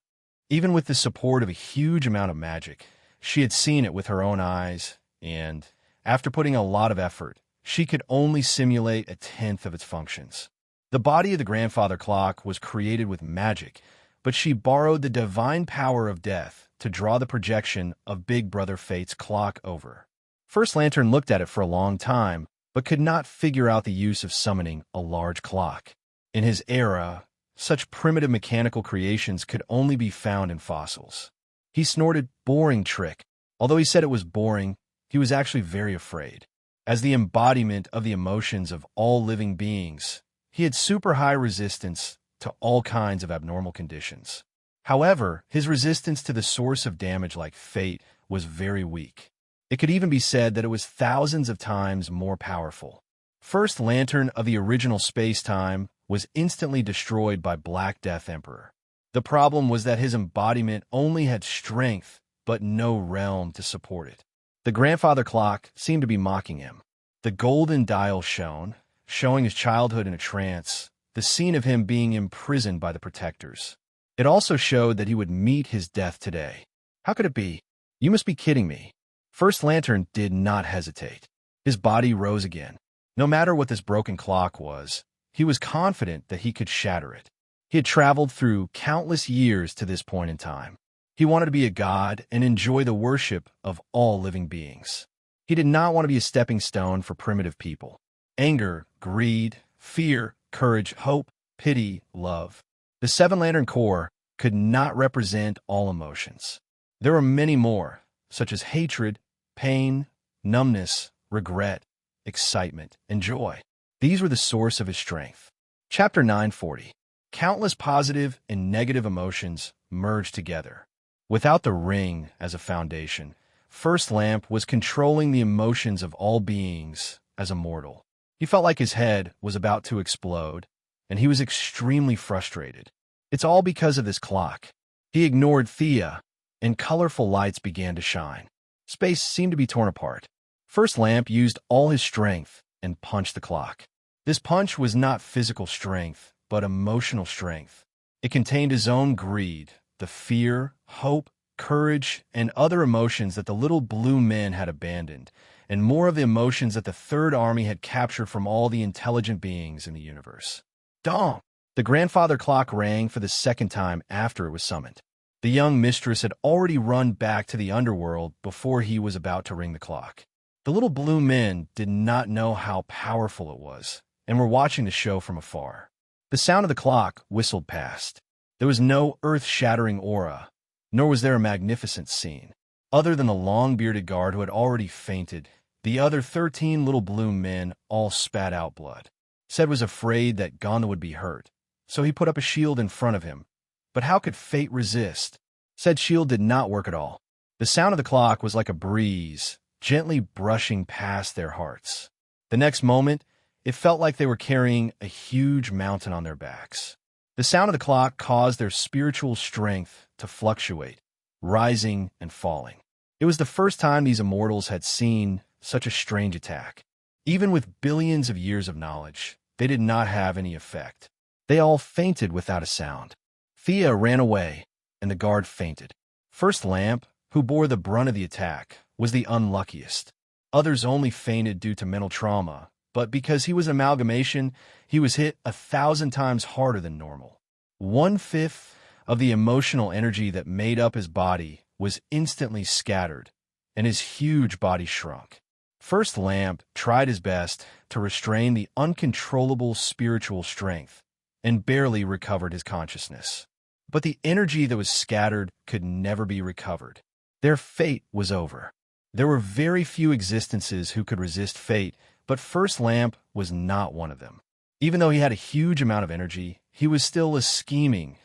Even with the support of a huge amount of magic, she had seen it with her own eyes, and, after putting a lot of effort, she could only simulate a tenth of its functions. The body of the grandfather clock was created with magic, but she borrowed the divine power of death to draw the projection of Big Brother Fate's clock over. First Lantern looked at it for a long time, but could not figure out the use of summoning a large clock. In his era, such primitive mechanical creations could only be found in fossils. He snorted, "Boring trick." Although he said it was boring, he was actually very afraid. As the embodiment of the emotions of all living beings, he had super high resistance to all kinds of abnormal conditions. However, his resistance to the source of damage like fate was very weak. It could even be said that it was thousands of times more powerful. First Lantern of the original space-time was instantly destroyed by Black Death Emperor. The problem was that his embodiment only had strength, but no realm to support it. The grandfather clock seemed to be mocking him. The golden dial shone, showing his childhood in a trance, the scene of him being imprisoned by the protectors. It also showed that he would meet his death today. How could it be? You must be kidding me. First Lantern did not hesitate. His body rose again. No matter what this broken clock was, he was confident that he could shatter it. He had traveled through countless years to this point in time. He wanted to be a god and enjoy the worship of all living beings. He did not want to be a stepping stone for primitive people. Anger, greed, fear, courage, hope, pity, love. The Seven Lantern Corps could not represent all emotions. There were many more, such as hatred, pain, numbness, regret, excitement, and joy. These were the source of his strength. Chapter 940. Countless positive and negative emotions merged together. Without the ring as a foundation, First Lamp was controlling the emotions of all beings as a mortal. He felt like his head was about to explode, and he was extremely frustrated. It's all because of this clock. He ignored Thea, and colorful lights began to shine. Space seemed to be torn apart. First Lamp used all his strength and punched the clock. This punch was not physical strength, but emotional strength. It contained his own greed, the fear, hope, courage, and other emotions that the little blue men had abandoned, and more of the emotions that the Third Army had captured from all the intelligent beings in the universe. Dong! The grandfather clock rang for the second time after it was summoned. The young mistress had already run back to the underworld before he was about to ring the clock. The little blue men did not know how powerful it was, and were watching the show from afar. The sound of the clock whistled past. There was no earth-shattering aura, nor was there a magnificent scene. Other than the long-bearded guard who had already fainted, the other 13 little blue men all spat out blood. Ced was afraid that Gonda would be hurt, so he put up a shield in front of him. But how could fate resist? Ced's shield did not work at all. The sound of the clock was like a breeze, gently brushing past their hearts. The next moment, It felt like they were carrying a huge mountain on their backs. The sound of the clock caused their spiritual strength to fluctuate, rising and falling. It was the first time these immortals had seen such a strange attack. Even with billions of years of knowledge, they did not have any effect. They all fainted without a sound. Thea ran away, and the guard fainted. First Lamp, who bore the brunt of the attack, was the unluckiest. Others only fainted due to mental trauma, but because he was an amalgamation, he was hit 1,000 times harder than normal. 1/5 of the emotional energy that made up his body was instantly scattered, and his huge body shrunk. First Lamp tried his best to restrain the uncontrollable spiritual strength and barely recovered his consciousness. But the energy that was scattered could never be recovered. Their fate was over. There were very few existences who could resist fate, but First Lamp was not one of them. Even though he had a huge amount of energy, he was still a scheming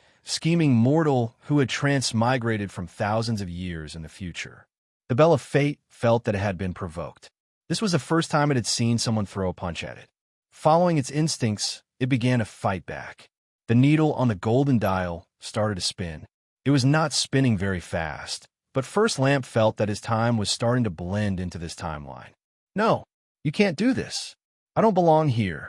mortal who had transmigrated from thousands of years in the future. The Bell of Fate felt that it had been provoked. This was the first time it had seen someone throw a punch at it. Following its instincts, it began to fight back. The needle on the golden dial started to spin. It was not spinning very fast, but First Lamp felt that his time was starting to blend into this timeline. No, you can't do this. I don't belong here.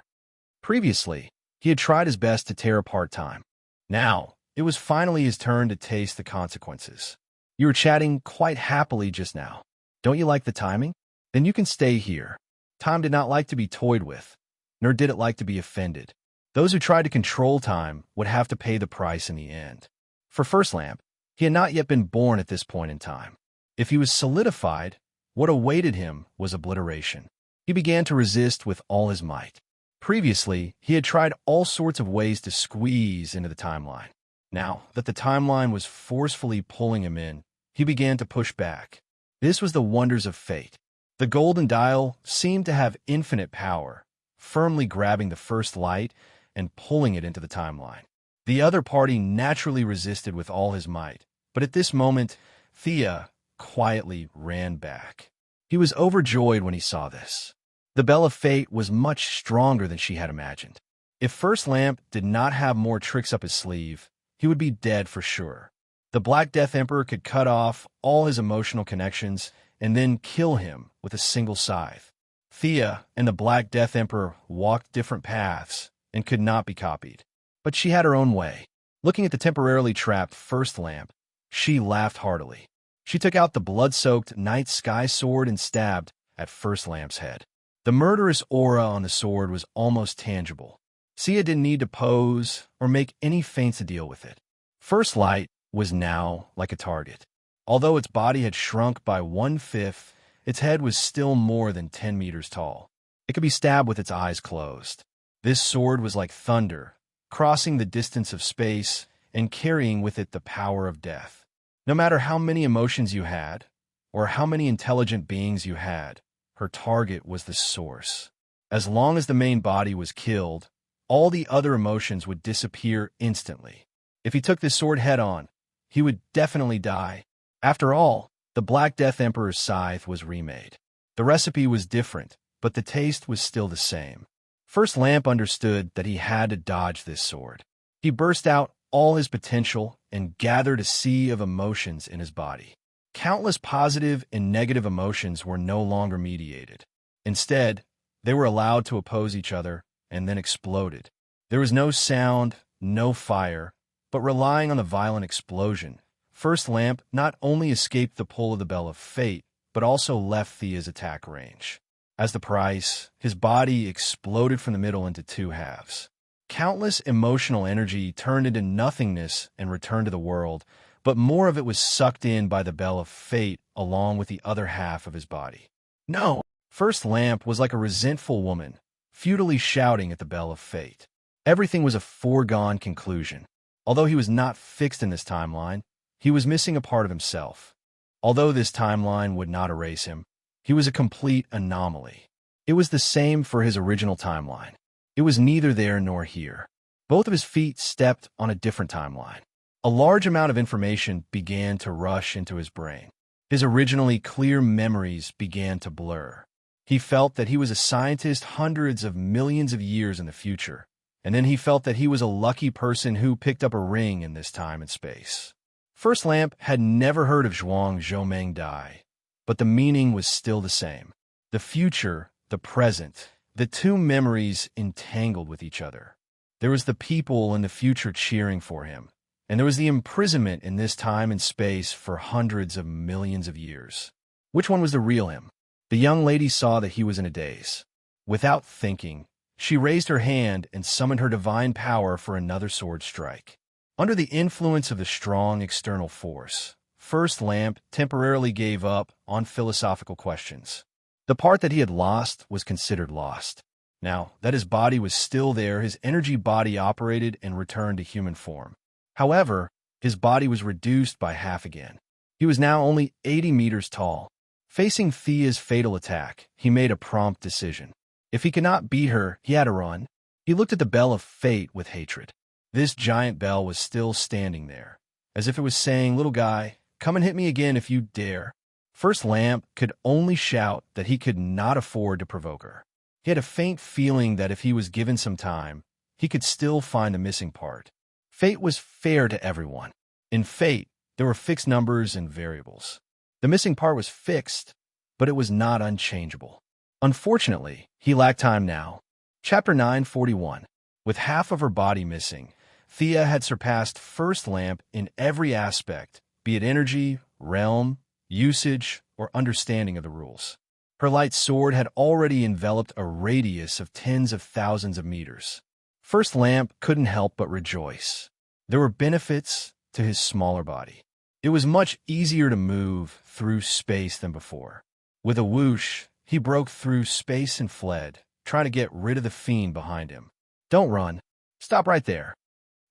Previously, he had tried his best to tear apart time. Now, it was finally his turn to taste the consequences. You were chatting quite happily just now. Don't you like the timing? Then you can stay here. Time did not like to be toyed with, nor did it like to be offended. Those who tried to control time would have to pay the price in the end. For First Lamp, he had not yet been born at this point in time. If he was solidified, what awaited him was obliteration. He began to resist with all his might. Previously, he had tried all sorts of ways to squeeze into the timeline. Now that the timeline was forcefully pulling him in, he began to push back. This was the wonders of fate. The golden dial seemed to have infinite power, firmly grabbing the first light and pulling it into the timeline. The other party naturally resisted with all his might, but at this moment, Thea quietly ran back. He was overjoyed when he saw this. The Bell of Fate was much stronger than she had imagined. If First Lamp did not have more tricks up his sleeve, he would be dead for sure. The Black Death Emperor could cut off all his emotional connections and then kill him with a single scythe. Thea and the Black Death Emperor walked different paths and could not be copied. But she had her own way. Looking at the temporarily trapped First Lamp, she laughed heartily. She took out the blood-soaked Night Sky Sword and stabbed at First Lamp's head. The murderous aura on the sword was almost tangible. Thea didn't need to pose or make any feints to deal with it. First Light was now like a target. Although its body had shrunk by 1/5, its head was still more than 10 meters tall. It could be stabbed with its eyes closed. This sword was like thunder, crossing the distance of space and carrying with it the power of death. No matter how many emotions you had, or how many intelligent beings you had, her target was the source. As long as the main body was killed, all the other emotions would disappear instantly. If he took this sword head-on, he would definitely die. After all, the Black Death Emperor's scythe was remade. The recipe was different, but the taste was still the same. First Lamp understood that he had to dodge this sword. He burst out all his potential and gathered a sea of emotions in his body. Countless positive and negative emotions were no longer mediated. Instead, they were allowed to oppose each other and then exploded. There was no sound, no fire, but relying on the violent explosion, First Lamp not only escaped the pull of the Bell of Fate, but also left Thea's attack range. As the price, his body exploded from the middle into two halves. Countless emotional energy turned into nothingness and returned to the world, but more of it was sucked in by the Bell of Fate along with the other half of his body. No! First Lamp was like a resentful woman, futilely shouting at the Bell of Fate. Everything was a foregone conclusion. Although he was not fixed in this timeline, he was missing a part of himself. Although this timeline would not erase him, he was a complete anomaly. It was the same for his original timeline. It was neither there nor here. Both of his feet stepped on a different timeline. A large amount of information began to rush into his brain. His originally clear memories began to blur. He felt that he was a scientist hundreds of millions of years in the future, and then he felt that he was a lucky person who picked up a ring in this time and space. First Lamp had never heard of Zhuang Zhomeng Dai, but the meaning was still the same. The future, the present, the two memories entangled with each other. There was the people in the future cheering for him, and there was the imprisonment in this time and space for hundreds of millions of years. Which one was the real him? The young lady saw that he was in a daze. Without thinking, she raised her hand and summoned her divine power for another sword strike. Under the influence of the strong external force, First Lamp temporarily gave up on philosophical questions. The part that he had lost was considered lost. Now that his body was still there, his energy body operated and returned to human form. However, his body was reduced by half again. He was now only 80 meters tall. Facing Thea's fatal attack, he made a prompt decision. If he could not beat her, he had to run. He looked at the Bell of Fate with hatred. This giant bell was still standing there, as if it was saying, "Little guy, come and hit me again if you dare." First Lamp could only shout that he could not afford to provoke her. He had a faint feeling that if he was given some time, he could still find the missing part. Fate was fair to everyone. In Fate, there were fixed numbers and variables. The missing part was fixed, but it was not unchangeable. Unfortunately, he lacked time now. Chapter 941. With half of her body missing, Thea had surpassed First Lamp in every aspect, be it energy, realm, usage, or understanding of the rules. Her light sword had already enveloped a radius of tens of thousands of meters. First Lamp couldn't help but rejoice. There were benefits to his smaller body. It was much easier to move through space than before. With a whoosh, he broke through space and fled, trying to get rid of the fiend behind him. "Don't run. Stop right there."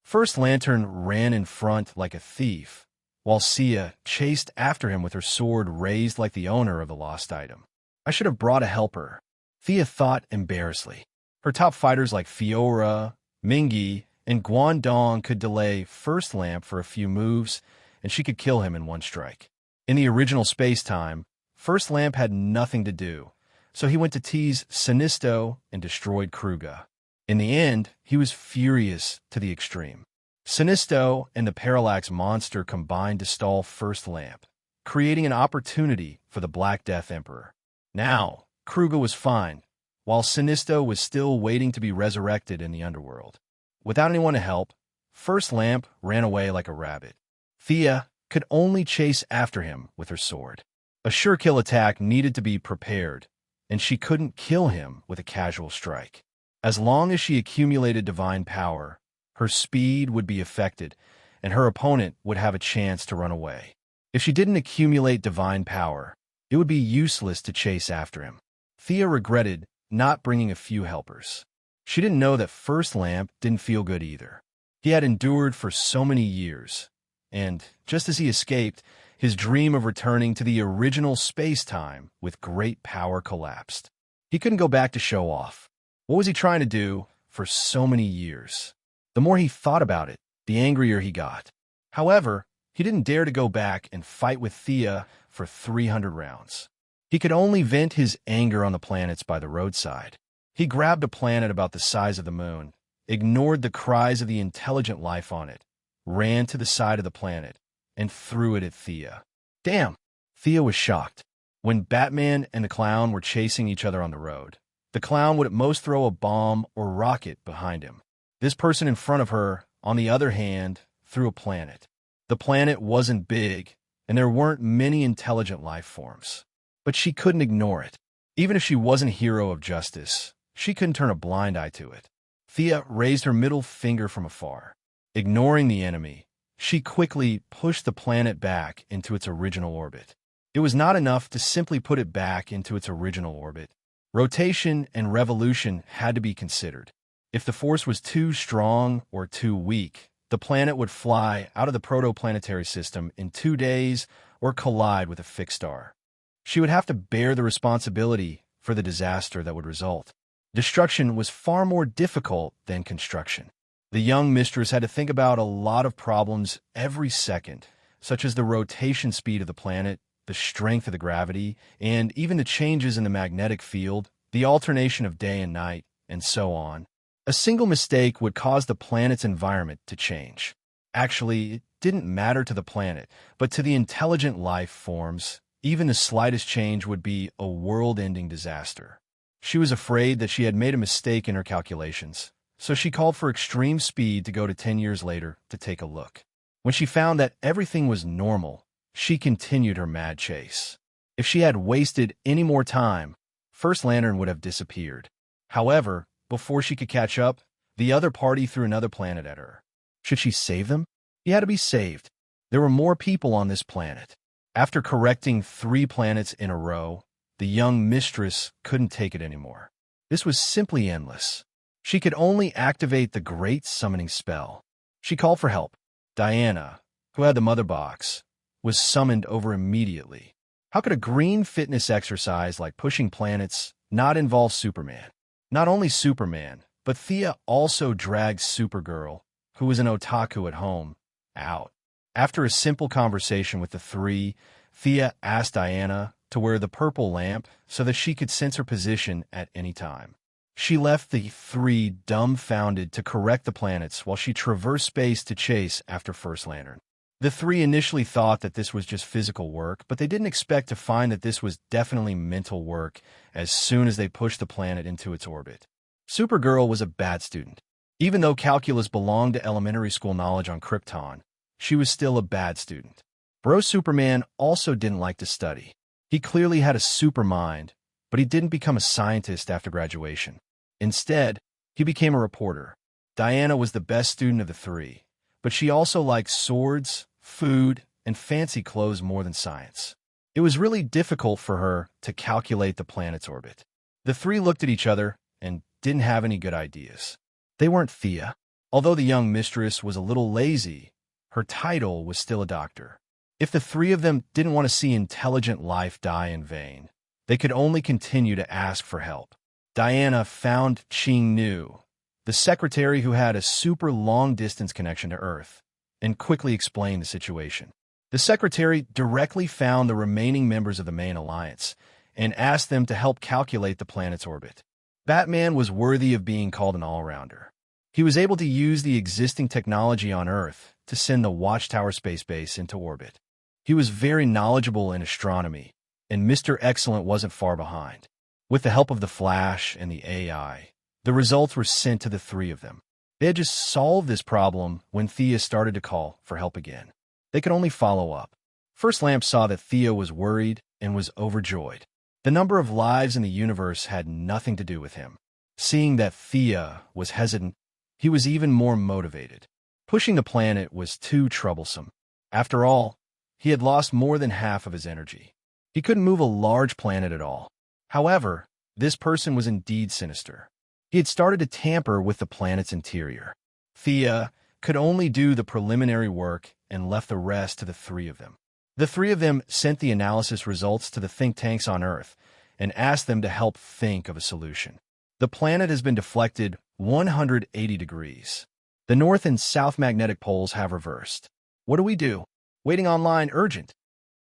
First Lantern ran in front like a thief, while Sia chased after him with her sword raised like the owner of the lost item. "I should have brought a helper," Thea thought embarrassedly. Her top fighters like Fiora, Mingi, and Guangdong could delay First Lamp for a few moves, and she could kill him in one strike. In the original space-time, First Lamp had nothing to do, so he went to tease Sinisto and destroyed Kruga. In the end, he was furious to the extreme. Sinisto and the Parallax monster combined to stall First Lamp, creating an opportunity for the Black Death Emperor. Now, Kruga was fine, while Sinisto was still waiting to be resurrected in the underworld. Without anyone to help, First Lamp ran away like a rabbit. Thea could only chase after him with her sword. A sure-kill attack needed to be prepared, and she couldn't kill him with a casual strike. As long as she accumulated divine power, her speed would be affected, and her opponent would have a chance to run away. If she didn't accumulate divine power, it would be useless to chase after him. Thea regretted not bringing a few helpers. She didn't know that First Lamp didn't feel good either. He had endured for so many years, and just as he escaped, his dream of returning to the original space-time with great power collapsed. He couldn't go back to show off. What was he trying to do for so many years? The more he thought about it, the angrier he got. However, he didn't dare to go back and fight with Thea for 300 rounds. He could only vent his anger on the planets by the roadside. He grabbed a planet about the size of the moon, ignored the cries of the intelligent life on it, ran to the side of the planet, and threw it at Thea. Damn! Thea was shocked. When Batman and the clown were chasing each other on the road, the clown would at most throw a bomb or rocket behind him. This person in front of her, on the other hand, threw a planet. The planet wasn't big, and there weren't many intelligent life forms. But she couldn't ignore it. Even if she wasn't a hero of justice, she couldn't turn a blind eye to it. Thea raised her middle finger from afar. Ignoring the enemy, she quickly pushed the planet back into its original orbit. It was not enough to simply put it back into its original orbit. Rotation and revolution had to be considered. If the force was too strong or too weak, the planet would fly out of the protoplanetary system in 2 days or collide with a fixed star. She would have to bear the responsibility for the disaster that would result. Destruction was far more difficult than construction. The young mistress had to think about a lot of problems every second, such as the rotation speed of the planet, the strength of the gravity, and even the changes in the magnetic field, the alternation of day and night, and so on. A single mistake would cause the planet's environment to change. Actually, it didn't matter to the planet, but to the intelligent life forms, even the slightest change would be a world-ending disaster. She was afraid that she had made a mistake in her calculations, so she called for extreme speed to go to 10 years later to take a look. When she found that everything was normal, she continued her mad chase. If she had wasted any more time, First Lantern would have disappeared. However, before she could catch up, the other party threw another planet at her. Should she save them? He had to be saved. There were more people on this planet. After correcting 3 planets in a row, the young mistress couldn't take it anymore. This was simply endless. She could only activate the great summoning spell. She called for help. Diana, who had the mother box, was summoned over immediately. How could a green fitness exercise like pushing planets not involve Superman? Not only Superman, but Thea also dragged Supergirl, who was an otaku at home, out. After a simple conversation with the 3, Thea asked Diana to wear the purple lamp so that she could sense her position at any time. She left the 3 dumbfounded to correct the planets while she traversed space to chase after First Lantern. The 3 initially thought that this was just physical work, but they didn't expect to find that this was definitely mental work as soon as they pushed the planet into its orbit. Supergirl was a bad student. Even though calculus belonged to elementary school knowledge on Krypton, she was still a bad student. Bro Superman also didn't like to study. He clearly had a super mind, but he didn't become a scientist after graduation. Instead, he became a reporter. Diana was the best student of the 3, but she also liked swords, food, and fancy clothes more than science. It was really difficult for her to calculate the planet's orbit. The 3 looked at each other and didn't have any good ideas. They weren't Thea. Although the young mistress was a little lazy, her title was still a doctor. If the 3 of them didn't want to see intelligent life die in vain, they could only continue to ask for help. Diana found Ching Nu, the secretary who had a super long-distance connection to Earth, and quickly explained the situation. The secretary directly found the remaining members of the main alliance and asked them to help calculate the planet's orbit. Batman was worthy of being called an all-rounder. He was able to use the existing technology on Earth to send the Watchtower space base into orbit. He was very knowledgeable in astronomy, and Mr. Excellent wasn't far behind. With the help of the Flash and the AI, the results were sent to the 3 of them. They had just solved this problem when Thea started to call for help again. They could only follow up. First Lamp saw that Thea was worried and was overjoyed. The number of lives in the universe had nothing to do with him. Seeing that Thea was hesitant, he was even more motivated. Pushing the planet was too troublesome. After all, he had lost more than half of his energy. He couldn't move a large planet at all. However, this person was indeed sinister. He had started to tamper with the planet's interior. Thea could only do the preliminary work and left the rest to the 3 of them. The 3 of them sent the analysis results to the think tanks on Earth and asked them to help think of a solution. The planet has been deflected 180 degrees. The north and south magnetic poles have reversed. What do we do? Waiting online urgent.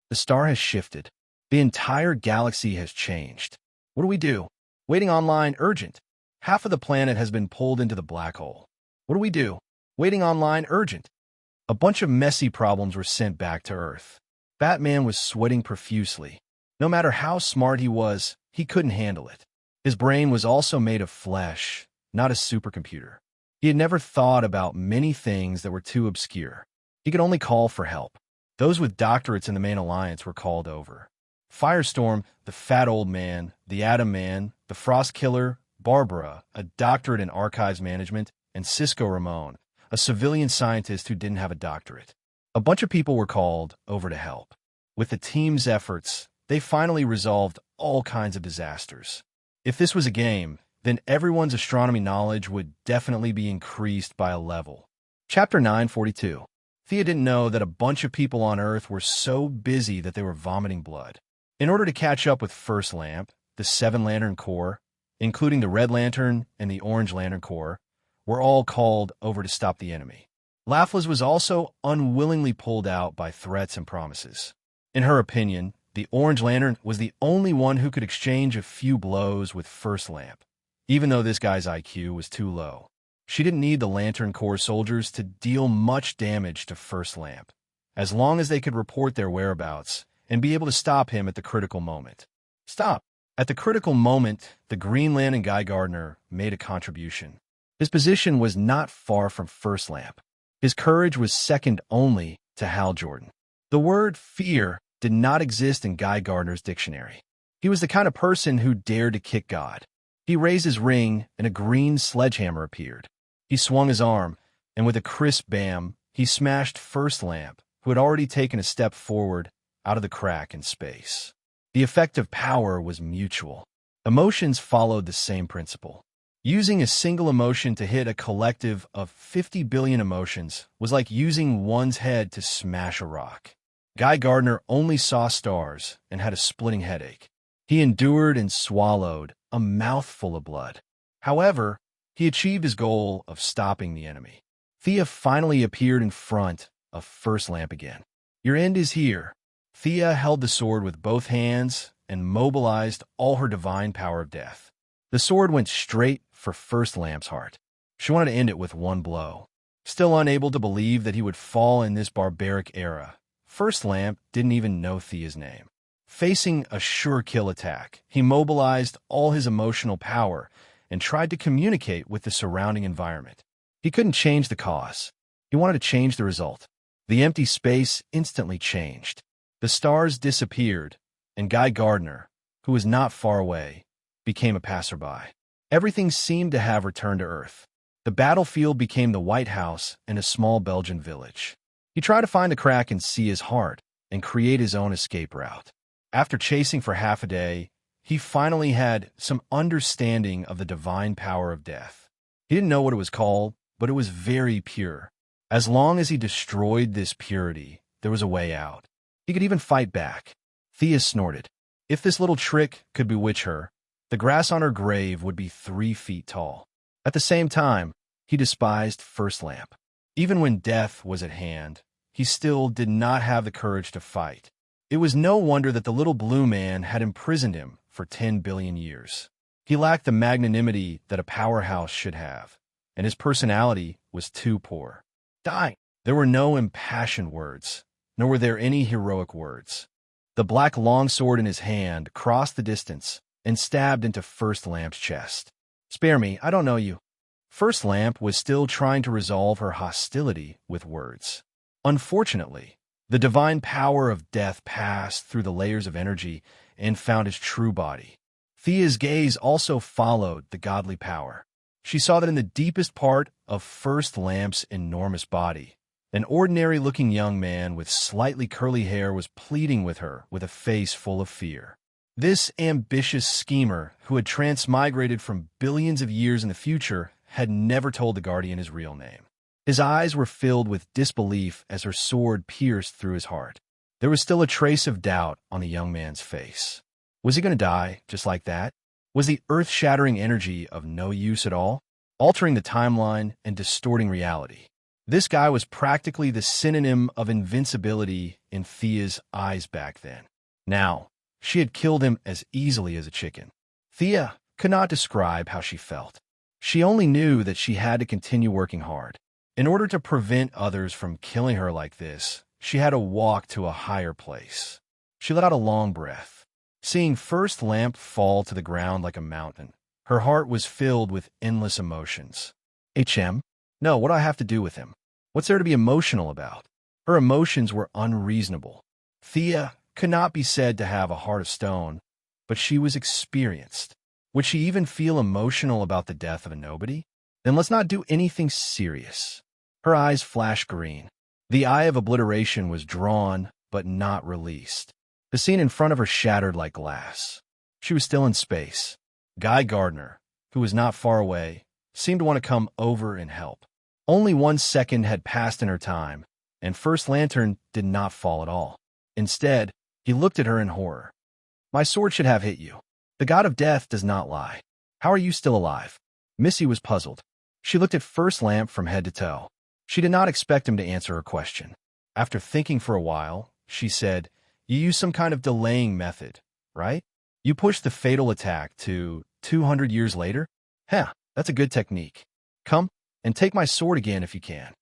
The star has shifted. The entire galaxy has changed. What do we do? Waiting online urgent. Half of the planet has been pulled into the black hole. What do we do? Waiting online urgent. A bunch of messy problems were sent back to Earth. Batman was sweating profusely. No matter how smart he was, he couldn't handle it. His brain was also made of flesh, not a supercomputer. He had never thought about many things that were too obscure. He could only call for help. Those with doctorates in the main alliance were called over. Firestorm, the fat old man, the Atom Man, the Frost Killer, Barbara, a doctorate in archives management, and Cisco Ramon, a civilian scientist who didn't have a doctorate. A bunch of people were called over to help. With the team's efforts, they finally resolved all kinds of disasters. If this was a game, then everyone's astronomy knowledge would definitely be increased by a level. Chapter 942. Thea didn't know that a bunch of people on Earth were so busy that they were vomiting blood. In order to catch up with First Lamp, the 7 Lantern Corps, including the Red Lantern and the Orange Lantern Corps, were all called over to stop the enemy. Laffles was also unwillingly pulled out by threats and promises. In her opinion, The Orange Lantern was the only one who could exchange a few blows with First Lamp, even though this guy's IQ was too low. She didn't need the Lantern Corps soldiers to deal much damage to First Lamp, as long as they could report their whereabouts and be able to stop him at the critical moment. Stop! At the critical moment, the Green Lantern Guy Gardner made a contribution. His position was not far from First Lamp. His courage was second only to Hal Jordan. The word fear did not exist in Guy Gardner's dictionary. He was the kind of person who dared to kick God. He raised his ring, and a green sledgehammer appeared. He swung his arm, and with a crisp bam, he smashed First Lamp, who had already taken a step forward out of the crack in space. The effect of power was mutual. Emotions followed the same principle. Using a single emotion to hit a collective of 50 billion emotions was like using one's head to smash a rock. Guy Gardner only saw stars and had a splitting headache. He endured and swallowed a mouthful of blood. However, he achieved his goal of stopping the enemy. Thea finally appeared in front of First Lamp again. Your end is here. Thea held the sword with both hands and mobilized all her divine power of death. The sword went straight for First Lamp's heart. She wanted to end it with one blow. Still unable to believe that he would fall in this barbaric era, First Lamp didn't even know Thea's name. Facing a sure kill attack, he mobilized all his emotional power and tried to communicate with the surrounding environment. He couldn't change the cause. He wanted to change the result. The empty space instantly changed. The stars disappeared, and Guy Gardner, who was not far away, became a passerby. Everything seemed to have returned to Earth. The battlefield became the White House and a small Belgian village. He tried to find a crack and see his heart and create his own escape route. After chasing for half a day, he finally had some understanding of the divine power of death. He didn't know what it was called, but it was very pure. As long as he destroyed this purity, there was a way out. He could even fight back. Thea snorted. If this little trick could bewitch her, the grass on her grave would be 3 feet tall. At the same time, he despised First Lamp. Even when death was at hand, he still did not have the courage to fight. It was no wonder that the little blue man had imprisoned him for 10 billion years. He lacked the magnanimity that a powerhouse should have, and his personality was too poor. Die! There were no impassioned words, nor were there any heroic words. The black longsword in his hand crossed the distance and stabbed into First Lamp's chest. Spare me, I don't know you. First Lamp was still trying to resolve her hostility with words. Unfortunately, the divine power of death passed through the layers of energy and found his true body. Thea's gaze also followed the godly power. She saw that in the deepest part of First Lamp's enormous body, an ordinary-looking young man with slightly curly hair was pleading with her with a face full of fear. This ambitious schemer, who had transmigrated from billions of years in the future, had never told the Guardian his real name. His eyes were filled with disbelief as her sword pierced through his heart. There was still a trace of doubt on the young man's face. Was he going to die just like that? Was the earth-shattering energy of no use at all, altering the timeline and distorting reality? This guy was practically the synonym of invincibility in Thea's eyes back then. Now, she had killed him as easily as a chicken. Thea could not describe how she felt. She only knew that she had to continue working hard. In order to prevent others from killing her like this, she had to walk to a higher place. She let out a long breath. Seeing First Lamp fall to the ground like a mountain, her heart was filled with endless emotions. HM? No, what do I have to do with him? What's there to be emotional about? Her emotions were unreasonable. Thea could not be said to have a heart of stone, but she was experienced. Would she even feel emotional about the death of a nobody? Then let's not do anything serious. Her eyes flashed green. The eye of obliteration was drawn, but not released. The scene in front of her shattered like glass. She was still in space. Guy Gardner, who was not far away, seemed to want to come over and help. Only 1 second had passed in her time, and First Lantern did not fall at all. Instead, he looked at her in horror. My sword should have hit you. The god of death does not lie. How are you still alive? Missy was puzzled. She looked at First Lamp from head to toe. She did not expect him to answer her question. After thinking for a while, she said, You use some kind of delaying method, right? You push the fatal attack to 200 years later? Heh, that's a good technique. Come and take my sword again if you can.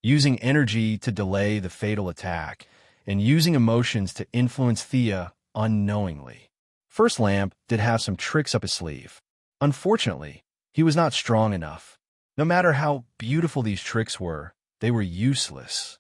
Using energy to delay the fatal attack and using emotions to influence Thea unknowingly. First Lamp did have some tricks up his sleeve. Unfortunately, he was not strong enough. No matter how beautiful these tricks were, they were useless.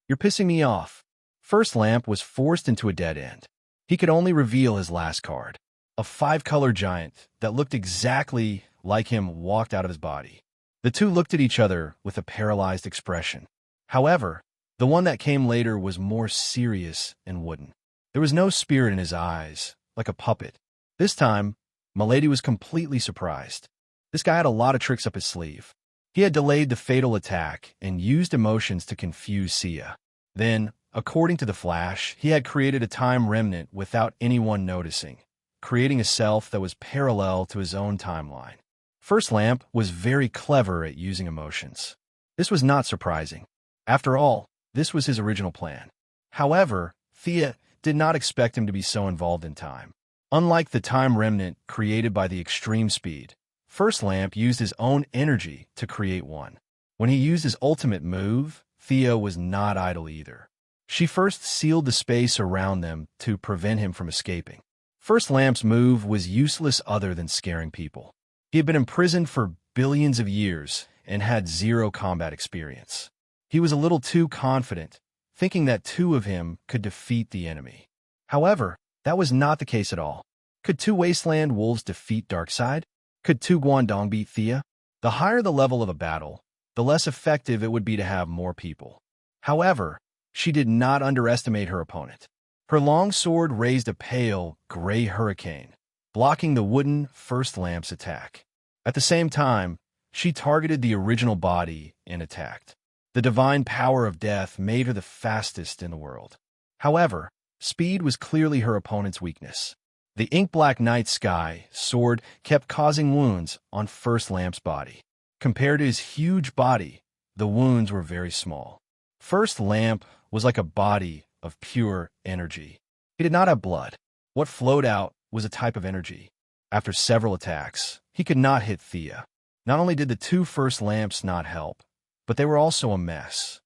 You're pissing me off. First Lamp was forced into a dead end. He could only reveal his last card. A 5-color giant that looked exactly like him walked out of his body. The two looked at each other with a paralyzed expression. However, the one that came later was more serious and wooden. There was no spirit in his eyes, like a puppet. This time, Milady was completely surprised. This guy had a lot of tricks up his sleeve. He had delayed the fatal attack and used emotions to confuse Sia. Then, according to the Flash, he had created a time remnant without anyone noticing, creating a self that was parallel to his own timeline. First Lamp was very clever at using emotions. This was not surprising. After all, this was his original plan. However, Thea did not expect him to be so involved in time. Unlike the time remnant created by the extreme speed, First Lamp used his own energy to create one. When he used his ultimate move, Thea was not idle either. She first sealed the space around them to prevent him from escaping. First Lamp's move was useless other than scaring people. He had been imprisoned for billions of years and had zero combat experience. He was a little too confident, thinking that two of him could defeat the enemy. However, that was not the case at all. Could two Wasteland Wolves defeat Darkseid? Could two Guangdong beat Thea? The higher the level of a battle, the less effective it would be to have more people. However, she did not underestimate her opponent. Her long sword raised a pale, gray hurricane, blocking the wooden First Lamp's attack. At the same time, she targeted the original body and attacked. The divine power of death made her the fastest in the world. However, speed was clearly her opponent's weakness. The ink-black night sky sword kept causing wounds on First Lamp's body. Compared to his huge body, the wounds were very small. First Lamp was like a body of pure energy. He did not have blood. What flowed out was a type of energy. After several attacks, he could not hit Thea. Not only did the two First Lamps not help, but they were also a mess.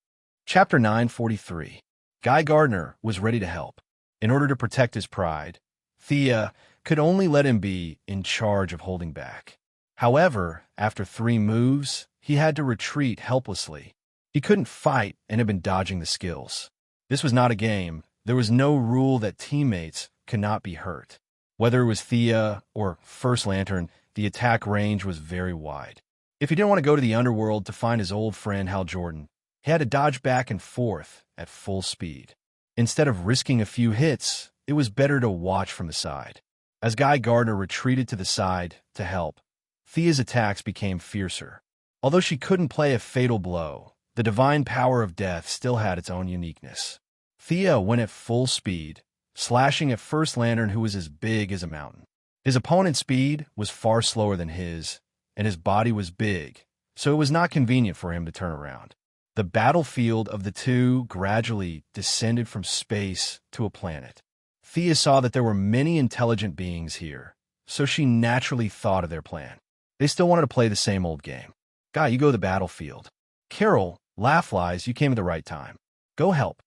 Chapter 943. Guy Gardner was ready to help. In order to protect his pride, Thea could only let him be in charge of holding back. However, after 3 moves, he had to retreat helplessly. He couldn't fight and had been dodging the skills. This was not a game. There was no rule that teammates could not be hurt. Whether it was Thea or First Lantern, the attack range was very wide. If he didn't want to go to the underworld to find his old friend Hal Jordan, he had to dodge back and forth at full speed. Instead of risking a few hits, it was better to watch from the side. As Guy Gardner retreated to the side to help, Thea's attacks became fiercer. Although she couldn't play a fatal blow, the divine power of death still had its own uniqueness. Thea went at full speed, slashing at First Lantern, who was as big as a mountain. His opponent's speed was far slower than his, and his body was big, so it was not convenient for him to turn around. The battlefield of the two gradually descended from space to a planet. Thea saw that there were many intelligent beings here, so she naturally thought of their plan. They still wanted to play the same old game. Guy, you go to the battlefield. Carol, Laughflies, you came at the right time. Go help.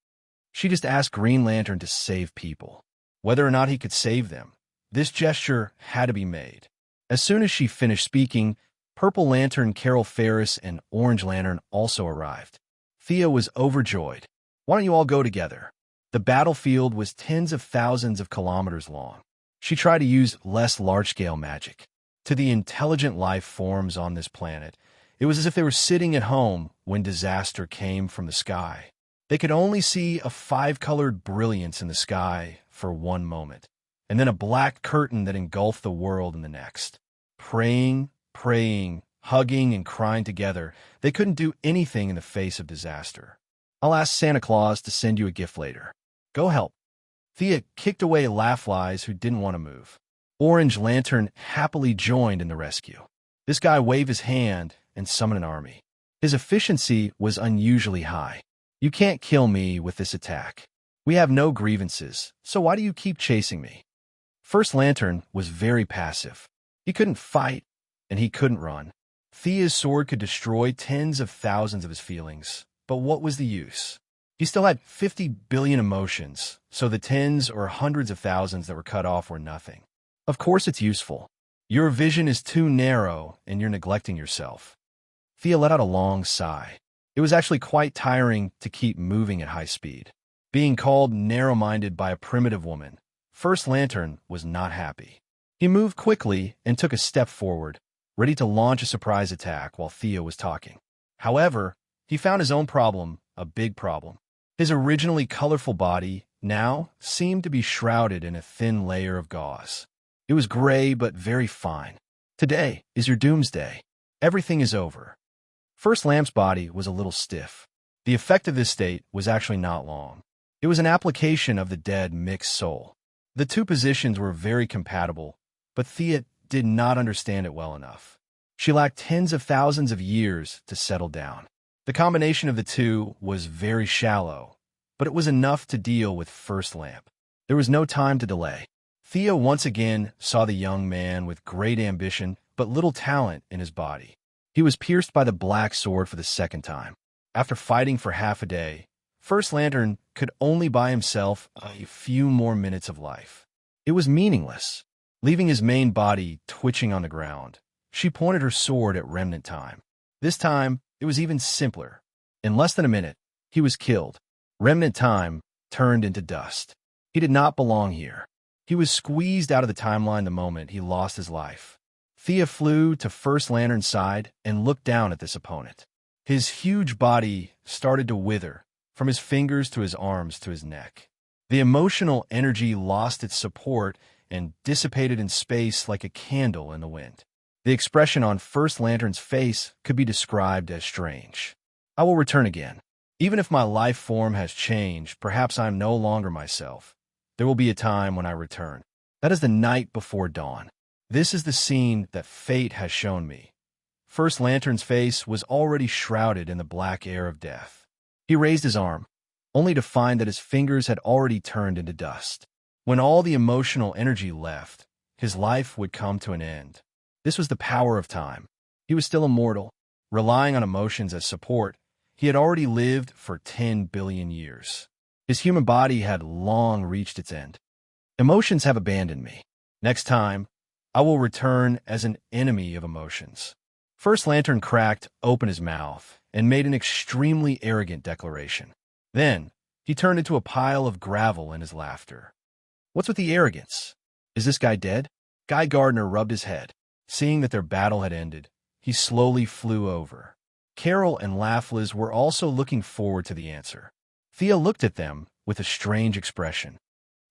She just asked Green Lantern to save people. Whether or not he could save them, this gesture had to be made. As soon as she finished speaking, Purple Lantern, Carol Ferris, and Orange Lantern also arrived. Thea was overjoyed. Why don't you all go together? The battlefield was tens of thousands of kilometers long. She tried to use less large-scale magic. To the intelligent life forms on this planet, it was as if they were sitting at home when disaster came from the sky. They could only see a 5-colored brilliance in the sky for one moment, and then a black curtain that engulfed the world in the next. Praying, hugging, and crying together, they couldn't do anything in the face of disaster. I'll ask Santa Claus to send you a gift later. Go help. Thea kicked away Laughflies who didn't want to move. Orange Lantern happily joined in the rescue. This guy waved his hand and summoned an army. His efficiency was unusually high. You can't kill me with this attack. We have no grievances, so why do you keep chasing me? First Lantern was very passive. He couldn't fight, and he couldn't run. Thea's sword could destroy tens of thousands of his feelings, but what was the use? He still had 50 billion emotions, so the tens or hundreds of thousands that were cut off were nothing. Of course it's useful. Your vision is too narrow, and you're neglecting yourself. Thea let out a long sigh. It was actually quite tiring to keep moving at high speed. Being called narrow-minded by a primitive woman, First Lantern was not happy. He moved quickly and took a step forward, ready to launch a surprise attack while Thea was talking. However, he found his own problem a big problem. His originally colorful body now seemed to be shrouded in a thin layer of gauze. It was gray but very fine. Today is your doomsday. Everything is over. First Lamp's body was a little stiff. The effect of this state was actually not long. It was an application of the dead mixed soul. The two positions were very compatible, but Thea did not understand it well enough. She lacked tens of thousands of years to settle down. The combination of the two was very shallow, but it was enough to deal with First Lamp. There was no time to delay. Thea once again saw the young man with great ambition but little talent in his body. He was pierced by the black sword for the second time. After fighting for half a day, First Lantern could only buy himself a few more minutes of life. It was meaningless. Leaving his main body twitching on the ground, she pointed her sword at Remnant Time. This time, it was even simpler. In less than a minute, he was killed. Remnant Time turned into dust. He did not belong here. He was squeezed out of the timeline the moment he lost his life. Thea flew to First Lantern's side and looked down at this opponent. His huge body started to wither, from his fingers to his arms to his neck. The emotional energy lost its support and dissipated in space like a candle in the wind. The expression on First Lantern's face could be described as strange. I will return again. Even if my life form has changed, perhaps I am no longer myself. There will be a time when I return. That is the night before dawn. This is the scene that fate has shown me. First Lantern's face was already shrouded in the black air of death. He raised his arm, only to find that his fingers had already turned into dust. When all the emotional energy left, his life would come to an end. This was the power of time. He was still immortal. Relying on emotions as support, he had already lived for 10 billion years. His human body had long reached its end. Emotions have abandoned me. Next time, I will return as an enemy of emotions. First Lantern cracked open his mouth and made an extremely arrogant declaration. Then, he turned into a pile of gravel in his laughter. What's with the arrogance? Is this guy dead? Guy Gardner rubbed his head. Seeing that their battle had ended, he slowly flew over. Carol and Laughless were also looking forward to the answer. Thea looked at them with a strange expression.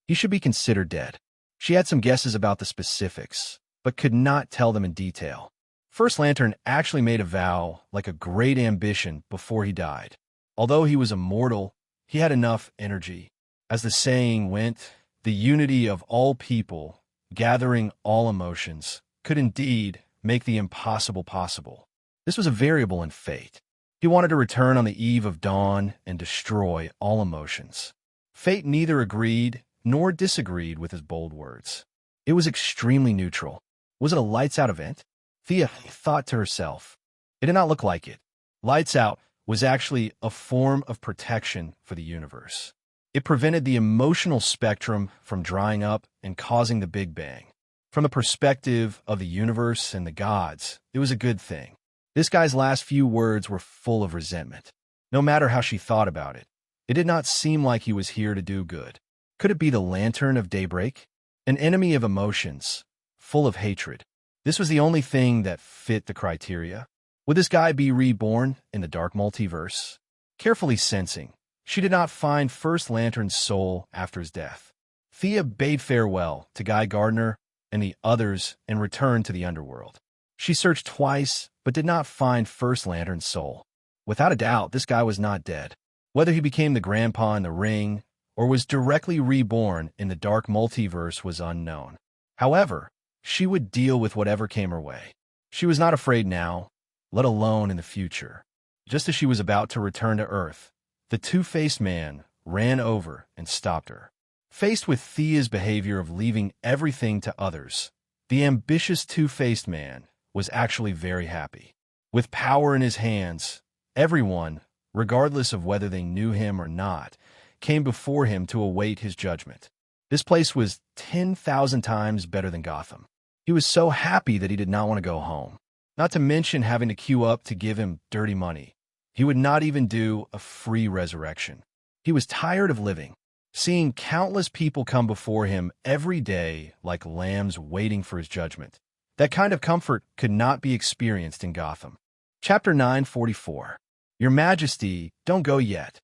He should be considered dead. She had some guesses about the specifics, but could not tell them in detail. First Lantern actually made a vow like a great ambition before he died. Although he was immortal, he had enough energy. As the saying went, the unity of all people, gathering all emotions, could indeed make the impossible possible. This was a variable in fate. He wanted to return on the eve of dawn and destroy all emotions. Fate neither agreed nor disagreed with his bold words. It was extremely neutral. Was it a lights-out event? Thea thought to herself. It did not look like it. Lights Out was actually a form of protection for the universe. It prevented the emotional spectrum from drying up and causing the Big Bang. From the perspective of the universe and the gods, it was a good thing. This guy's last few words were full of resentment. No matter how she thought about it, it did not seem like he was here to do good. Could it be the Lantern of Daybreak? An enemy of emotions, full of hatred. This was the only thing that fit the criteria. Would this guy be reborn in the dark multiverse? Carefully sensing, she did not find First Lantern's soul after his death. Thea bade farewell to Guy Gardner and the others and returned to the underworld. She searched twice, but did not find First Lantern's soul. Without a doubt, this guy was not dead. Whether he became the grandpa in the ring or was directly reborn in the dark multiverse was unknown. However, she would deal with whatever came her way. She was not afraid now, let alone in the future. Just as she was about to return to Earth, the two-faced man ran over and stopped her. Faced with Thea's behavior of leaving everything to others, the ambitious two-faced man was actually very happy. With power in his hands, everyone, regardless of whether they knew him or not, came before him to await his judgment. This place was 10,000 times better than Gotham. He was so happy that he did not want to go home. Not to mention having to queue up to give him dirty money. He would not even do a free resurrection. He was tired of living, seeing countless people come before him every day like lambs waiting for his judgment. That kind of comfort could not be experienced in Gotham. Chapter 944. Your Majesty, don't go yet.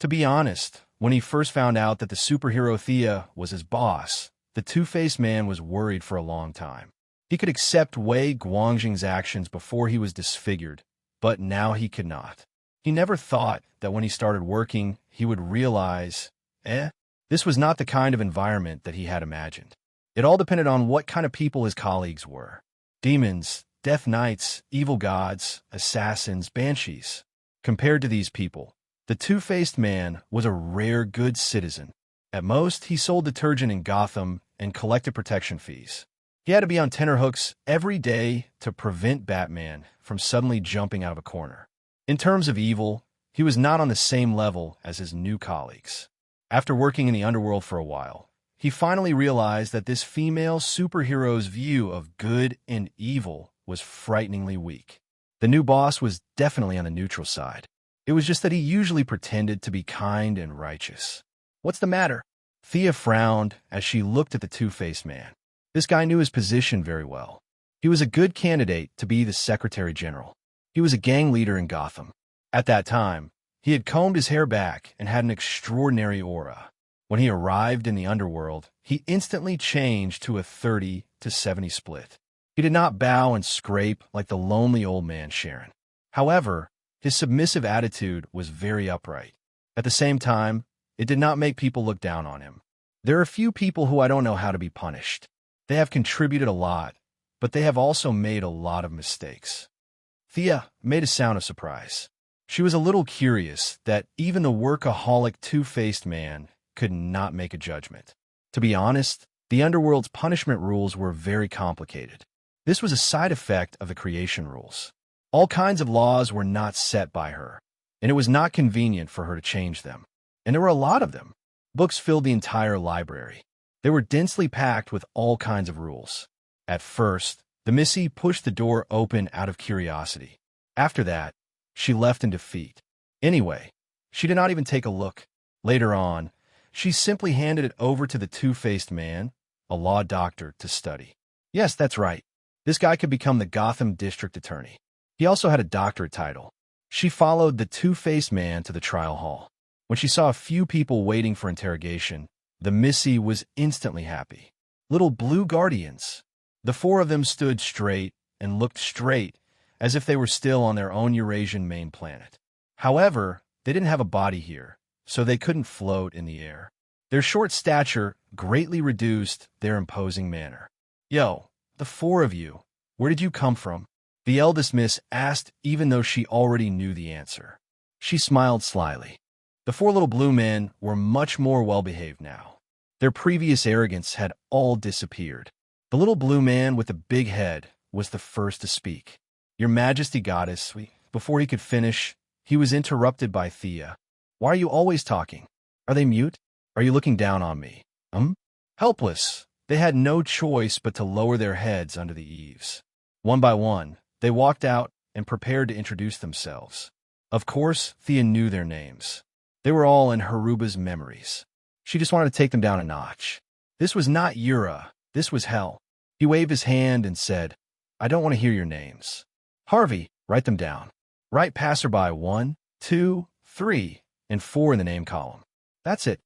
To be honest, when he first found out that the superhero Thea was his boss, the two-faced man was worried for a long time. He could accept Wei Guangjing's actions before he was disfigured, but now he could not. He never thought that when he started working, he would realize, this was not the kind of environment that he had imagined. It all depended on what kind of people his colleagues were. Demons, death knights, evil gods, assassins, banshees. Compared to these people, the two-faced man was a rare good citizen. At most, he sold detergent in Gotham and collected protection fees. He had to be on tenterhooks every day to prevent Batman from suddenly jumping out of a corner. In terms of evil, he was not on the same level as his new colleagues. After working in the underworld for a while, he finally realized that this female superhero's view of good and evil was frighteningly weak. The new boss was definitely on the neutral side. It was just that he usually pretended to be kind and righteous. What's the matter? Thea frowned as she looked at the two-faced man. This guy knew his position very well. He was a good candidate to be the Secretary General. He was a gang leader in Gotham. At that time, he had combed his hair back and had an extraordinary aura. When he arrived in the underworld, he instantly changed to a 30-70 split. He did not bow and scrape like the lonely old man Sharon. However, his submissive attitude was very upright. At the same time, it did not make people look down on him. There are few people who I don't know how to be punished. They have contributed a lot, but they have also made a lot of mistakes. Thea made a sound of surprise. She was a little curious that even the workaholic two-faced man could not make a judgment. To be honest, the underworld's punishment rules were very complicated. This was a side effect of the creation rules. All kinds of laws were not set by her, and it was not convenient for her to change them. And there were a lot of them. Books filled the entire library. They were densely packed with all kinds of rules. At first, the Missy pushed the door open out of curiosity. After that, she left in defeat. Anyway, she did not even take a look. Later on, she simply handed it over to the two-faced man, a law doctor, to study. Yes, that's right. This guy could become the Gotham District Attorney. He also had a doctorate title. She followed the two-faced man to the trial hall. When she saw a few people waiting for interrogation, the Missy was instantly happy. Little blue guardians. The four of them stood straight and looked straight, as if they were still on their own Eurasian main planet. However, they didn't have a body here, so they couldn't float in the air. Their short stature greatly reduced their imposing manner. Yo, the four of you, where did you come from? The eldest miss asked, even though she already knew the answer. She smiled slyly. The four little blue men were much more well-behaved now. Their previous arrogance had all disappeared. The little blue man with the big head was the first to speak. Your Majesty, Goddess. Before he could finish, he was interrupted by Thea. Why are you always talking? Are they mute? Are you looking down on me? Helpless, they had no choice but to lower their heads under the eaves. One by one, they walked out and prepared to introduce themselves. Of course, Thea knew their names. They were all in Haruba's memories. She just wanted to take them down a notch. This was not Yura. This was hell. He waved his hand and said, I don't want to hear your names. Harvey, write them down. Write passerby 1, 2, 3, and 4 in the name column. That's it.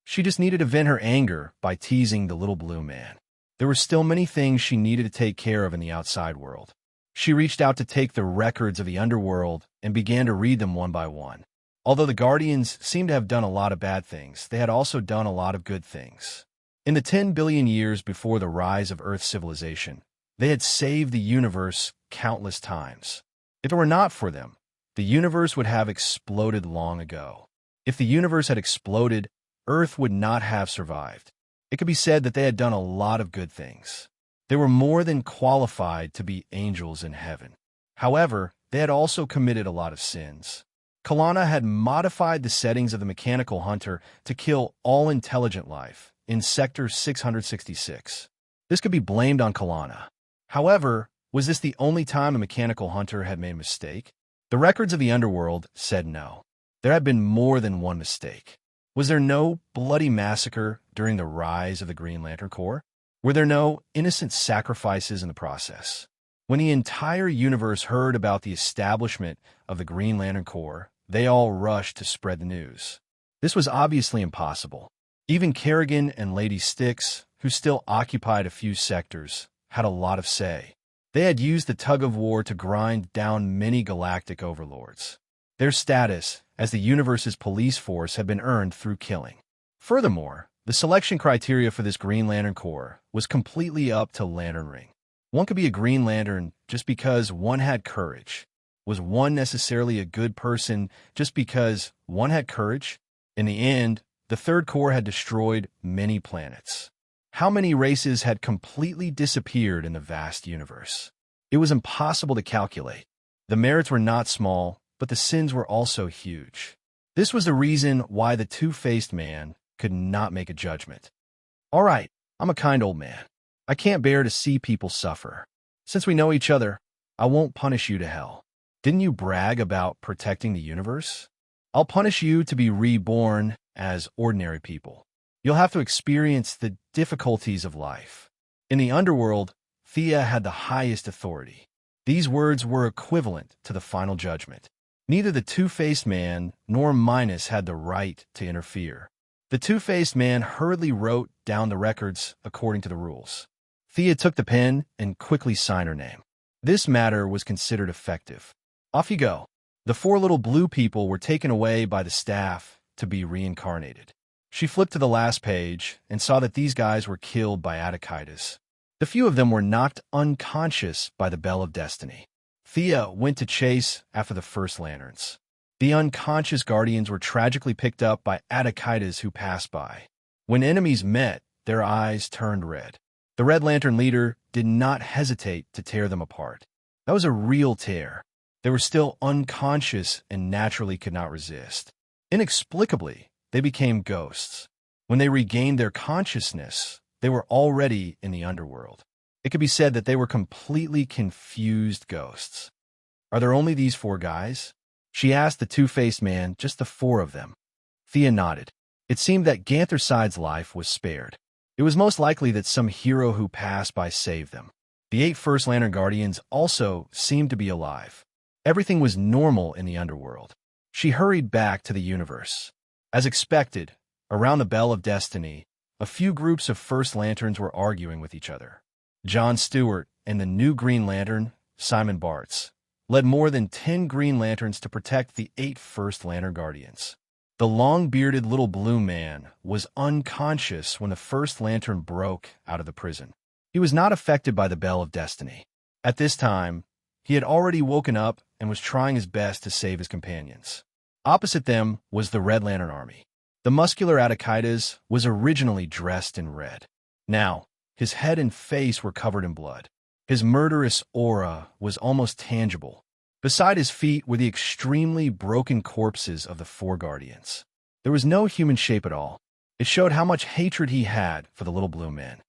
She just needed to vent her anger by teasing the little blue man. There were still many things she needed to take care of in the outside world. She reached out to take the records of the underworld and began to read them one by one. Although the Guardians seemed to have done a lot of bad things, they had also done a lot of good things. In the 10 billion years before the rise of Earth civilization, they had saved the universe countless times. If it were not for them, the universe would have exploded long ago. If the universe had exploded, Earth would not have survived. It could be said that they had done a lot of good things. They were more than qualified to be angels in heaven. However, they had also committed a lot of sins. Kalana had modified the settings of the mechanical hunter to kill all intelligent life in Sector 666. This could be blamed on Kalana. However, was this the only time a mechanical hunter had made a mistake? The records of the underworld said no. There had been more than one mistake. Was there no bloody massacre during the rise of the Green Lantern Corps? Were there no innocent sacrifices in the process? When the entire universe heard about the establishment of the Green Lantern Corps, they all rushed to spread the news. This was obviously impossible. Even Kerrigan and Lady Styx, who still occupied a few sectors, had a lot of say. They had used the tug-of-war to grind down many galactic overlords. Their status as the universe's police force had been earned through killing. Furthermore, the selection criteria for this Green Lantern Corps was completely up to Lantern Ring. One could be a Green Lantern just because one had courage. Was one necessarily a good person just because one had courage? In the end, the Third Corps had destroyed many planets. How many races had completely disappeared in the vast universe? It was impossible to calculate. The merits were not small, but the sins were also huge. This was the reason why the two-faced man could not make a judgment. All right, I'm a kind old man. I can't bear to see people suffer. Since we know each other, I won't punish you to hell. Didn't you brag about protecting the universe? I'll punish you to be reborn as ordinary people. You'll have to experience the difficulties of life. In the underworld, Thea had the highest authority. These words were equivalent to the final judgment. Neither the two-faced man nor Minos had the right to interfere. The two-faced man hurriedly wrote down the records according to the rules. Thea took the pen and quickly signed her name. This matter was considered effective. Off you go. The four little blue people were taken away by the staff to be reincarnated. She flipped to the last page and saw that these guys were killed by Atakitas. The few of them were knocked unconscious by the Bell of Destiny. Thea went to chase after the first lanterns. The unconscious guardians were tragically picked up by Atakitas who passed by. When enemies met, their eyes turned red. The Red Lantern leader did not hesitate to tear them apart. That was a real tear. They were still unconscious and naturally could not resist. Inexplicably, they became ghosts. When they regained their consciousness, they were already in the underworld. It could be said that they were completely confused ghosts. Are there only these four guys? She asked the two-faced man, just the four of them. Thea nodded. It seemed that Gantherside's life was spared. It was most likely that some hero who passed by saved them. The 8 First Lantern Guardians also seemed to be alive. Everything was normal in the underworld. She hurried back to the universe. As expected, around the Bell of Destiny, a few groups of First Lanterns were arguing with each other. John Stewart and the new Green Lantern, Simon Bartz, led more than 10 Green Lanterns to protect the 8 First Lantern Guardians. The long-bearded little blue man was unconscious when the First Lantern broke out of the prison. He was not affected by the Bell of Destiny. At this time, he had already woken up and was trying his best to save his companions. Opposite them was the Red Lantern Army. The muscular Atakitas was originally dressed in red. Now, his head and face were covered in blood. His murderous aura was almost tangible. Beside his feet were the extremely broken corpses of the 4 Guardians. There was no human shape at all. It showed how much hatred he had for the little blue man.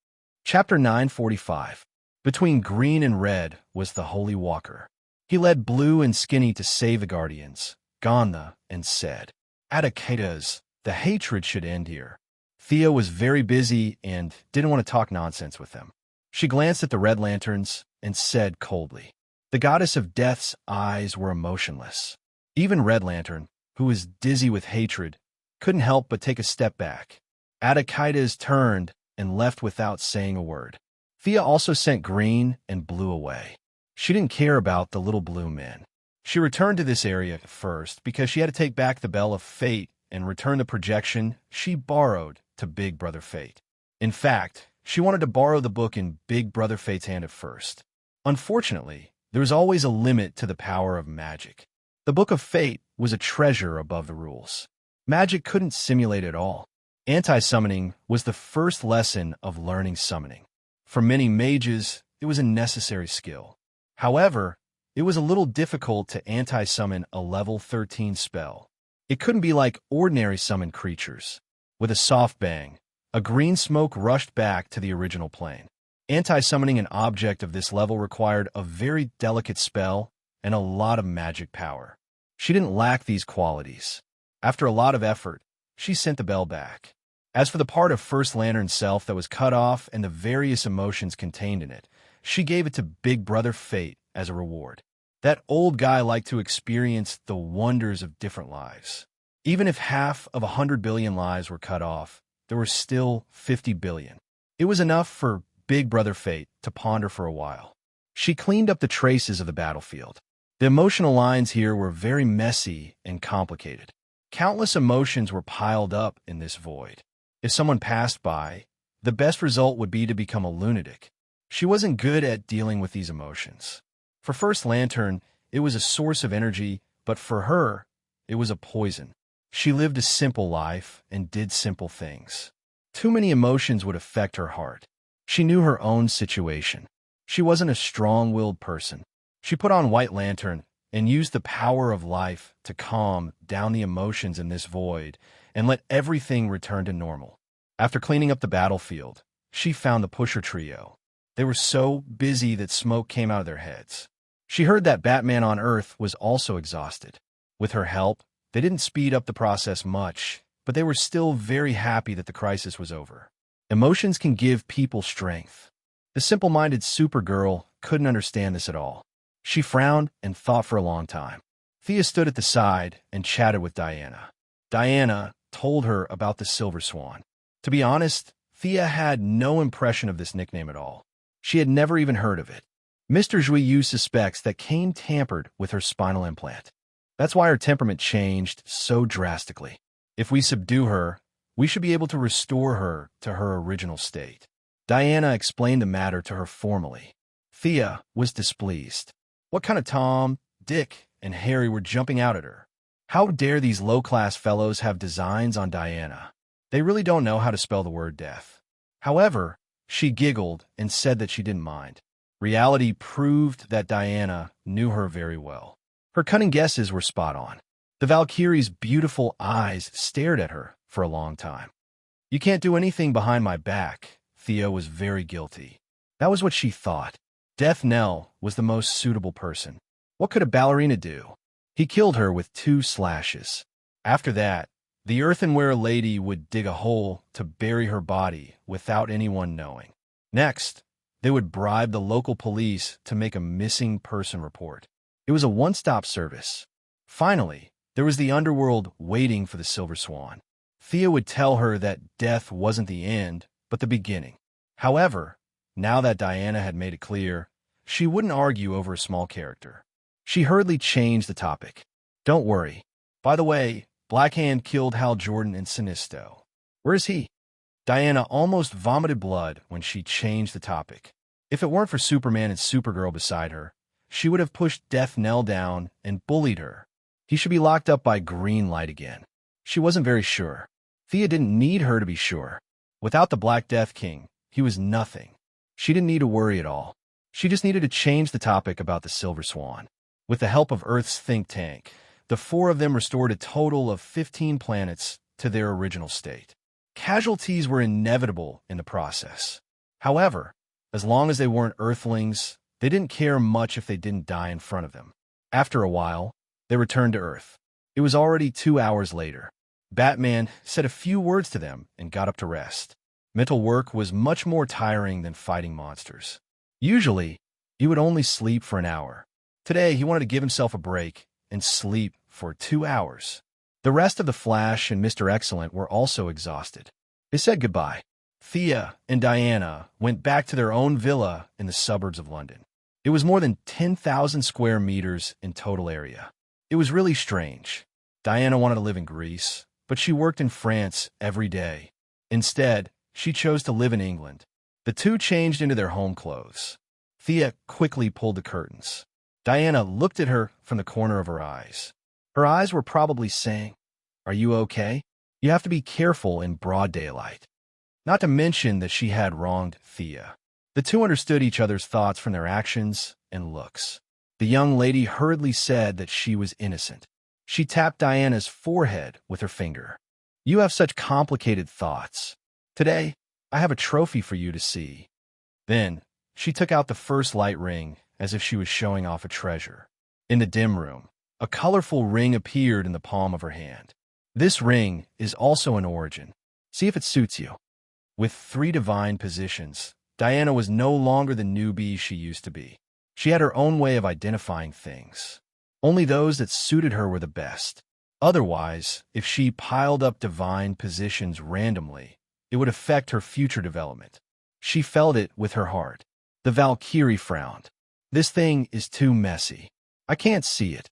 Chapter 945. Between green and red was the Holy Walker. He led Blue and Skinny to save the Guardians, Gantha, and said, Atakitas, the hatred should end here. Thea was very busy and didn't want to talk nonsense with them. She glanced at the Red Lanterns and said coldly, the goddess of death's eyes were emotionless. Even Red Lantern, who was dizzy with hatred, couldn't help but take a step back. Atakitas turned and left without saying a word. Thea also sent Green and Blue away. She didn't care about the little blue men. She returned to this area first because she had to take back the Bell of Fate and return the projection she borrowed to Big Brother Fate. In fact, she wanted to borrow the book in Big Brother Fate's hand at first. Unfortunately, there was always a limit to the power of magic. The Book of Fate was a treasure above the rules. Magic couldn't simulate it all. Anti-summoning was the first lesson of learning summoning. For many mages, it was a necessary skill. However, it was a little difficult to anti-summon a level 13 spell. It couldn't be like ordinary summoned creatures. With a soft bang, a green smoke rushed back to the original plane. Anti-summoning an object of this level required a very delicate spell and a lot of magic power. She didn't lack these qualities. After a lot of effort, she sent the bell back. As for the part of First Lantern's self that was cut off and the various emotions contained in it, she gave it to Big Brother Fate as a reward. That old guy liked to experience the wonders of different lives. Even if half of 100 billion lives were cut off, there were still 50 billion. It was enough for Big Brother Fate to ponder for a while. She cleaned up the traces of the battlefield. The emotional lines here were very messy and complicated. Countless emotions were piled up in this void. If someone passed by, the best result would be to become a lunatic. She wasn't good at dealing with these emotions. For First Lantern, it was a source of energy, but for her, it was a poison. She lived a simple life and did simple things. Too many emotions would affect her heart. She knew her own situation. She wasn't a strong-willed person. She put on White Lantern and used the power of life to calm down the emotions in this void and let everything return to normal. After cleaning up the battlefield, she found the Pusher Trio. They were so busy that smoke came out of their heads. She heard that Batman on Earth was also exhausted. With her help, they didn't speed up the process much, but they were still very happy that the crisis was over. Emotions can give people strength. The simple-minded Supergirl couldn't understand this at all. She frowned and thought for a long time. Thea stood at the side and chatted with Diana. Diana told her about the Silver Swan. To be honest, Thea had no impression of this nickname at all. She had never even heard of it. Mr. Juillieu suspects that Kane tampered with her spinal implant. That's why her temperament changed so drastically. If we subdue her, we should be able to restore her to her original state. Diana explained the matter to her formally. Thea was displeased. What kind of Tom, Dick, and Harry were jumping out at her? How dare these low-class fellows have designs on Diana? They really don't know how to spell the word death. However, she giggled and said that she didn't mind. Reality proved that Diana knew her very well. Her cunning guesses were spot on. The Valkyrie's beautiful eyes stared at her for a long time. You can't do anything behind my back. Thea was very guilty. That was what she thought. Death Knell was the most suitable person. What could a ballerina do? He killed her with 2 slashes. After that, the earthenware lady would dig a hole to bury her body without anyone knowing. Next, they would bribe the local police to make a missing person report. It was a one-stop service. Finally, there was the underworld waiting for the Silver Swan. Thea would tell her that death wasn't the end, but the beginning. However, now that Diana had made it clear, she wouldn't argue over a small character. She hurriedly changed the topic. Don't worry. By the way, Blackhand killed Hal Jordan in Sinisto. Where is he? Diana almost vomited blood when she changed the topic. If it weren't for Superman and Supergirl beside her, she would have pushed Death Knell down and bullied her. He should be locked up by green light again. She wasn't very sure. Thea didn't need her to be sure. Without the Black Death King, he was nothing. She didn't need to worry at all. She just needed to change the topic about the Silver Swan. With the help of Earth's think tank, the 4 of them restored a total of 15 planets to their original state. Casualties were inevitable in the process. However, as long as they weren't Earthlings, they didn't care much if they didn't die in front of them. After a while, they returned to Earth. It was already 2 hours later. Batman said a few words to them and got up to rest. Mental work was much more tiring than fighting monsters. Usually, he would only sleep for an hour. Today, he wanted to give himself a break and sleep for 2 hours. The rest of the Flash and Mr. Excellent were also exhausted. They said goodbye. Thea and Diana went back to their own villa in the suburbs of London. It was more than 10,000 square meters in total area. It was really strange. Diana wanted to live in Greece, but she worked in France every day. Instead, she chose to live in England. The two changed into their home clothes. Thea quickly pulled the curtains. Diana looked at her from the corner of her eyes. Her eyes were probably saying, Are you okay? You have to be careful in broad daylight. Not to mention that she had wronged Thea. The two understood each other's thoughts from their actions and looks. The young lady hurriedly said that she was innocent. She tapped Diana's forehead with her finger. You have such complicated thoughts. Today, I have a trophy for you to see. Then, she took out the first light ring as if she was showing off a treasure. In the dim room, a colorful ring appeared in the palm of her hand. This ring is also an origin. See if it suits you. With 3 divine positions, Diana was no longer the newbie she used to be. She had her own way of identifying things. Only those that suited her were the best. Otherwise, if she piled up divine positions randomly, it would affect her future development. She felt it with her heart. The Valkyrie frowned. This thing is too messy. I can't see it.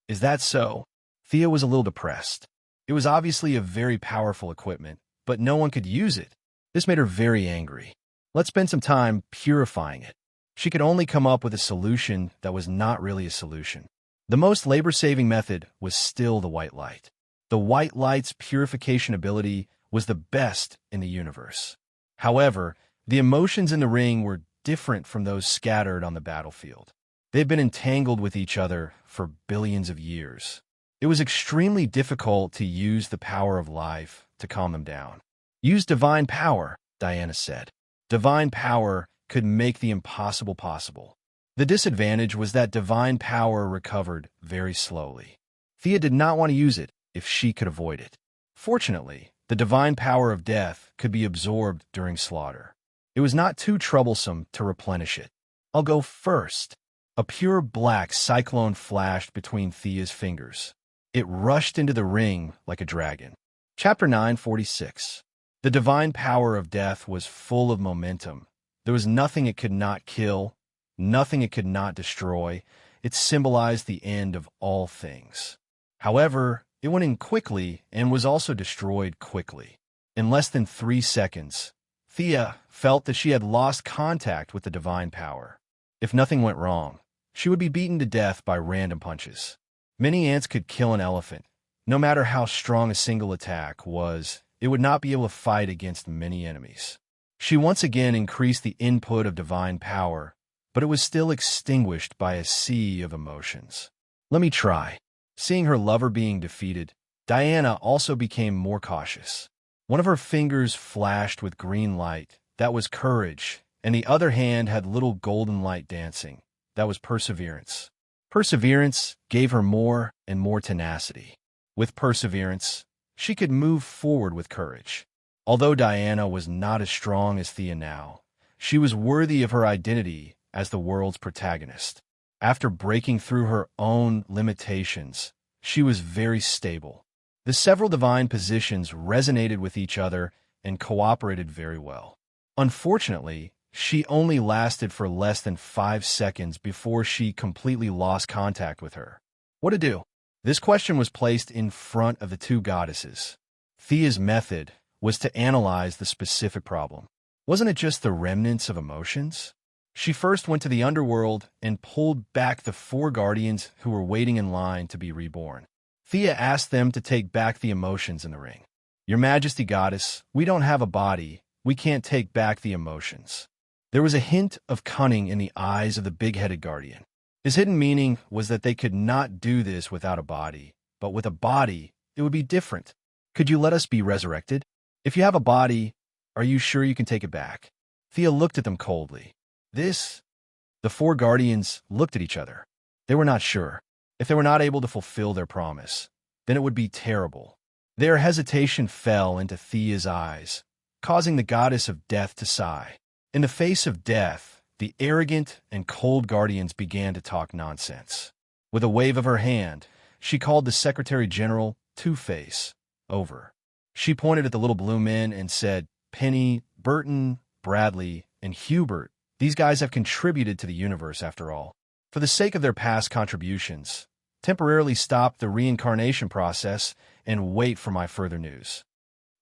Is that so? Thea was a little depressed. It was obviously a very powerful equipment, but no one could use it. This made her very angry. Let's spend some time purifying it. She could only come up with a solution that was not really a solution. The most labor-saving method was still the white light. The white light's purification ability was the best in the universe. However, the emotions in the ring were different from those scattered on the battlefield. They've been entangled with each other for billions of years. It was extremely difficult to use the power of life to calm them down. Use divine power, Diana said. Divine power could make the impossible possible. The disadvantage was that divine power recovered very slowly. Thea did not want to use it if she could avoid it. Fortunately, the divine power of death could be absorbed during slaughter. It was not too troublesome to replenish it. I'll go first. A pure black cyclone flashed between Thea's fingers. It rushed into the ring like a dragon. Chapter 946. The divine power of death was full of momentum. There was nothing it could not kill, nothing it could not destroy. It symbolized the end of all things. However, it went in quickly and was also destroyed quickly. In less than 3 seconds, Thea felt that she had lost contact with the divine power. If nothing went wrong, she would be beaten to death by random punches. Many ants could kill an elephant. No matter how strong a single attack was, it would not be able to fight against many enemies. She once again increased the input of divine power, but it was still extinguished by a sea of emotions. Let me try. Seeing her lover being defeated, Diana also became more cautious. One of her fingers flashed with green light. That was courage, and the other hand had little golden light dancing. That was perseverance. Perseverance gave her more and more tenacity. With perseverance, she could move forward with courage. Although Diana was not as strong as Thea now, she was worthy of her identity as the world's protagonist. After breaking through her own limitations, she was very stable. The several divine positions resonated with each other and cooperated very well. Unfortunately, she only lasted for less than 5 seconds before she completely lost contact with her. What to do? This question was placed in front of the 2 goddesses. Thea's method was to analyze the specific problem. Wasn't it just the remnants of emotions? She first went to the underworld and pulled back the 4 guardians who were waiting in line to be reborn. Thea asked them to take back the emotions in the ring. Your Majesty, Goddess, we don't have a body. We can't take back the emotions. There was a hint of cunning in the eyes of the big-headed guardian. His hidden meaning was that they could not do this without a body, but with a body, it would be different. Could you let us be resurrected? If you have a body, are you sure you can take it back? Thea looked at them coldly. This? The 4 guardians looked at each other. They were not sure. If they were not able to fulfill their promise, then it would be terrible. Their hesitation fell into Thea's eyes, causing the goddess of death to sigh. In the face of death, the arrogant and cold guardians began to talk nonsense. With a wave of her hand, she called the Secretary General Two-Face over. She pointed at the little blue men and said, Penny, Burton, Bradley, and Hubert, these guys have contributed to the universe after all. For the sake of their past contributions, temporarily stop the reincarnation process and wait for my further news.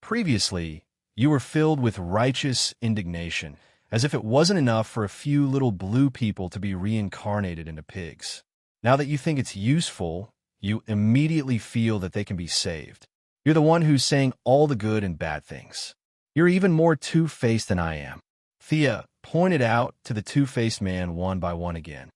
Previously, you were filled with righteous indignation, as if it wasn't enough for a few little blue people to be reincarnated into pigs. Now that you think it's useful, you immediately feel that they can be saved. You're the one who's saying all the good and bad things. You're even more two-faced than I am." Thea pointed out to the two-faced man one by one again.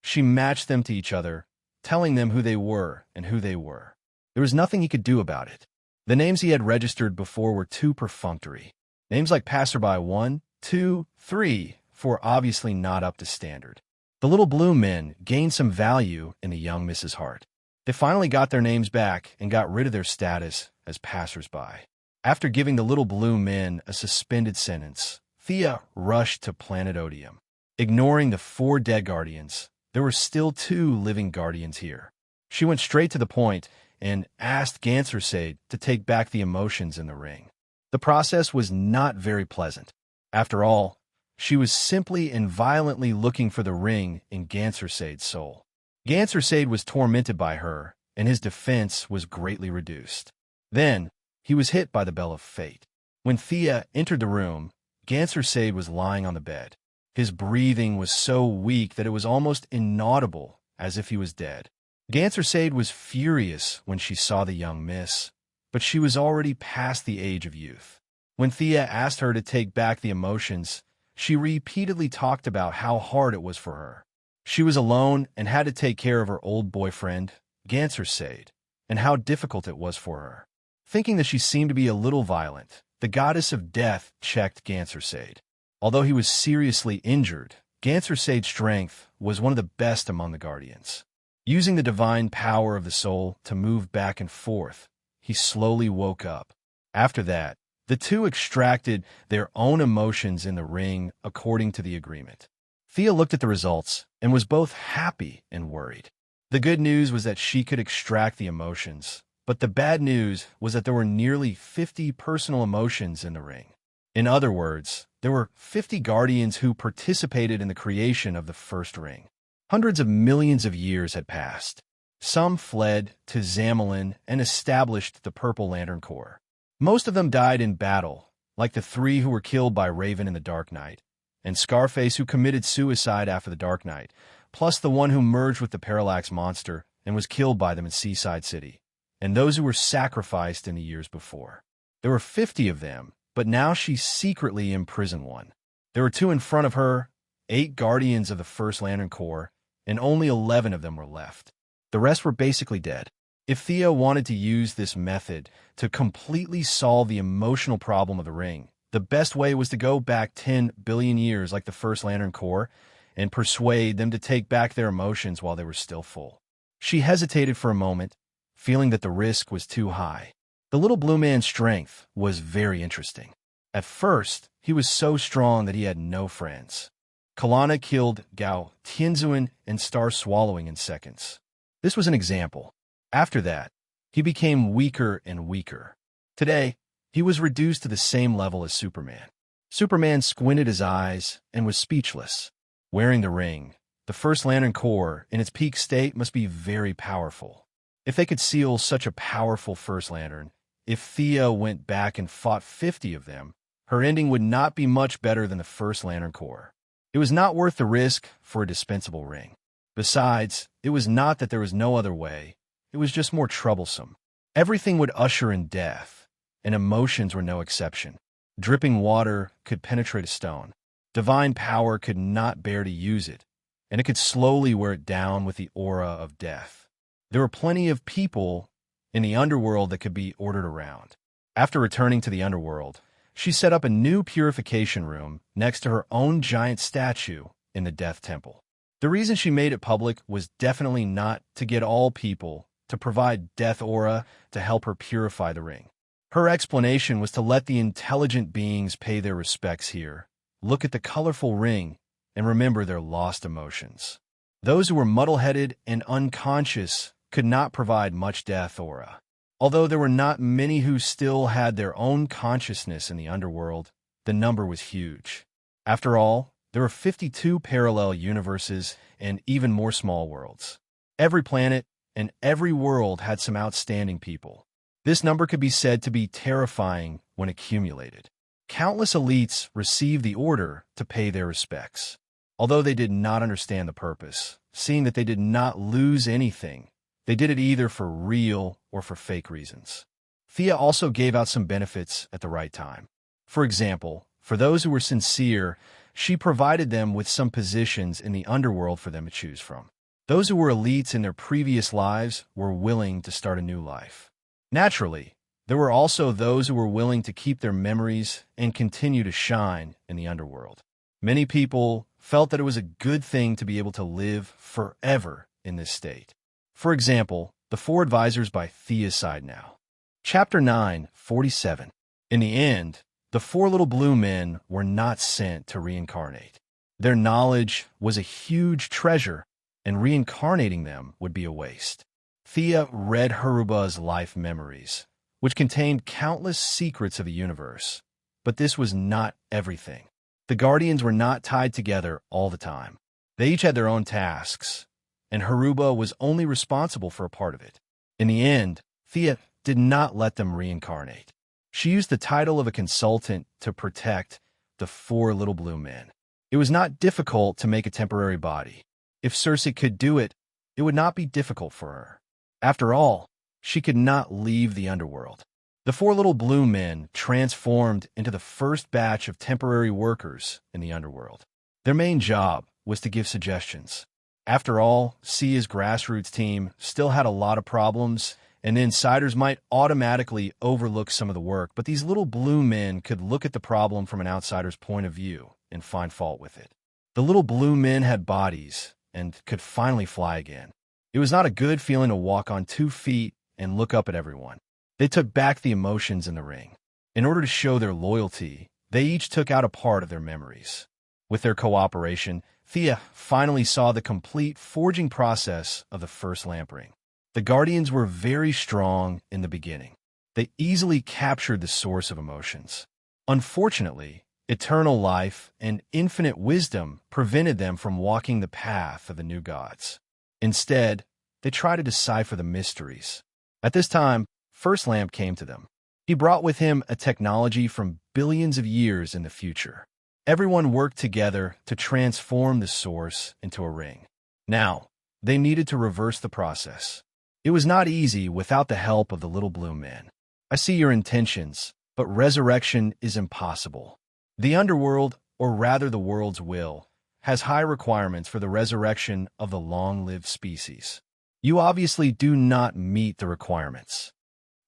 She matched them to each other, telling them who they were and who they were. There was nothing he could do about it. The names he had registered before were too perfunctory. Names like Passerby 1, 2, 3, 4 obviously not up to standard. The little blue men gained some value in the young Mrs. Hart. They finally got their names back and got rid of their status as passersby. After giving the little blue men a suspended sentence, Thea rushed to Planet Odium. Ignoring the 4 dead guardians, there were still 2 living guardians here. She went straight to the point and asked Gansersaid to take back the emotions in the ring. The process was not very pleasant. After all, she was simply and violently looking for the ring in Gansersaid's soul. Gansersaid was tormented by her, and his defense was greatly reduced. Then, he was hit by the Bell of Fate. When Thea entered the room, Gansersaid was lying on the bed. His breathing was so weak that it was almost inaudible, as if he was dead. Gansersaid was furious when she saw the young miss, but she was already past the age of youth. When Thea asked her to take back the emotions, she repeatedly talked about how hard it was for her. She was alone and had to take care of her old boyfriend, Gansersaid, and how difficult it was for her. Thinking that she seemed to be a little violent, the goddess of death checked Gansersaid. Although he was seriously injured, Gansersaid's strength was one of the best among the guardians. Using the divine power of the soul to move back and forth, he slowly woke up. After that, the 2 extracted their own emotions in the ring according to the agreement. Thea looked at the results and was both happy and worried. The good news was that she could extract the emotions, but the bad news was that there were nearly 50 personal emotions in the ring. In other words, there were 50 guardians who participated in the creation of the first ring. Hundreds of millions of years had passed. Some fled to Zamalin and established the Purple Lantern Corps. Most of them died in battle, like the 3 who were killed by Raven in the Dark Knight, and Scarface who committed suicide after the Dark Knight, plus the one who merged with the Parallax Monster and was killed by them in Seaside City, and those who were sacrificed in the years before. There were 50 of them, but now she secretly imprisoned one. There were 2 in front of her, 8 guardians of the First Lantern Corps, and only 11 of them were left. The rest were basically dead. If Thea wanted to use this method to completely solve the emotional problem of the ring, the best way was to go back 10 billion years like the First Lantern Corps and persuade them to take back their emotions while they were still full. She hesitated for a moment, feeling that the risk was too high. The little blue man's strength was very interesting. At first, he was so strong that he had no friends. Kalana killed Gao Tianzuan and Star Swallowing in seconds. This was an example. After that, he became weaker and weaker. Today, he was reduced to the same level as Superman. Superman squinted his eyes and was speechless. Wearing the ring, the First Lantern Corps in its peak state must be very powerful. If they could seal such a powerful First Lantern, if Thea went back and fought 50 of them, her ending would not be much better than the First Lantern Corps. It was not worth the risk for a dispensable ring. Besides, it was not that there was no other way. It was just more troublesome. Everything would usher in death, and emotions were no exception. Dripping water could penetrate a stone. Divine power could not bear to use it, and it could slowly wear it down with the aura of death. There were plenty of people in the underworld that could be ordered around. After returning to the underworld, she set up a new purification room next to her own giant statue in the Death Temple. The reason she made it public was definitely not to get all people to provide death aura to help her purify the ring. Her explanation was to let the intelligent beings pay their respects here, look at the colorful ring, and remember their lost emotions. Those who were muddle-headed and unconscious could not provide much death aura. Although there were not many who still had their own consciousness in the underworld, the number was huge. After all, there were 52 parallel universes and even more small worlds. Every planet and every world had some outstanding people. This number could be said to be terrifying when accumulated. Countless elites received the order to pay their respects. Although they did not understand the purpose, seeing that they did not lose anything, they did it either for real or for fake reasons. Thea also gave out some benefits at the right time. For example, for those who were sincere, she provided them with some positions in the underworld for them to choose from. Those who were elites in their previous lives were willing to start a new life. Naturally, there were also those who were willing to keep their memories and continue to shine in the underworld. Many people felt that it was a good thing to be able to live forever in this state. For example, the Four Advisors by Thea's side now. Chapter 9:47. In the end, the four little blue men were not sent to reincarnate. Their knowledge was a huge treasure, and reincarnating them would be a waste. Thea read Haruba's life memories, which contained countless secrets of the universe. But this was not everything. The Guardians were not tied together all the time. They each had their own tasks, and Haruba was only responsible for a part of it. In the end, Thea did not let them reincarnate. She used the title of a consultant to protect the four little blue men. It was not difficult to make a temporary body. If Circe could do it, it would not be difficult for her. After all, she could not leave the underworld. The four little blue men transformed into the first batch of temporary workers in the underworld. Their main job was to give suggestions. After all, Sia's grassroots team still had a lot of problems, and the insiders might automatically overlook some of the work, but these little blue men could look at the problem from an outsider's point of view and find fault with it. The little blue men had bodies and could finally fly again. It was not a good feeling to walk on 2 feet and look up at everyone. They took back the emotions in the ring. In order to show their loyalty, they each took out a part of their memories. With their cooperation, Thea finally saw the complete forging process of the first lamp ring. The Guardians were very strong in the beginning. They easily captured the source of emotions. Unfortunately, eternal life and infinite wisdom prevented them from walking the path of the new gods. Instead, they tried to decipher the mysteries. At this time, First Lamp came to them. He brought with him a technology from billions of years in the future. Everyone worked together to transform the source into a ring. Now, they needed to reverse the process. It was not easy without the help of the little blue men. I see your intentions, but resurrection is impossible. The underworld, or rather the world's will, has high requirements for the resurrection of the long-lived species. You obviously do not meet the requirements.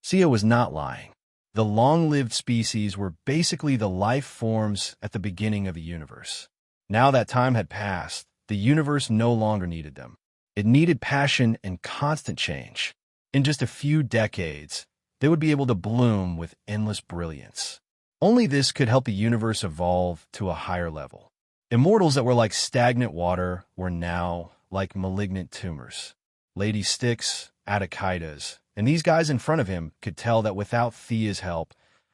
Sia was not lying. The long-lived species were basically the life forms at the beginning of the universe. Now that time had passed, the universe no longer needed them. It needed passion and constant change. In just a few decades, they would be able to bloom with endless brilliance. Only this could help the universe evolve to a higher level. Immortals that were like stagnant water were now like malignant tumors. Lady Styx, Attikitas, and these guys in front of him could tell that without Thea's help,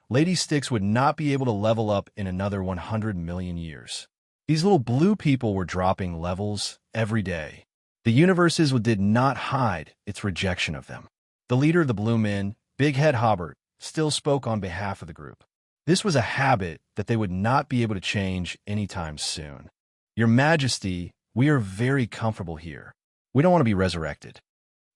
Lady Styx would not be able to level up in another 100 million years. These little blue people were dropping levels every day. The universes did not hide its rejection of them. The leader of the Blue Men, Big Head Hobbart, still spoke on behalf of the group. This was a habit that they would not be able to change anytime soon. Your Majesty, we are very comfortable here. We don't want to be resurrected.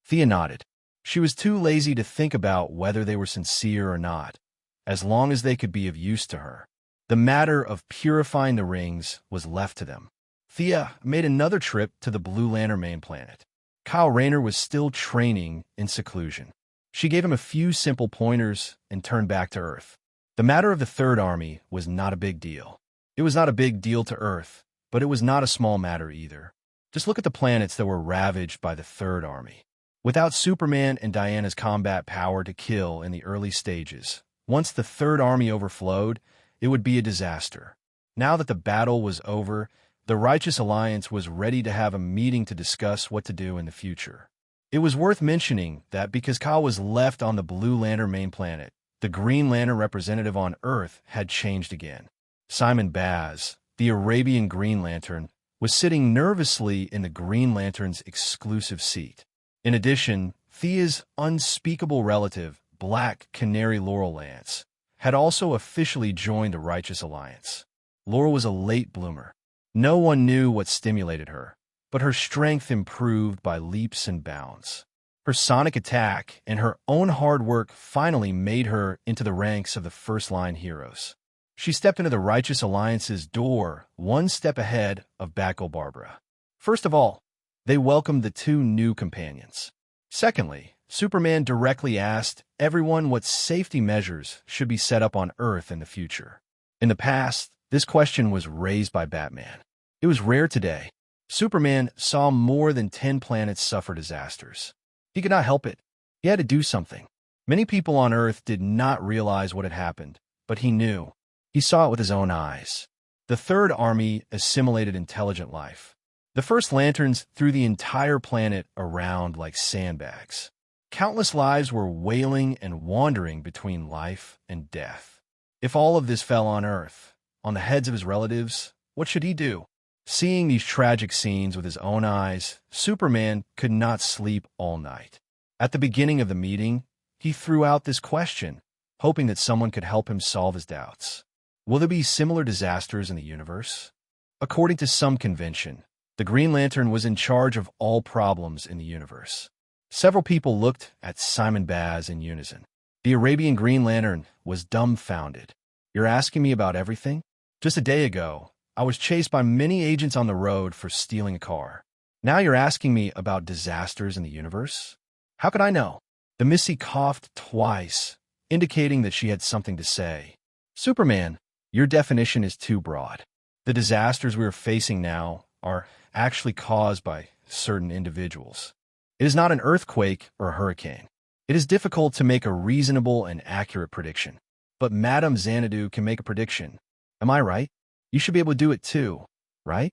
Thea nodded. She was too lazy to think about whether they were sincere or not, as long as they could be of use to her. The matter of purifying the rings was left to them. Thea made another trip to the Blue Lantern main planet. Kyle Rayner was still training in seclusion. She gave him a few simple pointers and turned back to Earth. The matter of the Third Army was not a big deal. It was not a big deal to Earth, but it was not a small matter either. Just look at the planets that were ravaged by the Third Army. Without Superman and Diana's combat power to kill in the early stages, once the Third Army overflowed, it would be a disaster. Now that the battle was over, the Righteous Alliance was ready to have a meeting to discuss what to do in the future. It was worth mentioning that because Kyle was left on the Blue Lantern main planet, the Green Lantern representative on Earth had changed again. Simon Baz, the Arabian Green Lantern, was sitting nervously in the Green Lantern's exclusive seat. In addition, Thea's unspeakable relative, Black Canary Laurel Lance, had also officially joined the Righteous Alliance. Laurel was a late bloomer. No one knew what stimulated her, but her strength improved by leaps and bounds. Her sonic attack and her own hard work finally made her into the ranks of the first-line heroes. She stepped into the Righteous Alliance's door, one step ahead of Batgirl Barbara. First of all, they welcomed the two new companions. Secondly, Superman directly asked everyone what safety measures should be set up on Earth in the future. In the past, this question was raised by Batman. It was rare today. Superman saw more than 10 planets suffer disasters. He could not help it. He had to do something. Many people on Earth did not realize what had happened, but he knew. He saw it with his own eyes. The Third Army assimilated intelligent life. The first lanterns threw the entire planet around like sandbags. Countless lives were wailing and wandering between life and death. If all of this fell on Earth, on the heads of his relatives, what should he do? Seeing these tragic scenes with his own eyes, Superman could not sleep all night. At the beginning of the meeting, he threw out this question, hoping that someone could help him solve his doubts. Will there be similar disasters in the universe? According to some convention, the Green Lantern was in charge of all problems in the universe. Several people looked at Simon Baz in unison. The Arabian Green Lantern was dumbfounded. You're asking me about everything? Just a day ago, I was chased by many agents on the road for stealing a car. Now you're asking me about disasters in the universe? How could I know? The Missy coughed twice, indicating that she had something to say. Superman, your definition is too broad. The disasters we are facing now are actually caused by certain individuals. It is not an earthquake or a hurricane. It is difficult to make a reasonable and accurate prediction. But Madame Xanadu can make a prediction. Am I right? You should be able to do it too, right?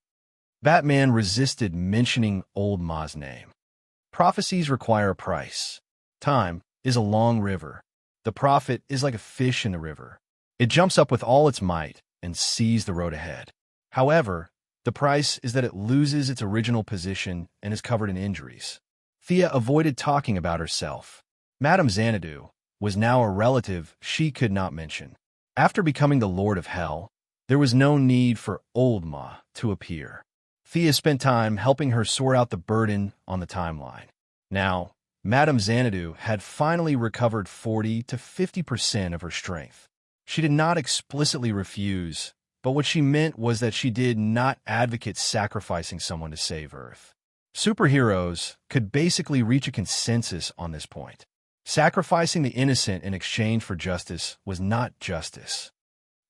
Batman resisted mentioning Old Ma's name. Prophecies require a price. Time is a long river. The prophet is like a fish in the river. It jumps up with all its might and sees the road ahead. However, the price is that it loses its original position and is covered in injuries. Thea avoided talking about herself. Madame Xanadu was now a relative she could not mention. After becoming the Lord of Hell, there was no need for Old Ma to appear. Thea spent time helping her sort out the burden on the timeline. Now, Madame Xanadu had finally recovered 40 to 50% of her strength. She did not explicitly refuse, but what she meant was that she did not advocate sacrificing someone to save Earth. Superheroes could basically reach a consensus on this point. Sacrificing the innocent in exchange for justice was not justice.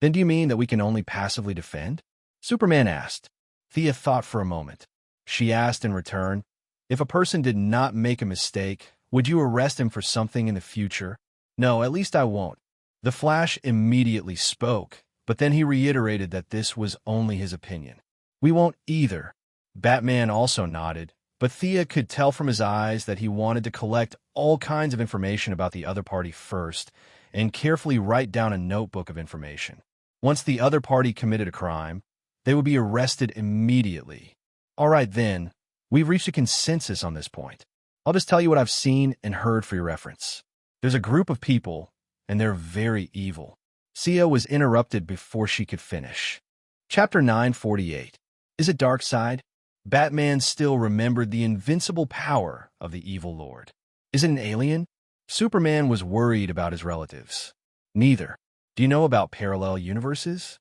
Then do you mean that we can only passively defend? Superman asked. Thea thought for a moment. She asked in return, if a person did not make a mistake, would you arrest him for something in the future? No, at least I won't. The Flash immediately spoke, but then he reiterated that this was only his opinion. We won't either. Batman also nodded, but Thea could tell from his eyes that he wanted to collect all kinds of information about the other party first and carefully write down a notebook of information. Once the other party committed a crime, they would be arrested immediately. All right then, we've reached a consensus on this point. I'll just tell you what I've seen and heard for your reference. There's a group of people, and they're very evil. Sia was interrupted before she could finish. Chapter 948. Is it Darkseid? Batman still remembered the invincible power of the evil lord. Is it an alien? Superman was worried about his relatives. Neither. Do you know about parallel universes?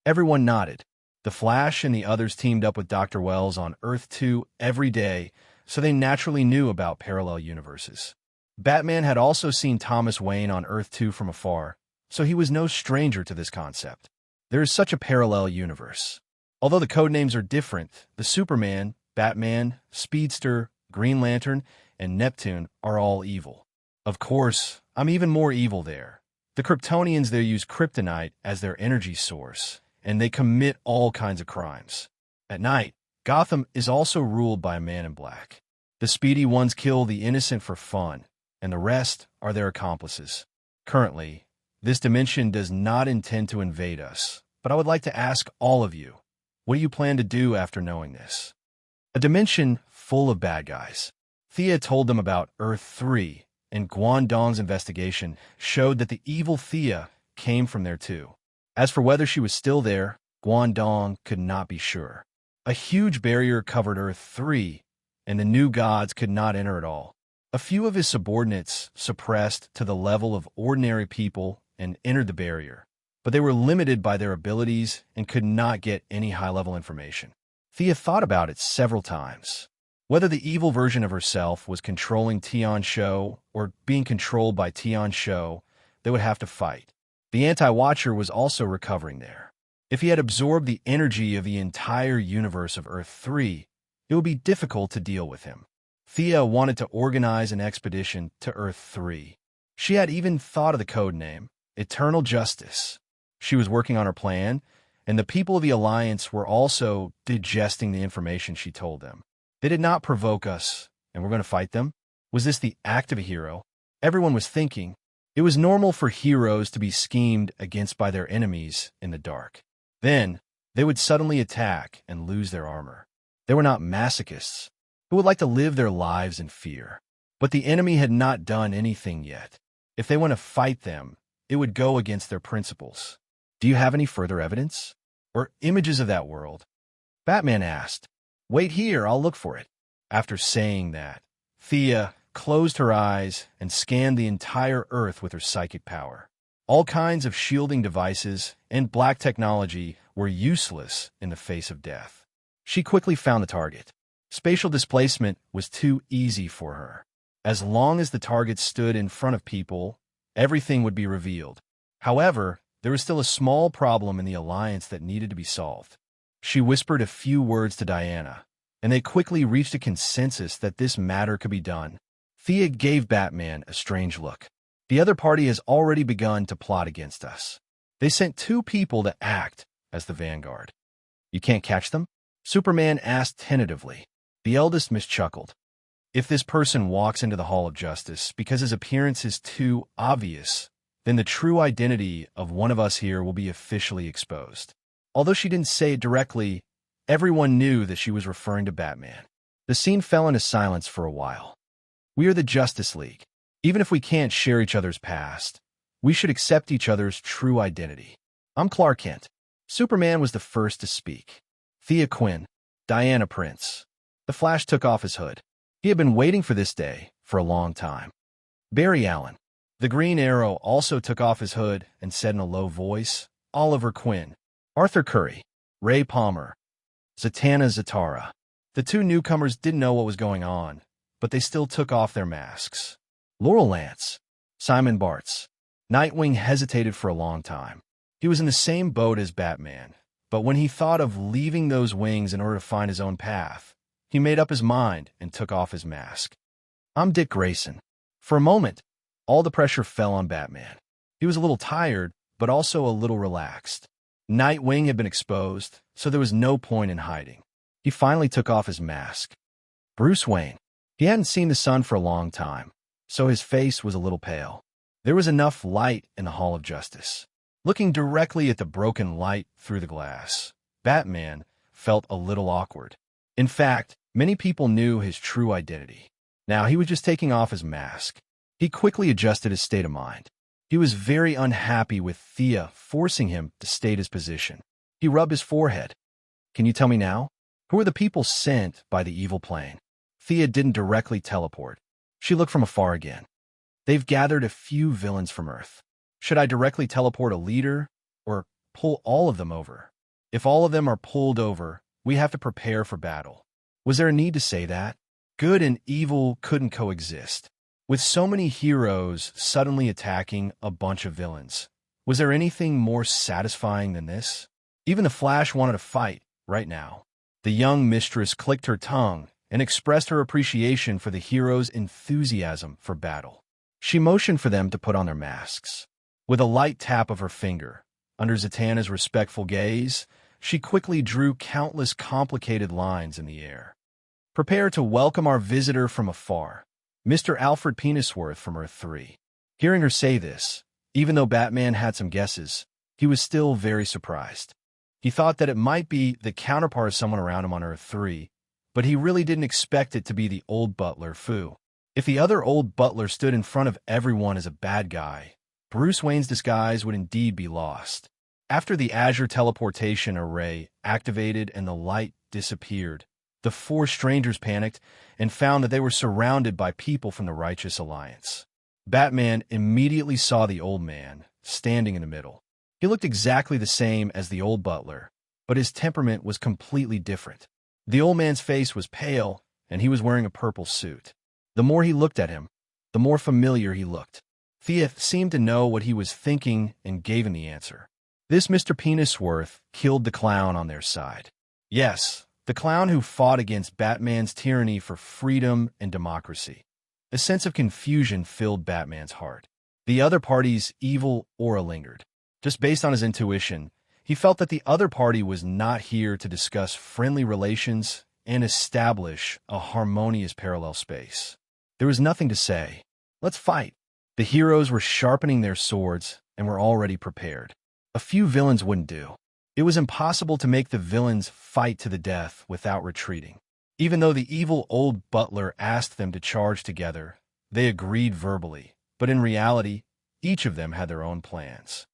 Everyone nodded. The Flash and the others teamed up with Dr. Wells on Earth 2 every day, so they naturally knew about parallel universes. Batman had also seen Thomas Wayne on Earth 2 from afar, so he was no stranger to this concept. There is such a parallel universe. Although the codenames are different, the Superman, Batman, Speedster, Green Lantern, and Neptune are all evil. Of course, I'm even more evil there. The Kryptonians there use kryptonite as their energy source, and they commit all kinds of crimes. At night, Gotham is also ruled by a man in black. The speedy ones kill the innocent for fun, and the rest are their accomplices. Currently, this dimension does not intend to invade us, but I would like to ask all of you, what do you plan to do after knowing this? A dimension full of bad guys. Thea told them about Earth 3, and Guangdong's investigation showed that the evil Thea came from there too. As for whether she was still there, Guangdong could not be sure. A huge barrier covered Earth 3, and the new gods could not enter at all. A few of his subordinates suppressed to the level of ordinary people and entered the barrier, but they were limited by their abilities and could not get any high-level information. Thea thought about it several times. Whether the evil version of herself was controlling Tian Shou or being controlled by Tian Shou, they would have to fight. The anti-watcher was also recovering there. If he had absorbed the energy of the entire universe of Earth 3, it would be difficult to deal with him. Thea wanted to organize an expedition to Earth 3. She had even thought of the code name, Eternal Justice. She was working on her plan, and the people of the Alliance were also digesting the information she told them. They did not provoke us, and we're going to fight them? Was this the act of a hero? Everyone was thinking. It was normal for heroes to be schemed against by their enemies in the dark. Then, they would suddenly attack and lose their armor. They were not masochists who would like to live their lives in fear. But the enemy had not done anything yet. If they want to fight them, it would go against their principles. Do you have any further evidence? Or images of that world? Batman asked. Wait here, I'll look for it. After saying that, Thea closed her eyes and scanned the entire Earth with her psychic power. All kinds of shielding devices and black technology were useless in the face of death. She quickly found the target. Spatial displacement was too easy for her. As long as the target stood in front of people, everything would be revealed. However, there was still a small problem in the Alliance that needed to be solved. She whispered a few words to Diana, and they quickly reached a consensus that this matter could be done. Thea gave Batman a strange look. The other party has already begun to plot against us. They sent 2 people to act as the vanguard. You can't catch them? Superman asked tentatively. The eldest mischuckled. If this person walks into the Hall of Justice because his appearance is too obvious, then the true identity of one of us here will be officially exposed. Although she didn't say it directly, everyone knew that she was referring to Batman. The scene fell into silence for a while. We are the Justice League. Even if we can't share each other's past, we should accept each other's true identity. I'm Clark Kent. Superman was the first to speak. Thea Quinn, Diana Prince. The Flash took off his hood. He had been waiting for this day for a long time. Barry Allen. The Green Arrow also took off his hood and said in a low voice, Oliver Quinn. Arthur Curry, Ray Palmer, Zatanna Zatara. The 2 newcomers didn't know what was going on, but they still took off their masks. Laurel Lance, Simon Bartz. Nightwing hesitated for a long time. He was in the same boat as Batman, but when he thought of leaving those wings in order to find his own path, he made up his mind and took off his mask. I'm Dick Grayson. For a moment, all the pressure fell on Batman. He was a little tired, but also a little relaxed. Nightwing had been exposed, so there was no point in hiding. He finally took off his mask. Bruce Wayne. He hadn't seen the sun for a long time, so his face was a little pale. There was enough light in the Hall of Justice. Looking directly at the broken light through the glass, Batman felt a little awkward. In fact, many people knew his true identity. Now he was just taking off his mask. He quickly adjusted his state of mind. He was very unhappy with Thea forcing him to state his position. He rubbed his forehead. Can you tell me now? Who are the people sent by the evil plane? Thea didn't directly teleport. She looked from afar again. They've gathered a few villains from Earth. Should I directly teleport a leader or pull all of them over? If all of them are pulled over, we have to prepare for battle. Was there a need to say that? Good and evil couldn't coexist. With so many heroes suddenly attacking a bunch of villains, was there anything more satisfying than this? Even the Flash wanted to fight right now. The young mistress clicked her tongue and expressed her appreciation for the heroes' enthusiasm for battle. She motioned for them to put on their masks. With a light tap of her finger, under Zatanna's respectful gaze, she quickly drew countless complicated lines in the air. Prepare to welcome our visitor from afar, Mr. Alfred Penisworth from Earth 3. Hearing her say this, even though Batman had some guesses, he was still very surprised. He thought that it might be the counterpart of someone around him on Earth 3, but he really didn't expect it to be the old butler, Fu. If the other old butler stood in front of everyone as a bad guy, Bruce Wayne's disguise would indeed be lost. After the Azure teleportation array activated and the light disappeared, The four strangers panicked and found that they were surrounded by people from the Righteous Alliance. Batman immediately saw the old man standing in the middle. He looked exactly the same as the old butler, but his temperament was completely different. The old man's face was pale, and he was wearing a purple suit. The more he looked at him, the more familiar he looked. Thea seemed to know what he was thinking and gave him the answer. This Mr. Penisworth killed the clown on their side. Yes, the clown who fought against Batman's tyranny for freedom and democracy. A sense of confusion filled Batman's heart. The other party's evil aura lingered. Just based on his intuition, he felt that the other party was not here to discuss friendly relations and establish a harmonious parallel space. There was nothing to say. Let's fight. The heroes were sharpening their swords and were already prepared. A few villains wouldn't do. It was impossible to make the villains fight to the death without retreating. Even though the evil old butler asked them to charge together, they agreed verbally, but in reality, each of them had their own plans.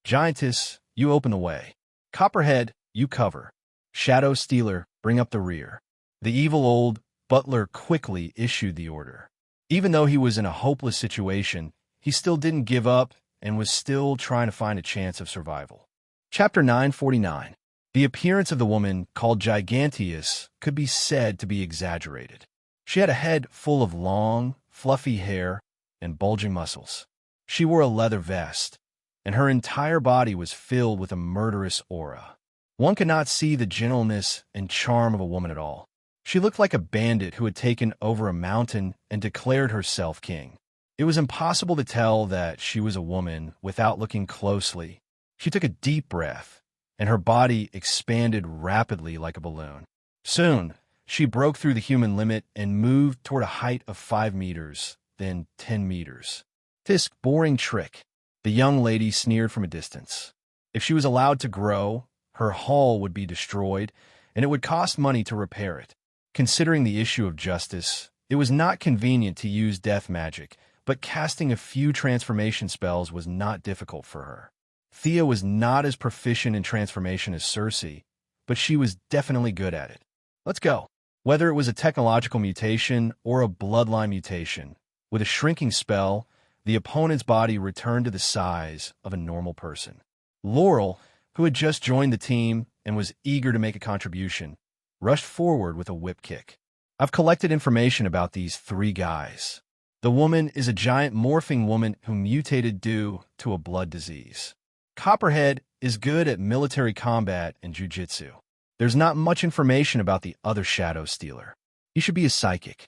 Giantess, you open the way. Copperhead, you cover. Shadow Stealer, bring up the rear. The evil old butler quickly issued the order. Even though he was in a hopeless situation, he still didn't give up and was still trying to find a chance of survival. Chapter 949. The appearance of the woman called Giganteus could be said to be exaggerated. She had a head full of long, fluffy hair and bulging muscles. She wore a leather vest, and her entire body was filled with a murderous aura. One could not see the gentleness and charm of a woman at all. She looked like a bandit who had taken over a mountain and declared herself king. It was impossible to tell that she was a woman without looking closely. She took a deep breath, and her body expanded rapidly like a balloon. Soon, she broke through the human limit and moved toward a height of 5 meters, then 10 meters. This boring trick, the young lady sneered from a distance. If she was allowed to grow, her hull would be destroyed, and it would cost money to repair it. Considering the issue of justice, it was not convenient to use death magic, but casting a few transformation spells was not difficult for her. Thea was not as proficient in transformation as Cersei, but she was definitely good at it. Let's go. Whether it was a technological mutation or a bloodline mutation, with a shrinking spell, the opponent's body returned to the size of a normal person. Laurel, who had just joined the team and was eager to make a contribution, rushed forward with a whip kick. I've collected information about these 3 guys. The woman is a giant morphing woman who mutated due to a blood disease. Copperhead is good at military combat and jujitsu. There's not much information about the other Shadow Stealer. He should be a psychic.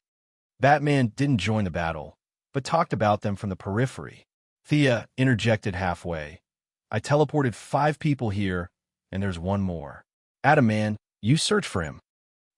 Batman didn't join the battle, but talked about them from the periphery. Thea interjected halfway. I teleported 5 people here, and there's 1 more. Adam Man, you search for him.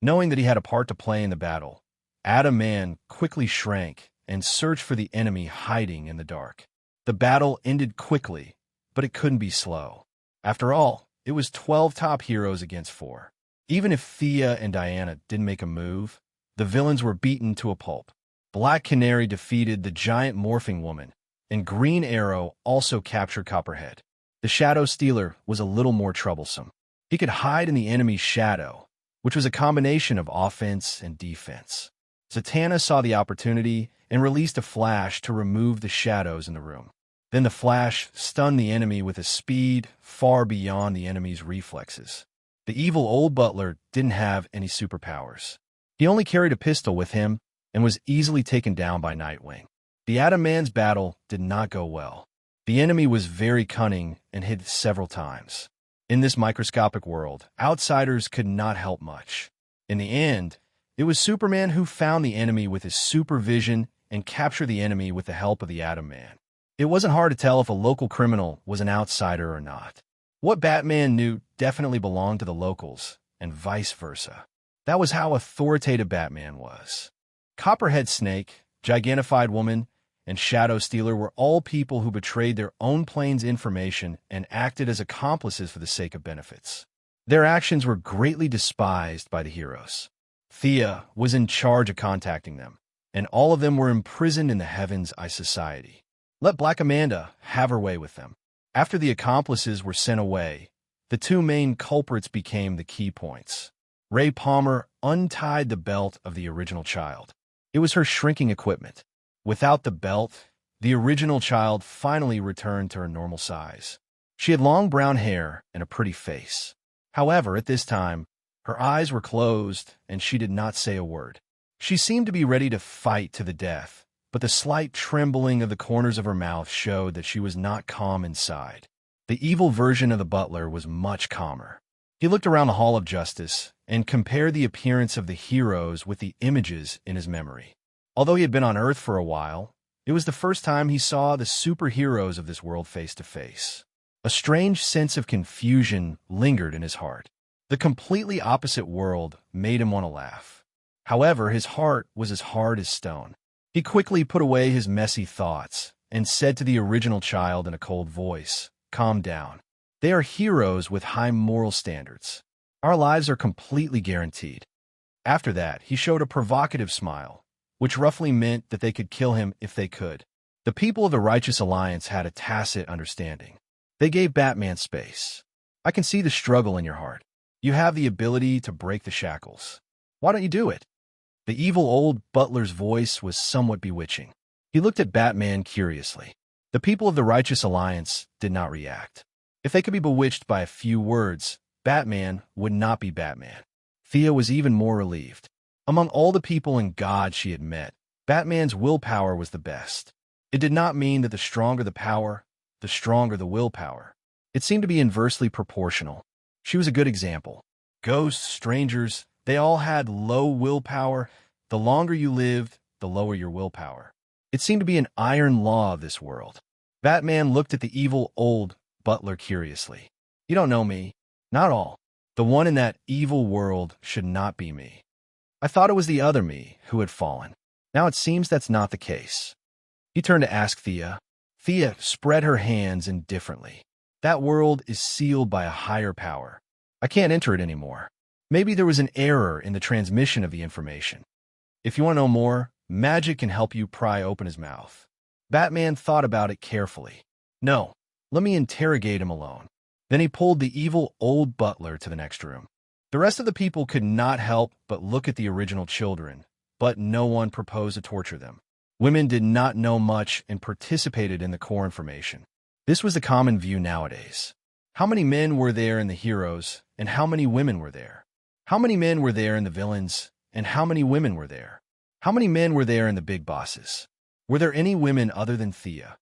Knowing that he had a part to play in the battle, Adam Man quickly shrank and searched for the enemy hiding in the dark. The battle ended quickly, but it couldn't be slow. After all, it was 12 top heroes against 4. Even if Thea and Diana didn't make a move, the villains were beaten to a pulp. Black Canary defeated the giant morphing woman, and Green Arrow also captured Copperhead. The Shadow Stealer was a little more troublesome. He could hide in the enemy's shadow, which was a combination of offense and defense. Zatanna saw the opportunity and released a flash to remove the shadows in the room. Then the flash stunned the enemy with a speed far beyond the enemy's reflexes. The evil old butler didn't have any superpowers. He only carried a pistol with him and was easily taken down by Nightwing. The Adam Man's battle did not go well. The enemy was very cunning and hid several times. In this microscopic world, outsiders could not help much. In the end, it was Superman who found the enemy with his supervision and captured the enemy with the help of the Atom Man. It wasn't hard to tell if a local criminal was an outsider or not. What Batman knew definitely belonged to the locals, and vice versa. That was how authoritative Batman was. Copperhead Snake, Gigantified Woman, and Shadow Stealer were all people who betrayed their own plane's information and acted as accomplices for the sake of benefits. Their actions were greatly despised by the heroes. Thea was in charge of contacting them, and all of them were imprisoned in the Heaven's Eye Society. Let Black Amanda have her way with them. After the accomplices were sent away, the 2 main culprits became the key points. Ray Palmer untied the belt of the original child. It was her shrinking equipment. Without the belt, the original child finally returned to her normal size. She had long brown hair and a pretty face. However, at this time, her eyes were closed and she did not say a word. She seemed to be ready to fight to the death, but the slight trembling of the corners of her mouth showed that she was not calm inside. The evil version of the butler was much calmer. He looked around the Hall of Justice and compared the appearance of the heroes with the images in his memory. Although he had been on Earth for a while, it was the first time he saw the superheroes of this world face to face. A strange sense of confusion lingered in his heart. The completely opposite world made him want to laugh. However, his heart was as hard as stone. He quickly put away his messy thoughts and said to the original child in a cold voice, "Calm down. They are heroes with high moral standards. Our lives are completely guaranteed." After that, he showed a provocative smile, which roughly meant that they could kill him if they could. The people of the Righteous Alliance had a tacit understanding. They gave Batman space. "I can see the struggle in your heart. You have the ability to break the shackles. Why don't you do it?" The evil old butler's voice was somewhat bewitching. He looked at Batman curiously. The people of the Righteous Alliance did not react. If they could be bewitched by a few words, Batman would not be Batman. Thea was even more relieved. Among all the people and gods she had met, Batman's willpower was the best. It did not mean that the stronger the power, the stronger the willpower. It seemed to be inversely proportional. She was a good example. Ghosts, strangers, they all had low willpower. The longer you lived, the lower your willpower. It seemed to be an iron law of this world. Batman looked at the evil old butler curiously. "You don't know me. Not all. The one in that evil world should not be me. I thought it was the other me who had fallen. Now it seems that's not the case." He turned to ask Thea. Thea spread her hands indifferently. "That world is sealed by a higher power. I can't enter it anymore. Maybe there was an error in the transmission of the information. If you want to know more, magic can help you pry open his mouth." Batman thought about it carefully. "No, let me interrogate him alone." Then he pulled the evil old butler to the next room. The rest of the people could not help but look at the original children, but no one proposed to torture them. Women did not know much and participated in the core information. This was the common view nowadays. How many men were there in the heroes, and how many women were there? How many men were there in the villains, and how many women were there? How many men were there in the big bosses? Were there any women other than Thea?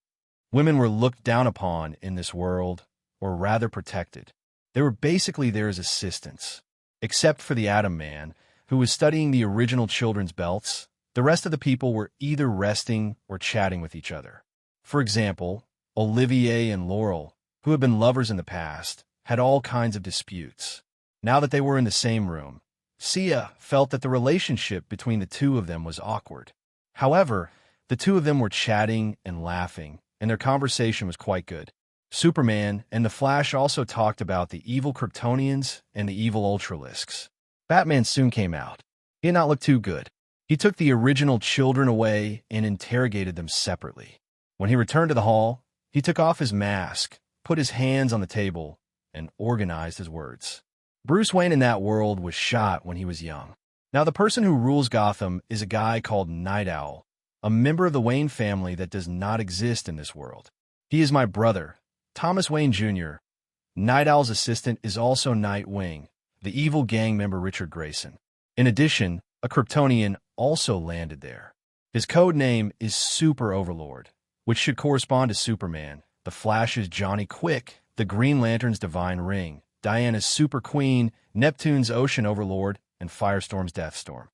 Women were looked down upon in this world, or rather protected. They were basically there as assistants. Except for the Atom Man, who was studying the original children's belts, the rest of the people were either resting or chatting with each other. For example, Olivier and Laurel, who had been lovers in the past, had all kinds of disputes. Now that they were in the same room, Sia felt that the relationship between the two of them was awkward. However, the two of them were chatting and laughing, and their conversation was quite good. Superman and the Flash also talked about the evil Kryptonians and the evil Ultralisks. Batman soon came out. He had not looked too good. He took the original children away and interrogated them separately. When he returned to the hall, he took off his mask, put his hands on the table, and organized his words. Bruce Wayne in that world was shot when he was young. Now the person who rules Gotham is a guy called Night Owl, a member of the Wayne family that does not exist in this world. He is my brother, Thomas Wayne Jr. Night Owl's assistant is also Nightwing, the evil gang member Richard Grayson. In addition, a Kryptonian also landed there. His code name is Super Overlord, which should correspond to Superman, the Flash's Johnny Quick, the Green Lantern's Divine Ring, Diana's Super Queen, Neptune's Ocean Overlord, and Firestorm's Deathstorm.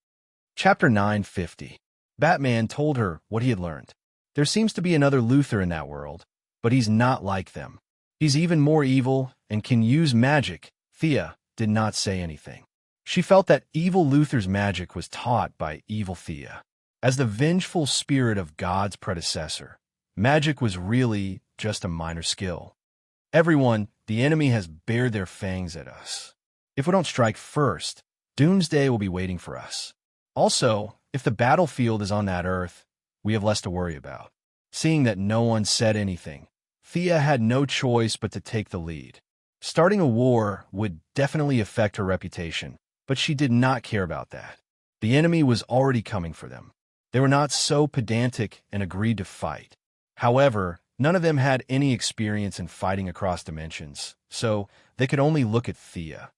Chapter 950. Batman told her what he had learned. There seems to be another Luthor in that world, but he's not like them. He's even more evil and can use magic. Thea did not say anything. She felt that evil Luthor's magic was taught by evil Thea. As the vengeful spirit of God's predecessor, magic was really just a minor skill. "Everyone, the enemy has bared their fangs at us. If we don't strike first, doomsday will be waiting for us. Also, if the battlefield is on that Earth, we have less to worry about." Seeing that no one said anything, Thea had no choice but to take the lead. Starting a war would definitely affect her reputation, But she did not care about that. The enemy was already coming for them. They were not so pedantic and agreed to fight. However, none of them had any experience in fighting across dimensions, so they could only look at Thea.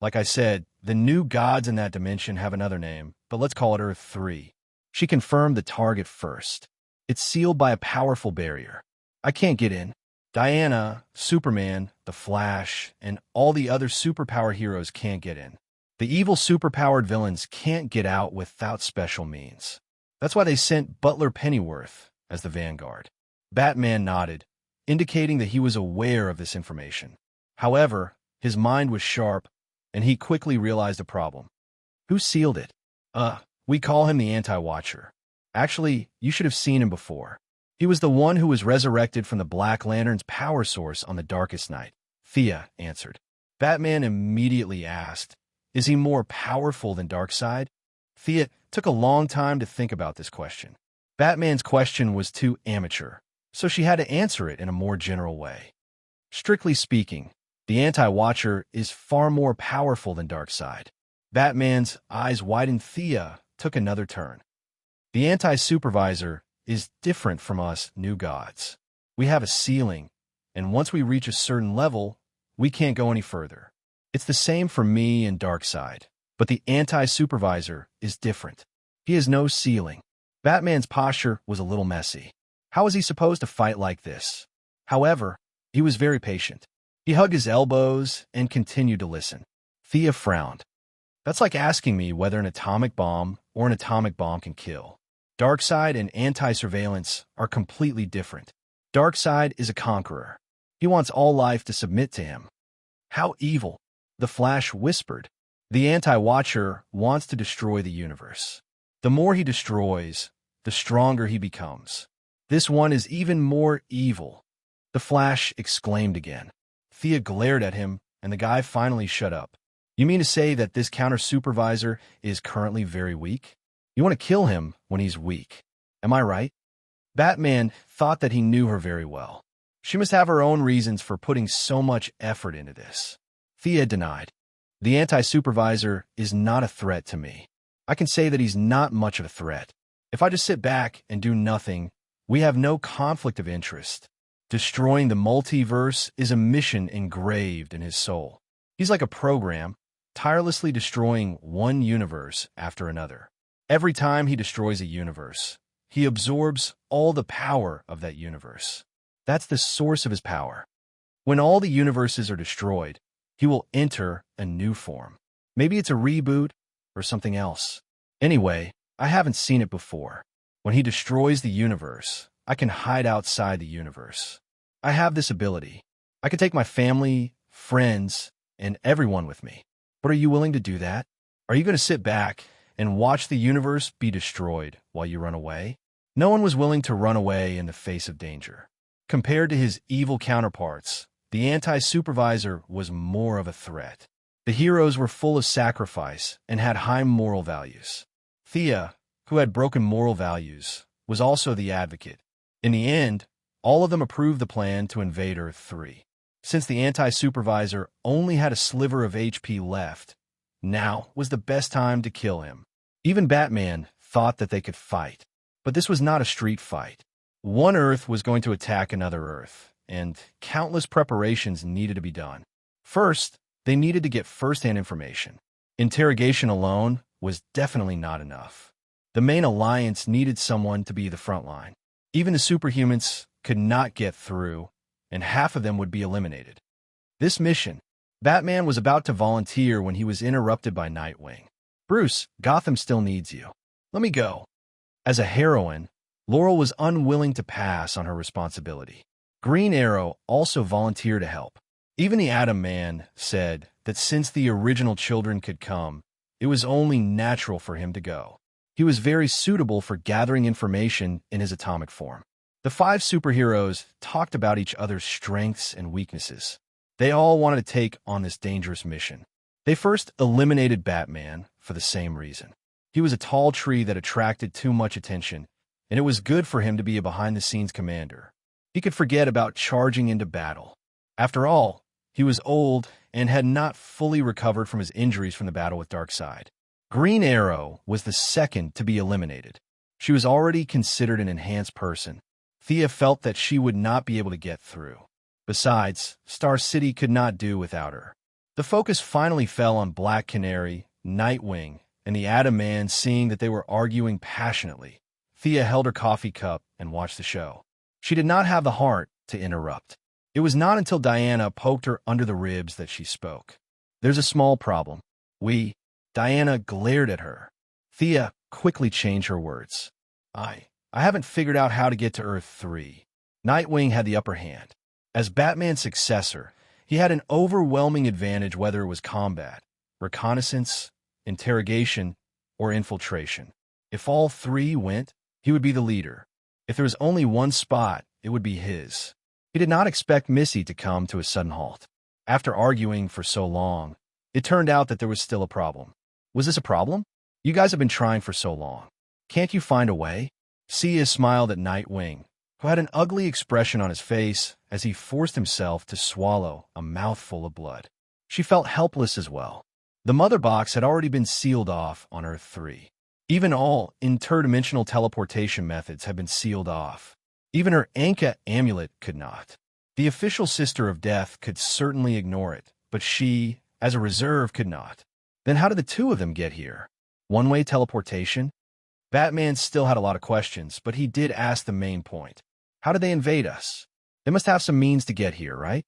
Like I said, the new gods in that dimension have another name, but let's call it Earth 3. She confirmed the target first. It's sealed by a powerful barrier. I can't get in. Diana, Superman, the Flash, and all the other superpower heroes can't get in. The evil superpowered villains can't get out without special means. That's why they sent Butler Pennyworth as the vanguard. Batman nodded, indicating that he was aware of this information. However, his mind was sharp, and he quickly realized a problem. Who sealed it? We call him the Anti-Watcher. Actually, you should have seen him before. He was the one who was resurrected from the Black Lantern's power source on the darkest night. Thea answered. Batman immediately asked, is he more powerful than Darkseid? Thea took a long time to think about this question. Batman's question was too amateur, so she had to answer it in a more general way. Strictly speaking, the Anti-Watcher is far more powerful than Darkseid. Batman's eyes widened. Thea took another turn. The Anti-Supervisor is different from us new gods. We have a ceiling, and once we reach a certain level, we can't go any further. It's the same for me and Darkseid, but the Anti-Supervisor is different. He has no ceiling. Batman's posture was a little messy. How was he supposed to fight like this? However, he was very patient. He hugged his elbows and continued to listen. Thea frowned. That's like asking me whether an atomic bomb or an atomic bomb can kill. Darkseid and anti-surveillance are completely different. Darkseid is a conqueror. He wants all life to submit to him. How evil, the Flash whispered. The Anti-Watcher wants to destroy the universe. The more he destroys, the stronger he becomes. This one is even more evil. The Flash exclaimed again. Thea glared at him, and the guy finally shut up. You mean to say that this counter-supervisor is currently very weak? You want to kill him when he's weak. Am I right? Batman thought that he knew her very well. She must have her own reasons for putting so much effort into this. Thea denied. The Anti-Supervisor is not a threat to me. I can say that he's not much of a threat. If I just sit back and do nothing, we have no conflict of interest. Destroying the multiverse is a mission engraved in his soul. He's like a program, tirelessly destroying one universe after another. Every time he destroys a universe, he absorbs all the power of that universe. That's the source of his power. When all the universes are destroyed, he will enter a new form. Maybe it's a reboot or something else. Anyway, I haven't seen it before. When he destroys the universe, I can hide outside the universe. I have this ability. I can take my family, friends, and everyone with me. But are you willing to do that? Are you going to sit back and watch the universe be destroyed while you run away? No one was willing to run away in the face of danger. Compared to his evil counterparts, the Anti-Supervisor was more of a threat. The heroes were full of sacrifice and had high moral values. Thea, who had broken moral values, was also the advocate. In the end, all of them approved the plan to invade Earth 3. Since the Anti-Supervisor only had a sliver of HP left, now was the best time to kill him. Even Batman thought that they could fight. But this was not a street fight. One Earth was going to attack another Earth, and countless preparations needed to be done. First, they needed to get first-hand information. Interrogation alone was definitely not enough. The main alliance needed someone to be the front line. Even the superhumans could not get through, and half of them would be eliminated. This mission, Batman was about to volunteer when he was interrupted by Nightwing. Bruce, Gotham still needs you. Let me go. As a heroine, Laurel was unwilling to pass on her responsibility. Green Arrow also volunteered to help. Even the Atom Man said that since the original children could come, it was only natural for him to go. He was very suitable for gathering information in his atomic form. The 5 superheroes talked about each other's strengths and weaknesses. They all wanted to take on this dangerous mission. They first eliminated Batman for the same reason. He was a tall tree that attracted too much attention, and it was good for him to be a behind-the-scenes commander. He could forget about charging into battle. After all, He was old and had not fully recovered from his injuries from the battle with Darkseid. Green Arrow was the second to be eliminated. She was already considered an enhanced person. Thea felt that she would not be able to get through. Besides, Star City could not do without her. The focus finally fell on Black Canary, Nightwing, and the Atom Man. Seeing that they were arguing passionately, Thea held her coffee cup and watched the show. She did not have the heart to interrupt. It was not until Diana poked her under the ribs that she spoke. "There's a small problem. Diana glared at her. Thea quickly changed her words. I haven't figured out how to get to Earth 3. Nightwing had the upper hand. As Batman's successor, he had an overwhelming advantage whether it was combat, reconnaissance, interrogation, or infiltration. If all three went, he would be the leader. If there was only one spot, it would be his. He did not expect Missy to come to a sudden halt. After arguing for so long, it turned out that there was still a problem. Was this a problem? You guys have been trying for so long. Can't you find a way? Sia smiled at Nightwing, who had an ugly expression on his face as he forced himself to swallow a mouthful of blood. She felt helpless as well. The mother box had already been sealed off on Earth 3. Even all interdimensional teleportation methods had been sealed off. Even her Anka amulet could not. The official Sister of Death could certainly ignore it, but she, as a reserve, could not. Then how did the two of them get here? One-way teleportation? Batman still had a lot of questions, but he did ask the main point. How did they invade us? They must have some means to get here, right?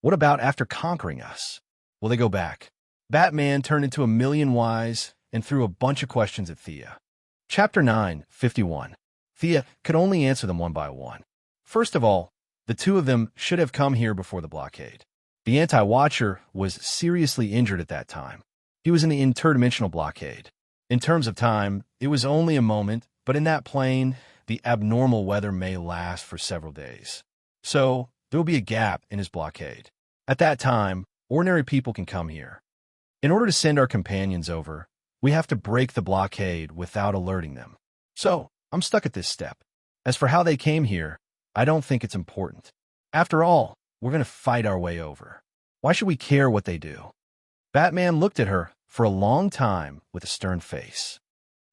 What about after conquering us? Will they go back? Batman turned into a million whys and threw a bunch of questions at Thea. Chapter 9:51. Thea could only answer them one by one. First of all, the two of them should have come here before the blockade. The Anti-Watcher was seriously injured at that time. He was in the interdimensional blockade. In terms of time, it was only a moment, but in that plane, the abnormal weather may last for several days. So, there will be a gap in his blockade. At that time, ordinary people can come here. In order to send our companions over, we have to break the blockade without alerting them. So, I'm stuck at this step. As for how they came here, I don't think it's important. After all, we're going to fight our way over. Why should we care what they do? Batman looked at her for a long time with a stern face.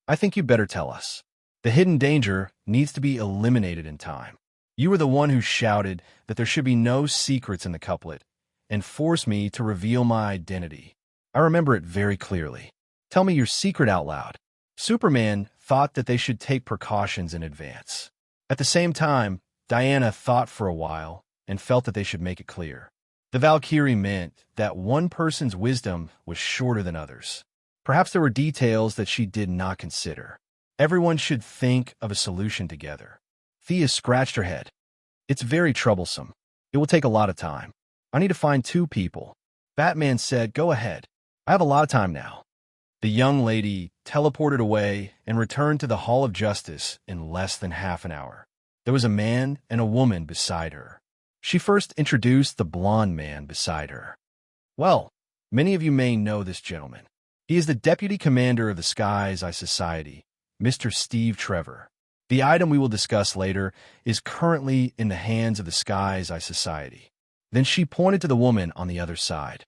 I think you better tell us. The hidden danger needs to be eliminated in time. You were the one who shouted that there should be no secrets in the couplet and forced me to reveal my identity. I remember it very clearly. Tell me your secret out loud. Superman thought that they should take precautions in advance. At the same time, Diana thought for a while and felt that they should make it clear. The Valkyrie meant that one person's wisdom was shorter than others. Perhaps there were details that she did not consider. Everyone should think of a solution together. Thea scratched her head. It's very troublesome. It will take a lot of time. I need to find two people. Batman said, go ahead. I have a lot of time now. The young lady teleported away and returned to the Hall of Justice in less than half an hour. There was a man and a woman beside her. She first introduced the blonde man beside her. Well, many of you may know this gentleman. He is the Deputy Commander of the Sky's Eye Society, Mr. Steve Trevor. The item we will discuss later is currently in the hands of the Sky's Eye Society. Then she pointed to the woman on the other side.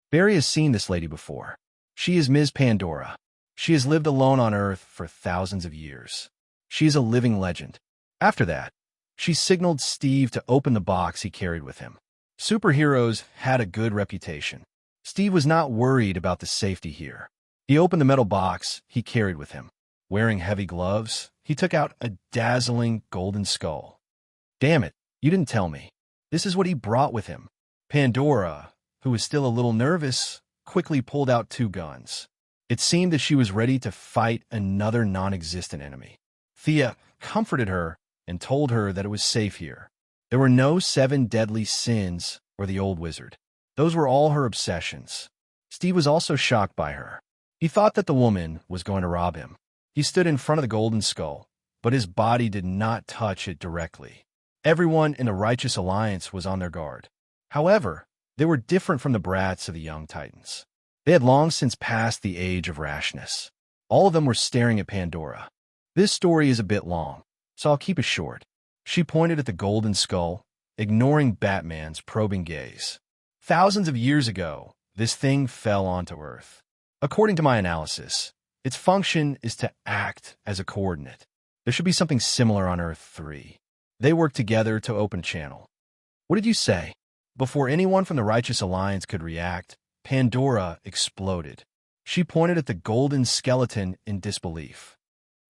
Barry has seen this lady before. She is Ms. Pandora. She has lived alone on Earth for thousands of years. She is a living legend. After that, she signaled Steve to open the box he carried with him. Superheroes had a good reputation. Steve was not worried about the safety here. He opened the metal box he carried with him. Wearing heavy gloves, he took out a dazzling golden skull. Damn it, you didn't tell me. This is what he brought with him. Pandora, who was still a little nervous, quickly pulled out two guns. It seemed that she was ready to fight another non-existent enemy. Thea comforted her and told her that it was safe here. There were no 7 deadly sins or the old wizard. Those were all her obsessions. Steve was also shocked by her. He thought that the woman was going to rob him. He stood in front of the golden skull, but his body did not touch it directly. Everyone in the Righteous Alliance was on their guard. However, they were different from the brats of the young Titans. They had long since passed the age of rashness. All of them were staring at Pandora. This story is a bit long, so I'll keep it short. She pointed at the golden skull, ignoring Batman's probing gaze. Thousands of years ago, this thing fell onto Earth. According to my analysis, its function is to act as a coordinate. There should be something similar on Earth 3. They work together to open a channel. What did you say? Before anyone from the Righteous Alliance could react, Pandora exploded. She pointed at the golden skeleton in disbelief.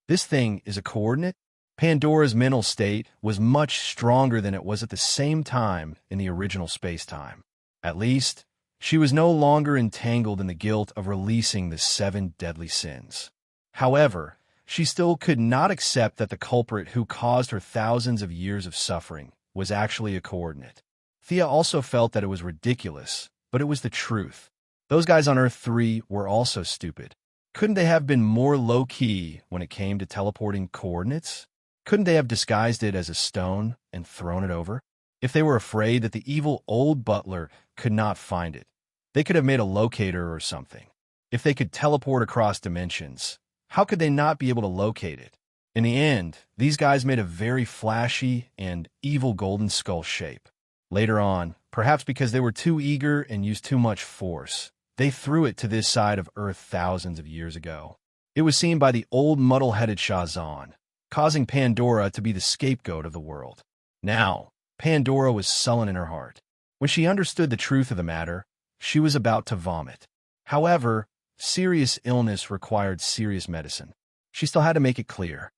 This thing is a coordinate? Pandora's mental state was much stronger than it was at the same time in the original space-time. At least, she was no longer entangled in the guilt of releasing the 7 deadly sins. However, she still could not accept that the culprit who caused her thousands of years of suffering was actually a coordinate. Thea also felt that it was ridiculous, but it was the truth. Those guys on Earth 3 were also stupid. Couldn't they have been more low-key when it came to teleporting coordinates? Couldn't they have disguised it as a stone and thrown it over? If they were afraid that the evil old butler could not find it, they could have made a locator or something. If they could teleport across dimensions, how could they not be able to locate it? In the end, these guys made a very flashy and evil golden skull shape. Later on, perhaps because they were too eager and used too much force, they threw it to this side of Earth thousands of years ago. It was seen by the old muddle-headed Shazan, causing Pandora to be the scapegoat of the world. Now, Pandora was sullen in her heart. When she understood the truth of the matter, she was about to vomit. However, serious illness required serious medicine. She still had to make it clear.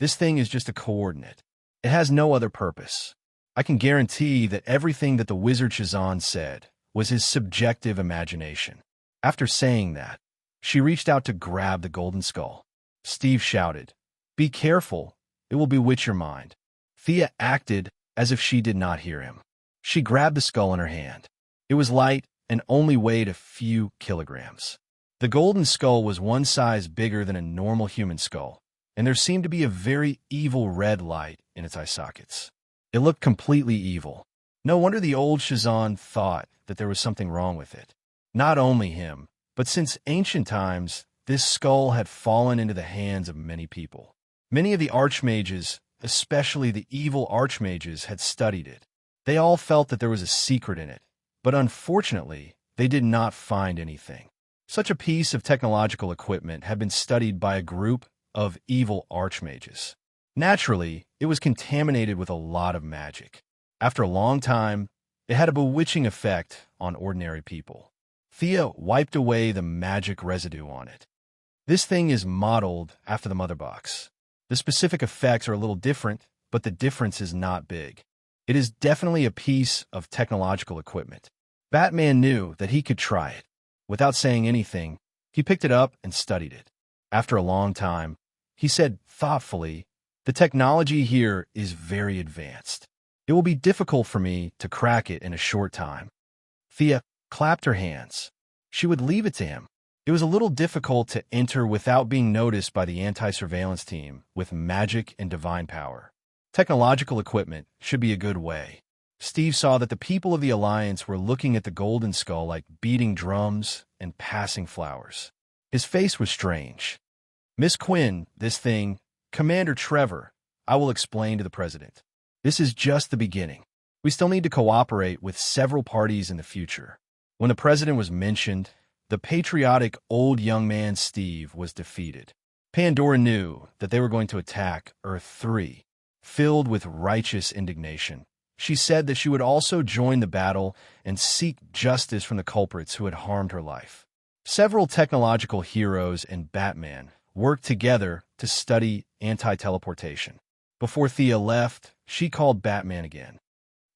This thing is just a coordinate. It has no other purpose. I can guarantee that everything that the wizard Shazan said was his subjective imagination. After saying that, she reached out to grab the golden skull. Steve shouted, "Be careful, it will bewitch your mind." Thea acted as if she did not hear him. She grabbed the skull in her hand. It was light and only weighed a few kilograms. The golden skull was one size bigger than a normal human skull, and there seemed to be a very evil red light in its eye sockets. It looked completely evil. No wonder the old Shazan thought that there was something wrong with it. Not only him, but since ancient times, this skull had fallen into the hands of many people. Many of the archmages, especially the evil archmages, had studied it. They all felt that there was a secret in it, but unfortunately, they did not find anything. Such a piece of technological equipment had been studied by a group of evil archmages. Naturally, it was contaminated with a lot of magic. After a long time, it had a bewitching effect on ordinary people. Thea wiped away the magic residue on it. This thing is modeled after the mother box. The specific effects are a little different, but the difference is not big. It is definitely a piece of technological equipment. Batman knew that he could try it. Without saying anything, he picked it up and studied it. After a long time, he said thoughtfully, "The technology here is very advanced. It will be difficult for me to crack it in a short time." Thea clapped her hands. She would leave it to him. It was a little difficult to enter without being noticed by the anti-surveillance team with magic and divine power. Technological equipment should be a good way. Steve saw that the people of the Alliance were looking at the golden skull like beating drums and passing flowers. His face was strange. "Miss Quinn, this thing, Commander Trevor, I will explain to the President. This is just the beginning. We still need to cooperate with several parties in the future." When the President was mentioned, the patriotic old young man Steve was defeated. Pandora knew that they were going to attack Earth 3. Filled with righteous indignation, she said that she would also join the battle and seek justice from the culprits who had harmed her life. Several technological heroes and Batman worked together to study anti-teleportation. Before Thea left, she called Batman again.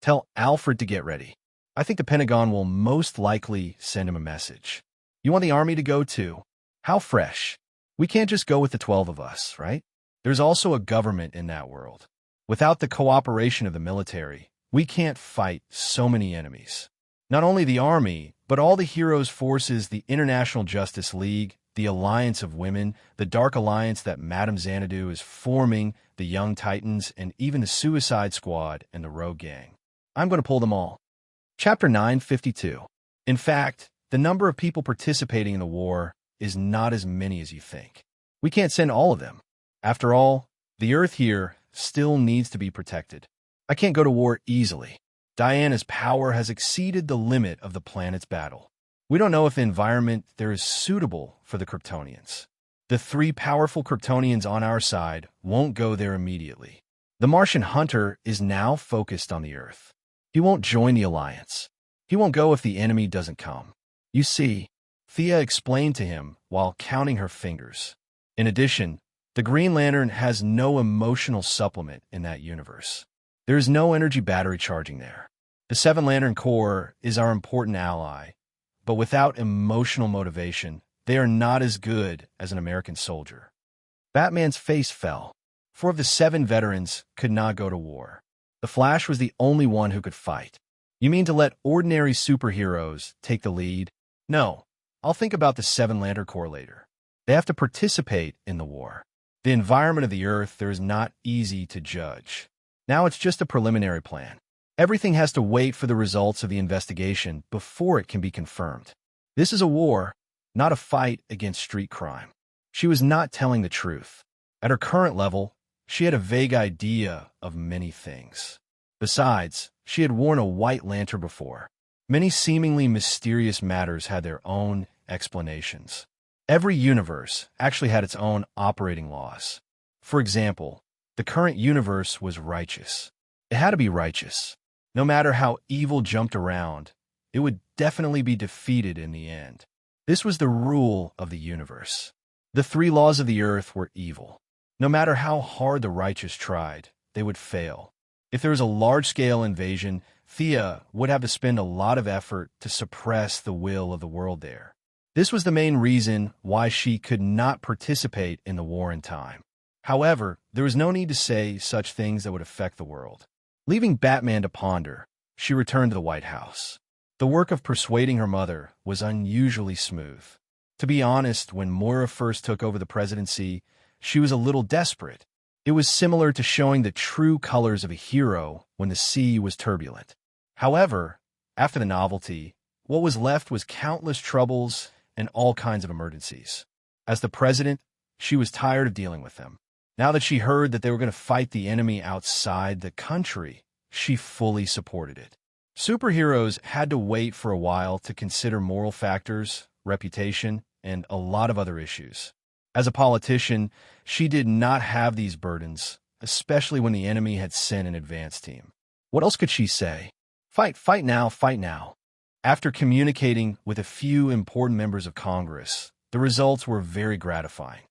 "Tell Alfred to get ready. I think the Pentagon will most likely send him a message. You want the army to go too? How fresh. We can't just go with the 12 of us, right? There's also a government in that world. Without the cooperation of the military, we can't fight so many enemies. Not only the army, but all the heroes' forces, the International Justice League, the Alliance of Women, the Dark Alliance that Madame Xanadu is forming, the Young Titans, and even the Suicide Squad and the Rogue Gang. I'm going to pull them all." Chapter 952. In fact, the number of people participating in the war is not as many as you think. We can't send all of them. After all, the Earth here still needs to be protected. I can't go to war easily. Diana's power has exceeded the limit of the planet's battle. We don't know if the environment there is suitable for the Kryptonians. The three powerful Kryptonians on our side won't go there immediately. The Martian hunter is now focused on the Earth. He won't join the Alliance. He won't go if the enemy doesn't come. You see, Thea explained to him while counting her fingers. In addition, the Green Lantern has no emotional supplement in that universe. There is no energy battery charging there. The Seven Lantern Corps is our important ally, but without emotional motivation, they are not as good as an American soldier. Batman's face fell. 4 of the 7 veterans could not go to war. The Flash was the only one who could fight. You mean to let ordinary superheroes take the lead? No, I'll think about the Seven Lantern Corps later. They have to participate in the war. The environment of the Earth there is not easy to judge. Now it's just a preliminary plan. Everything has to wait for the results of the investigation before it can be confirmed. This is a war, not a fight against street crime. She was not telling the truth. At her current level, she had a vague idea of many things. Besides, she had worn a white lantern before. Many seemingly mysterious matters had their own explanations. Every universe actually had its own operating laws. For example, the current universe was righteous. It had to be righteous. No matter how evil jumped around, it would definitely be defeated in the end. This was the rule of the universe. The 3 laws of the Earth were evil. No matter how hard the righteous tried, they would fail. If there was a large-scale invasion, Thea would have to spend a lot of effort to suppress the will of the world there. This was the main reason why she could not participate in the war in time. However, there was no need to say such things that would affect the world. Leaving Batman to ponder, she returned to the White House. The work of persuading her mother was unusually smooth. To be honest, when Moira first took over the presidency, she was a little desperate. It was similar to showing the true colors of a hero when the sea was turbulent. However, after the novelty, what was left was countless troubles and all kinds of emergencies. As the president, she was tired of dealing with them. Now that she heard that they were going to fight the enemy outside the country, she fully supported it. Superheroes had to wait for a while to consider moral factors, reputation, and a lot of other issues. As a politician, she did not have these burdens, especially when the enemy had sent an advance team. What else could she say? Fight, fight now, fight now. After communicating with a few important members of Congress, the results were very gratifying.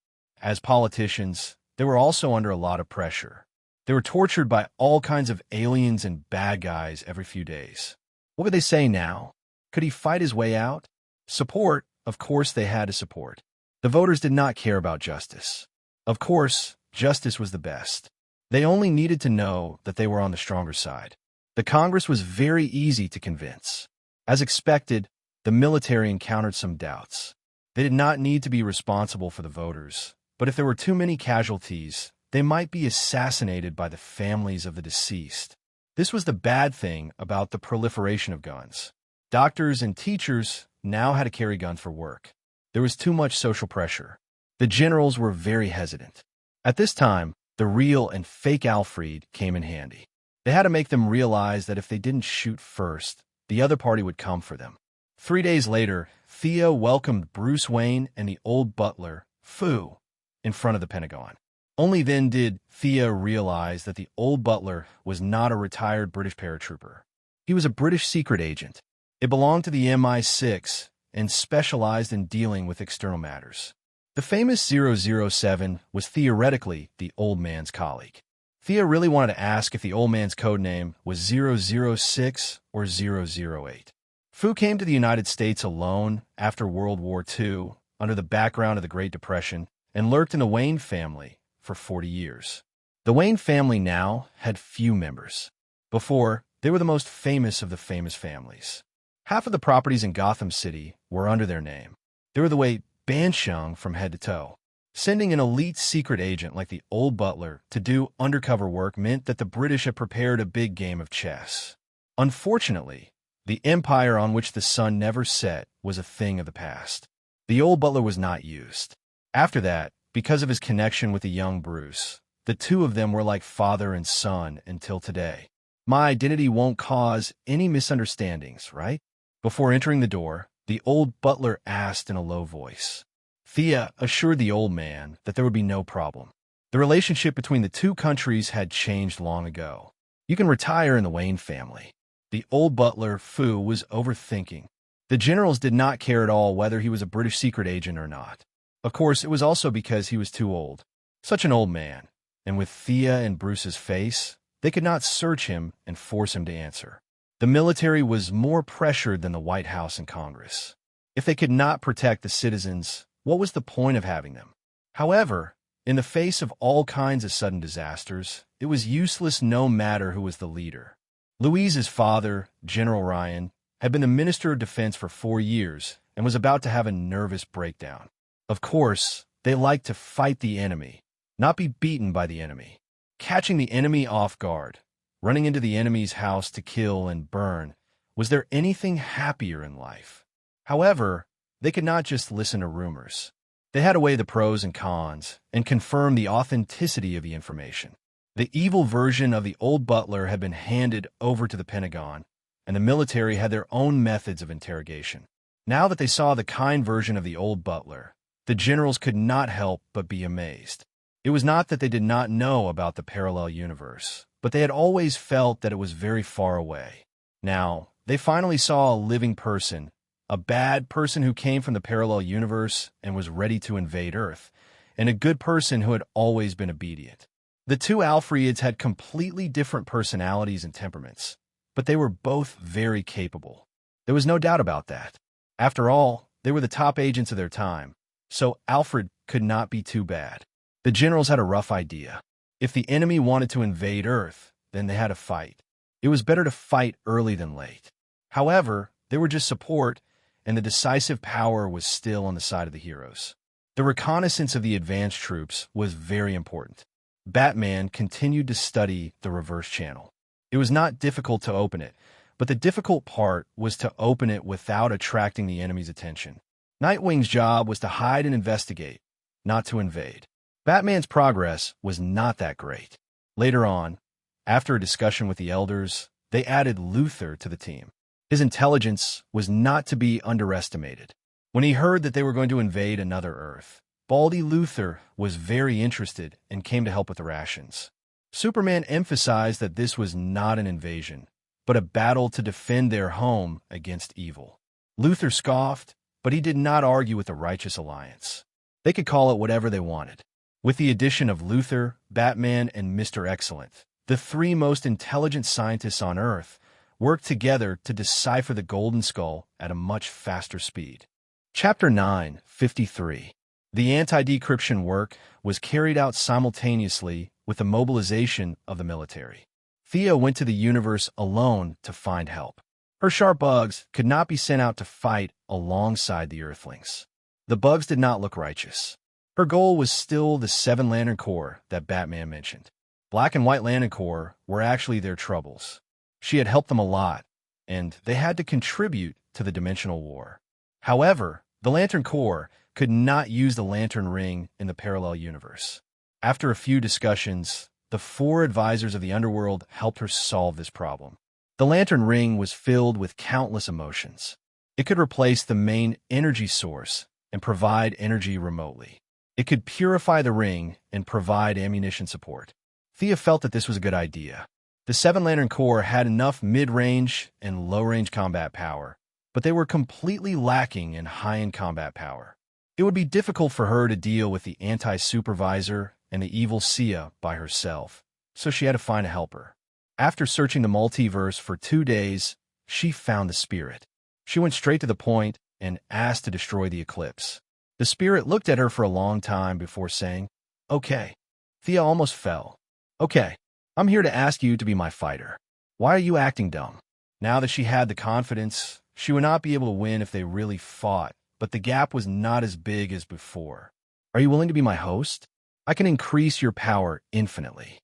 As politicians, they were also under a lot of pressure. They were tortured by all kinds of aliens and bad guys every few days. What would they say now? Could he fight his way out? Support, of course they had to support. The voters did not care about justice. Of course, justice was the best. They only needed to know that they were on the stronger side. The Congress was very easy to convince. As expected, the military encountered some doubts. They did not need to be responsible for the voters, but if there were too many casualties, they might be assassinated by the families of the deceased. This was the bad thing about the proliferation of guns. Doctors and teachers now had to carry guns for work. There was too much social pressure. The generals were very hesitant. At this time, the real and fake Alfred came in handy. They had to make them realize that if they didn't shoot first, the other party would come for them. 3 days later, Thea welcomed Bruce Wayne and the old butler, Fu, in front of the Pentagon. Only then did Thea realize that the old butler was not a retired British paratrooper. He was a British secret agent. It belonged to the MI6 and specialized in dealing with external matters. The famous 007 was theoretically the old man's colleague. Thea really wanted to ask if the old man's code name was 006 or 008. Fu came to the United States alone after World War II, under the background of the Great Depression, and lurked in the Wayne family for 40 years. The Wayne family now had few members. Before, they were the most famous of the famous families. Half of the properties in Gotham City were under their name. They were the way Banshung from head to toe. Sending an elite secret agent like the old butler to do undercover work meant that the British had prepared a big game of chess. Unfortunately, the empire on which the sun never set was a thing of the past. The old butler was not used. After that, because of his connection with the young Bruce, the two of them were like father and son until today. My identity won't cause any misunderstandings, right? Before entering the door, the old butler asked in a low voice. Thea assured the old man that there would be no problem. The relationship between the two countries had changed long ago. You can retire in the Wayne family. The old butler, Fu, was overthinking. The generals did not care at all whether he was a British secret agent or not. Of course, it was also because he was too old. Such an old man. And with Thea in Bruce's face, they could not search him and force him to answer. The military was more pressured than the White House and Congress. If they could not protect the citizens, what was the point of having them? However, in the face of all kinds of sudden disasters, it was useless no matter who was the leader. Louise's father, General Ryan, had been the Minister of Defense for 4 years and was about to have a nervous breakdown. Of course, they liked to fight the enemy, not be beaten by the enemy. Catching the enemy off guard, running into the enemy's house to kill and burn, was there anything happier in life? However, they could not just listen to rumors. They had to weigh the pros and cons and confirm the authenticity of the information. The evil version of the old butler had been handed over to the Pentagon, and the military had their own methods of interrogation. Now that they saw the kind version of the old butler, the generals could not help but be amazed. It was not that they did not know about the parallel universe, but they had always felt that it was very far away. Now, they finally saw a living person, a bad person who came from the parallel universe and was ready to invade Earth, and a good person who had always been obedient. The two Alfreds had completely different personalities and temperaments, but they were both very capable. There was no doubt about that. After all, they were the top agents of their time, so Alfred could not be too bad. The generals had a rough idea. If the enemy wanted to invade Earth, then they had to fight. It was better to fight early than late. However, they were just support, and the decisive power was still on the side of the heroes. The reconnaissance of the advanced troops was very important. Batman continued to study the reverse channel. It was not difficult to open it, but the difficult part was to open it without attracting the enemy's attention. Nightwing's job was to hide and investigate, not to invade. Batman's progress was not that great. Later on, after a discussion with the elders, they added Luthor to the team. His intelligence was not to be underestimated. When he heard that they were going to invade another Earth, Baldy Luthor was very interested and came to help with the rations. Superman emphasized that this was not an invasion, but a battle to defend their home against evil. Luthor scoffed, but he did not argue with the Righteous Alliance. They could call it whatever they wanted. With the addition of Luthor, Batman, and Mr. Excellent, the three most intelligent scientists on Earth worked together to decipher the Golden Skull at a much faster speed. Chapter 9:53. The anti-decryption work was carried out simultaneously with the mobilization of the military. Thea went to the universe alone to find help. Her sharp bugs could not be sent out to fight alongside the Earthlings. The bugs did not look righteous. Her goal was still the 7 Lantern Corps that Batman mentioned. Black and White Lantern Corps were actually their troubles. She had helped them a lot, and they had to contribute to the dimensional war. However, the Lantern Corps could not use the Lantern Ring in the parallel universe. After a few discussions, the 4 advisors of the underworld helped her solve this problem. The Lantern Ring was filled with countless emotions. It could replace the main energy source and provide energy remotely. It could purify the ring and provide ammunition support. Thea felt that this was a good idea. The 7 Lantern Corps had enough mid-range and low-range combat power, but they were completely lacking in high-end combat power. It would be difficult for her to deal with the anti-supervisor and the evil Sia by herself, so she had to find a helper. After searching the multiverse for 2 days, she found the Spirit. She went straight to the point and asked to destroy the eclipse. The Spirit looked at her for a long time before saying, "Okay." Thea almost fell. "Okay, I'm here to ask you to be my fighter. Why are you acting dumb?" Now that she had the confidence, she would not be able to win if they really fought, but the gap was not as big as before. "Are you willing to be my host? I can increase your power infinitely."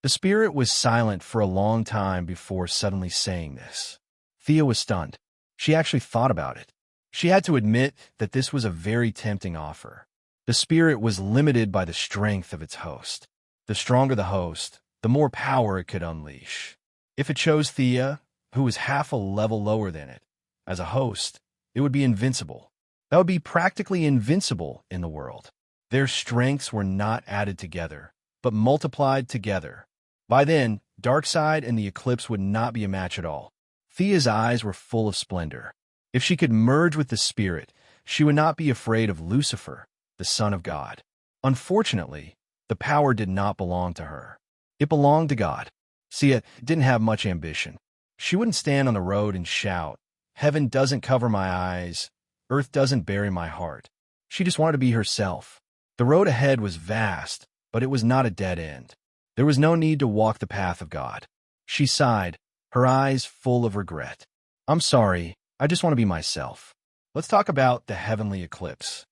The Spirit was silent for a long time before suddenly saying this. Thea was stunned. She actually thought about it. She had to admit that this was a very tempting offer. The Spirit was limited by the strength of its host. The stronger the host, the more power it could unleash. If it chose Thea, who was half a level lower than it, as a host, it would be invincible. That would be practically invincible in the world. Their strengths were not added together, but multiplied together. By then, Darkseid and the Eclipse would not be a match at all. Thea's eyes were full of splendor. If she could merge with the spirit, she would not be afraid of Lucifer, the son of God. Unfortunately, the power did not belong to her. It belonged to God. Thea didn't have much ambition. She wouldn't stand on the road and shout, "Heaven doesn't cover my eyes, earth doesn't bury my heart." She just wanted to be herself. The road ahead was vast, but it was not a dead end. There was no need to walk the path of God. She sighed, her eyes full of regret. "I'm sorry, I just want to be myself." Let's talk about the heavenly eclipse.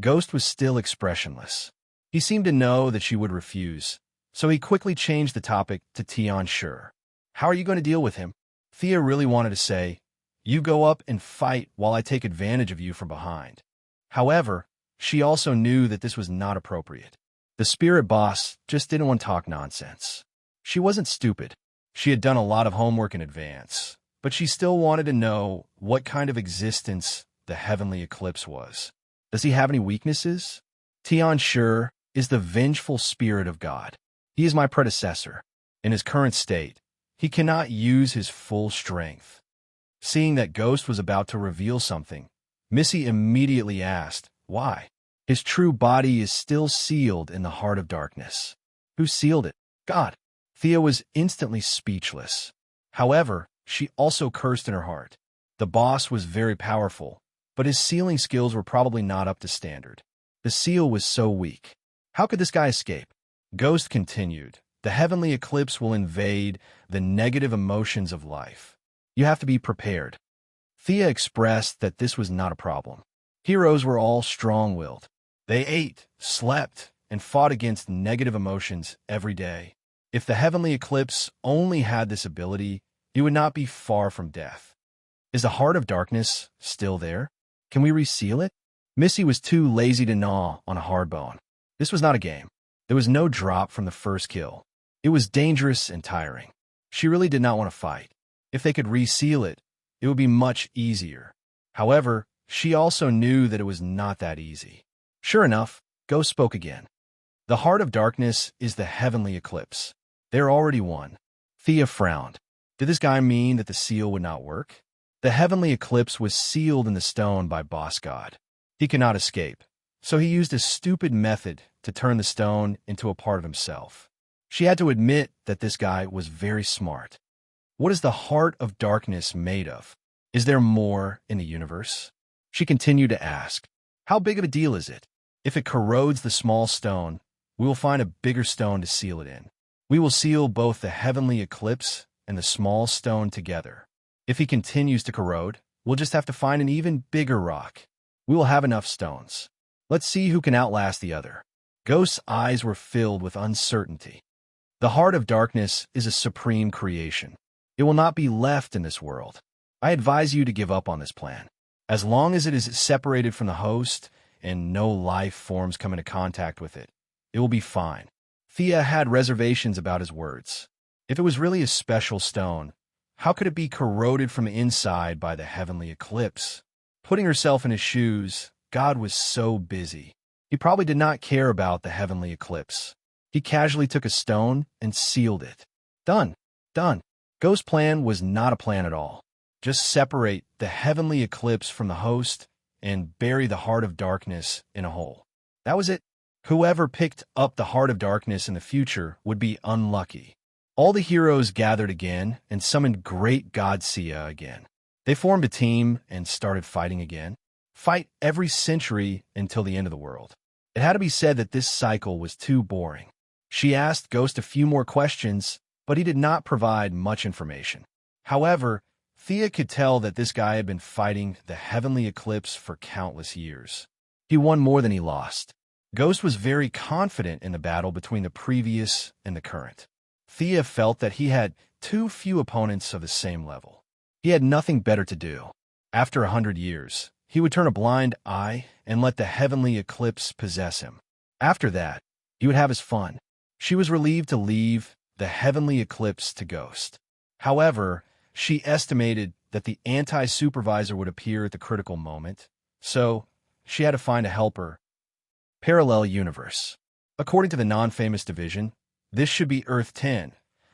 Ghost was still expressionless. He seemed to know that she would refuse, so he quickly changed the topic to Tion Sure. "How are you going to deal with him?" Thea really wanted to say, "You go up and fight while I take advantage of you from behind." However, she also knew that this was not appropriate. The spirit boss just didn't want to talk nonsense. She wasn't stupid. She had done a lot of homework in advance, but she still wanted to know what kind of existence the heavenly eclipse was. Does he have any weaknesses? Tion Sure is the vengeful spirit of God. He is my predecessor. In his current state, he cannot use his full strength. Seeing that Ghost was about to reveal something, Missy immediately asked, "Why?" "His true body is still sealed in the heart of darkness." "Who sealed it?" "God." Thea was instantly speechless. However, she also cursed in her heart. The boss was very powerful, but his sealing skills were probably not up to standard. The seal was so weak. How could this guy escape? Ghost continued, "The heavenly eclipse will invade the negative emotions of life. You have to be prepared." Thea expressed that this was not a problem. Heroes were all strong-willed. They ate, slept, and fought against negative emotions every day. If the heavenly eclipse only had this ability, it would not be far from death. Is the heart of darkness still there? Can we reseal it? Missy was too lazy to gnaw on a hard bone. This was not a game. There was no drop from the first kill. It was dangerous and tiring. She really did not want to fight. If they could reseal it, it would be much easier. However, she also knew that it was not that easy. Sure enough, Ghost spoke again. "The heart of darkness is the heavenly eclipse. There already won." Thea frowned. Did this guy mean that the seal would not work? The heavenly eclipse was sealed in the stone by Boss God. He could not escape, so he used a stupid method to turn the stone into a part of himself. She had to admit that this guy was very smart. What is the heart of darkness made of? Is there more in the universe? She continued to ask, "How big of a deal is it? If it corrodes the small stone, we will find a bigger stone to seal it in. We will seal both the heavenly eclipse and the small stone together. If he continues to corrode, we'll just have to find an even bigger rock. We will have enough stones. Let's see who can outlast the other." Ghost's eyes were filled with uncertainty. The heart of darkness is a supreme creation. It will not be left in this world. I advise you to give up on this plan. As long as it is separated from the host and no life forms come into contact with it, it will be fine. Thea had reservations about his words. If it was really a special stone, how could it be corroded from the inside by the heavenly eclipse? Putting herself in his shoes, God was so busy. He probably did not care about the heavenly eclipse. He casually took a stone and sealed it. Done. Done. Ghost's plan was not a plan at all. Just separate the heavenly eclipse from the host and bury the heart of darkness in a hole. That was it. Whoever picked up the heart of darkness in the future would be unlucky. All the heroes gathered again and summoned great god Sia again. They formed a team and started fighting again. Fight every century until the end of the world. It had to be said that this cycle was too boring. She asked Ghost a few more questions, but he did not provide much information. However, Thea could tell that this guy had been fighting the heavenly eclipse for countless years. He won more than he lost. Ghost was very confident in the battle between the previous and the current. Thea felt that he had too few opponents of the same level. He had nothing better to do. After 100 years, he would turn a blind eye and let the heavenly eclipse possess him. After that, he would have his fun. She was relieved to leave the heavenly eclipse to Ghost. However, she estimated that the anti-supervisor would appear at the critical moment, so she had to find a helper. Parallel universe. According to the non-famous division, this should be Earth 10,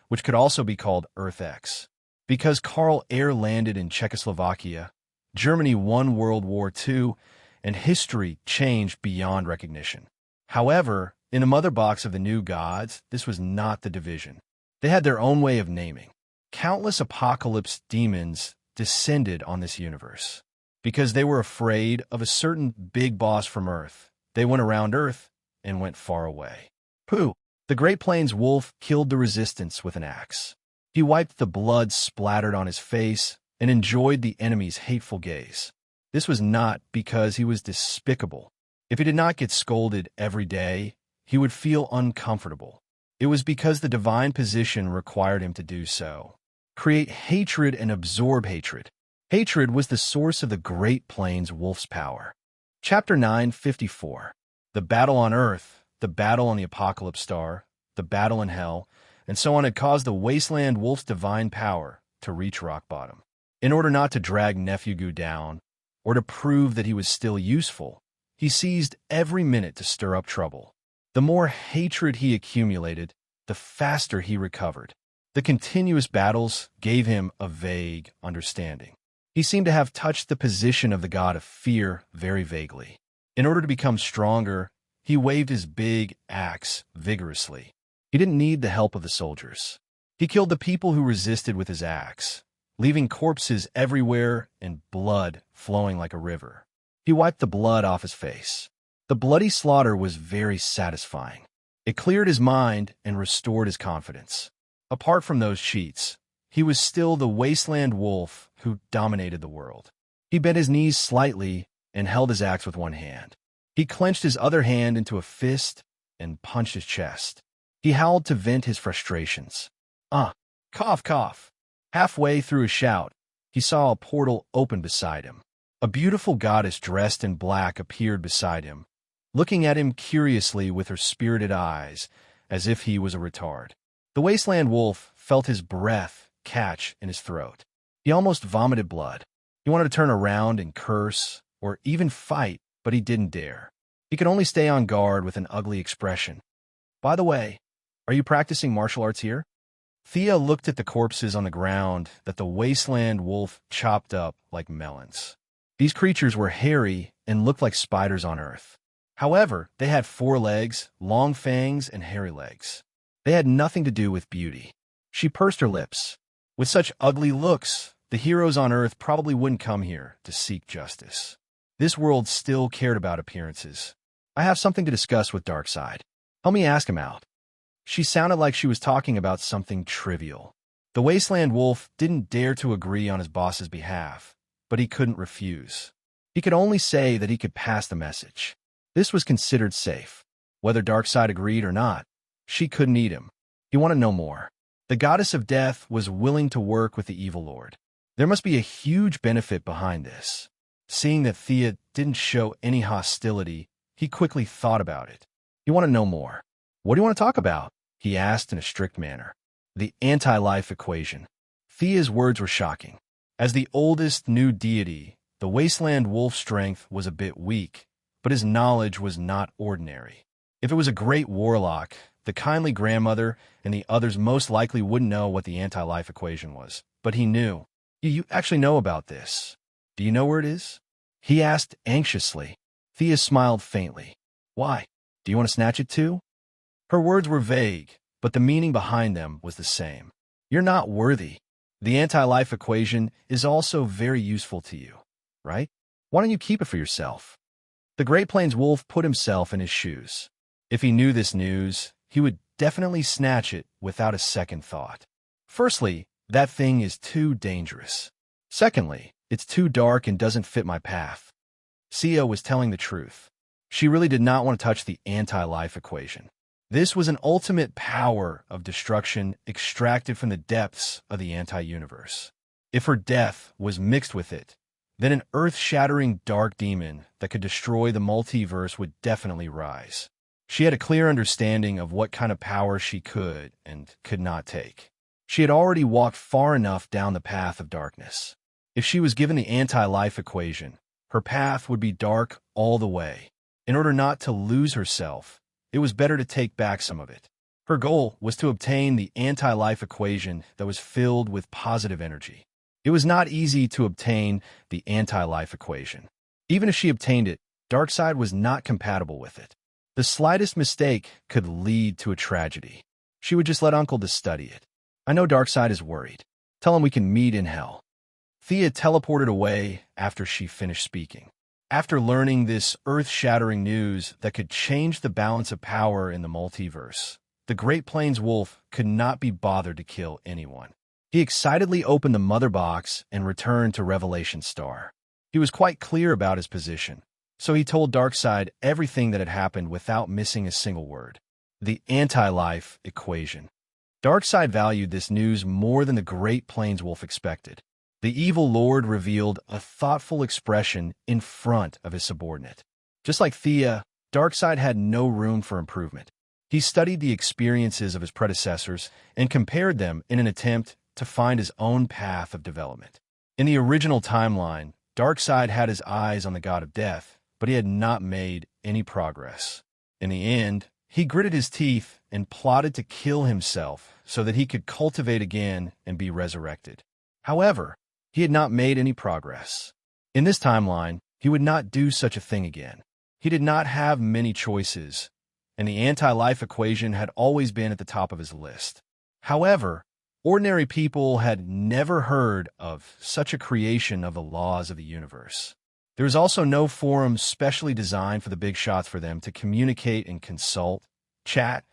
which could also be called Earth X. Because Karl Air landed in Czechoslovakia, Germany won World War II, and history changed beyond recognition. However, in the mother box of the new gods, this was not the division. They had their own way of naming. Countless apocalypse demons descended on this universe. Because they were afraid of a certain big boss from Earth, they went around Earth and went far away. Pooh! The Great Plains wolf killed the resistance with an axe. He wiped the blood splattered on his face and enjoyed the enemy's hateful gaze. This was not because he was despicable. If he did not get scolded every day, he would feel uncomfortable. It was because the divine position required him to do so. Create hatred and absorb hatred. Hatred was the source of the Great Plains wolf's power. Chapter 954. The battle on Earth, the battle on the Apocalypse Star, the battle in Hell, and so on had caused the Wasteland wolf's divine power to reach rock bottom. In order not to drag Nephew Goo down, or to prove that he was still useful, he seized every minute to stir up trouble. The more hatred he accumulated, the faster he recovered. The continuous battles gave him a vague understanding. He seemed to have touched the position of the god of fear very vaguely. In order to become stronger, he waved his big axe vigorously. He didn't need the help of the soldiers. He killed the people who resisted with his axe, leaving corpses everywhere and blood flowing like a river. He wiped the blood off his face. The bloody slaughter was very satisfying. It cleared his mind and restored his confidence. Apart from those cheats, he was still the wasteland wolf who dominated the world. He bent his knees slightly and held his axe with one hand. He clenched his other hand into a fist and punched his chest. He howled to vent his frustrations. Cough, cough. Halfway through his shout, he saw a portal open beside him. A beautiful goddess dressed in black appeared beside him, looking at him curiously with her spirited eyes, as if he was a retard. The wasteland wolf felt his breath catch in his throat. He almost vomited blood. He wanted to turn around and curse, or even fight, but he didn't dare. He could only stay on guard with an ugly expression. By the way, are you practicing martial arts here? Thea looked at the corpses on the ground that the wasteland wolf chopped up like melons. These creatures were hairy and looked like spiders on Earth. However, they had 4 legs, long fangs, and hairy legs. They had nothing to do with beauty. She pursed her lips. With such ugly looks, the heroes on Earth probably wouldn't come here to seek justice. This world still cared about appearances. I have something to discuss with Darkseid. Help me ask him out. She sounded like she was talking about something trivial. The wasteland wolf didn't dare to agree on his boss's behalf, but he couldn't refuse. He could only say that he could pass the message. This was considered safe. Whether Darkseid agreed or not, she couldn't eat him. He wanted no more. The goddess of death was willing to work with the evil lord. There must be a huge benefit behind this. Seeing that Thea didn't show any hostility, he quickly thought about it. He wanted no more. What do you want to talk about? He asked in a strict manner. The anti-life equation. Thea's words were shocking. As the oldest new deity, the wasteland wolf's strength was a bit weak, but his knowledge was not ordinary. If it was a great warlock, the kindly grandmother and the others most likely wouldn't know what the anti-life equation was. But he knew. You actually know about this. Do you know where it is? He asked anxiously. Thea smiled faintly. Why? Do you want to snatch it too? Her words were vague, but the meaning behind them was the same. You're not worthy. The anti-life equation is also very useful to you, right? Why don't you keep it for yourself? The Great Plains wolf put himself in his shoes. If he knew this news, he would definitely snatch it without a second thought. Firstly, that thing is too dangerous. Secondly, it's too dark and doesn't fit my path. Sia was telling the truth. She really did not want to touch the anti-life equation. This was an ultimate power of destruction extracted from the depths of the anti-universe. If her death was mixed with it, then an earth-shattering dark demon that could destroy the multiverse would definitely rise. She had a clear understanding of what kind of power she could and could not take. She had already walked far enough down the path of darkness. If she was given the anti-life equation, her path would be dark all the way. In order not to lose herself, it was better to take back some of it. Her goal was to obtain the anti-life equation that was filled with positive energy. It was not easy to obtain the anti-life equation. Even if she obtained it, Darkseid was not compatible with it. The slightest mistake could lead to a tragedy. She would just let Uncle to study it. I know Darkseid is worried. Tell him we can meet in hell. Thea teleported away after she finished speaking. After learning this earth-shattering news that could change the balance of power in the multiverse, the Great Plains Wolf could not be bothered to kill anyone. He excitedly opened the mother box and returned to Revelation Star. He was quite clear about his position, so he told Darkseid everything that had happened without missing a single word. The anti-life equation. Darkseid valued this news more than the Great Plains Wolf expected. The evil lord revealed a thoughtful expression in front of his subordinate. Just like Thea, Darkseid had no room for improvement. He studied the experiences of his predecessors and compared them in an attempt to find his own path of development. In the original timeline, Darkseid had his eyes on the god of death, but he had not made any progress. In the end, he gritted his teeth and plotted to kill himself so that he could cultivate again and be resurrected. However, he had not made any progress. In this timeline, he would not do such a thing again. He did not have many choices, and the anti-life equation had always been at the top of his list. However, ordinary people had never heard of such a creation of the laws of the universe. There was also no forum specially designed for the big shots for them to communicate and consult, chat,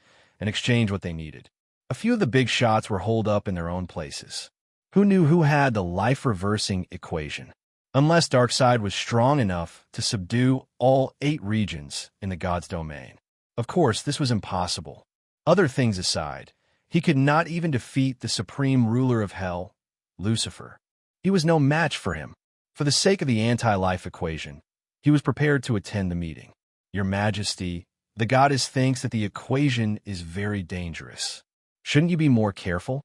and exchange what they needed. A few of the big shots were holed up in their own places. Who knew who had the life-reversing equation? Unless Darkseid was strong enough to subdue all 8 regions in the god's domain. Of course, this was impossible. Other things aside, he could not even defeat the supreme ruler of hell, Lucifer. He was no match for him. For the sake of the anti-life equation, he was prepared to attend the meeting. Your Majesty, the goddess thinks that the equation is very dangerous. Shouldn't you be more careful?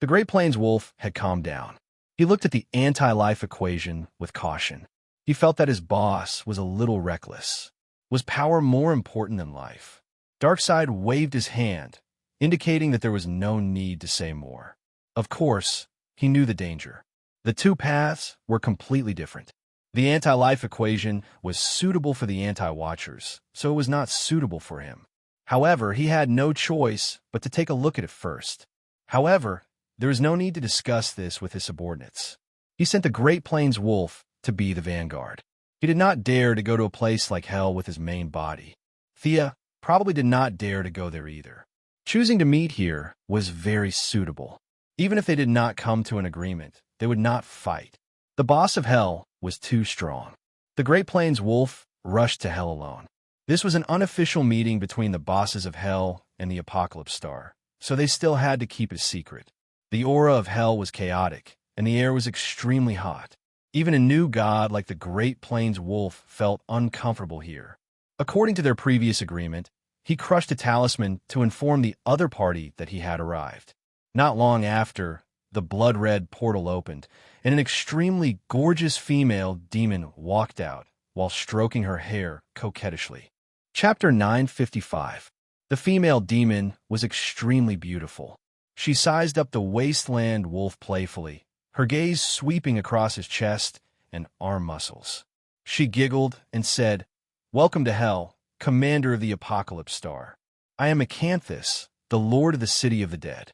The Great Plains Wolf had calmed down. He looked at the anti-life equation with caution. He felt that his boss was a little reckless. Was power more important than life? Darkseid waved his hand, indicating that there was no need to say more. Of course, he knew the danger. The two paths were completely different. The anti-life equation was suitable for the anti-watchers, so it was not suitable for him. However, he had no choice but to take a look at it first. However, there was no need to discuss this with his subordinates. He sent the Great Plains Wolf to be the vanguard. He did not dare to go to a place like hell with his main body. Thea probably did not dare to go there either. Choosing to meet here was very suitable. Even if they did not come to an agreement, they would not fight. The boss of hell was too strong. The Great Plains Wolf rushed to hell alone. This was an unofficial meeting between the bosses of hell and the Apocalypse Star, so they still had to keep it secret. The aura of hell was chaotic, and the air was extremely hot. Even a new god like the Great Plains Wolf felt uncomfortable here. According to their previous agreement, he crushed a talisman to inform the other party that he had arrived. Not long after, the blood-red portal opened, and an extremely gorgeous female demon walked out while stroking her hair coquettishly. Chapter 955. The female demon was extremely beautiful. She sized up the wasteland wolf playfully, her gaze sweeping across his chest and arm muscles. She giggled and said, "Welcome to hell, commander of the Apocalypse Star. I am Acanthus, the lord of the city of the dead."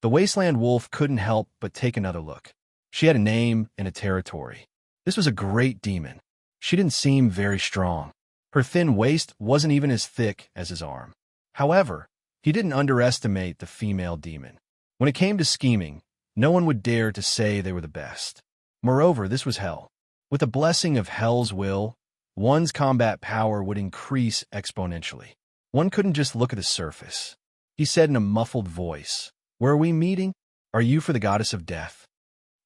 The wasteland wolf couldn't help but take another look. She had a name and a territory. This was a great demon. She didn't seem very strong. Her thin waist wasn't even as thick as his arm. However, he didn't underestimate the female demon. When it came to scheming, no one would dare to say they were the best. Moreover, this was hell. With the blessing of hell's will, one's combat power would increase exponentially. One couldn't just look at the surface. He said in a muffled voice, "Where are we meeting? Are you for the goddess of death?"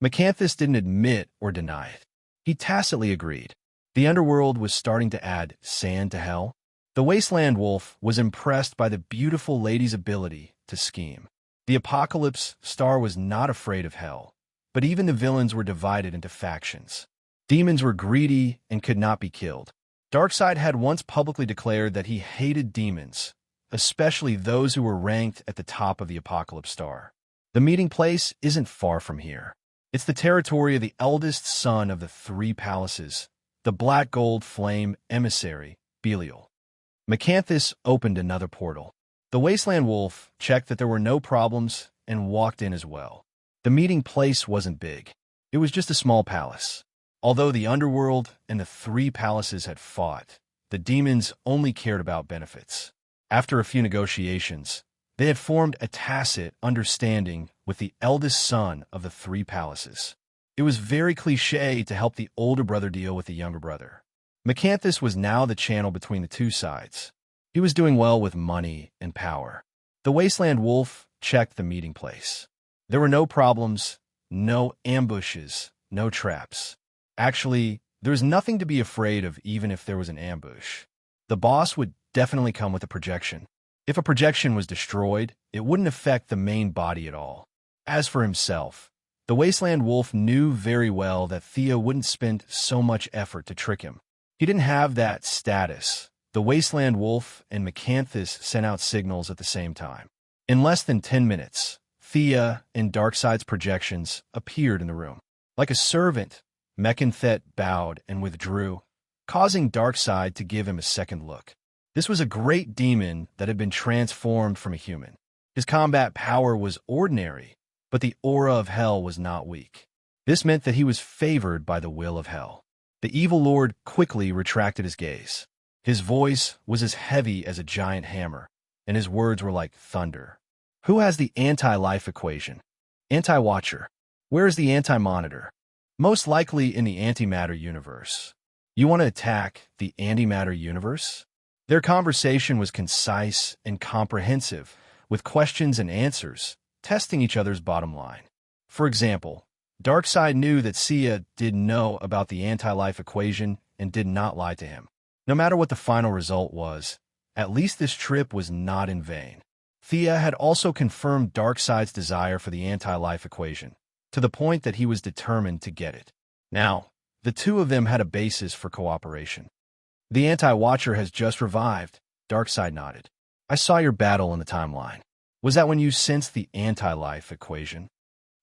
Macanthus didn't admit or deny it. He tacitly agreed. The underworld was starting to add sand to hell. The wasteland wolf was impressed by the beautiful lady's ability to scheme. The Apocalypse Star was not afraid of hell, but even the villains were divided into factions. Demons were greedy and could not be killed. Darkseid had once publicly declared that he hated demons, especially those who were ranked at the top of the Apocalypse Star. The meeting place isn't far from here. It's the territory of the eldest son of the three palaces, the Black Gold Flame emissary, Belial. Macanthus opened another portal. The Wasteland Wolf checked that there were no problems and walked in as well. The meeting place wasn't big. It was just a small palace. Although the underworld and the three palaces had fought, the demons only cared about benefits. After a few negotiations, they had formed a tacit understanding with the eldest son of the three palaces. It was very cliché to help the older brother deal with the younger brother. Macanthus was now the channel between the two sides. He was doing well with money and power. The Wasteland Wolf checked the meeting place. There were no problems, no ambushes, no traps. Actually, there was nothing to be afraid of even if there was an ambush. The boss would definitely come with a projection. If a projection was destroyed, it wouldn't affect the main body at all. As for himself, the Wasteland Wolf knew very well that Thea wouldn't spend so much effort to trick him. He didn't have that status. The Wasteland Wolf and Macanthus sent out signals at the same time. In less than 10 minutes, Thea and Darkseid's projections appeared in the room. Like a servant, Macanthus bowed and withdrew, causing Darkseid to give him a second look. This was a great demon that had been transformed from a human. His combat power was ordinary, but the aura of hell was not weak. This meant that he was favored by the will of hell. The evil lord quickly retracted his gaze. His voice was as heavy as a giant hammer, and his words were like thunder. Who has the anti-life equation? Anti-watcher. Where is the anti-monitor? Most likely in the antimatter universe. You want to attack the antimatter universe? Their conversation was concise and comprehensive, with questions and answers, testing each other's bottom line. For example, Darkseid knew that Sia did know about the anti-life equation and did not lie to him. No matter what the final result was, at least this trip was not in vain. Thea had also confirmed Darkseid's desire for the anti-life equation, to the point that he was determined to get it. Now, the two of them had a basis for cooperation. The anti-watcher has just revived, Darkseid nodded. I saw your battle in the timeline. Was that when you sensed the anti-life equation?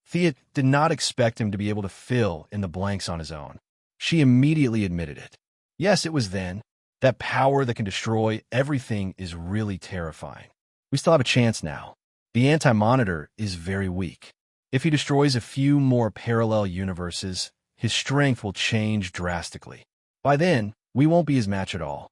Thea did not expect him to be able to fill in the blanks on his own. She immediately admitted it. Yes, it was then. That power that can destroy everything is really terrifying. We still have a chance now. The anti-monitor is very weak. If he destroys a few more parallel universes, his strength will change drastically. By then, we won't be his match at all.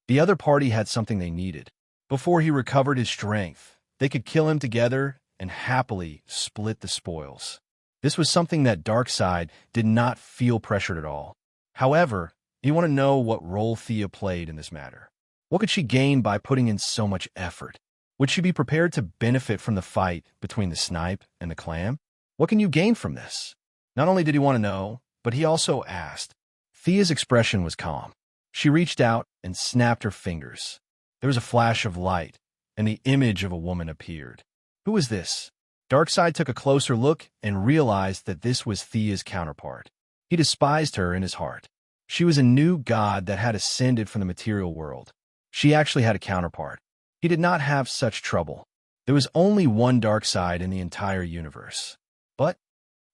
The other party had something they needed. Before he recovered his strength, they could kill him together and happily split the spoils. This was something that Darkseid did not feel pressured at all. However, he wanted to know what role Thea played in this matter. What could she gain by putting in so much effort? Would she be prepared to benefit from the fight between the Snipe and the Clam? What can you gain from this? Not only did he want to know, but he also asked. Thea's expression was calm. She reached out and snapped her fingers. There was a flash of light, and the image of a woman appeared. Who was this? Darkseid took a closer look and realized that this was Thea's counterpart. He despised her in his heart. She was a new god that had ascended from the material world. She actually had a counterpart. He did not have such trouble. There was only one Darkseid in the entire universe. But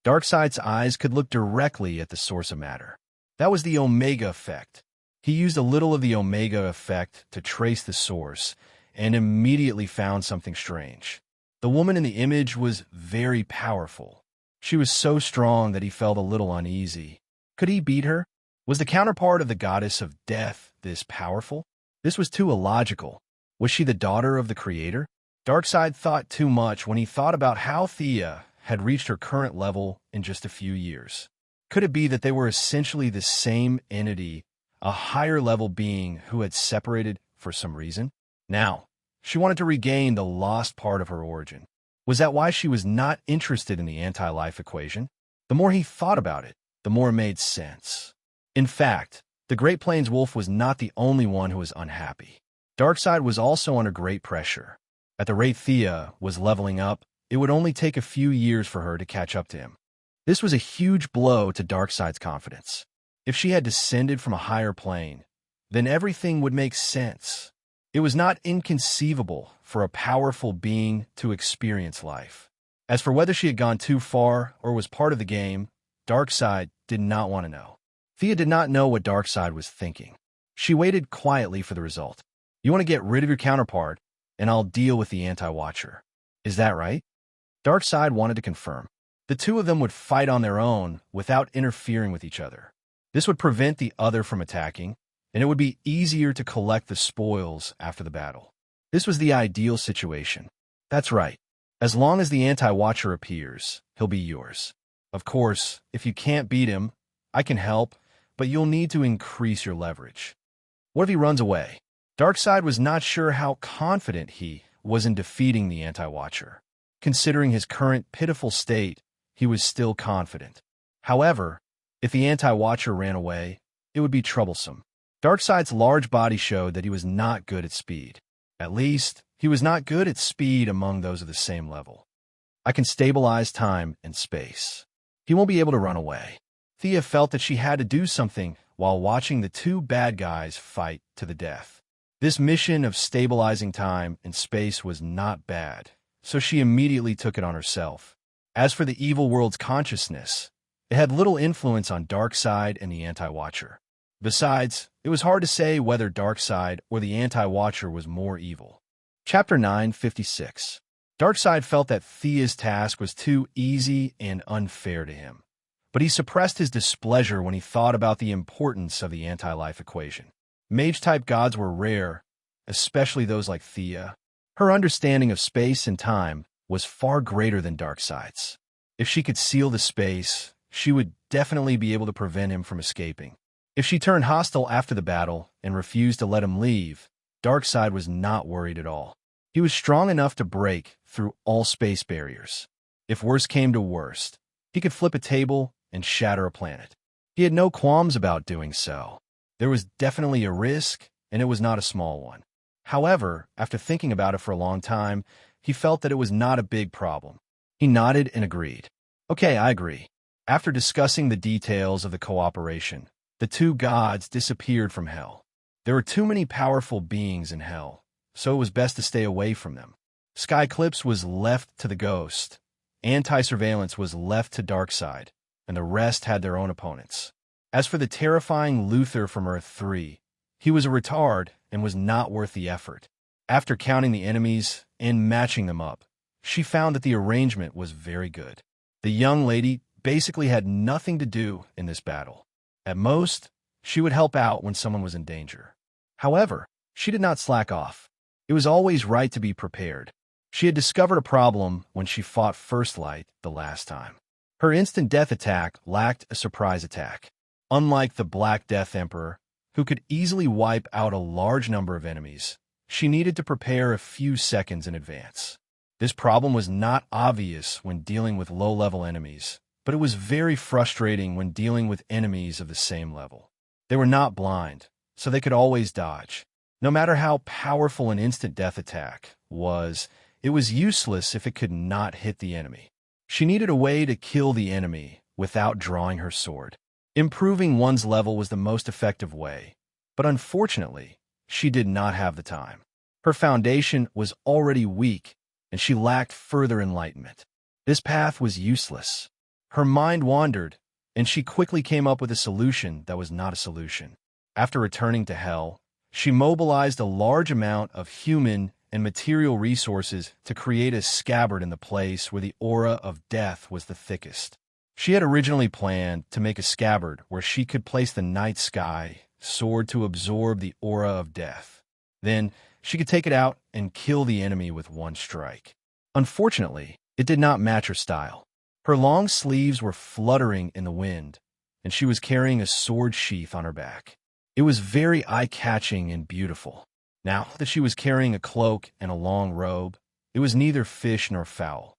Darkseid's eyes could look directly at the source of matter. That was the Omega effect. He used a little of the Omega effect to trace the source and immediately found something strange. The woman in the image was very powerful. She was so strong that he felt a little uneasy. Could he beat her? Was the counterpart of the goddess of death this powerful? This was too illogical. Was she the daughter of the creator? Darkseid thought too much when he thought about how Thea had reached her current level in just a few years. Could it be that they were essentially the same entity, a higher-level being who had separated for some reason? Now, she wanted to regain the lost part of her origin. Was that why she was not interested in the anti-life equation? The more he thought about it, the more it made sense. In fact, the Great Plains Wolf was not the only one who was unhappy. Darkseid was also under great pressure. At the rate Thea was leveling up, it would only take a few years for her to catch up to him. This was a huge blow to Darkseid's confidence. If she had descended from a higher plane, then everything would make sense. It was not inconceivable for a powerful being to experience life. As for whether she had gone too far or was part of the game, Darkseid did not want to know. Thea did not know what Darkseid was thinking. She waited quietly for the result. You want to get rid of your counterpart, and I'll deal with the anti-watcher. Is that right? Darkseid wanted to confirm. The two of them would fight on their own without interfering with each other. This would prevent the other from attacking, and it would be easier to collect the spoils after the battle. This was the ideal situation. That's right. As long as the anti-watcher appears, he'll be yours. Of course, if you can't beat him, I can help, but you'll need to increase your leverage. What if he runs away? Darkseid was not sure how confident he was in defeating the anti-watcher. Considering his current pitiful state, he was still confident. However, if the anti-watcher ran away, it would be troublesome. Darkseid's large body showed that he was not good at speed. At least, he was not good at speed among those of the same level. I can stabilize time and space. He won't be able to run away. Thea felt that she had to do something while watching the two bad guys fight to the death. This mission of stabilizing time and space was not bad, so she immediately took it on herself. As for the evil world's consciousness, it had little influence on Darkseid and the anti-watcher. Besides, it was hard to say whether Darkseid or the anti-watcher was more evil. Chapter 956. Darkseid felt that Thea's task was too easy and unfair to him, but he suppressed his displeasure when he thought about the importance of the anti-life equation. Mage-type gods were rare, especially those like Thea. Her understanding of space and time was far greater than Darkseid's. If she could seal the space, she would definitely be able to prevent him from escaping. If she turned hostile after the battle and refused to let him leave, Darkseid was not worried at all. He was strong enough to break through all space barriers. If worst came to worst, he could flip a table and shatter a planet. He had no qualms about doing so. There was definitely a risk, and it was not a small one. However, after thinking about it for a long time, he felt that it was not a big problem. He nodded and agreed. Okay, I agree. After discussing the details of the cooperation, the two gods disappeared from Hell. There were too many powerful beings in Hell, so it was best to stay away from them. Skyclips was left to the Ghost, Anti-Surveillance was left to Darkseid, and the rest had their own opponents. As for the terrifying Luther from Earth 3, he was a retard and was not worth the effort. After counting the enemies and matching them up, she found that the arrangement was very good. The young lady basically had nothing to do in this battle. At most, she would help out when someone was in danger. However, she did not slack off. It was always right to be prepared. She had discovered a problem when she fought First Light the last time. Her instant death attack lacked a surprise attack. Unlike the Black Death Emperor, who could easily wipe out a large number of enemies, she needed to prepare a few seconds in advance. This problem was not obvious when dealing with low-level enemies, but it was very frustrating when dealing with enemies of the same level. They were not blind, so they could always dodge. No matter how powerful an instant death attack was, it was useless if it could not hit the enemy. She needed a way to kill the enemy without drawing her sword. Improving one's level was the most effective way, but unfortunately, she did not have the time. Her foundation was already weak, and she lacked further enlightenment. This path was useless. Her mind wandered, and she quickly came up with a solution that was not a solution. After returning to Hell, she mobilized a large amount of human and material resources to create a scabbard in the place where the aura of death was the thickest. She had originally planned to make a scabbard where she could place the night sky sword to absorb the aura of death. Then, she could take it out and kill the enemy with one strike. Unfortunately, it did not match her style. Her long sleeves were fluttering in the wind, and she was carrying a sword sheath on her back. It was very eye-catching and beautiful. Now that she was carrying a cloak and a long robe, it was neither fish nor fowl.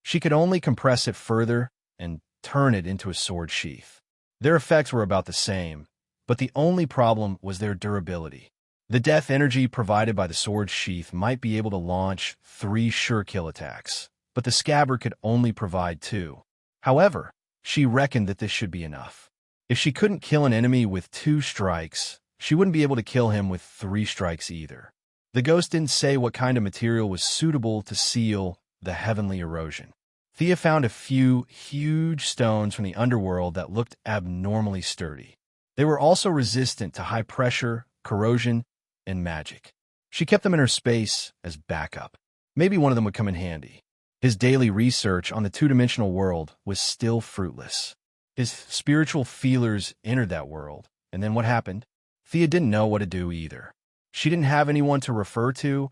She could only compress it further and turn it into a sword sheath. Their effects were about the same, but the only problem was their durability. The death energy provided by the sword sheath might be able to launch 3 sure kill attacks, but the scabbard could only provide 2. However, she reckoned that this should be enough. If she couldn't kill an enemy with 2 strikes, she wouldn't be able to kill him with 3 strikes either. The ghost didn't say what kind of material was suitable to seal the heavenly erosion. Thea found a few huge stones from the underworld that looked abnormally sturdy. They were also resistant to high pressure, corrosion, and magic. She kept them in her space as backup. Maybe one of them would come in handy. His daily research on the two-dimensional world was still fruitless. His spiritual feelers entered that world, and then what happened? Thea didn't know what to do either. She didn't have anyone to refer to,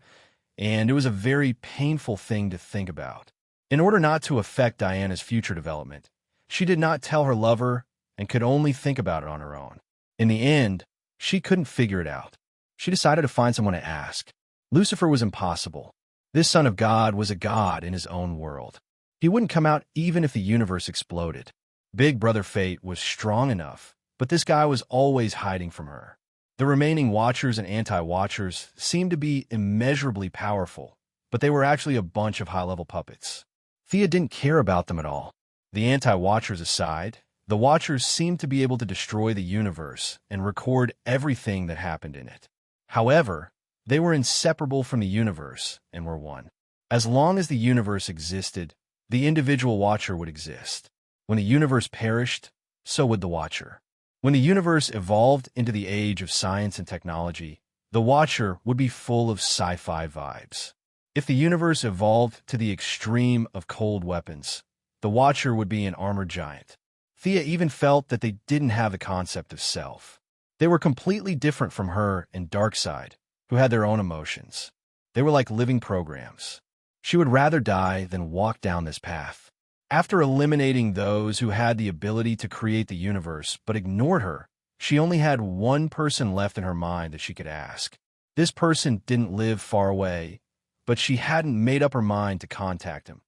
and it was a very painful thing to think about. In order not to affect Diana's future development, she did not tell her lover and could only think about it on her own. In the end, she couldn't figure it out. She decided to find someone to ask. Lucifer was impossible. This son of God was a god in his own world. He wouldn't come out even if the universe exploded. Big Brother Fate was strong enough, but this guy was always hiding from her. The remaining Watchers and Anti-Watchers seemed to be immeasurably powerful, but they were actually a bunch of high-level puppets. Thea didn't care about them at all. The Anti-Watchers aside, the Watchers seemed to be able to destroy the universe and record everything that happened in it. However, they were inseparable from the universe and were one. As long as the universe existed, the individual Watcher would exist. When the universe perished, so would the Watcher. When the universe evolved into the age of science and technology, the Watcher would be full of sci-fi vibes. If the universe evolved to the extreme of cold weapons, the Watcher would be an armored giant. Thea even felt that they didn't have the concept of self. They were completely different from her and Darkseid, who had their own emotions. They were like living programs. She would rather die than walk down this path. After eliminating those who had the ability to create the universe but ignored her, she only had one person left in her mind that she could ask. This person didn't live far away, but she hadn't made up her mind to contact him.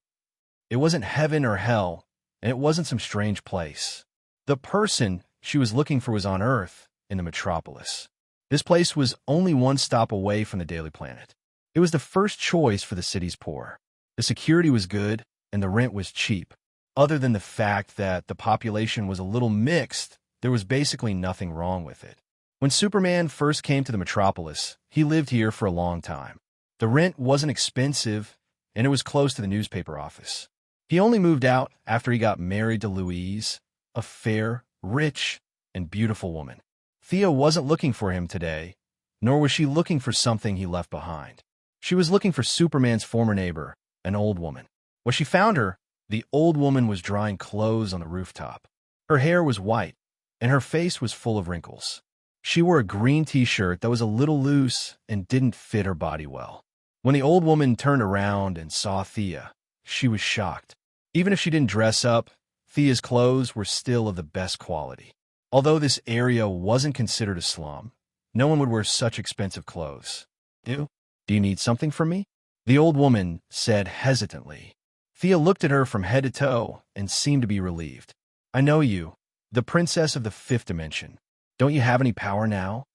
It wasn't heaven or hell, and it wasn't some strange place. The person she was looking for was on Earth, in the metropolis. This place was only one stop away from the Daily Planet. It was the first choice for the city's poor. The security was good, and the rent was cheap. Other than the fact that the population was a little mixed, there was basically nothing wrong with it. When Superman first came to the metropolis, he lived here for a long time. The rent wasn't expensive, and it was close to the newspaper office. He only moved out after he got married to Louise, a fair, rich, and beautiful woman. Thea wasn't looking for him today, nor was she looking for something he left behind. She was looking for Superman's former neighbor, an old woman. When she found her, the old woman was drying clothes on the rooftop. Her hair was white, and her face was full of wrinkles. She wore a green t-shirt that was a little loose and didn't fit her body well. When the old woman turned around and saw Thea, she was shocked. Even if she didn't dress up, Thea's clothes were still of the best quality. Although this area wasn't considered a slum, no one would wear such expensive clothes. Do you need something from me? The old woman said hesitantly. Thea looked at her from head to toe and seemed to be relieved. I know you, the princess of the 5th dimension. Don't you have any power now?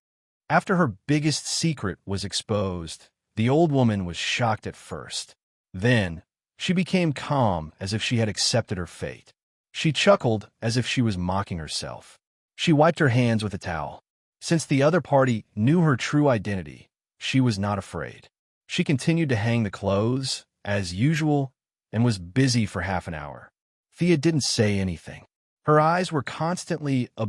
After her biggest secret was exposed, the old woman was shocked at first. Then, she became calm as if she had accepted her fate. She chuckled as if she was mocking herself. She wiped her hands with a towel. Since the other party knew her true identity, she was not afraid. She continued to hang the clothes, as usual, and was busy for half an hour. Thea didn't say anything. Her eyes were constantly